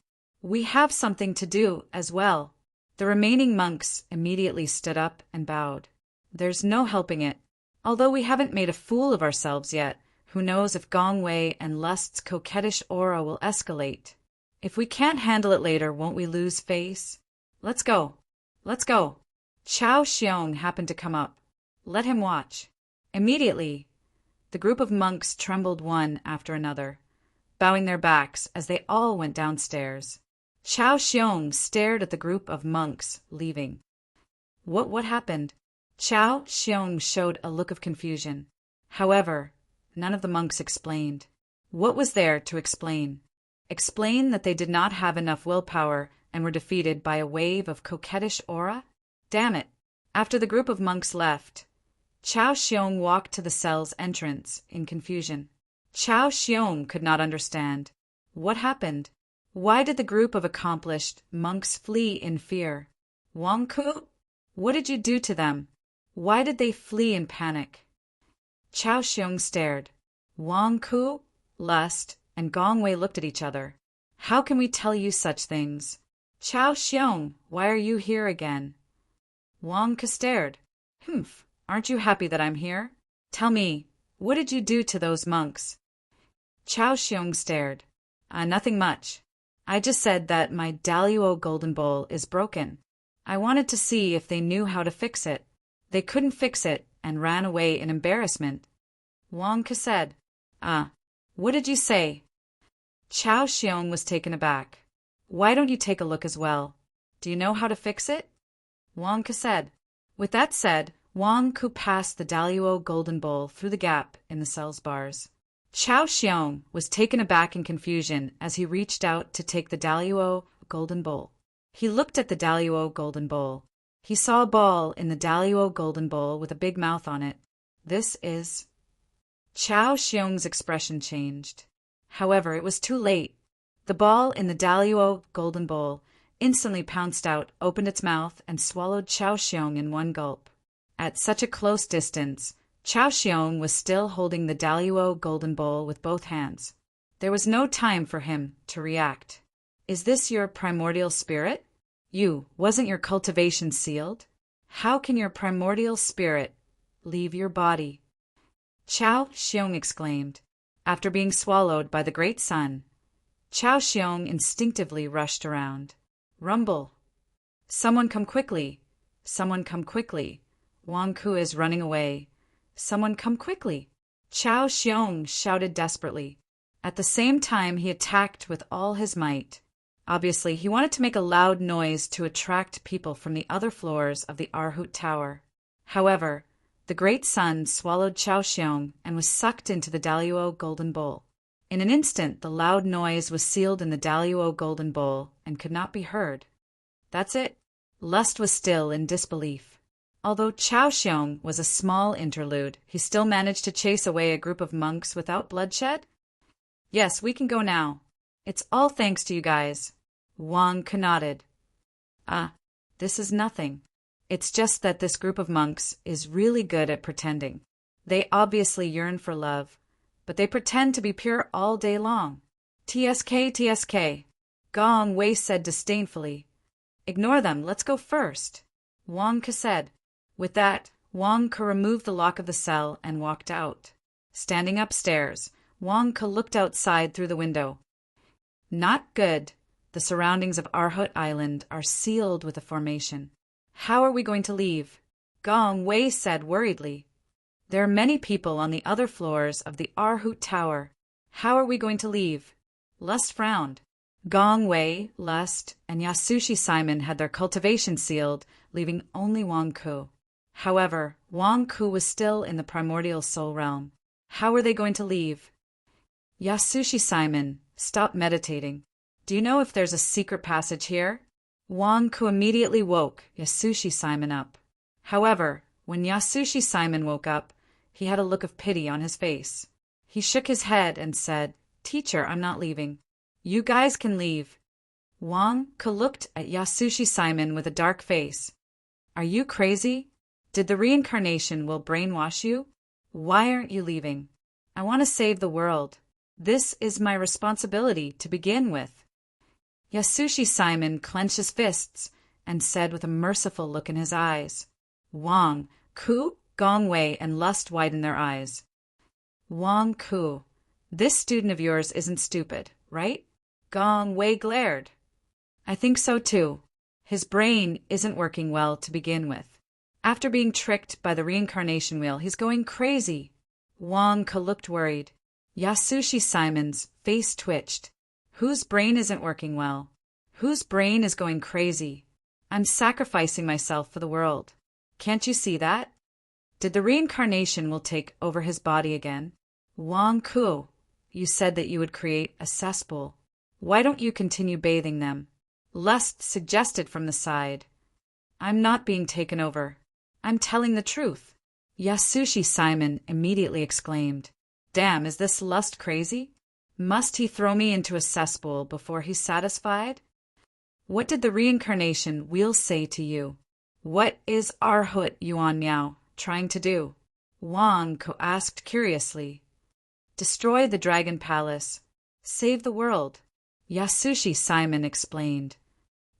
We have something to do as well. The remaining monks immediately stood up and bowed. There's no helping it. Although we haven't made a fool of ourselves yet, who knows if Gong Wei and Lust's coquettish aura will escalate. If we can't handle it later, won't we lose face? Let's go. Let's go. Chao Xiong happened to come up. Let him watch. Immediately, the group of monks trembled one after another, bowing their backs as they all went downstairs. Chao Xiong stared at the group of monks leaving. What happened? Chao Xiong showed a look of confusion. However, none of the monks explained. What was there to explain? Explain that they did not have enough willpower and were defeated by a wave of coquettish aura? Damn it! After the group of monks left, Chao Xiong walked to the cell's entrance in confusion. Chao Xiong could not understand. What happened? Why did the group of accomplished monks flee in fear? Wang Ku? What did you do to them? Why did they flee in panic? Chao Xiong stared. Wang Ku, Lust, and Gong Wei looked at each other. How can we tell you such things? Chao Xiong, why are you here again? Wang Ku stared. Humph, aren't you happy that I'm here? Tell me, what did you do to those monks? Chao Xiong stared. Nothing much. I just said that my Daluo golden bowl is broken. I wanted to see if they knew how to fix it. They couldn't fix it and ran away in embarrassment. Wang Ke said, what did you say? Chao Xiong was taken aback. Why don't you take a look as well? Do you know how to fix it? Wang Ke said. With that said, Wang Ku passed the Daluo golden bowl through the gap in the cell's bars. Chao Xiong was taken aback in confusion as he reached out to take the Daluo golden bowl. He looked at the Daluo golden bowl. He saw a ball in the Daluo golden bowl with a big mouth on it. This is... Chao Xiong's expression changed. However, it was too late. The ball in the Daluo golden bowl instantly pounced out, opened its mouth, and swallowed Chao Xiong in one gulp. At such a close distance, Chao Xiong was still holding the Daluo golden bowl with both hands. There was no time for him to react. Is this your primordial spirit? Wasn't your cultivation sealed? How can your primordial spirit leave your body? Chao Xiong exclaimed. After being swallowed by the great sun, Chao Xiong instinctively rushed around. Rumble! Someone come quickly! Someone come quickly! Wang Ku is running away. Someone come quickly! Chao Xiong shouted desperately. At the same time, he attacked with all his might. Obviously, he wanted to make a loud noise to attract people from the other floors of the Arhut Tower. However, the great sun swallowed Chao Xiong and was sucked into the Daluo golden bowl. In an instant, the loud noise was sealed in the Daluo golden bowl and could not be heard. That's it. Lust was still in disbelief. Although Chao Xiong was a small interlude, he still managed to chase away a group of monks without bloodshed? Yes, we can go now. It's all thanks to you guys. Wang Ke nodded. This is nothing. It's just that this group of monks is really good at pretending. They obviously yearn for love, but they pretend to be pure all day long. TSK, TSK. Gong Wei said disdainfully. Ignore them, let's go first. Wang Ke said. With that, Wang Ke removed the lock of the cell and walked out. Standing upstairs, Wang Ke looked outside through the window. Not good. The surroundings of Arhut Island are sealed with a formation. How are we going to leave? Gong Wei said worriedly. There are many people on the other floors of the Arhut Tower. How are we going to leave? Lust frowned. Gong Wei, Lust, and Yasushi Simon had their cultivation sealed, leaving only Wang Ku. However, Wang Ku was still in the primordial soul realm. How were they going to leave? Yasushi Simon, stop meditating. Do you know if there's a secret passage here? Wang Ku immediately woke Yasushi Simon up. However, when Yasushi Simon woke up, he had a look of pity on his face. He shook his head and said, Teacher, I'm not leaving. You guys can leave. Wang Ke looked at Yasushi Simon with a dark face. Are you crazy? Did the reincarnation will brainwash you? Why aren't you leaving? I want to save the world. This is my responsibility to begin with. Yasushi Simon clenched his fists and said with a merciful look in his eyes. Wang Ku, Gong Wei, and lust widened their eyes. Wang Ku, this student of yours isn't stupid, right? Gong Wei glared. I think so too. His brain isn't working well to begin with. After being tricked by the reincarnation wheel, he's going crazy. Wang Ke looked worried. Yasushi Simon's face twitched. Whose brain isn't working well? Whose brain is going crazy? I'm sacrificing myself for the world. Can't you see that? Did the reincarnation will take over his body again? Wang Ku, you said that you would create a cesspool. Why don't you continue bathing them? Lust suggested from the side. I'm not being taken over. I'm telling the truth. Yasushi Simon immediately exclaimed. Damn, is this Lust crazy? Must he throw me into a cesspool before he's satisfied? What did the reincarnation wheel say to you? What is Arhut Yuan Miao trying to do? Wang Ke asked curiously. Destroy the Dragon Palace. Save the world. Yasushi Simon explained.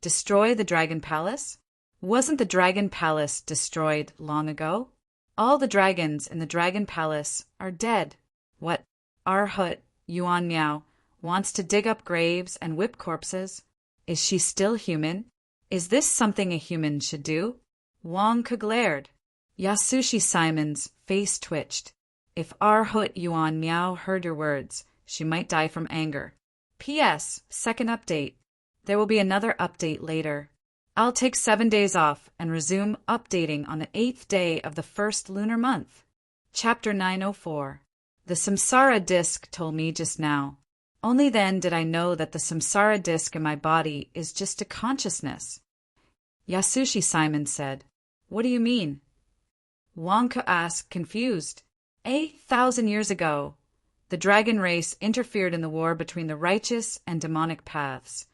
Destroy the Dragon Palace? Wasn't the Dragon Palace destroyed long ago? All the dragons in the Dragon Palace are dead. What? Arhut Yuan Miao wants to dig up graves and whip corpses. Is she still human? Is this something a human should do? Wang Ke glared. Yasushi Simon's face twitched. If Arhut Yuan Miao heard your words, she might die from anger. P.S. Second update. There will be another update later. I'll take 7 days off and resume updating on the 8th day of the first lunar month. Chapter 904. The samsara disc told me just now. Only then did I know that the samsara disc in my body is just a consciousness. Yasushi Simon said, What do you mean? Wang Ke asked, confused. 8,000 years ago, the dragon race interfered in the war between the righteous and demonic paths,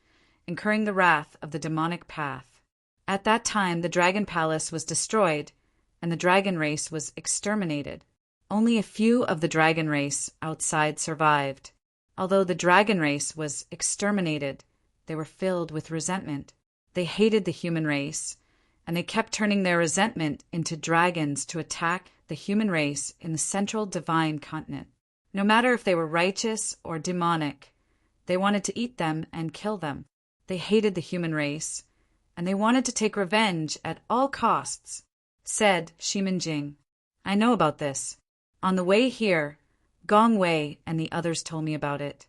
incurring the wrath of the demonic path. At that time, the Dragon Palace was destroyed, and the dragon race was exterminated. Only a few of the dragon race outside survived. Although the dragon race was exterminated, they were filled with resentment. They hated the human race, and they kept turning their resentment into dragons to attack the human race in the central divine continent. No matter if they were righteous or demonic, they wanted to eat them and kill them. They hated the human race, and they wanted to take revenge at all costs, said Shimin Jing. I know about this. On the way here, Gong Wei and the others told me about it.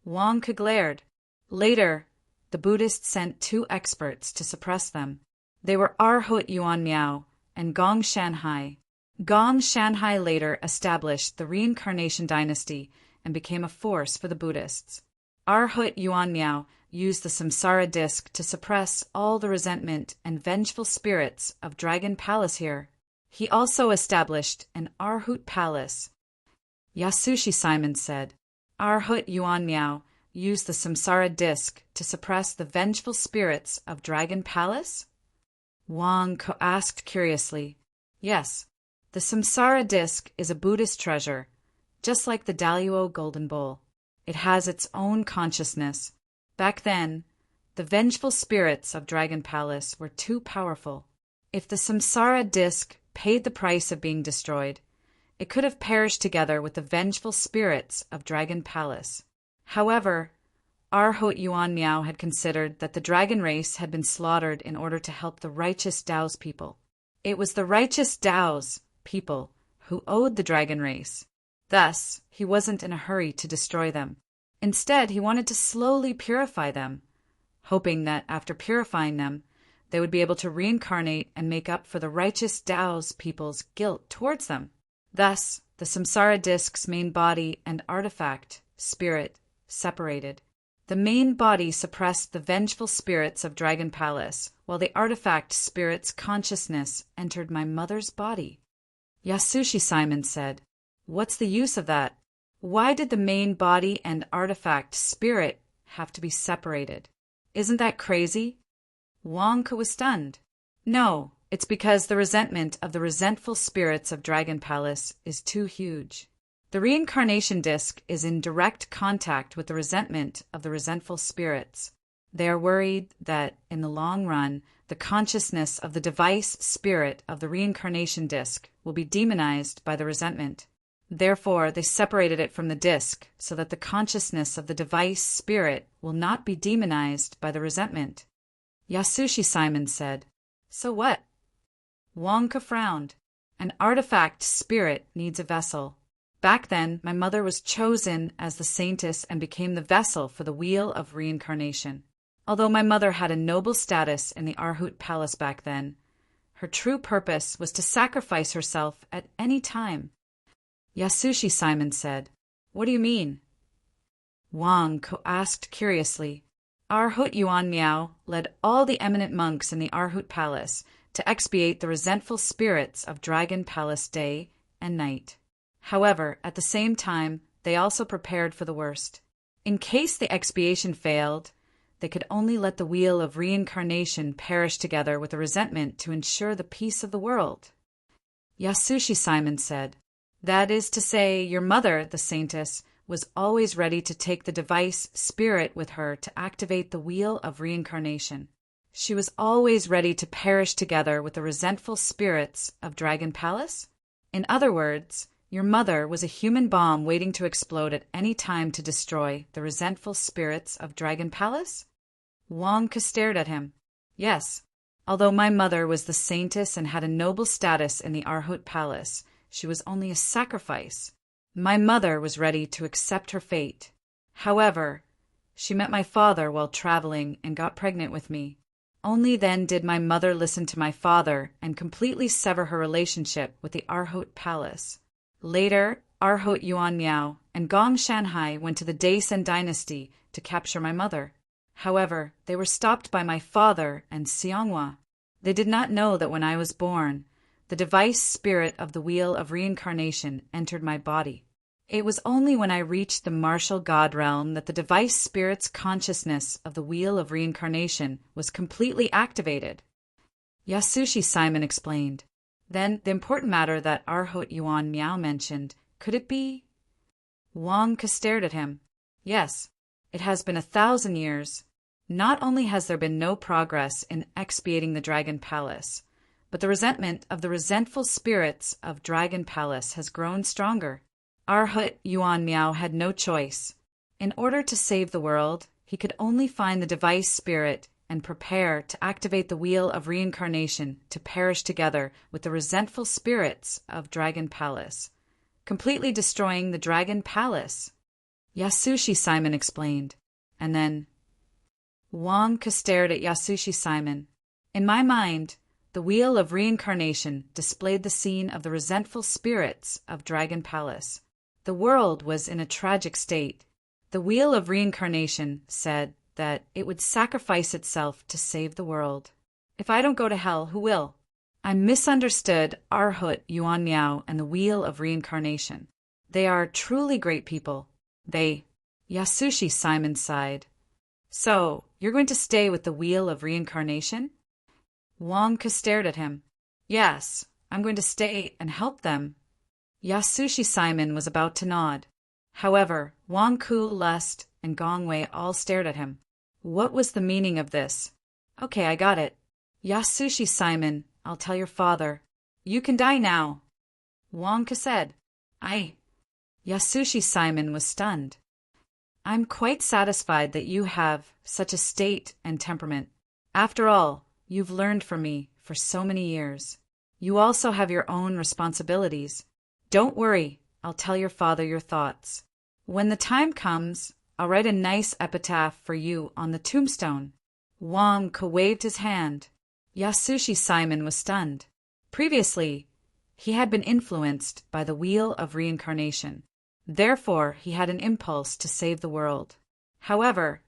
Wang Ke glared. Later, the Buddhists sent 2 experts to suppress them. They were Arhut Yuan Miao and Gong Shanhai. Gong Shanhai later established the reincarnation dynasty and became a force for the Buddhists. Arhut Yuan Miao used the samsara disc to suppress all the resentment and vengeful spirits of Dragon Palace here. He also established an Arhut Palace. Yasushi Simon said, Arhut Yuan Miao used the samsara disc to suppress the vengeful spirits of Dragon Palace? Wang Ke asked curiously. Yes, the samsara disc is a Buddhist treasure, just like the Daluo Golden Bowl. It has its own consciousness. Back then, the vengeful spirits of Dragon Palace were too powerful. If the samsara disc paid the price of being destroyed, it could have perished together with the vengeful spirits of Dragon Palace. However, Arhut Yuan Miao had considered that the dragon race had been slaughtered in order to help the righteous Dao's people. It was the righteous Dao's people who owed the dragon race. Thus, he wasn't in a hurry to destroy them. Instead, he wanted to slowly purify them, hoping that after purifying them, they would be able to reincarnate and make up for the righteous Dao's people's guilt towards them. Thus, the samsara disc's main body and artifact, spirit, separated. The main body suppressed the vengeful spirits of Dragon Palace, while the artifact spirit's consciousness entered my mother's body. Yasushi Simon said, What's the use of that? Why did the main body and artifact spirit have to be separated? Isn't that crazy? Wang Ke was stunned. No, it's because the resentment of the resentful spirits of Dragon Palace is too huge. The reincarnation disc is in direct contact with the resentment of the resentful spirits. They are worried that, in the long run, the consciousness of the device spirit of the reincarnation disc will be demonized by the resentment. Therefore, they separated it from the disc so that the consciousness of the device spirit will not be demonized by the resentment. Yasushi Simon said, "So what?" Wang Ke frowned. An artifact spirit needs a vessel. Back then, my mother was chosen as the saintess and became the vessel for the wheel of reincarnation. Although my mother had a noble status in the Arhut Palace back then, her true purpose was to sacrifice herself at any time. Yasushi Simon said, "What do you mean?" Wang Ke asked curiously. Arhut Yuan Miao led all the eminent monks in the Arhut Palace to expiate the resentful spirits of Dragon Palace day and night. However, at the same time, they also prepared for the worst. In case the expiation failed, they could only let the wheel of reincarnation perish together with the resentment to ensure the peace of the world. Yasushi Simon said, "That is to say, your mother, the saintess, was always ready to take the device spirit with her to activate the wheel of reincarnation. She was always ready to perish together with the resentful spirits of Dragon Palace? In other words, your mother was a human bomb waiting to explode at any time to destroy the resentful spirits of Dragon Palace?" Wang Ke stared at him. "Yes. Although my mother was the saintess and had a noble status in the Arhut Palace, she was only a sacrifice. My mother was ready to accept her fate. However, she met my father while traveling and got pregnant with me. Only then did my mother listen to my father and completely sever her relationship with the Arhut Palace. Later, Arhut Yuan Miao and Gong Shanhai went to the Daisen dynasty to capture my mother. However, they were stopped by my father and Xianghua. They did not know that when I was born, the device spirit of the wheel of reincarnation entered my body. It was only when I reached the martial god realm that the device spirit's consciousness of the wheel of reincarnation was completely activated." Yasushi Simon explained. "Then the important matter that Arhut Yuan Miao mentioned, could it be?" Wang Ke stared at him. "Yes, it has been 1,000 years. Not only has there been no progress in expiating the Dragon Palace, but the resentment of the resentful spirits of Dragon Palace has grown stronger. Arhut Yuan Miao had no choice. In order to save the world, he could only find the device spirit and prepare to activate the wheel of reincarnation to perish together with the resentful spirits of Dragon Palace, completely destroying the Dragon Palace." Yasushi Simon explained, and then Wang Ke stared at Yasushi Simon. "In my mind, the wheel of reincarnation displayed the scene of the resentful spirits of Dragon Palace. The world was in a tragic state. The wheel of reincarnation said that it would sacrifice itself to save the world. If I don't go to hell, who will? I misunderstood Arhut Yuan Miao and the wheel of reincarnation. They are truly great people. Yasushi Simon sighed. "So, you're going to stay with the wheel of reincarnation?" Wang Ke stared at him. "Yes, I'm going to stay and help them." Yasushi Simon was about to nod. However, Wang Ke, Lust, and Gong Wei all stared at him. What was the meaning of this? "Okay, I got it. Yasushi Simon, I'll tell your father. You can die now." Wang Ke said. Yasushi Simon was stunned. "I'm quite satisfied that you have such a state and temperament. After all, you've learned from me for so many years. You also have your own responsibilities. Don't worry, I'll tell your father your thoughts. When the time comes, I'll write a nice epitaph for you on the tombstone." Wang Ke waved his hand. Yasushi Simon was stunned. Previously, he had been influenced by the wheel of reincarnation. Therefore, he had an impulse to save the world. However,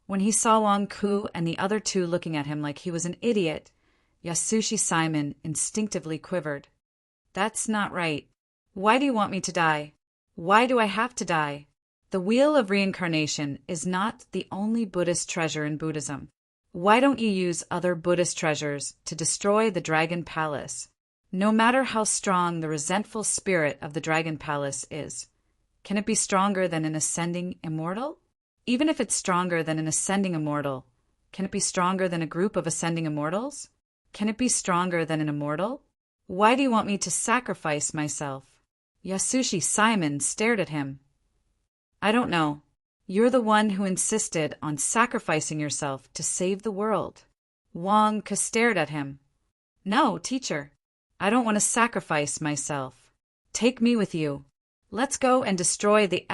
when he saw Wang Ke and the other two looking at him like he was an idiot, Yasushi Simon instinctively quivered. "That's not right. Why do you want me to die? Why do I have to die? The wheel of reincarnation is not the only Buddhist treasure in Buddhism. Why don't you use other Buddhist treasures to destroy the Dragon Palace? No matter how strong the resentful spirit of the Dragon Palace is, can it be stronger than an ascending immortal? Even if it's stronger than an ascending immortal, can it be stronger than a group of ascending immortals? Can it be stronger than an immortal? Why do you want me to sacrifice myself? Yasushi Simon stared at him. I don't know. You're the one who insisted on sacrificing yourself to save the world. Wang Ke stared at him. No, teacher. I don't want to sacrifice myself. Take me with you. Let's go and destroy the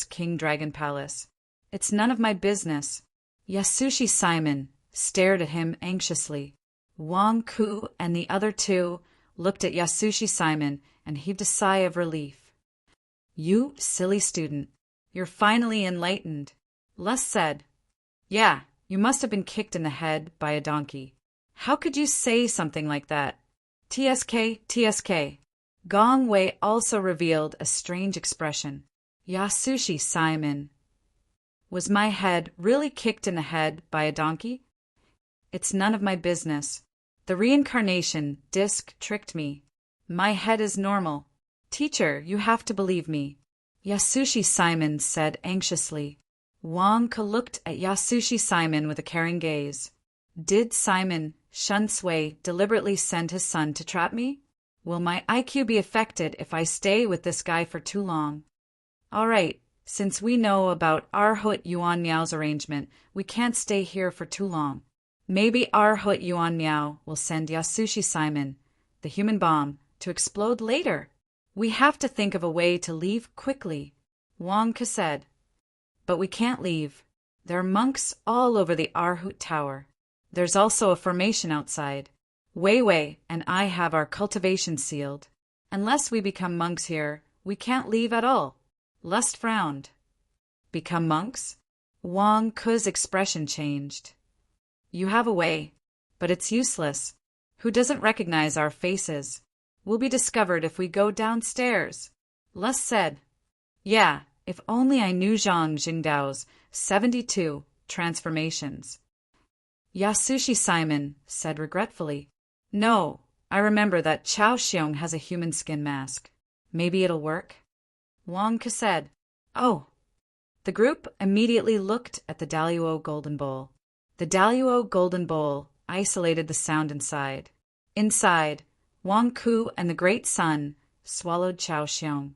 King Dragon Palace. It's none of my business. Yasushi Simon stared at him anxiously. Wang Ke and the other two looked at Yasushi Simon and heaved a sigh of relief. You silly student. You're finally enlightened. Les said. Yeah, you must have been kicked in the head by a donkey. How could you say something like that? TSK. Gong Wei also revealed a strange expression. Yasushi Simon. Was my head really kicked in the head by a donkey? It's none of my business. The reincarnation disc tricked me. My head is normal. Teacher, you have to believe me. Yasushi Simon said anxiously. Wang Ke looked at Yasushi Simon with a caring gaze. Did Simon Shun Sui deliberately send his son to trap me? Will my IQ be affected if I stay with this guy for too long? All right, since we know about Arhut Yuan Miao's arrangement, we can't stay here for too long. Maybe Arhut Yuan Miao will send Yasushi Simon, the human bomb, to explode later. We have to think of a way to leave quickly, Wang Ke said. But we can't leave. There are monks all over the Arhut Tower. There's also a formation outside. Wei Wei and I have our cultivation sealed. Unless we become monks here, we can't leave at all. Lust frowned. Become monks? Wang Ke's expression changed. You have a way, but it's useless. Who doesn't recognize our faces? We'll be discovered if we go downstairs. Les said. Yeah, if only I knew Zhang Jingdao's 72 transformations. Yasushi Simon said regretfully. No, I remember that Chao Xiong has a human skin mask. Maybe it'll work. Wang Ke said. Oh. The group immediately looked at the Daluo Golden Bowl. The Daluo Golden Bowl isolated the sound inside. Inside, Wang Ke and the Great Sun swallowed Chao Xiong.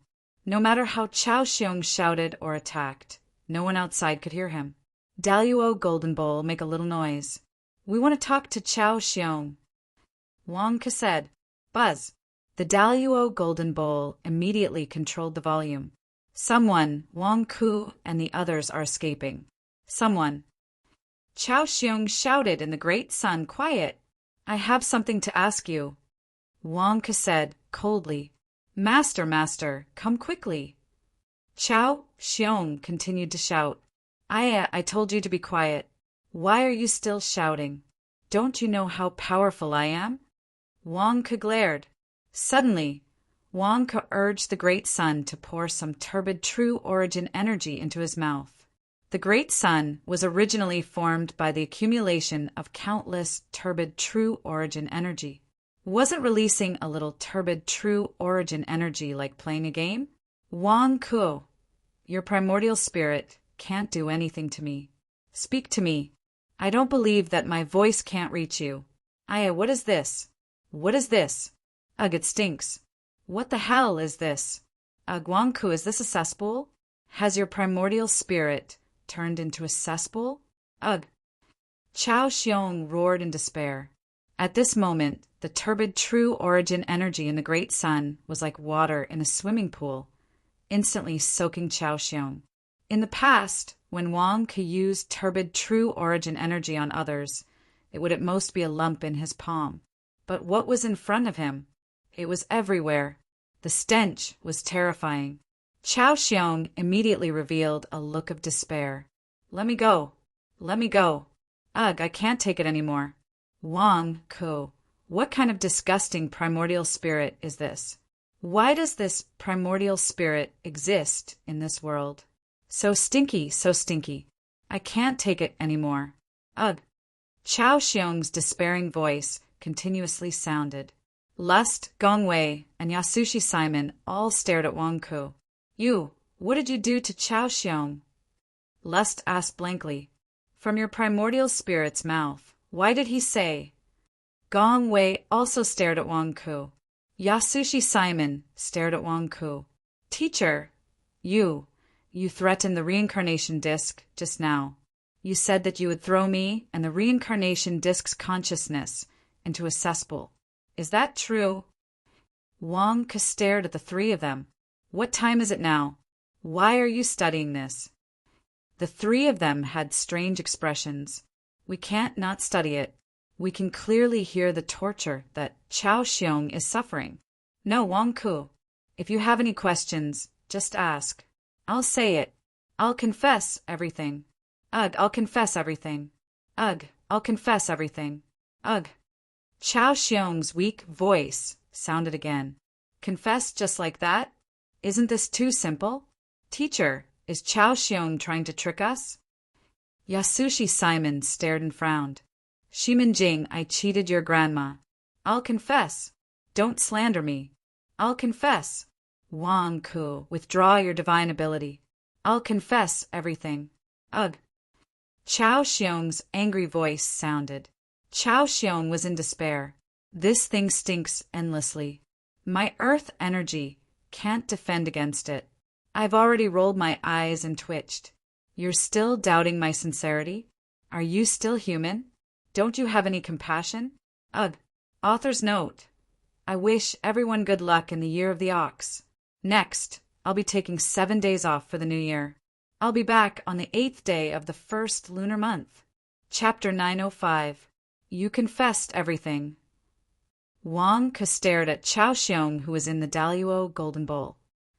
No matter how Chao Xiong shouted or attacked, no one outside could hear him. Daluo Golden Bowl, make a little noise. We want to talk to Chao Xiong. Wang Ke said. Buzz. The Daluo Golden Bowl immediately controlled the volume. Someone, Wang Ke and the others are escaping. Someone. Chao Xiong shouted in the Great Sun, quiet. I have something to ask you. Wang Ke said, coldly. Master, come quickly. Chao Xiong continued to shout. I told you to be quiet. Why are you still shouting? Don't you know how powerful I am? Wang Ke glared. Suddenly, Wang Ke urged the Great Sun to pour some turbid true origin energy into his mouth. The Great Sun was originally formed by the accumulation of countless turbid true origin energy. Wasn't releasing a little turbid true origin energy like playing a game? Wang Ke, your primordial spirit can't do anything to me. Speak to me. I don't believe that my voice can't reach you. Aya, what is this? What is this? Ugh, it stinks. What the hell is this? Ugh, Wang Ke, is this a cesspool? Has your primordial spirit turned into a cesspool? Ugh. Chao Xiong roared in despair. At this moment, the turbid true origin energy in the Great Sun was like water in a swimming pool, instantly soaking Chao Xiong. In the past, when Wang Ke used turbid true origin energy on others, it would at most be a lump in his palm. But what was in front of him? It was everywhere. The stench was terrifying. Chao Xiong immediately revealed a look of despair. Let me go. Let me go. Ugh, I can't take it anymore. Wang Ke, what kind of disgusting primordial spirit is this? Why does this primordial spirit exist in this world? So stinky, so stinky. I can't take it anymore. Ugh. Chao Xiong's despairing voice continuously sounded. Lust, Gong Wei, and Yasushi Simon all stared at Wang Ku. You, what did you do to Chao Xiong? Lust asked blankly. From your primordial spirit's mouth, why did he say? Gong Wei also stared at Wang Ku. Yasushi Simon stared at Wang Ku. Teacher, you threatened the reincarnation disc just now. You said that you would throw me and the reincarnation disc's consciousness into a cesspool. Is that true? Wang Ku stared at the three of them. What time is it now? Why are you studying this? The three of them had strange expressions. We can't not study it. We can clearly hear the torture that Chao Xiong is suffering. No, Wang Ku. If you have any questions, just ask. I'll say it. I'll confess everything. Ugh, I'll confess everything. Ugh, I'll confess everything. Ugh. Chao Xiong's weak voice sounded again. Confess just like that? Isn't this too simple? Teacher, is Chao Xiong trying to trick us? Yasushi Simon stared and frowned. Shimin Jing, I cheated your grandma. I'll confess. Don't slander me. I'll confess. Wang Ku, withdraw your divine ability. I'll confess everything. Ugh. Chao Xiong's angry voice sounded. Chao Xiong was in despair. This thing stinks endlessly. My earth energy can't defend against it. I've already rolled my eyes and twitched. You're still doubting my sincerity? Are you still human? Don't you have any compassion? Ugh. Author's note. I wish everyone good luck in the year of the ox. Next, I'll be taking 7 days off for the new year. I'll be back on the 8th day of the first lunar month. Chapter 905. You confessed everything. Wang Ku stared at Chao Xiong, who was in the Daluo golden bowl.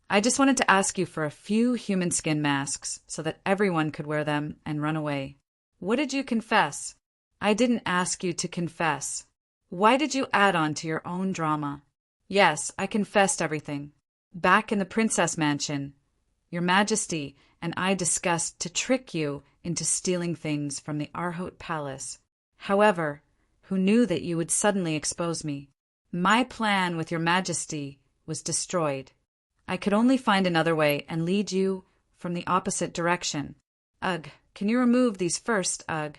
I just wanted to ask you for a few human skin masks so that everyone could wear them and run away. What did you confess? I didn't ask you to confess. Why did you add on to your own drama? Yes, I confessed everything. Back in the princess mansion, Your Majesty and I discussed to trick you into stealing things from the Arhot Palace. However, who knew that you would suddenly expose me? My plan with Your Majesty was destroyed. I could only find another way and lead you from the opposite direction. Ugh, can you remove these first, ugh?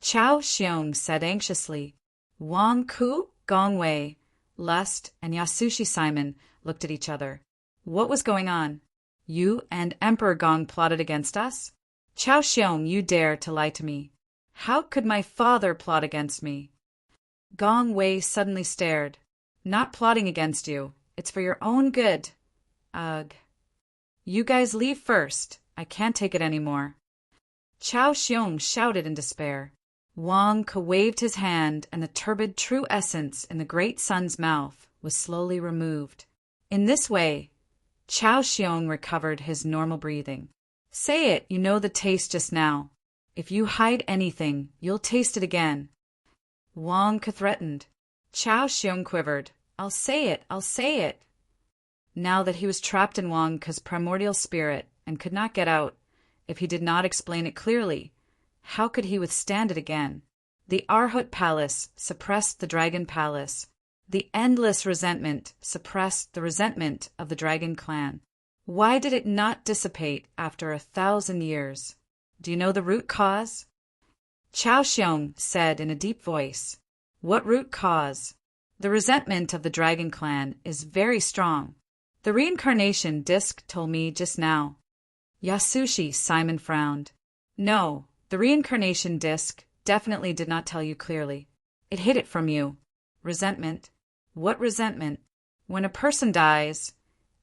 Chao Xiong said anxiously. Wang Ku, Gong Wei, Lust, and Yasushi Simon looked at each other. What was going on? You and Emperor Gong plotted against us? Chao Xiong, you dare to lie to me. How could my father plot against me? Gong Wei suddenly stared. Not plotting against you. It's for your own good. Ugh. You guys leave first. I can't take it anymore. Chao Xiong shouted in despair. Wang Ku waved his hand, and the turbid true essence in the great sun's mouth was slowly removed. In this way, Chao Xiong recovered his normal breathing. Say it, you know the taste just now. If you hide anything, you'll taste it again. Wang Ku threatened. Chao Xiong quivered. I'll say it, I'll say it. Now that he was trapped in Wang Ku's primordial spirit and could not get out, if he did not explain it clearly, how could he withstand it again? The Arhot Palace suppressed the Dragon Palace. The endless resentment suppressed the resentment of the Dragon Clan. Why did it not dissipate after 1,000 years? Do you know the root cause? Chao Xiong said in a deep voice. What root cause? The resentment of the Dragon Clan is very strong. The reincarnation disc told me just now. Yasushi Simon frowned. No, the reincarnation disc definitely did not tell you clearly. It hid it from you. Resentment. What resentment? When a person dies,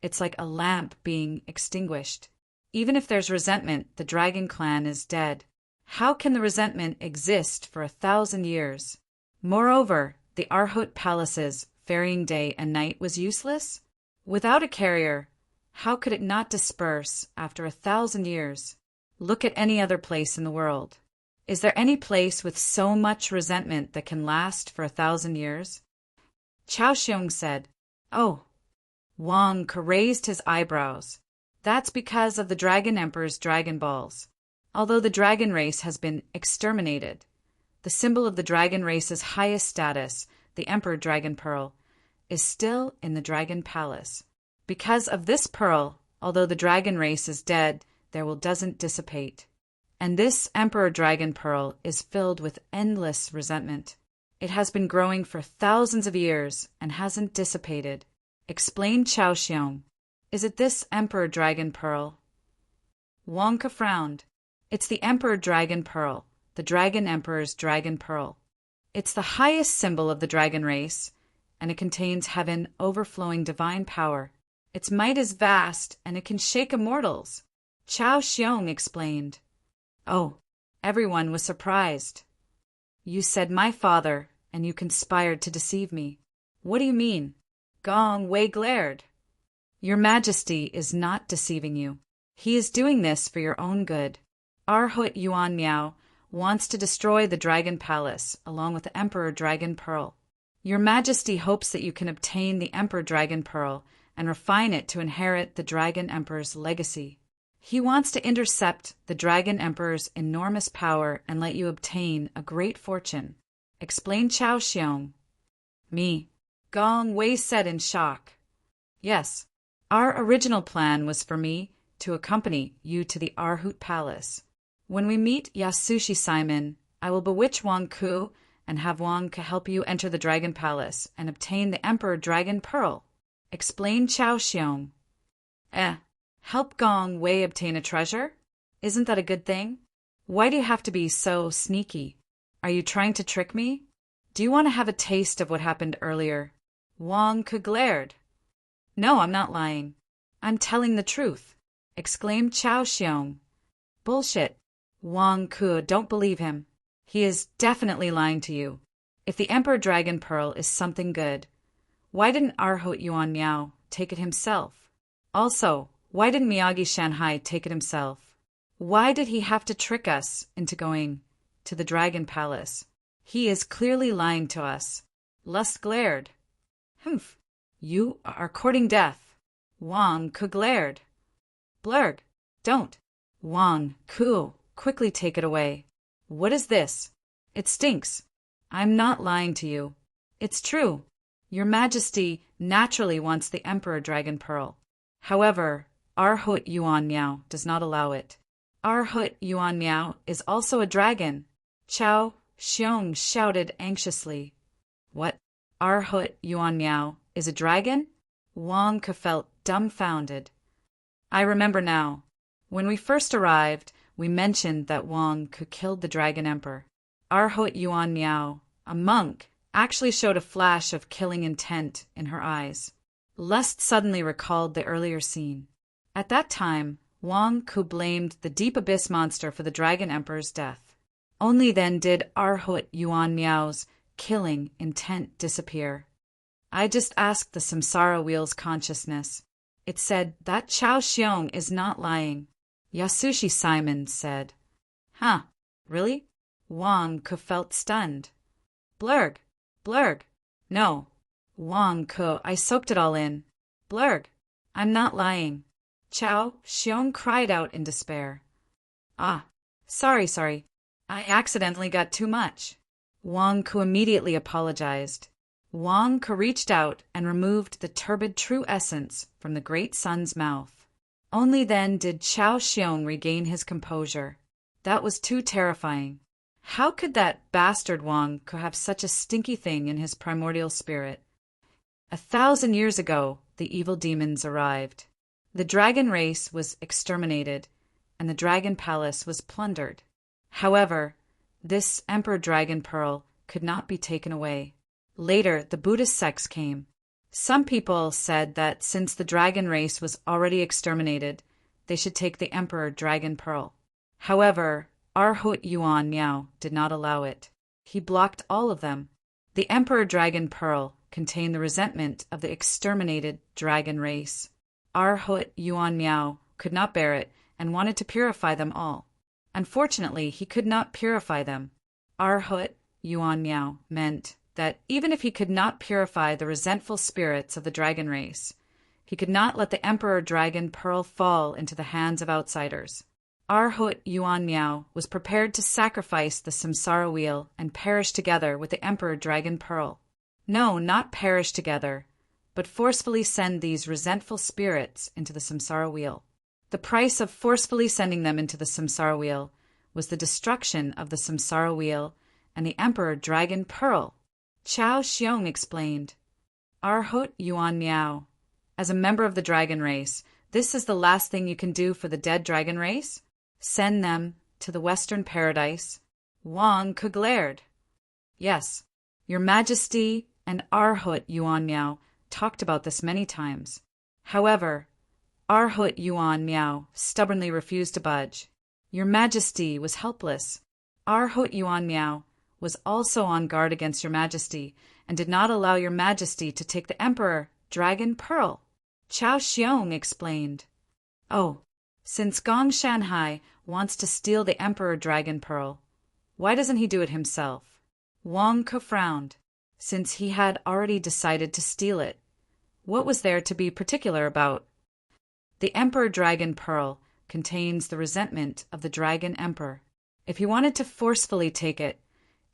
it's like a lamp being extinguished. Even if there's resentment, the Dragon Clan is dead. How can the resentment exist for 1,000 years? Moreover, the Arhot Palace's ferrying day and night was useless? Without a carrier, how could it not disperse after 1,000 years? Look at any other place in the world. Is there any place with so much resentment that can last for 1,000 years? Chao Xiong said, Oh. Wang Ku raised his eyebrows. That's because of the Dragon Emperor's Dragon Balls. Although the dragon race has been exterminated, the symbol of the dragon race's highest status, the Emperor Dragon Pearl, is still in the Dragon Palace. Because of this pearl, although the dragon race is dead, their will doesn't dissipate. And this Emperor Dragon Pearl is filled with endless resentment. It has been growing for thousands of years and hasn't dissipated. Explained Chao Xiong. Is it this Emperor Dragon Pearl? Wang Ke frowned. It's the Emperor Dragon Pearl, the Dragon Emperor's Dragon Pearl. It's the highest symbol of the dragon race, and it contains heaven overflowing divine power. Its might is vast, and it can shake immortals. Chao Xiong explained. Oh, everyone was surprised. You said my father, and you conspired to deceive me. What do you mean? Gong Wei glared. Your Majesty is not deceiving you. He is doing this for your own good. Arhut Yuan Miao wants to destroy the Dragon Palace along with the Emperor Dragon Pearl. Your Majesty hopes that you can obtain the Emperor Dragon Pearl and refine it to inherit the Dragon Emperor's legacy. He wants to intercept the Dragon Emperor's enormous power and let you obtain a great fortune. Explained Chao Xiong. Me. Gong Wei said in shock. Yes, our original plan was for me to accompany you to the Arhut Palace. When we meet Yasushi Simon, I will bewitch Wang Ku and have Wang Ke help you enter the Dragon Palace and obtain the Emperor Dragon Pearl. Explained Chao Xiong. Help Gong Wei obtain a treasure? Isn't that a good thing? Why do you have to be so sneaky? Are you trying to trick me? Do you want to have a taste of what happened earlier? Wang Ke glared. No, I'm not lying. I'm telling the truth. Exclaimed Chao Xiong. Bullshit. Wang Ke, don't believe him. He is definitely lying to you. If the Emperor Dragon Pearl is something good, why didn't Arhut Yuan Miao take it himself? Also, why didn't Miyagi Shanhai take it himself? Why did he have to trick us into going to the Dragon Palace? He is clearly lying to us. Lust glared. Humph. You are courting death. Wang Ke glared. Blurg. Don't. Wang Ke, quickly take it away. What is this? It stinks. I'm not lying to you. It's true. Your Majesty naturally wants the Emperor Dragon Pearl. However, Arhut Yuan Miao does not allow it. Arhut Yuan Miao is also a dragon. Chao Xiong shouted anxiously. What? Arhut Yuan Miao is a dragon? Wang Ke felt dumbfounded. I remember now. When we first arrived, we mentioned that Wang Ke killed the Dragon Emperor. Arhut Yuan Miao, a monk, actually showed a flash of killing intent in her eyes. Lust suddenly recalled the earlier scene. At that time, Wang Ke blamed the Deep Abyss monster for the Dragon Emperor's death. Only then did Arhut Yuan Miao's killing intent disappear. I just asked the Samsara Wheel's consciousness. It said that Chao Xiong is not lying. Yasushi Simon said. Huh, really? Wang Ke felt stunned. Blurg. Blurg. No. Wang Ke, I soaked it all in. Blurg. I'm not lying. Chao Xiong cried out in despair. Sorry. I accidentally got too much. Wang Ke immediately apologized. Wang Ke reached out and removed the turbid true essence from the great sun's mouth. Only then did Chao Xiong regain his composure. That was too terrifying. How could that bastard Wang Ke have such a stinky thing in his primordial spirit? 1,000 years ago, the evil demons arrived. The dragon race was exterminated, and the Dragon Palace was plundered. However, this Emperor Dragon Pearl could not be taken away. Later, the Buddhist sects came. Some people said that since the dragon race was already exterminated, they should take the Emperor Dragon Pearl. However, Arhut Yuan Miao did not allow it. He blocked all of them. The Emperor Dragon Pearl contained the resentment of the exterminated dragon race. Arhut Yuan Miao could not bear it and wanted to purify them all. Unfortunately, he could not purify them. Arhut Yuan Miao meant that even if he could not purify the resentful spirits of the dragon race, He could not let the Emperor Dragon Pearl fall into the hands of outsiders. Arhut Yuan Miao was prepared to sacrifice the Samsara Wheel and perish together with the Emperor Dragon Pearl. No, not perish together, but forcefully send these resentful spirits into the Samsara Wheel. The price of forcefully sending them into the Samsara Wheel was the destruction of the Samsara Wheel and the Emperor Dragon Pearl. Chao Xiong explained. Arhut Yuan Miao. As a member of the dragon race, this is the last thing you can do for the dead dragon race? Send them to the Western Paradise? Wang Ke glared. Yes, Your Majesty and Arhut Yuan Miao talked about this many times. However, Arhut Yuan Miao stubbornly refused to budge. Your Majesty was helpless. Arhut Yuan Miao was also on guard against Your Majesty and did not allow Your Majesty to take the Emperor Dragon Pearl. Chao Xiong explained. Oh, since Gong Shanhai wants to steal the Emperor Dragon Pearl, why doesn't he do it himself? Wang Ke frowned. Since he had already decided to steal it, what was there to be particular about? The Emperor Dragon Pearl contains the resentment of the Dragon Emperor. If he wanted to forcefully take it,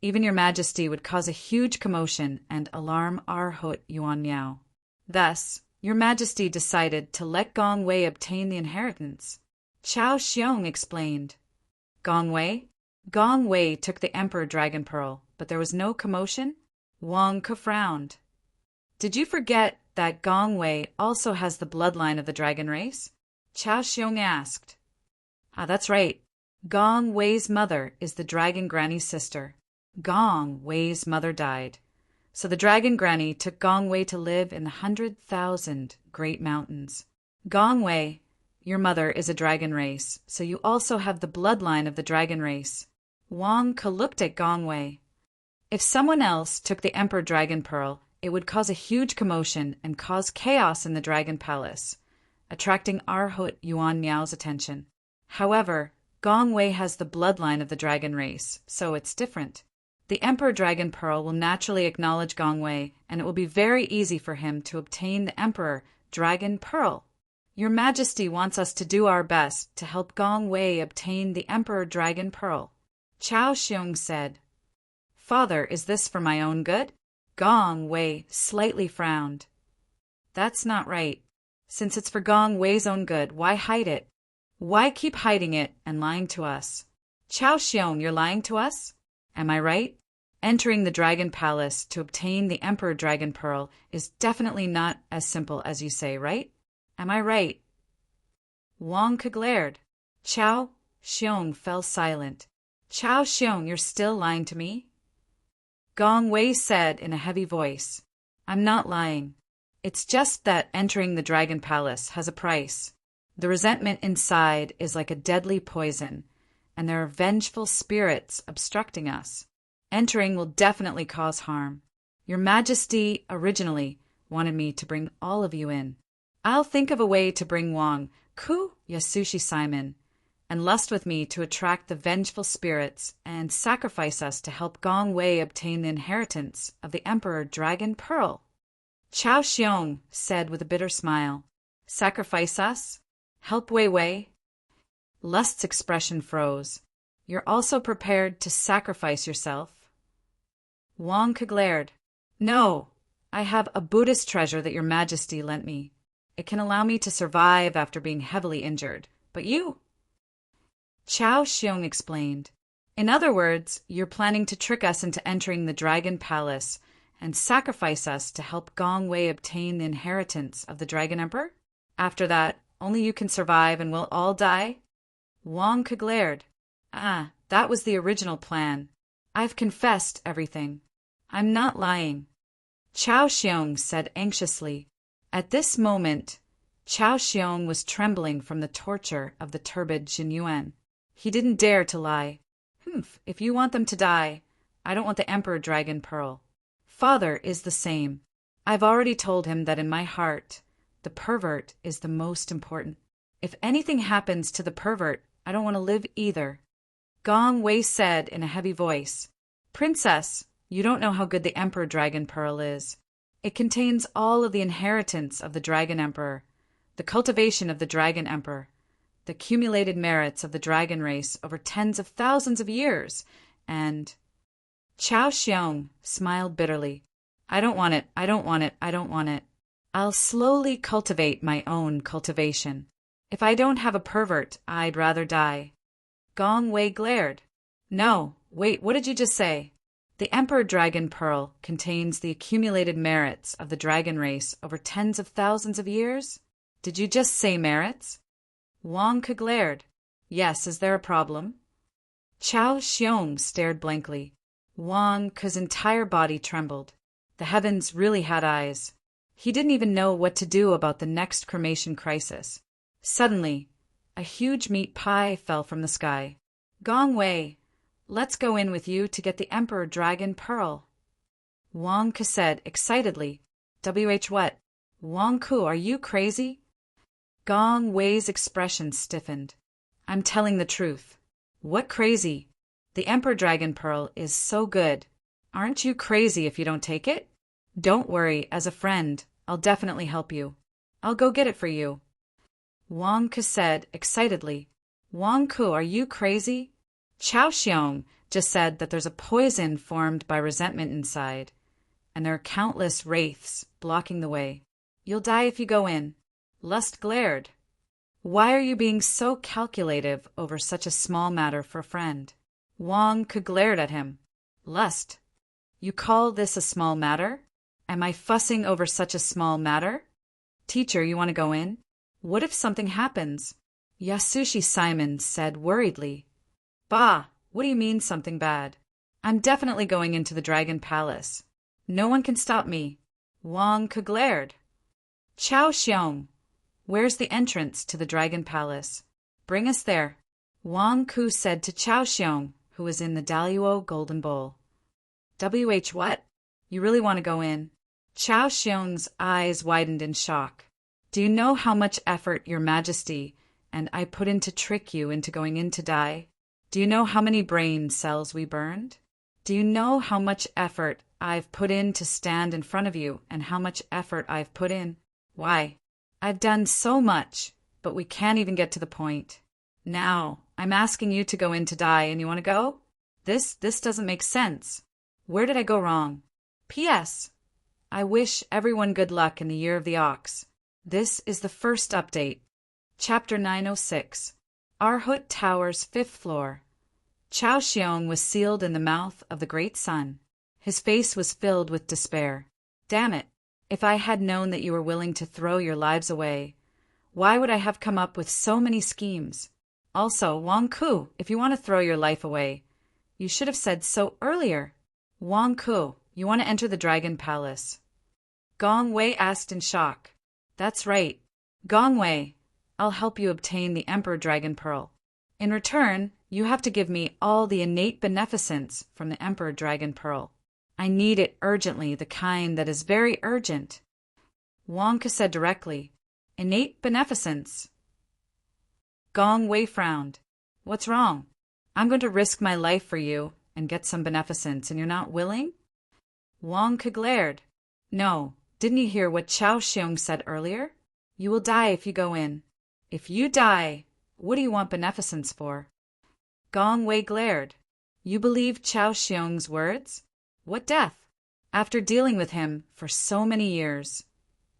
even Your Majesty would cause a huge commotion and alarm Arhut Yuan Miao. Thus, Your Majesty decided to let Gong Wei obtain the inheritance. Chao Xiong explained. Gong Wei? Gong Wei took the Emperor Dragon Pearl, but there was no commotion? Wang Ke frowned. Did you forget that Gong Wei also has the bloodline of the dragon race? Chao Xiong asked. That's right. Gong Wei's mother is the dragon granny's sister. Gong Wei's mother died. So the dragon granny took Gong Wei to live in the 100,000 Great Mountains. Gong Wei, your mother is a dragon race, so you also have the bloodline of the dragon race. Wang Ke looked at Gong Wei. If someone else took the Emperor Dragon Pearl, it would cause a huge commotion and cause chaos in the Dragon Palace, attracting Arhut Yuan Miao's attention. However, Gong Wei has the bloodline of the dragon race, so it's different. The Emperor Dragon Pearl will naturally acknowledge Gong Wei, and it will be very easy for him to obtain the Emperor Dragon Pearl. Your Majesty wants us to do our best to help Gong Wei obtain the Emperor Dragon Pearl. Chao Xiong said. Father, is this for my own good? Gong Wei slightly frowned. That's not right. Since it's for Gong Wei's own good, why hide it? Why keep hiding it and lying to us? Chao Xiong, you're lying to us? Am I right? Entering the Dragon Palace to obtain the Emperor Dragon Pearl is definitely not as simple as you say, right? Am I right? Wang Ke glared. Chao Xiong fell silent. Chao Xiong, you're still lying to me? Gong Wei said in a heavy voice, I'm not lying. It's just that entering the Dragon Palace has a price. The resentment inside is like a deadly poison, and there are vengeful spirits obstructing us. Entering will definitely cause harm. Your Majesty originally wanted me to bring all of you in. I'll think of a way to bring Wang, Ku, Yasushi Simon, and Lust with me to attract the vengeful spirits and sacrifice us to help Gong Wei obtain the inheritance of the Emperor Dragon Pearl. Chao Xiong said with a bitter smile, Sacrifice us? Help Wei Wei? Lust's expression froze. You're also prepared to sacrifice yourself? Wang Ke glared. No, I have a Buddhist treasure that Your Majesty lent me. It can allow me to survive after being heavily injured. But you? Chao Xiong explained. In other words, you're planning to trick us into entering the Dragon Palace and sacrifice us to help Gong Wei obtain the inheritance of the Dragon Emperor? After that, only you can survive and we'll all die? Wang Ke glared. That was the original plan. I've confessed everything. I'm not lying. Chao Xiong said anxiously. At this moment, Chao Xiong was trembling from the torture of the turbid Jinyuan. He didn't dare to lie. If you want them to die, I don't want the Emperor Dragon Pearl. Father is the same. I've already told him that in my heart, the pervert is the most important. If anything happens to the pervert, I don't want to live either. Gong Wei said in a heavy voice, Princess, you don't know how good the Emperor Dragon Pearl is. It contains all of the inheritance of the Dragon Emperor, the cultivation of the Dragon Emperor, the accumulated merits of the dragon race over tens of thousands of years, and Chao Xiong smiled bitterly. I don't want it, I don't want it, I don't want it. I'll slowly cultivate my own cultivation. If I don't have a pervert, I'd rather die. Gong Wei glared. No, wait, what did you just say? The Emperor Dragon Pearl contains the accumulated merits of the dragon race over tens of thousands of years? Did you just say merits? Wang Ke glared. Yes, is there a problem? Chao Xiong stared blankly. Wang Ke's entire body trembled. The heavens really had eyes. He didn't even know what to do about the next cremation crisis. Suddenly, a huge meat pie fell from the sky. Gong Wei, let's go in with you to get the Emperor Dragon Pearl. Wang Ke said excitedly. What? Wang Ke, are you crazy? Gong Wei's expression stiffened. I'm telling the truth. What crazy? The Emperor Dragon Pearl is so good. Aren't you crazy if you don't take it? Don't worry, as a friend, I'll definitely help you. I'll go get it for you. Wang Ke said excitedly. Wang Ke, are you crazy? Chao Xiong just said that there's a poison formed by resentment inside, and there are countless wraiths blocking the way. You'll die if you go in. Lust glared. Why are you being so calculative over such a small matter for a friend? Wang Ke glared at him. Lust, you call this a small matter? Am I fussing over such a small matter? Teacher, you want to go in? What if something happens? Yasushi Simon said worriedly. Bah, what do you mean something bad? I'm definitely going into the Dragon Palace. No one can stop me. Wang Ke glared. Chao Xiong, where's the entrance to the Dragon Palace? Bring us there. Wang Ke said to Chao Xiong, who was in the Daluo Golden Bowl. What? You really want to go in? Chao Xiong's eyes widened in shock. Do you know how much effort Your Majesty and I put in to trick you into going in to die? Do you know how many brain cells we burned? Do you know how much effort I've put in to stand in front of you and how much effort I've put in? Why? I've done so much, but we can't even get to the point. Now, I'm asking you to go in to die and you want to go? This doesn't make sense. Where did I go wrong? P.S. I wish everyone good luck in the Year of the Ox. This is the first update. Chapter 906. Arhut Tower's 5th floor. Chao Xiong was sealed in the mouth of the great sun. His face was filled with despair. Damn it! If I had known that you were willing to throw your lives away, why would I have come up with so many schemes? Also, Wang Ke, if you want to throw your life away, you should have said so earlier. Wang Ke, you want to enter the Dragon Palace? Gong Wei asked in shock. That's right. Gong Wei, I'll help you obtain the Emperor Dragon Pearl. In return, you have to give me all the innate beneficence from the Emperor Dragon Pearl. I need it urgently, the kind that is very urgent. Wang Ke said directly. Innate beneficence. Gong Wei frowned. What's wrong? I'm going to risk my life for you and get some beneficence, and you're not willing? Wang Ke glared. No, didn't you hear what Chao Xiong said earlier? You will die if you go in. If you die, what do you want beneficence for? Gong Wei glared. You believe Chao Xiong's words? What death? After dealing with him for so many years.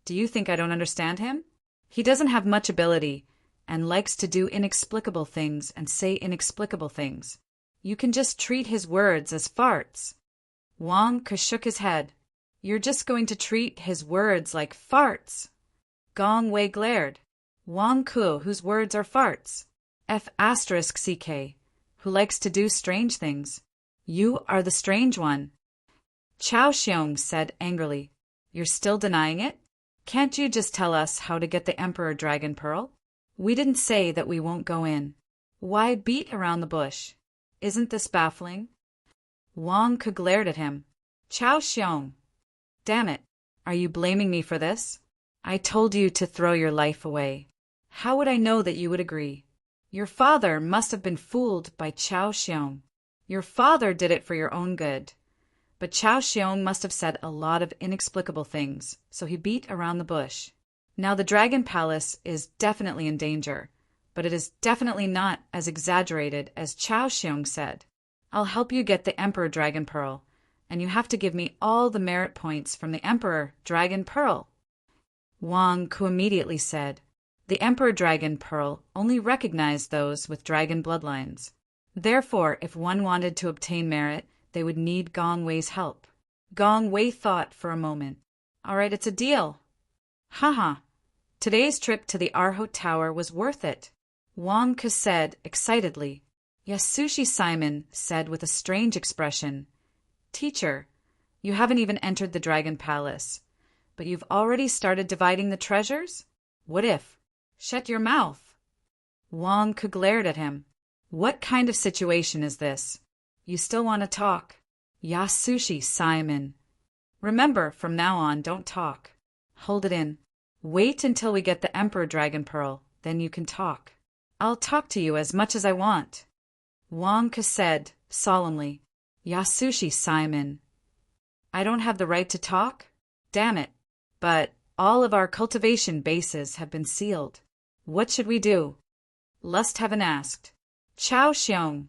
Do you think I don't understand him? He doesn't have much ability and likes to do inexplicable things and say inexplicable things. You can just treat his words as farts. Wang Ke shook his head. You're just going to treat his words like farts. Gong Wei glared. Wang Ke, whose words are farts. F***CK, who likes to do strange things. You are the strange one. Chao Xiong said angrily. You're still denying it? Can't you just tell us how to get the Emperor Dragon Pearl? We didn't say that we won't go in. Why beat around the bush? Isn't this baffling? Wang Ke glared at him. Chao Xiong. Damn it. Are you blaming me for this? I told you to throw your life away. How would I know that you would agree? Your father must have been fooled by Chao Xiong. Your father did it for your own good. But Chao Xiong must have said a lot of inexplicable things, so he beat around the bush. Now the Dragon Palace is definitely in danger, but it is definitely not as exaggerated as Chao Xiong said. I'll help you get the Emperor Dragon Pearl, and you have to give me all the merit points from the Emperor Dragon Pearl. Wang Ku immediately said, the Emperor Dragon Pearl only recognized those with dragon bloodlines. Therefore, if one wanted to obtain merit, they would need Gong Wei's help. Gong Wei thought for a moment. All right, it's a deal. Haha. Today's trip to the Arhot Tower was worth it. Wang Ke said excitedly. Yasushi Simon said with a strange expression, Teacher, you haven't even entered the Dragon Palace, but you've already started dividing the treasures? What if? Shut your mouth. Wang Ke glared at him. What kind of situation is this? You still want to talk? Yasushi Simon. Remember, from now on, don't talk. Hold it in. Wait until we get the Emperor Dragon Pearl, then you can talk. I'll talk to you as much as I want. Wang Ke said, solemnly, Yasushi Simon. I don't have the right to talk? Damn it. But all of our cultivation bases have been sealed. What should we do? Lust Heaven asked. Chao Xiong,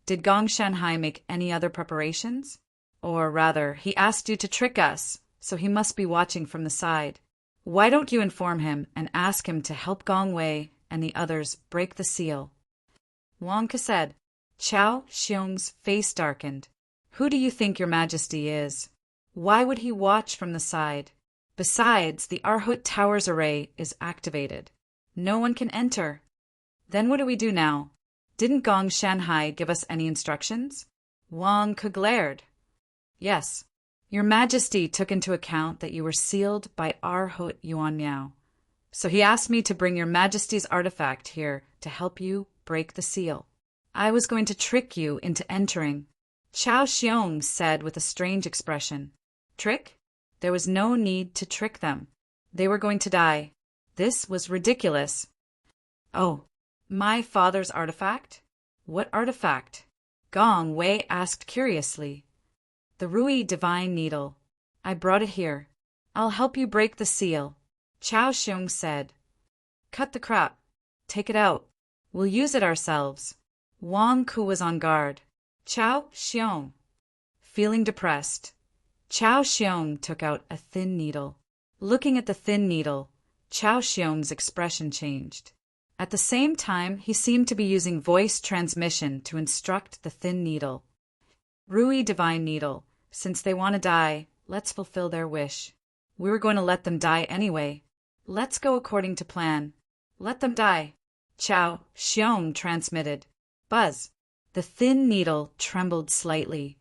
did Gong Shanhai make any other preparations? Or rather, he asked you to trick us, so he must be watching from the side. Why don't you inform him and ask him to help Gong Wei and the others break the seal? Wang Ke said. Chao Xiong's face darkened. Who do you think your majesty is? Why would he watch from the side? Besides, the Arhot Tower's array is activated. No one can enter. Then what do we do now? Didn't Gong Shanhai give us any instructions? Wang Ke glared. Yes. Your Majesty took into account that you were sealed by Arhot Yuan Miao. So he asked me to bring your Majesty's artifact here to help you break the seal. I was going to trick you into entering. Chao Xiong said with a strange expression. Trick? There was no need to trick them. They were going to die. This was ridiculous. Oh. My father's artifact? What artifact? Gong Wei asked curiously. The Rui Divine Needle. I brought it here. I'll help you break the seal. Chao Xiong said. Cut the crap. Take it out. We'll use it ourselves. Wang Ku was on guard. Chao Xiong. Feeling depressed, Chao Xiong took out a thin needle. Looking at the thin needle, Chao Xiong's expression changed. At the same time, he seemed to be using voice transmission to instruct the thin needle. Rui Divine Needle, since they want to die, let's fulfill their wish. We were going to let them die anyway. Let's go according to plan. Let them die. Chao Xiong transmitted. Buzz. The thin needle trembled slightly,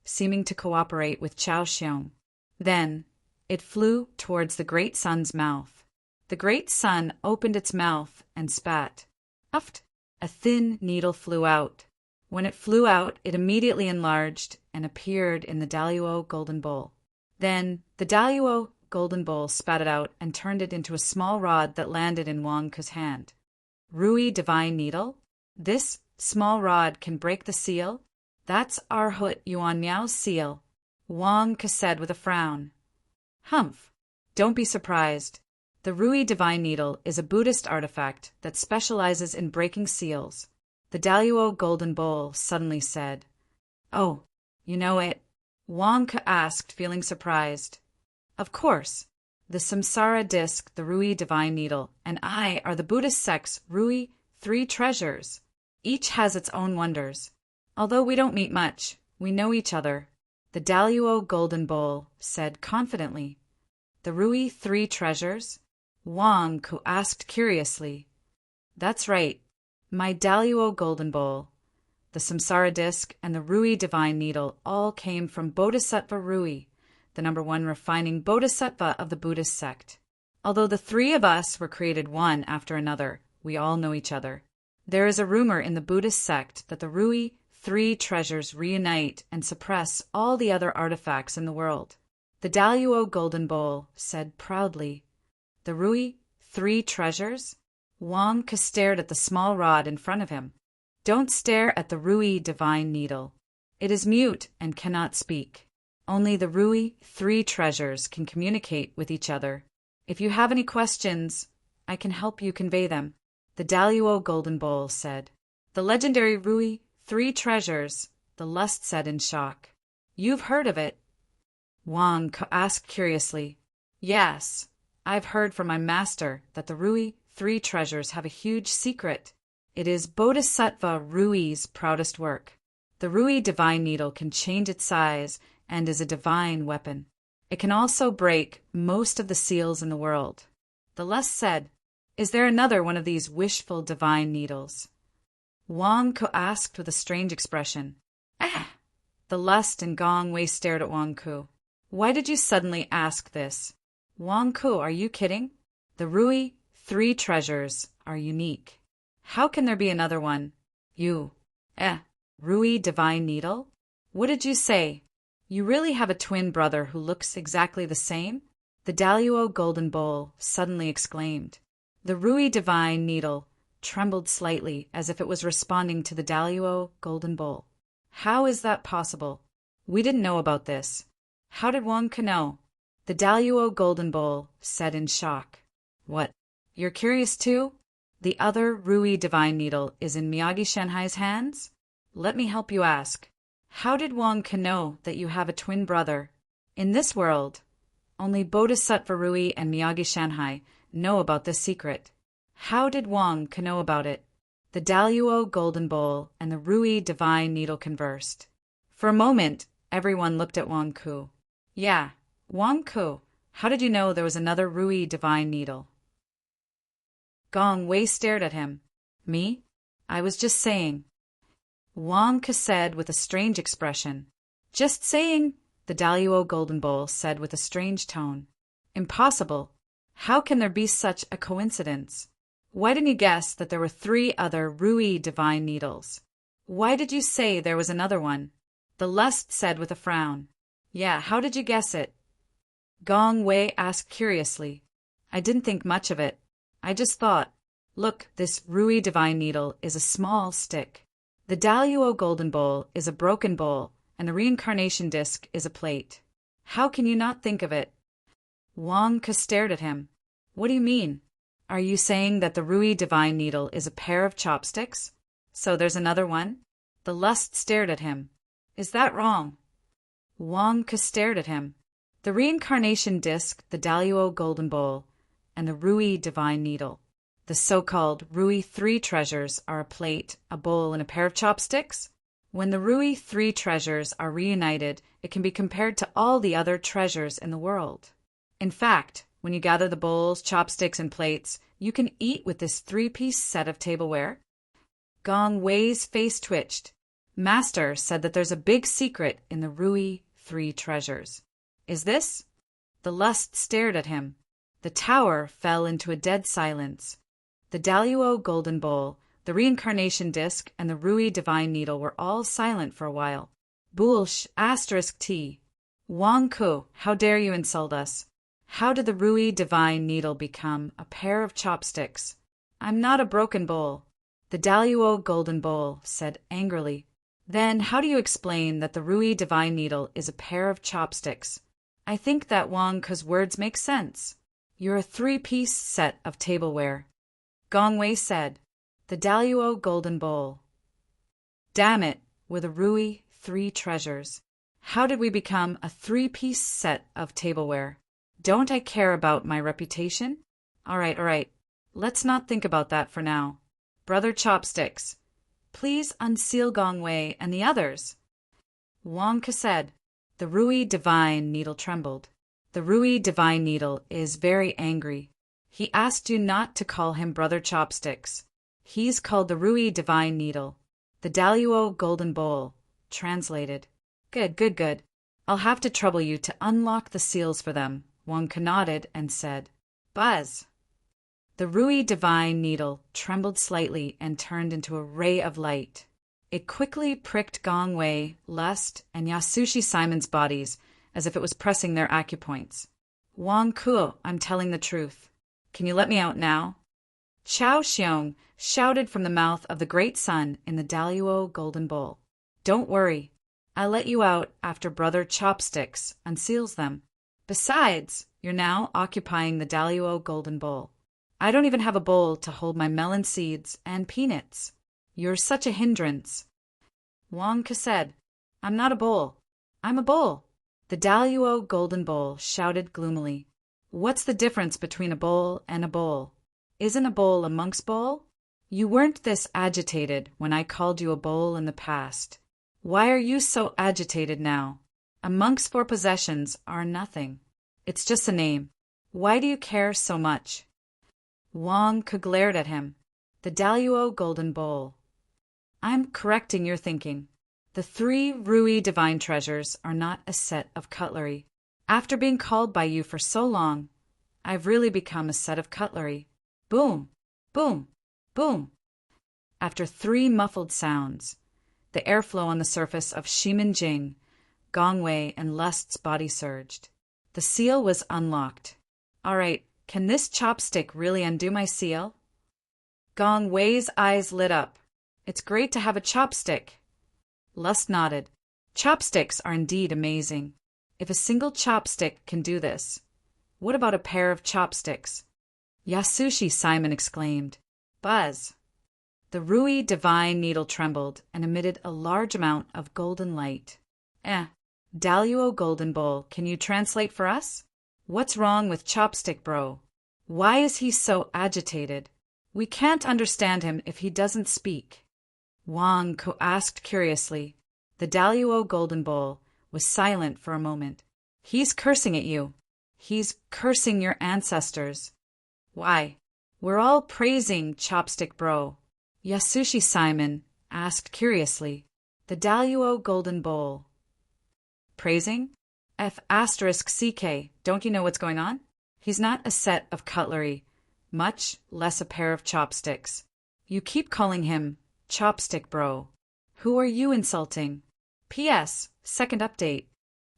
seeming to cooperate with Chao Xiong. Then, it flew towards the great sun's mouth. The great sun opened its mouth and spat. Uft! A thin needle flew out. When it flew out, it immediately enlarged and appeared in the Daluo golden bowl. Then, the Daluo golden bowl spat it out and turned it into a small rod that landed in Wang Ke's hand. Rui Divine Needle? This small rod can break the seal? That's Arhot Yuan Miao's seal, Wang Ke said with a frown. Humph! Don't be surprised. The Rui Divine Needle is a Buddhist artifact that specializes in breaking seals. The Daluo Golden Bowl suddenly said. Oh, you know it? Wang Ke asked, feeling surprised. Of course. The Samsara Disc, the Rui Divine Needle, and I are the Buddhist sect's Rui 3 treasures. Each has its own wonders. Although we don't meet much, we know each other. The Daluo Golden Bowl said confidently. The Rui 3 treasures? Wang Ke asked curiously. That's right. My Daluo Golden Bowl, the Samsara Disc, and the Rui Divine Needle all came from Bodhisattva Rui, the #1 refining bodhisattva of the Buddhist sect. Although the three of us were created one after another, we all know each other. There is a rumor in the Buddhist sect that the Rui 3 treasures reunite and suppress all the other artifacts in the world. The Daluo Golden Bowl said proudly. The Rui 3 treasures? Wang Ke stared at the small rod in front of him. Don't stare at the Rui Divine Needle. It is mute and cannot speak. Only the Rui three treasures can communicate with each other. If you have any questions, I can help you convey them, the Daluo Golden Bowl said. The legendary Rui three treasures, the Lust said in shock. You've heard of it? Wang asked curiously. Yes, I've heard from my master that the Rui three treasures have a huge secret. It is Bodhisattva Rui's proudest work. The Rui divine needle can change its size and is a divine weapon. It can also break most of the seals in the world. The Lust said, Is there another one of these wishful divine needles? Wang Ku asked with a strange expression. Ah! The Lust and Gong Wei stared at Wang Ku. Why did you suddenly ask this? Wang Ku, are you kidding? The Rui three treasures are unique. How can there be another one? Rui divine needle? What did you say? You really have a twin brother who looks exactly the same? The Daluo Golden Bowl suddenly exclaimed. The Rui divine needle trembled slightly as if it was responding to the Daluo Golden Bowl. How is that possible? We didn't know about this. How did Wang Ku know? The Daluo Golden Bowl said in shock. What? You're curious too? The other Rui divine needle is in Miyagi Shanhai's hands? Let me help you ask. How did Wang Ku know that you have a twin brother? In this world, only Bodhisattva Rui and Miyagi Shanhai know about this secret. How did Wang Ku know about it? The Daluo Golden Bowl and the Rui divine needle conversed. For a moment, everyone looked at Wang Ku. Yeah, Wang Ku, how did you know there was another Rui divine needle? Gong Wei stared at him. Me? I was just saying. Wang Ku said with a strange expression. Just saying, the Daluo Golden Bowl said with a strange tone. Impossible. How can there be such a coincidence? Why didn't you guess that there were 3 other Rui divine needles? Why did you say there was another one? The Lust said with a frown. Yeah, how did you guess it? Gong Wei asked curiously. I didn't think much of it. I just thought, look, this Rui divine needle is a small stick. The Daluo Golden Bowl is a broken bowl, and the reincarnation disc is a plate. How can you not think of it? Wang Ku stared at him. What do you mean? Are you saying that the Rui divine needle is a pair of chopsticks? So there's another one? The Lust stared at him. Is that wrong? Wang Ku stared at him. The reincarnation disc, the Daluo Golden Bowl, and the Rui divine needle. The so-called Rui 3 treasures are a plate, a bowl, and a pair of chopsticks? When the Rui 3 treasures are reunited, it can be compared to all the other treasures in the world. In fact, when you gather the bowls, chopsticks, and plates, you can eat with this 3-piece set of tableware. Gong Wei's face twitched. Master said that there's a big secret in the Rui 3 treasures. Is this? The Lust stared at him. The tower fell into a dead silence. The Daluo Golden Bowl, the reincarnation disc, and the Rui divine needle were all silent for a while. Boolsh *T. Wang Ku, how dare you insult us? How did the Rui divine needle become a pair of chopsticks? I'm not a broken bowl. The Daluo Golden Bowl said angrily. Then how do you explain that the Rui divine needle is a pair of chopsticks? I think that Wang Ku's words make sense. You're a 3-piece set of tableware. Gong Wei said. The Daluo Golden Bowl. Damn it, we're the Rui 3 treasures. How did we become a 3-piece set of tableware? Don't I care about my reputation? All right. Let's not think about that for now. Brother Chopsticks, please unseal Gong Wei and the others. Wang Ku said. The Rui divine needle trembled. The Rui divine needle is very angry. He asked you not to call him Brother Chopsticks. He's called the Rui divine needle. The Daluo Golden Bowl. Translated. Good. I'll have to trouble you to unlock the seals for them. Wang Ku nodded and said, Buzz. The Rui divine needle trembled slightly and turned into a ray of light. It quickly pricked Gong Wei, Lust, and Yasushi Simon's bodies as if it was pressing their acupoints. Wang Ku, I'm telling the truth. Can you let me out now? Chao Xiong shouted from the mouth of the great sun in the Daluo Golden Bowl. Don't worry. I'll let you out after Brother Chopsticks unseals them. Besides, you're now occupying the Daluo golden bowl. I don't even have a bowl to hold my melon seeds and peanuts. You're such a hindrance. Wang Ke said, I'm not a bowl. I'm a bowl. The Daluo golden bowl shouted gloomily. What's the difference between a bowl and a bowl? Isn't a bowl a monk's bowl? You weren't this agitated when I called you a bowl in the past. Why are you so agitated now? A monk's 4 possessions are nothing. It's just a name. Why do you care so much? Wang Ke glared at him. The Daluo golden bowl. I'm correcting your thinking. The 3 Rui divine treasures are not a set of cutlery. After being called by you for so long, I've really become a set of cutlery. Boom, boom, boom. After 3 muffled sounds, the airflow on the surface of Shimin-Jing, Gongwei, and Lust's body surged. The seal was unlocked. All right, can this chopstick really undo my seal? Gongwei's eyes lit up. It's great to have a chopstick. Lust nodded. Chopsticks are indeed amazing. If a single chopstick can do this, what about a pair of chopsticks? Yasushi Simon exclaimed. Buzz. The Rui divine needle trembled and emitted a large amount of golden light. Daluo golden bowl, can you translate for us? What's wrong with Chopstick Bro? Why is he so agitated? We can't understand him if he doesn't speak. Wang Ke asked curiously. The Daluo golden bowl was silent for a moment. He's cursing at you. He's cursing your ancestors. Why? We're all praising Chopstick Bro. Yasushi Simon asked curiously. The Daluo golden bowl. Praising? F***CK, don't you know what's going on? He's not a set of cutlery, much less a pair of chopsticks. You keep calling him Chopstick Bro. Who are you insulting? P.S. Second update.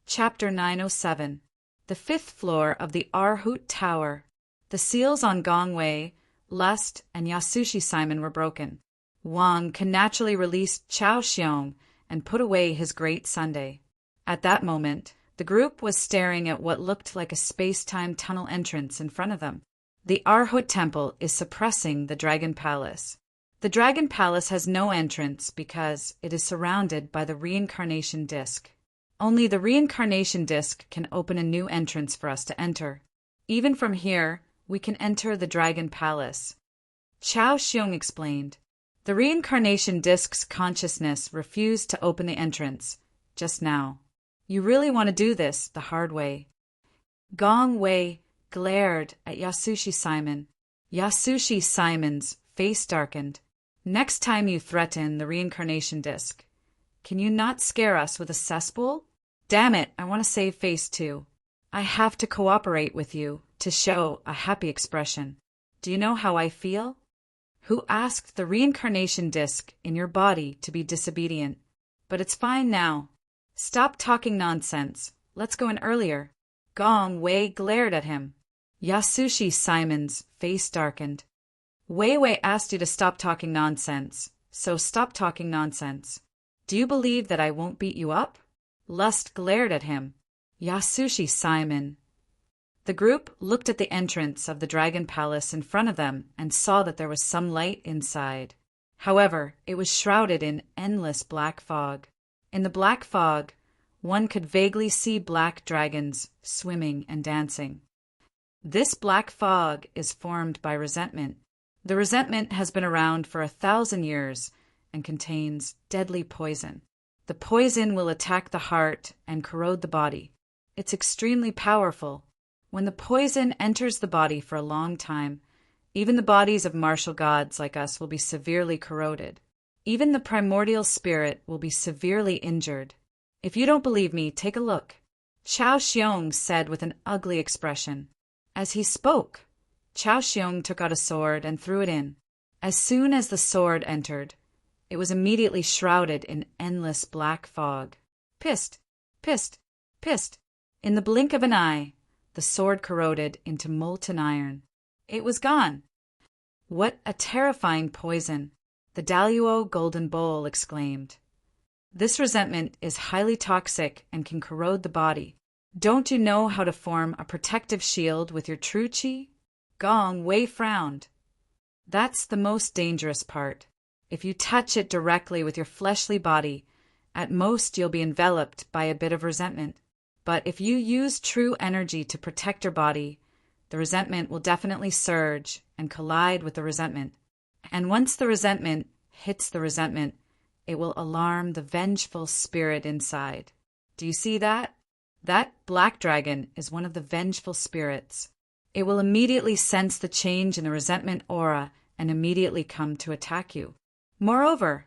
Chapter 907. The 5th floor of the Arhut Tower. The seals on Gongwei, Lust, and Yasushi Simon were broken. Wang Ke naturally released Chao Xiong and put away his great sundae. At that moment, the group was staring at what looked like a space-time tunnel entrance in front of them. The Arhut Temple is suppressing the Dragon Palace. The Dragon Palace has no entrance because it is surrounded by the Reincarnation Disc. Only the Reincarnation Disc can open a new entrance for us to enter. Even from here, we can enter the Dragon Palace. Chao Xiong explained. The Reincarnation Disc's consciousness refused to open the entrance just now. You really want to do this the hard way. Gong Wei glared at Yasushi Simon. Yasushi Simon's face darkened. Next time you threaten the Reincarnation Disc, can you not scare us with a cesspool? Damn it, I want to save face too. I have to cooperate with you to show a happy expression. Do you know how I feel? Who asked the Reincarnation Disc in your body to be disobedient? But it's fine now. Stop talking nonsense. Let's go in earlier. Gong Wei glared at him. Yasushi Simon's face darkened. Wei asked you to stop talking nonsense, so stop talking nonsense. Do you believe that I won't beat you up? Lust glared at him. Yasushi Simon. The group looked at the entrance of the Dragon Palace in front of them and saw that there was some light inside. However, it was shrouded in endless black fog. In the black fog, one could vaguely see black dragons swimming and dancing. This black fog is formed by resentment. The resentment has been around for 1,000 years and contains deadly poison. The poison will attack the heart and corrode the body. It's extremely powerful. When the poison enters the body for a long time, even the bodies of martial gods like us will be severely corroded. Even the primordial spirit will be severely injured. If you don't believe me, take a look. Chao Xiong said with an ugly expression. As he spoke, Chao Xiong took out a sword and threw it in. As soon as the sword entered, it was immediately shrouded in endless black fog. Pissed, pissed, pissed. In the blink of an eye, the sword corroded into molten iron. It was gone. What a terrifying poison! The Daluo Golden Bowl exclaimed. This resentment is highly toxic and can corrode the body. Don't you know how to form a protective shield with your true qi? Gong Wei frowned. That's the most dangerous part. If you touch it directly with your fleshly body, at most you'll be enveloped by a bit of resentment. But if you use true energy to protect your body, the resentment will definitely surge and collide with the resentment. And once the resentment hits the resentment, it will alarm the vengeful spirit inside. Do you see that? That black dragon is one of the vengeful spirits. It will immediately sense the change in the resentment aura and immediately come to attack you. Moreover,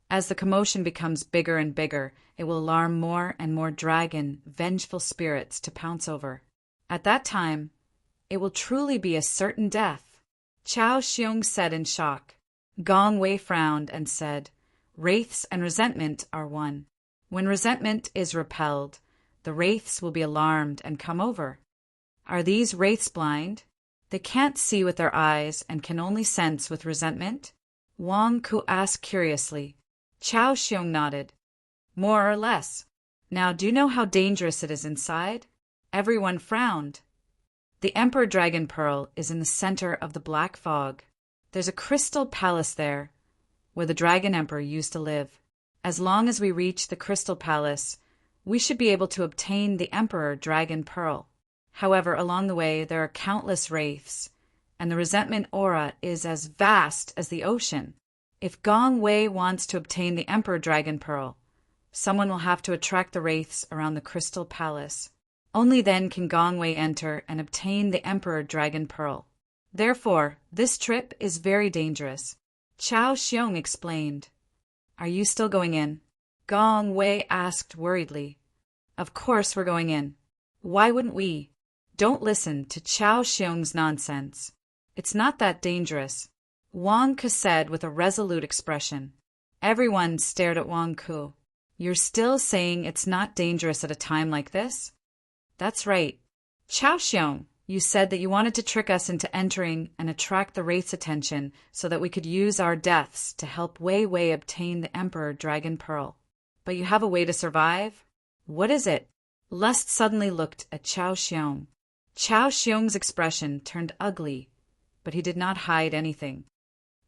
as the commotion becomes bigger and bigger, it will alarm more and more dragon, vengeful spirits to pounce over. At that time, it will truly be a certain death. Chao Xiong said in shock. Gong Wei frowned and said, "Wraiths and resentment are one. When resentment is repelled, the wraiths will be alarmed and come over. Are these wraiths blind? They can't see with their eyes and can only sense with resentment?" Wang Ku asked curiously. Chao Xiong nodded. "More or less. Now, do you know how dangerous it is inside?" Everyone frowned. The Emperor Dragon Pearl is in the center of the black fog. There's a crystal palace there, where the Dragon Emperor used to live. As long as we reach the crystal palace, we should be able to obtain the Emperor Dragon Pearl. However, along the way, there are countless wraiths, and the resentment aura is as vast as the ocean. If Gong Wei wants to obtain the Emperor Dragon Pearl, someone will have to attract the wraiths around the crystal palace. Only then can Gong Wei enter and obtain the Emperor Dragon Pearl. Therefore, this trip is very dangerous. Chao Xiong explained. "Are you still going in?" Gong Wei asked worriedly. "Of course we're going in. Why wouldn't we? Don't listen to Chao Xiong's nonsense. It's not that dangerous," Wang Ku said with a resolute expression. Everyone stared at Wang Ku. "You're still saying it's not dangerous at a time like this?" "That's right. Chao Xiong, you said that you wanted to trick us into entering and attract the wraith's attention so that we could use our deaths to help Wei Wei obtain the Emperor Dragon Pearl. But you have a way to survive? What is it?" Lust suddenly looked at Chao Xiong. Chao Xiong's expression turned ugly, but he did not hide anything.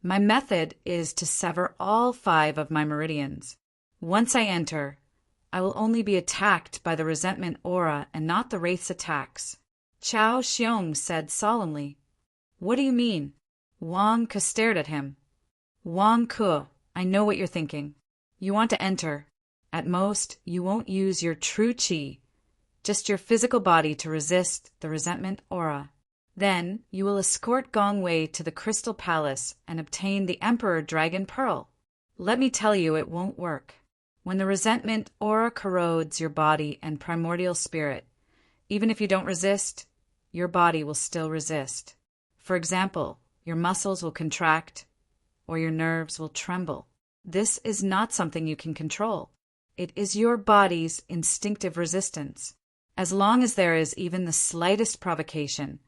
"My method is to sever all 5 of my meridians. Once I enter, I will only be attacked by the resentment aura and not the wraith's attacks," Chao Xiong said solemnly. "What do you mean?" Wang Ku stared at him. "Wang Ku, I know what you're thinking. You want to enter. At most, you won't use your true qi, just your physical body to resist the resentment aura. Then you will escort Gong Wei to the Crystal Palace and obtain the Emperor Dragon Pearl. Let me tell you, it won't work. When the resentment aura corrodes your body and primordial spirit, even if you don't resist, your body will still resist. For example, your muscles will contract or your nerves will tremble. This is not something you can control. It is your body's instinctive resistance. As long as there is even the slightest provocation,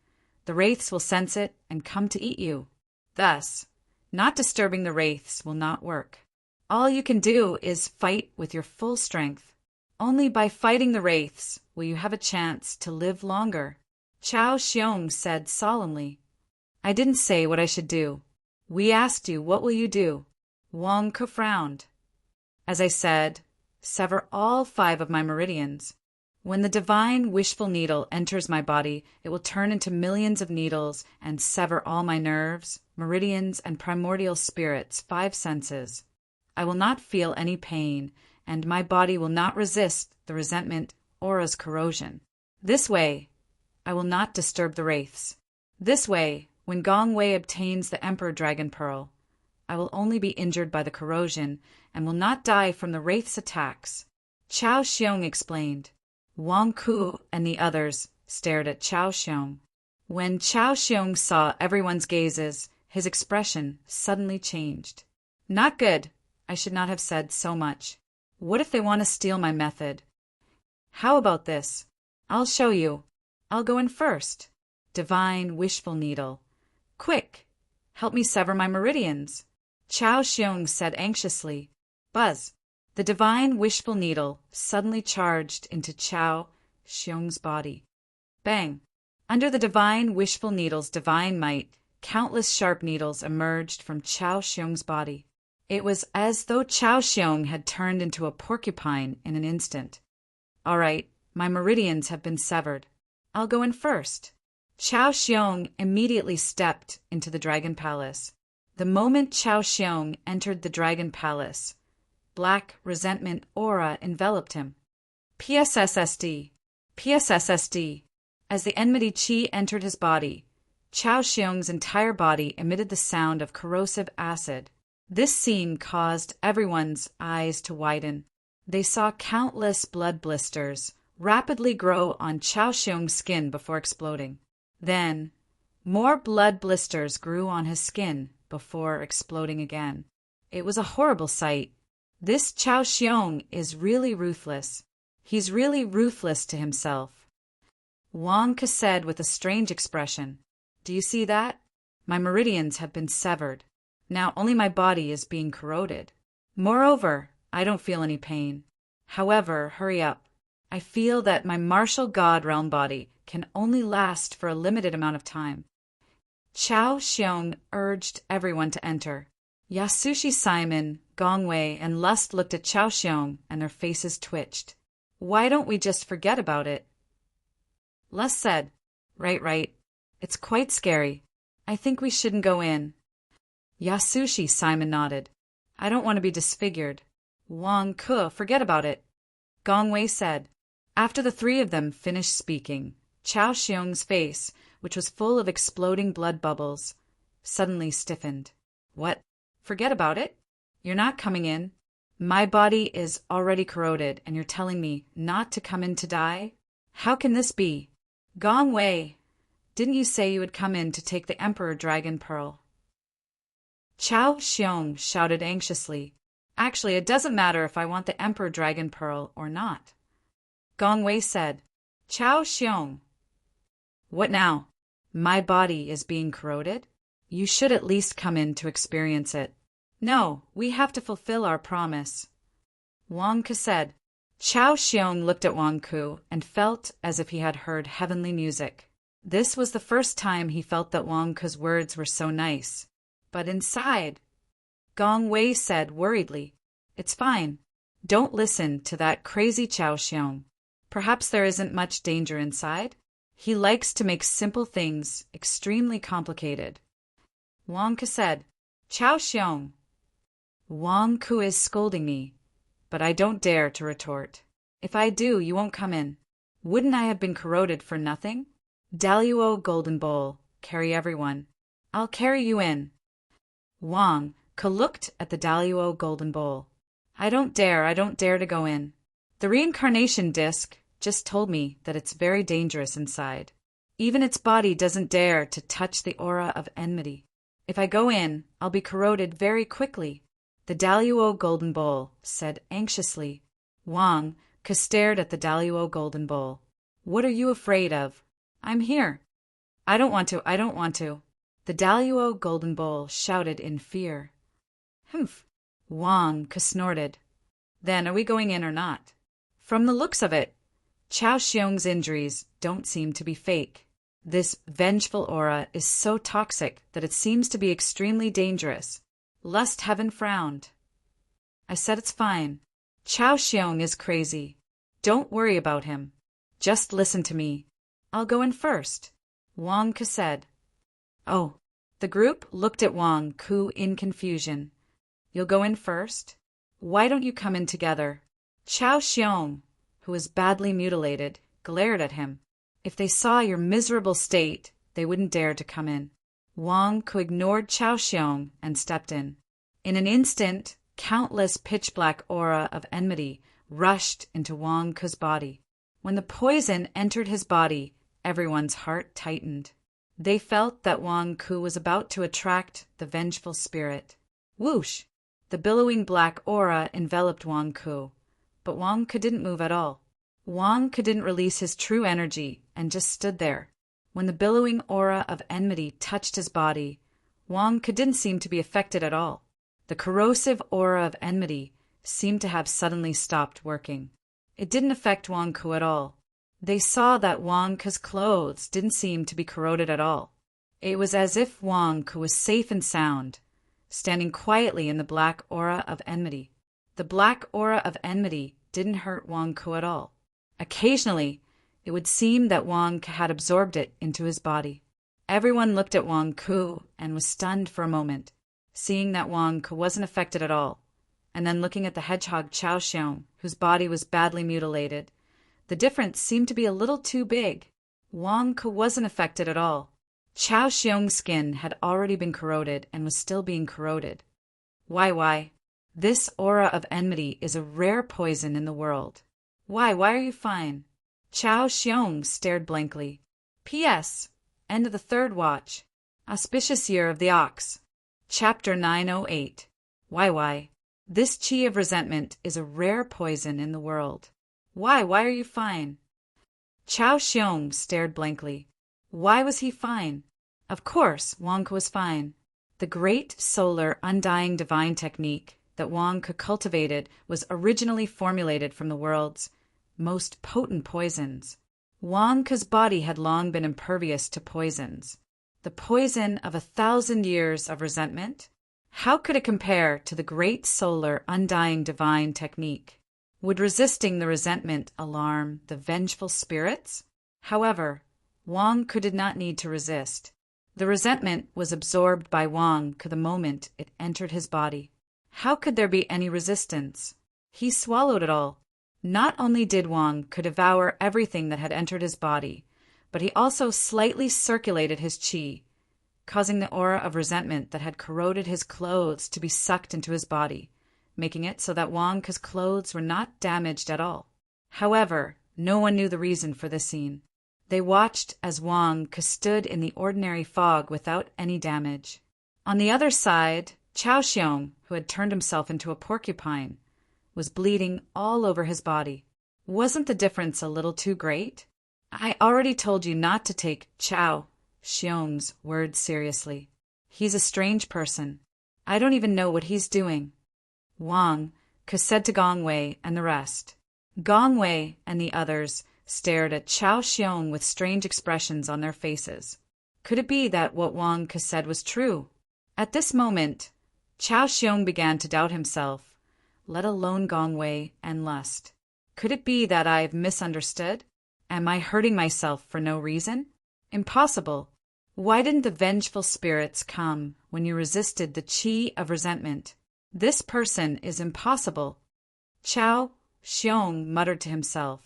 the wraiths will sense it and come to eat you. Thus, not disturbing the wraiths will not work. All you can do is fight with your full strength. Only by fighting the wraiths will you have a chance to live longer," Chao Xiong said solemnly. "I didn't say what I should do. We asked you, what will you do?" Wang Ku frowned. "As I said, sever all 5 of my meridians. When the divine wishful needle enters my body, it will turn into millions of needles and sever all my nerves, meridians, and primordial spirits, 5 senses. I will not feel any pain, and my body will not resist the resentment aura's corrosion. This way, I will not disturb the wraiths. This way, when Gong Wei obtains the Emperor Dragon Pearl, I will only be injured by the corrosion and will not die from the wraith's attacks," Chao Xiong explained. Wang Ku and the others stared at Chao Xiong. When Chao Xiong saw everyone's gazes, his expression suddenly changed. "Not good. I should not have said so much. What if they want to steal my method? How about this? I'll show you. I'll go in first. Divine wishful needle. Quick, help me sever my meridians," Chao Xiong said anxiously. "Buzz, The divine wishful needle suddenly charged into Chao Xiong's body. Bang! Under the divine wishful needle's divine might, countless sharp needles emerged from Chao Xiong's body. It was as though Chao Xiong had turned into a porcupine in an instant. All right, my meridians have been severed. I'll go in first. Chao Xiong immediately stepped into the Dragon Palace. The moment Chao Xiong entered the Dragon Palace, black resentment aura enveloped him. PSSSD. PSSSD. As the enmity chi entered his body, Chao Xiong's entire body emitted the sound of corrosive acid. This scene caused everyone's eyes to widen. They saw countless blood blisters rapidly grow on Chao Xiong's skin before exploding. Then, more blood blisters grew on his skin before exploding again. It was a horrible sight. This Chao Xiong is really ruthless. He's really ruthless to himself. Wang Ke said with a strange expression. Do you see that? My meridians have been severed. Now only my body is being corroded. Moreover, I don't feel any pain. However, hurry up. I feel that my martial god realm body can only last for a limited amount of time. Chao Xiong urged everyone to enter. Yasushi Simon, Gongwei, and Lust looked at Chao Xiong and their faces twitched. Why don't we just forget about it? Lust said, Right. It's quite scary. I think we shouldn't go in. Yasushi Simon nodded. I don't want to be disfigured. Wang Ke, forget about it. Gongwei said. After the three of them finished speaking, Chao Xiong's face, which was full of exploding blood bubbles, suddenly stiffened. What? Forget about it? You're not coming in. My body is already corroded, and you're telling me not to come in to die? How can this be? Gongwei, didn't you say you would come in to take the Emperor Dragon Pearl? Chao Xiong shouted anxiously. Actually, it doesn't matter if I want the Emperor Dragon Pearl or not. Gongwei said, Chao Xiong. What now? My body is being corroded? You should at least come in to experience it. No, we have to fulfill our promise. Wang Ke said. Chao Xiong looked at Wang Ku and felt as if he had heard heavenly music. This was the first time he felt that Wang Ku's words were so nice. But inside, Gongwei said worriedly, It's fine. Don't listen to that crazy Chao Xiong. Perhaps there isn't much danger inside. He likes to make simple things extremely complicated. Wang Ke said, Chao Xiong. Wang Ku is scolding me, but I don't dare to retort. If I do, you won't come in. Wouldn't I have been corroded for nothing? Daluo Golden Bowl, carry everyone. I'll carry you in. Wang Ke looked at the Daluo Golden Bowl. I don't dare to go in. The reincarnation disc just told me that it's very dangerous inside. Even its body doesn't dare to touch the aura of enmity. If I go in, I'll be corroded very quickly. The Daluo Golden Bowl said anxiously. Wang Ke stared at the Daluo Golden Bowl. What are you afraid of? I'm here. I don't want to. The Daluo Golden Bowl shouted in fear. Humph. Wang Ke snorted. Then are we going in or not? From the looks of it, Chao Xiong's injuries don't seem to be fake. This vengeful aura is so toxic that it seems to be extremely dangerous. Lust Heaven frowned. I said it's fine. Chao Xiong is crazy. Don't worry about him. Just listen to me. I'll go in first. Wang Ke said. Oh. The group looked at Wang Ku in confusion. You'll go in first? Why don't you come in together? Chao Xiong, who was badly mutilated, glared at him. If they saw your miserable state, they wouldn't dare to come in. Wang Ku ignored Chao Xiong and stepped in. In an instant, countless pitch-black aura of enmity rushed into Wang Ku's body. When the poison entered his body, everyone's heart tightened. They felt that Wang Ku was about to attract the vengeful spirit. Whoosh! The billowing black aura enveloped Wang Ku, but Wang Ku didn't move at all. Wang Ku didn't release his true energy and just stood there. When the billowing aura of enmity touched his body, Wang Ku didn't seem to be affected at all. The corrosive aura of enmity seemed to have suddenly stopped working. It didn't affect Wang Ku at all. They saw that Wang Ku's clothes didn't seem to be corroded at all. It was as if Wang Ku was safe and sound, standing quietly in the black aura of enmity. The black aura of enmity didn't hurt Wang Ku at all. Occasionally, it would seem that Wang Ku had absorbed it into his body. Everyone looked at Wang Ku and was stunned for a moment, seeing that Wang Ku wasn't affected at all, and then looking at the hedgehog Chao Xiong, whose body was badly mutilated. The difference seemed to be a little too big. Wang Ku wasn't affected at all. Chao Xiong's skin had already been corroded and was still being corroded. Why? This aura of enmity is a rare poison in the world. Why are you fine? Chao Xiong stared blankly. P.S. End of the third watch. Auspicious Year of the Ox. Chapter 908. Why? This chi of resentment is a rare poison in the world. Why are you fine? Chao Xiong stared blankly. Why was he fine? Of course, Wang Ku was fine. The great solar undying divine technique that Wang Ku cultivated was originally formulated from the world's most potent poisons. Wang Ku's body had long been impervious to poisons. The poison of 1,000 years of resentment? How could it compare to the great solar undying divine technique? Would resisting the resentment alarm the vengeful spirits? However, Wang Ku did not need to resist. The resentment was absorbed by Wang Ku the moment it entered his body. How could there be any resistance? He swallowed it all. Not only did Wang Ku devour everything that had entered his body, but he also slightly circulated his qi, causing the aura of resentment that had corroded his clothes to be sucked into his body, making it so that Wang Ku's clothes were not damaged at all. However, no one knew the reason for this scene. They watched as Wang Ku stood in the ordinary fog without any damage. On the other side, Chao Xiong, who had turned himself into a porcupine, was bleeding all over his body. Wasn't the difference a little too great? I already told you not to take Chao Xiong's words seriously. He's a strange person. I don't even know what he's doing. Wang Ku said to Gong Wei and the rest. Gong Wei and the others stared at Chao Xiong with strange expressions on their faces. Could it be that what Wang Ku said was true? At this moment, Chao Xiong began to doubt himself, let alone Gong Wei and Lust. Could it be that I've misunderstood? Am I hurting myself for no reason? Impossible. Why didn't the vengeful spirits come when you resisted the qi of resentment? This person is impossible. Chao Xiong muttered to himself.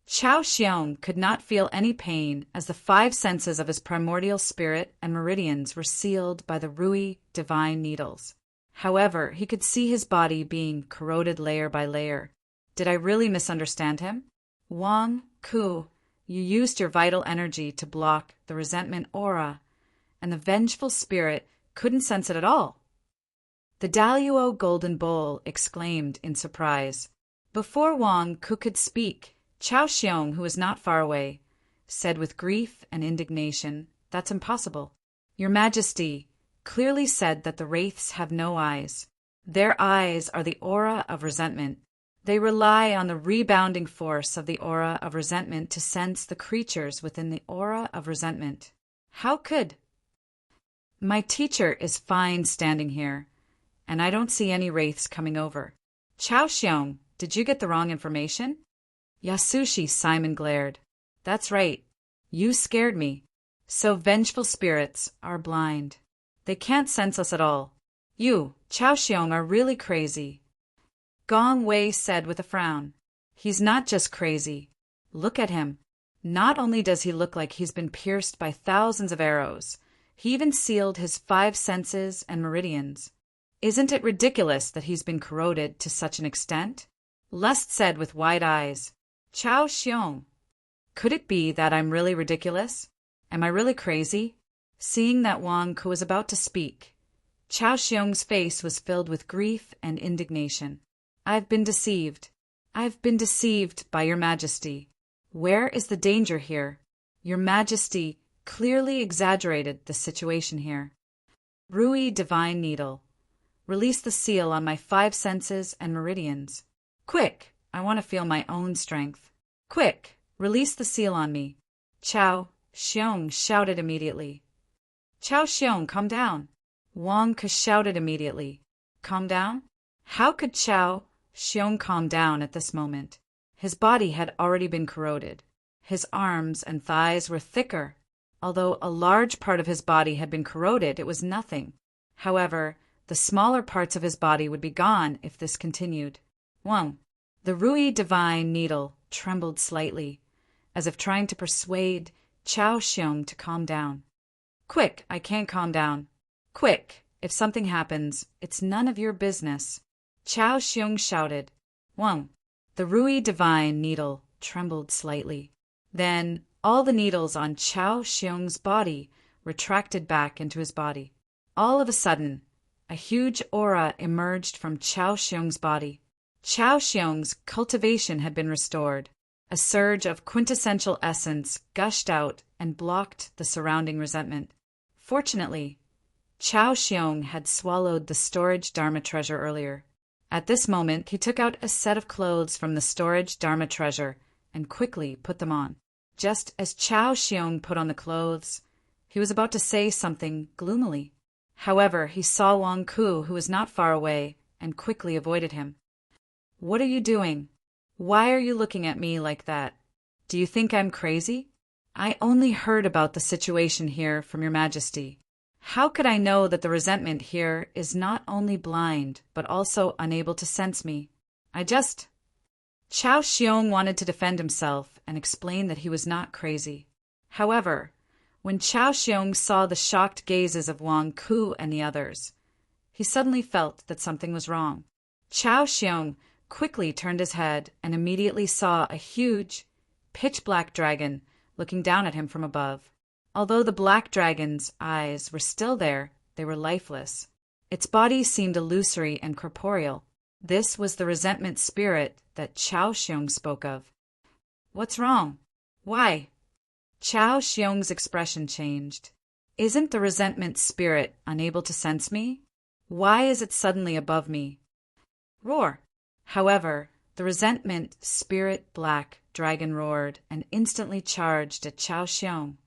Chao Xiong could not feel any pain as the 5 senses of his primordial spirit and meridians were sealed by the Rui divine needles. However, he could see his body being corroded layer by layer. Did I really misunderstand him? Wang Ku, you used your vital energy to block the resentment aura, and the vengeful spirit couldn't sense it at all. The Daluo Golden Bowl exclaimed in surprise. Before Wang Ku could speak, Chao Xiong, who was not far away, said with grief and indignation, "That's impossible. Your Majesty clearly said that the wraiths have no eyes. Their eyes are the aura of resentment. They rely on the rebounding force of the aura of resentment to sense the creatures within the aura of resentment. How could? My teacher is fine standing here, and I don't see any wraiths coming over. Chao Xiong, did you get the wrong information?" Yasushi Simon glared. "That's right. You scared me. So vengeful spirits are blind. They can't sense us at all. You, Chao Xiong, are really crazy." Gong Wei said with a frown. "He's not just crazy. Look at him. Not only does he look like he's been pierced by thousands of arrows, he even sealed his 5 senses and meridians. Isn't it ridiculous that he's been corroded to such an extent?" Lust said with wide eyes. "Chao Xiong, could it be that I'm really ridiculous? Am I really crazy?" Seeing that Wang Ku was about to speak, Chao Xiong's face was filled with grief and indignation. "I've been deceived. I've been deceived by your Majesty. Where is the danger here? Your Majesty clearly exaggerated the situation here." Rui Divine Needle. Release the seal on my 5 senses and meridians. Quick! I want to feel my own strength. Quick! Release the seal on me. Chao Xiong shouted immediately. Chao Xiong, calm down. Wang Ke shouted immediately. Calm down? How could Chao Xiong calm down at this moment? His body had already been corroded. His arms and thighs were thicker. Although a large part of his body had been corroded, it was nothing. However, the smaller parts of his body would be gone if this continued. Wang, the Rui divine needle, trembled slightly, as if trying to persuade Chao Xiong to calm down. Quick, I can't calm down. Quick, if something happens, it's none of your business. Chao Xiong shouted. Wang, the Rui divine needle, trembled slightly. Then all the needles on Chao Xiong's body retracted back into his body. All of a sudden, a huge aura emerged from Chao Xiong's body. Chao Xiong's cultivation had been restored. A surge of quintessential essence gushed out and blocked the surrounding resentment. Fortunately, Chao Xiong had swallowed the storage Dharma treasure earlier. At this moment, he took out a set of clothes from the storage Dharma treasure and quickly put them on. Just as Chao Xiong put on the clothes, he was about to say something gloomily. However, he saw Wang Ku, who was not far away, and quickly avoided him. What are you doing? Why are you looking at me like that? Do you think I'm crazy? I only heard about the situation here from your Majesty. How could I know that the resentment here is not only blind, but also unable to sense me? Chao Xiong wanted to defend himself and explain that he was not crazy. However, when Chao Xiong saw the shocked gazes of Wang Ku and the others, he suddenly felt that something was wrong. Chao Xiong quickly turned his head and immediately saw a huge, pitch-black dragon looking down at him from above. Although the black dragon's eyes were still there, they were lifeless. Its body seemed illusory and corporeal. This was the resentment spirit that Chao Xiong spoke of. What's wrong? Why? Chao Xiong's expression changed. Isn't the resentment spirit unable to sense me? Why is it suddenly above me? Roar! However, the resentment spirit black dragon roared and instantly charged at Chao Xiong.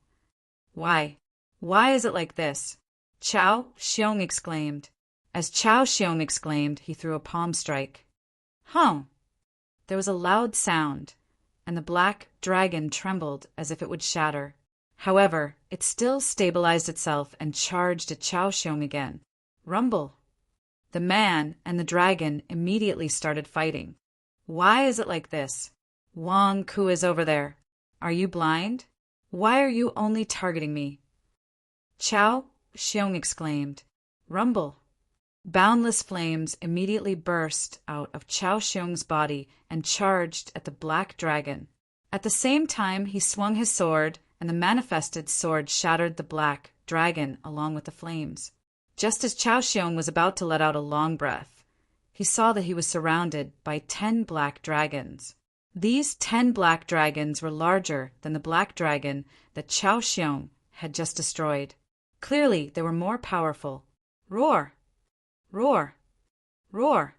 Why? Why is it like this? Chao Xiong exclaimed. As Chao Xiong exclaimed, he threw a palm strike. Hum! There was a loud sound, and the black dragon trembled as if it would shatter. However, it still stabilized itself and charged at Chao Xiong again. Rumble! The man and the dragon immediately started fighting. Why is it like this? Wang Ku is over there. Are you blind? Why are you only targeting me? Chao Xiong exclaimed. Rumble! Boundless flames immediately burst out of Chao Xiong's body and charged at the black dragon. At the same time, he swung his sword, and the manifested sword shattered the black dragon along with the flames. Just as Chao Xiong was about to let out a long breath, he saw that he was surrounded by 10 black dragons. These 10 black dragons were larger than the black dragon that Chao Xiong had just destroyed. Clearly, they were more powerful. Roar! Roar! Roar!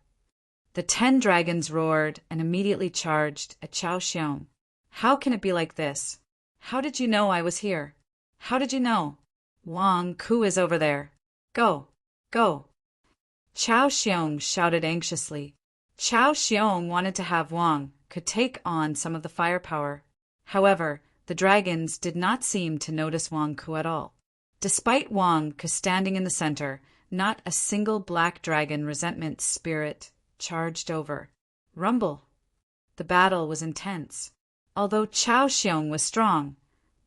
The 10 dragons roared and immediately charged at Chao Xiong. How can it be like this? How did you know I was here? How did you know? Wang Ku is over there. Go! Go! Chao Xiong shouted anxiously. Chao Xiong wanted to have Wang could take on some of the firepower. However, the dragons did not seem to notice Wang Ku at all. Despite Wang Ku standing in the center, not a single black dragon resentment spirit charged over. Rumble! The battle was intense. Although Chao Xiong was strong,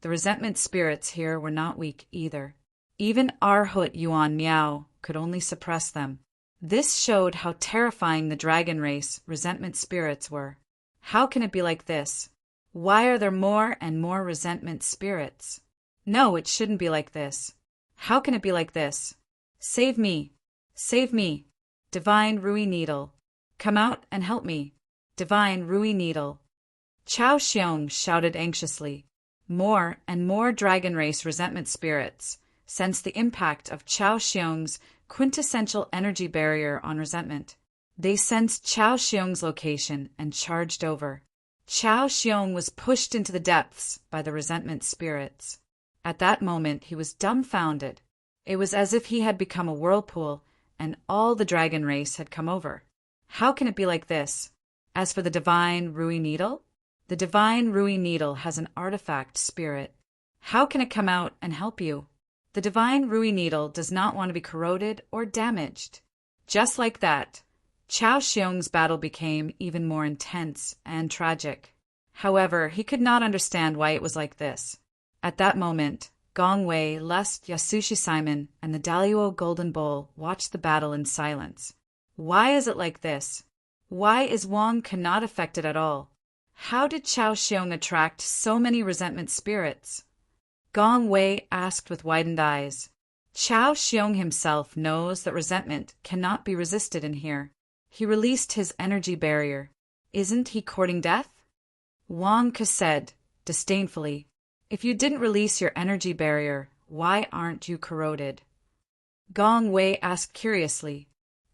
the resentment spirits here were not weak either. Even Arhut Yuan Miao could only suppress them. This showed how terrifying the dragon race resentment spirits were. How can it be like this? Why are there more and more resentment spirits? No, it shouldn't be like this. How can it be like this? Save me! Save me! Divine Rui Needle! Come out and help me! Divine Rui Needle! Chao Xiong shouted anxiously. More and more dragon race resentment spirits sensed the impact of Chao Xiong's quintessential energy barrier on resentment. They sensed Chao Xiong's location and charged over. Chao Xiong was pushed into the depths by the resentment spirits. At that moment, he was dumbfounded. It was as if he had become a whirlpool and all the dragon race had come over. How can it be like this? As for the divine Rui Needle, the divine Rui Needle has an artifact spirit. How can it come out and help you? The divine Rui Needle does not want to be corroded or damaged. Just like that, Chao Xiong's battle became even more intense and tragic. However, he could not understand why it was like this. At that moment, Gong Wei, Lust, Yasushi Simon, and the Daluo Golden Bowl watched the battle in silence. Why is it like this? Why is Wang Ke not affected at all? How did Chao Xiong attract so many resentment spirits? Gong Wei asked with widened eyes. Chao Xiong himself knows that resentment cannot be resisted in here. He released his energy barrier. Isn't he courting death? Wang Ke said, disdainfully, if you didn't release your energy barrier, why aren't you corroded? Gong Wei asked curiously,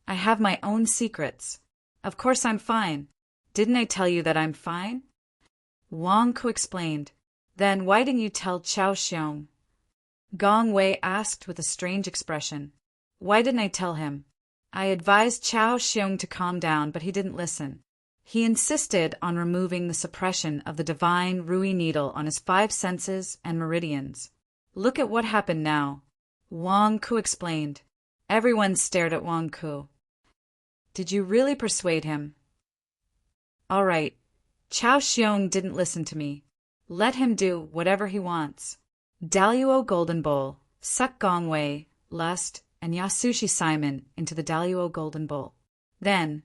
I have my own secrets. Of course I'm fine. Didn't I tell you that I'm fine? Wang Ke explained. Then why didn't you tell Chao Xiong? Gong Wei asked with a strange expression. Why didn't I tell him? I advised Chao Xiong to calm down, but he didn't listen. He insisted on removing the suppression of the divine Rui Needle on his 5 senses and meridians. Look at what happened now. Wang Ke explained. Everyone stared at Wang Ke. Did you really persuade him? All right. Chao Xiong didn't listen to me. Let him do whatever he wants. Daluo Golden Bowl, suck Gong Wei, Lust, and Yasushi Simon into the Daluo Golden Bowl. Then,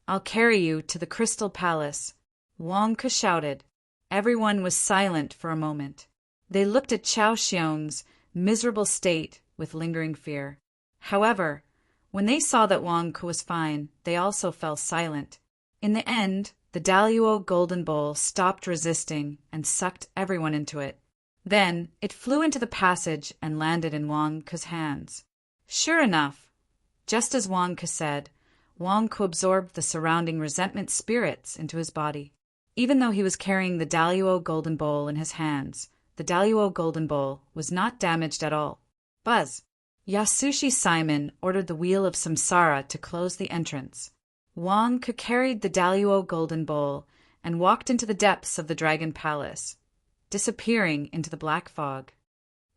I'll carry you to the Crystal Palace, Wang Ke shouted. Everyone was silent for a moment. They looked at Chao Xiong's miserable state with lingering fear. However, when they saw that Wang Ke was fine, they also fell silent. In the end, the Daluo Golden Bowl stopped resisting and sucked everyone into it. Then, it flew into the passage and landed in Wang Ke's hands. Sure enough, just as Wang Ke said, Wang Ke absorbed the surrounding resentment spirits into his body. Even though he was carrying the Daluo Golden Bowl in his hands, the Daluo Golden Bowl was not damaged at all. Buzz! Yasushi Simon ordered the Wheel of Samsara to close the entrance. Wang Ke carried the Daluo Golden Bowl and walked into the depths of the Dragon Palace, disappearing into the black fog.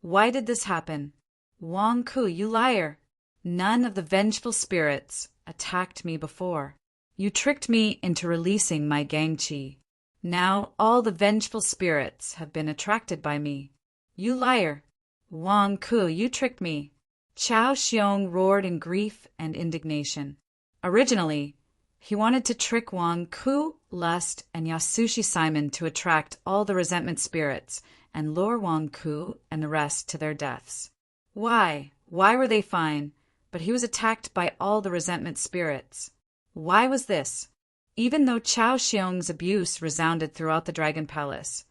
Why did this happen? Wang Ke, you liar! None of the vengeful spirits attacked me before. You tricked me into releasing my Gangqi. Now all the vengeful spirits have been attracted by me. You liar! Wang Ke, you tricked me! Chao Xiong roared in grief and indignation. Originally, he wanted to trick Wang Ke, Lust, and Yasushi Simon to attract all the resentment spirits and lure Wang Ke and the rest to their deaths. Why? Why were they fine? But he was attacked by all the resentment spirits. Why was this? Even though Chao Xiong's abuse resounded throughout the Dragon Palace,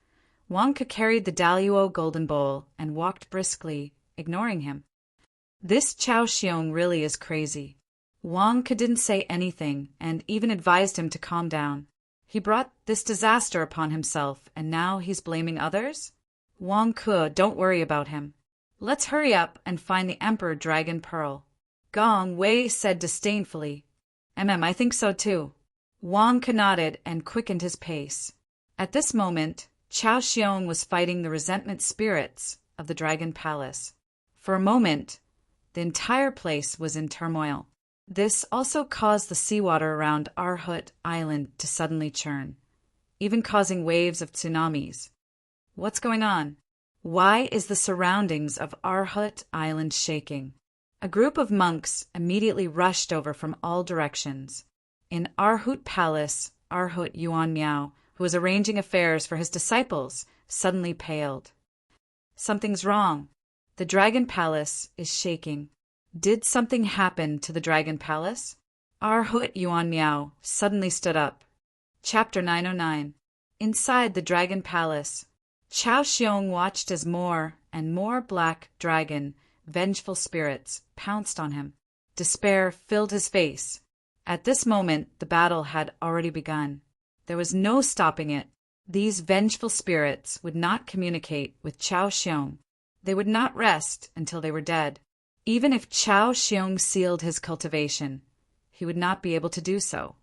Wang Ke carried the Daluo Golden Bowl and walked briskly, ignoring him. This Chao Xiong really is crazy. Wang Ke didn't say anything and even advised him to calm down. He brought this disaster upon himself and now he's blaming others? Wang Ke, don't worry about him. Let's hurry up and find the Emperor Dragon Pearl. Gong Wei said disdainfully. I think so too. Wang Ke nodded and quickened his pace. At this moment, Chao Xiong was fighting the resentment spirits of the Dragon Palace. For a moment, the entire place was in turmoil. This also caused the seawater around Arhut Island to suddenly churn, even causing waves of tsunamis. What's going on? Why is the surroundings of Arhut Island shaking? A group of monks immediately rushed over from all directions. In Arhut Palace, Arhut Yuan Miao, who was arranging affairs for his disciples, suddenly paled. Something's wrong. The Dragon Palace is shaking. Did something happen to the Dragon Palace? Arhut Yuan Miao suddenly stood up. Chapter 909. Inside the Dragon Palace, Chao Xiong watched as more and more black dragon, vengeful spirits pounced on him. Despair filled his face. At this moment, the battle had already begun. There was no stopping it. These vengeful spirits would not communicate with Chao Xiong. They would not rest until they were dead. Even if Chao Xiong sealed his cultivation, he would not be able to do so.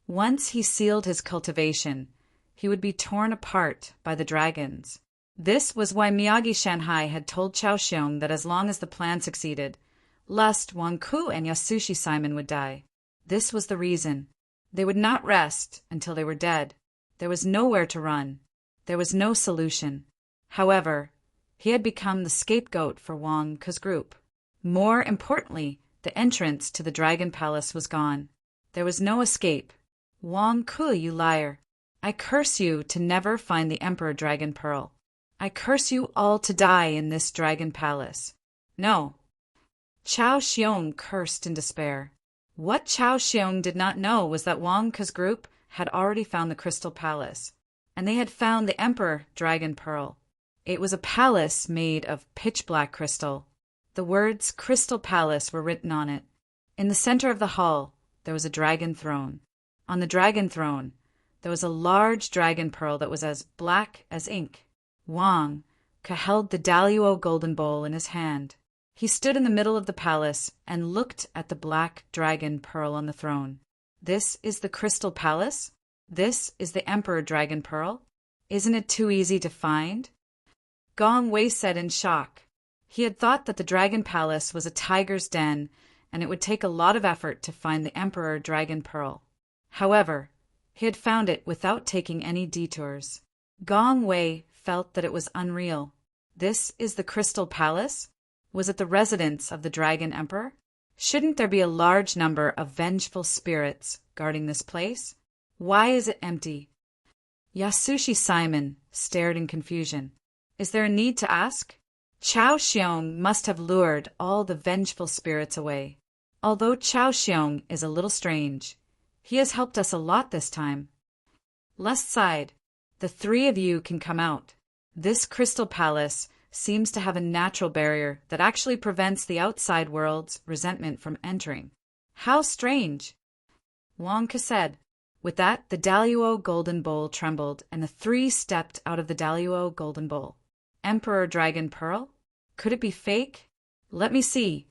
Once he sealed his cultivation, he would be torn apart by the dragons. This was why Miyagi Shanhai had told Chao Xiong that as long as the plan succeeded, Lust, Wang Ku, and Yasushi Simon would die. This was the reason. They would not rest until they were dead. There was nowhere to run. There was no solution. However, he had become the scapegoat for Wang Ku's group. More importantly, the entrance to the Dragon Palace was gone. There was no escape. Wang Ku, you liar! I curse you to never find the Emperor Dragon Pearl. I curse you all to die in this Dragon Palace. No. Chao Xiong cursed in despair. What Chao Xiong did not know was that Wang Ku's group had already found the Crystal Palace, and they had found the Emperor Dragon Pearl. It was a palace made of pitch-black crystal. The words Crystal Palace were written on it. In the center of the hall, there was a dragon throne. On the dragon throne, there was a large dragon pearl that was as black as ink. Wang Ku held the Daluo golden bowl in his hand. He stood in the middle of the palace and looked at the black dragon pearl on the throne. This is the Crystal Palace? This is the Emperor Dragon Pearl? Isn't it too easy to find? Gong Wei said in shock. He had thought that the Dragon Palace was a tiger's den, and it would take a lot of effort to find the Emperor Dragon Pearl. However, he had found it without taking any detours. Gong Wei felt that it was unreal. This is the Crystal Palace? Was it the residence of the Dragon Emperor? Shouldn't there be a large number of vengeful spirits guarding this place? Why is it empty? Yasushi Simon stared in confusion. Is there a need to ask? Chao Xiong must have lured all the vengeful spirits away. Although Chao Xiong is a little strange, he has helped us a lot this time. Left side, the three of you can come out. This Crystal Palace seems to have a natural barrier that actually prevents the outside world's resentment from entering. How strange! Wang Ku said. With that, the Daluo golden bowl trembled, and the three stepped out of the Daluo golden bowl. Emperor Dragon Pearl? Could it be fake? Let me see.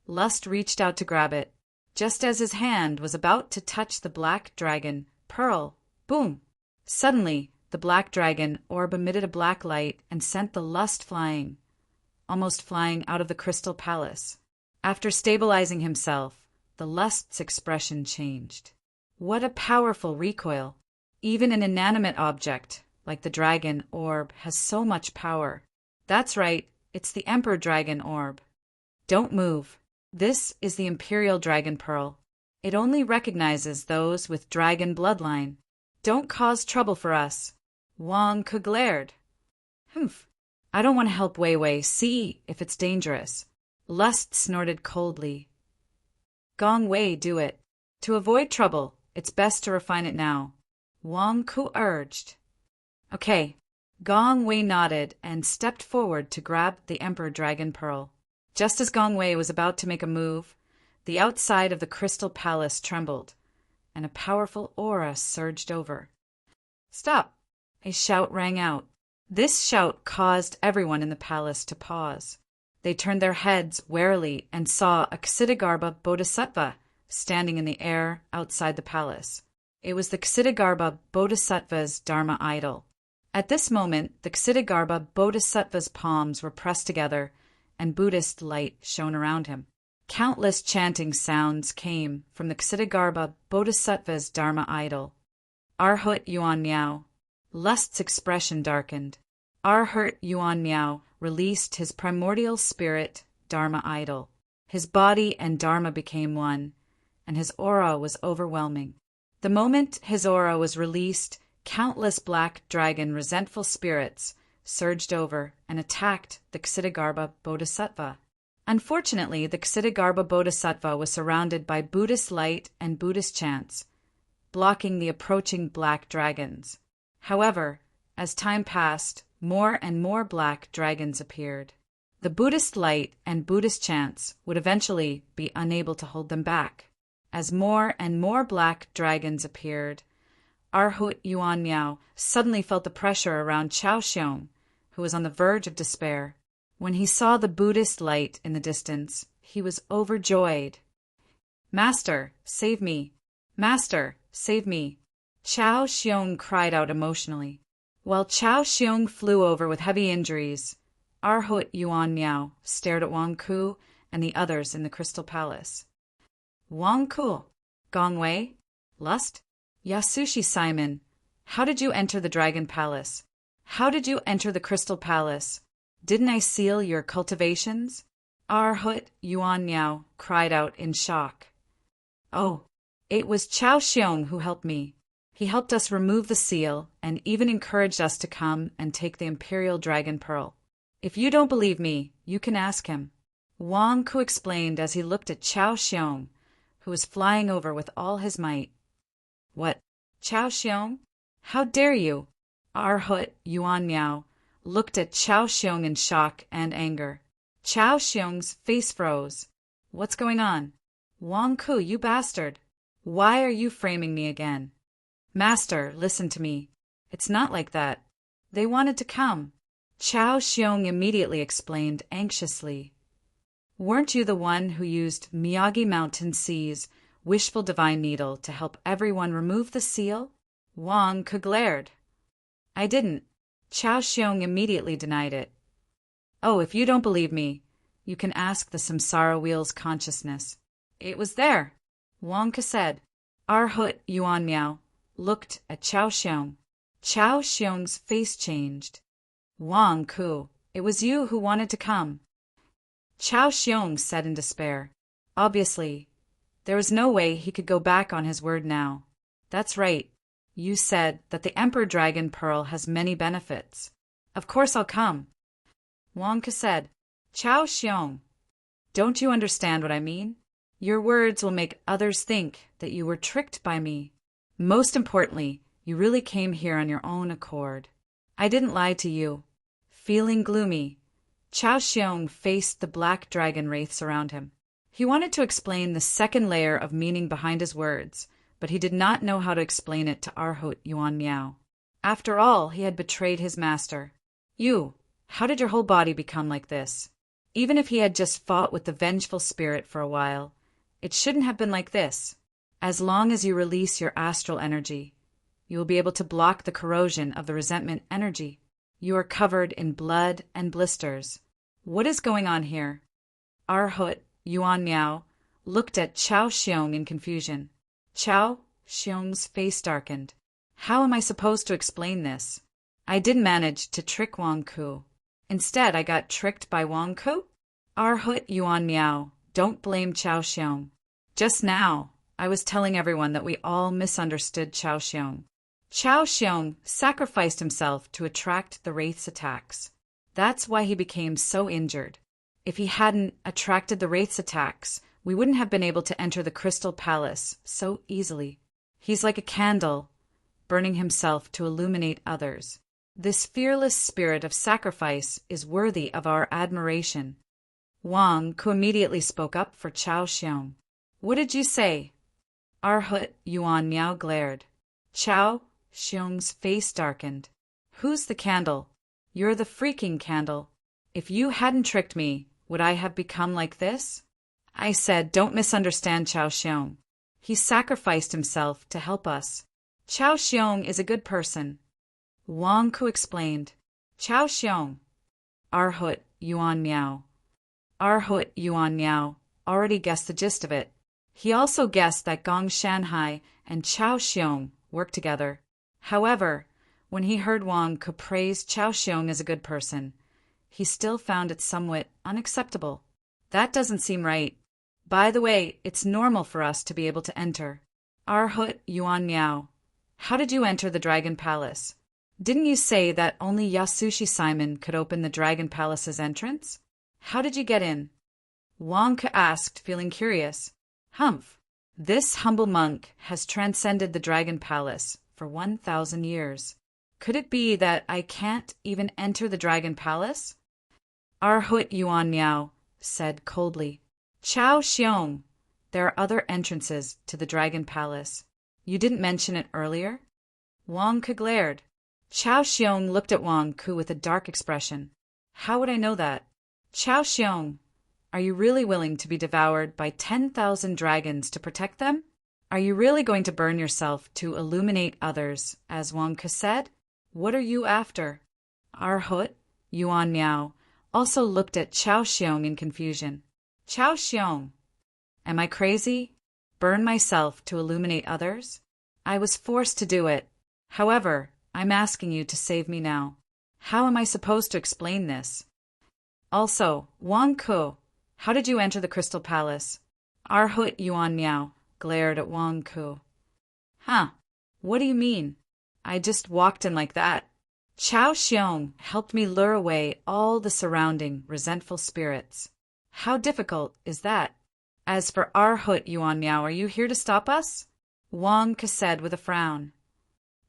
Lust reached out to grab it. Just as his hand was about to touch the black dragon pearl, boom! Suddenly, the black dragon orb emitted a black light and sent the Lust flying, almost flying out of the Crystal Palace. After stabilizing himself, the Lust's expression changed. What a powerful recoil! Even an inanimate object, like the dragon orb, has so much power. That's right, it's the Emperor Dragon Orb. Don't move. This is the Imperial Dragon Pearl. It only recognizes those with dragon bloodline. Don't cause trouble for us. Wang Ku glared. Humph. I don't want to help Wei Wei see if it's dangerous. Lust snorted coldly. Gong Wei, do it. To avoid trouble, it's best to refine it now. Wang Ku urged. Okay. Gong Wei nodded and stepped forward to grab the Emperor Dragon Pearl. Just as Gong Wei was about to make a move, the outside of the Crystal Palace trembled, and a powerful aura surged over. Stop! A shout rang out. This shout caused everyone in the palace to pause. They turned their heads warily and saw a Ksitigarbha Bodhisattva standing in the air outside the palace. It was the Ksitigarbha Bodhisattva's Dharma idol. At this moment, the Ksitigarbha Bodhisattva's palms were pressed together, and Buddhist light shone around him. Countless chanting sounds came from the Ksitigarbha Bodhisattva's Dharma idol. Arhut Yuan Miao. Lust's expression darkened. Arhut Yuan Miao released his primordial spirit, Dharma idol. His body and Dharma became one, and his aura was overwhelming. The moment his aura was released, countless black dragon resentful spirits surged over and attacked the Ksitigarbha Bodhisattva. Unfortunately, the Ksitigarbha Bodhisattva was surrounded by Buddhist light and Buddhist chants, blocking the approaching black dragons. However, as time passed, more and more black dragons appeared. The Buddhist light and Buddhist chants would eventually be unable to hold them back. As more and more black dragons appeared, Arhut Yuan Miao suddenly felt the pressure around Chao Xiong, who was on the verge of despair. When he saw the Buddhist light in the distance, he was overjoyed. "Master, save me! Master, save me!" Chao Xiong cried out emotionally. While Chao Xiong flew over with heavy injuries, Arhut Yuan Miao stared at Wang Ku and the others in the Crystal Palace. "Wang Ku, Gong Wei, Lust, Yasushi Simon, how did you enter the Dragon Palace? How did you enter the Crystal Palace? Didn't I seal your cultivations?" Arhut Yuan Miao cried out in shock. "Oh, it was Chao Xiong who helped me. He helped us remove the seal and even encouraged us to come and take the Imperial Dragon Pearl. If you don't believe me, you can ask him," Wang Ku explained as he looked at Chao Xiong, who was flying over with all his might. "What, Chao Xiong? How dare you?" Arhut Yuan Miao looked at Chao Xiong in shock and anger. Chao Xiong's face froze. "What's going on? Wang Ku, you bastard! Why are you framing me again?" "Master, listen to me. It's not like that. They wanted to come," Chao Xiong immediately explained anxiously. "Weren't you the one who used Miyagi Mountain Sea's wishful divine needle to help everyone remove the seal?" Wang Ku glared. "I didn't." Chao Xiong immediately denied it. "Oh, if you don't believe me, you can ask the Samsara Wheel's consciousness. It was there," Wang Ku said. Arhut Yuan Miao looked at Chao Xiong. Chao Xiong's face changed. "Wang Ku, it was you who wanted to come," Chao Xiong said in despair. Obviously, there was no way he could go back on his word now. "That's right. You said that the Emperor Dragon Pearl has many benefits. Of course I'll come," Wang Ku said. "Chao Xiong, don't you understand what I mean? Your words will make others think that you were tricked by me. Most importantly, you really came here on your own accord. I didn't lie to you." Feeling gloomy, Chao Xiong faced the black dragon wraiths around him. He wanted to explain the second layer of meaning behind his words, but he did not know how to explain it to Arhut Yuan Miao. After all, he had betrayed his master. "You, how did your whole body become like this?" Even if he had just fought with the vengeful spirit for a while, it shouldn't have been like this. As long as you release your astral energy, you will be able to block the corrosion of the resentment energy. You are covered in blood and blisters. What is going on here? Arhut Yuan Miao looked at Chao Xiong in confusion. Chao Xiong's face darkened. How am I supposed to explain this? I didn't manage to trick Wang Ku. Instead, I got tricked by Wang Ku? Arhut Yuan Miao, don't blame Chao Xiong. Just now, I was telling everyone that we all misunderstood Chao Xiong. Chao Xiong sacrificed himself to attract the Wraith's attacks. That's why he became so injured. If he hadn't attracted the Wraith's attacks, we wouldn't have been able to enter the Crystal Palace so easily. He's like a candle, burning himself to illuminate others. This fearless spirit of sacrifice is worthy of our admiration. Wang Ku immediately spoke up for Chao Xiong. What did you say? Arhut Yuan Miao glared. Chao Xiong's face darkened. Who's the candle? You're the freaking candle. If you hadn't tricked me, would I have become like this? I said, don't misunderstand Chao Xiong. He sacrificed himself to help us. Chao Xiong is a good person. Wang Ku explained. Chao Xiong. Arhut Yuan Miao. Arhut Yuan Miao already guessed the gist of it. He also guessed that Gong Shanhai and Chao Xiong worked together. However, when he heard Wang Ku praise Chao Xiong as a good person, he still found it somewhat unacceptable. That doesn't seem right. By the way, it's normal for us to be able to enter. Arhut Yuan Miao, how did you enter the Dragon Palace? Didn't you say that only Yasushi Simon could open the Dragon Palace's entrance? How did you get in? Wang Ku asked, feeling curious. Humph. This humble monk has transcended the Dragon Palace for 1,000 years. Could it be that I can't even enter the Dragon Palace? Arhut Yuan Miao said coldly. Chao Xiong, there are other entrances to the Dragon Palace. You didn't mention it earlier? Wang Ke glared. Chao Xiong looked at Wang Ku with a dark expression. How would I know that? Chao Xiong, are you really willing to be devoured by 10,000 dragons to protect them? Are you really going to burn yourself to illuminate others, as Wang Ke said? What are you after? Arhut Yuan Miao also looked at Chao Xiong in confusion. Chao Xiong, am I crazy? Burn myself to illuminate others? I was forced to do it. However, I'm asking you to save me now. How am I supposed to explain this? Also, Wang Ku, how did you enter the Crystal Palace? Arhut Yuan Miao glared at Wang Ku. Huh, what do you mean? I just walked in like that. Chao Xiong helped me lure away all the surrounding resentful spirits. How difficult is that? As for Arhut Yuan Miao, are you here to stop us? Wang Ke said with a frown.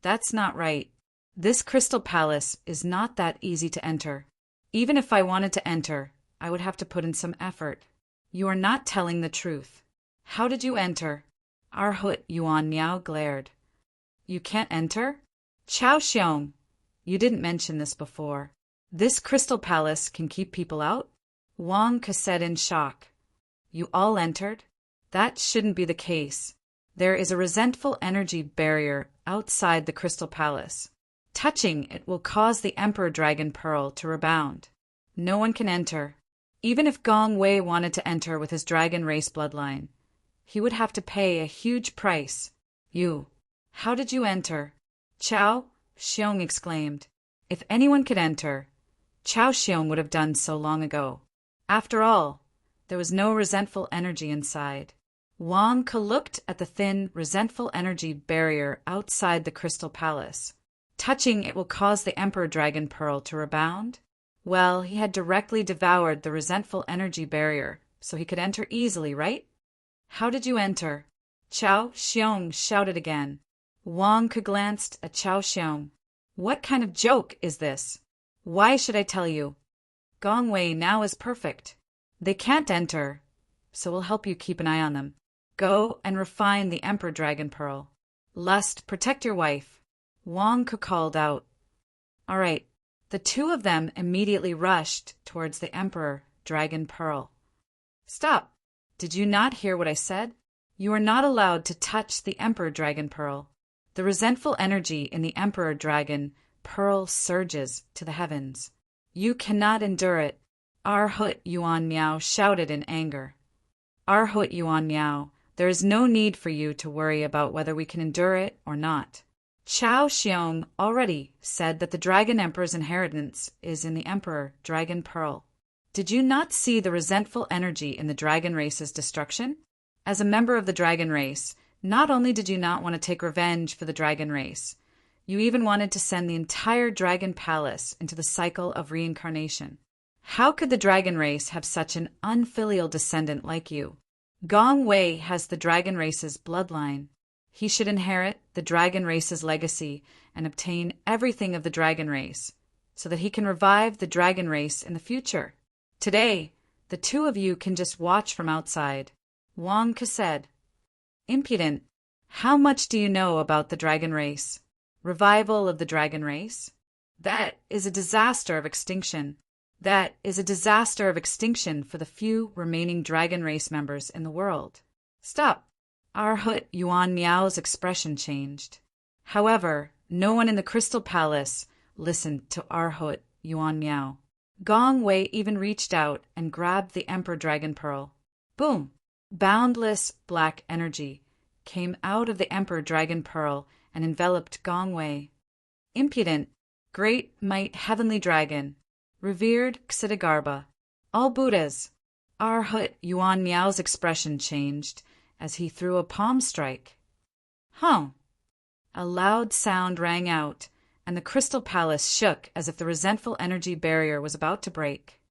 That's not right. This Crystal Palace is not that easy to enter. Even if I wanted to enter, I would have to put in some effort. You are not telling the truth. How did you enter? Arhut Yuan Miao glared. You can't enter? Chao Xiong, you didn't mention this before. This Crystal Palace can keep people out? Wang Ke said in shock. You all entered? That shouldn't be the case. There is a resentful energy barrier outside the Crystal Palace. Touching it will cause the Emperor Dragon Pearl to rebound. No one can enter. Even if Gong Wei wanted to enter with his dragon race bloodline, he would have to pay a huge price. You, how did you enter? Chao Xiong exclaimed. If anyone could enter, Chao Xiong would have done so long ago. After all, there was no resentful energy inside. Wang Ke looked at the thin, resentful energy barrier outside the Crystal Palace. Touching it will cause the Emperor Dragon Pearl to rebound? Well, he had directly devoured the resentful energy barrier, so he could enter easily, right? How did you enter? Chao Xiong shouted again. Wang Ke glanced at Chao Xiong. What kind of joke is this? Why should I tell you? Gong Wei now is perfect. They can't enter, so we'll help you keep an eye on them. Go and refine the Emperor Dragon Pearl. Lust, protect your wife. Wang Ke called out. All right. The two of them immediately rushed towards the Emperor Dragon Pearl. Stop! Did you not hear what I said? You are not allowed to touch the Emperor Dragon Pearl. The resentful energy in the Emperor Dragon Pearl surges to the heavens. You cannot endure it. Arhut Yuan Miao shouted in anger. Arhut Yuan Miao, there is no need for you to worry about whether we can endure it or not. Chao Xiong already said that the Dragon Emperor's inheritance is in the Emperor Dragon Pearl. Did you not see the resentful energy in the dragon race's destruction? As a member of the dragon race, not only did you not want to take revenge for the dragon race, you even wanted to send the entire dragon palace into the cycle of reincarnation. How could the dragon race have such an unfilial descendant like you? Gong Wei has the dragon race's bloodline. He should inherit the dragon race's legacy and obtain everything of the dragon race, so that he can revive the dragon race in the future. Today, the two of you can just watch from outside. Wang Ke said. Impudent. How much do you know about the dragon race? Revival of the dragon race? That is a disaster of extinction. That is a disaster of extinction for the few remaining dragon race members in the world. Stop. Arhut Yuan Miao's expression changed. However, no one in the Crystal Palace listened to Arhut Yuan Miao. Gong Wei even reached out and grabbed the Emperor Dragon Pearl. Boom! Boundless black energy came out of the Emperor Dragon Pearl and enveloped Gong Wei. Impudent, great might heavenly dragon, revered Ksitigarbha, all Buddhas. Arhut Yuan Miao's expression changed as he threw a palm strike. Hum! A loud sound rang out, and the Crystal Palace shook as if the resentful energy barrier was about to break.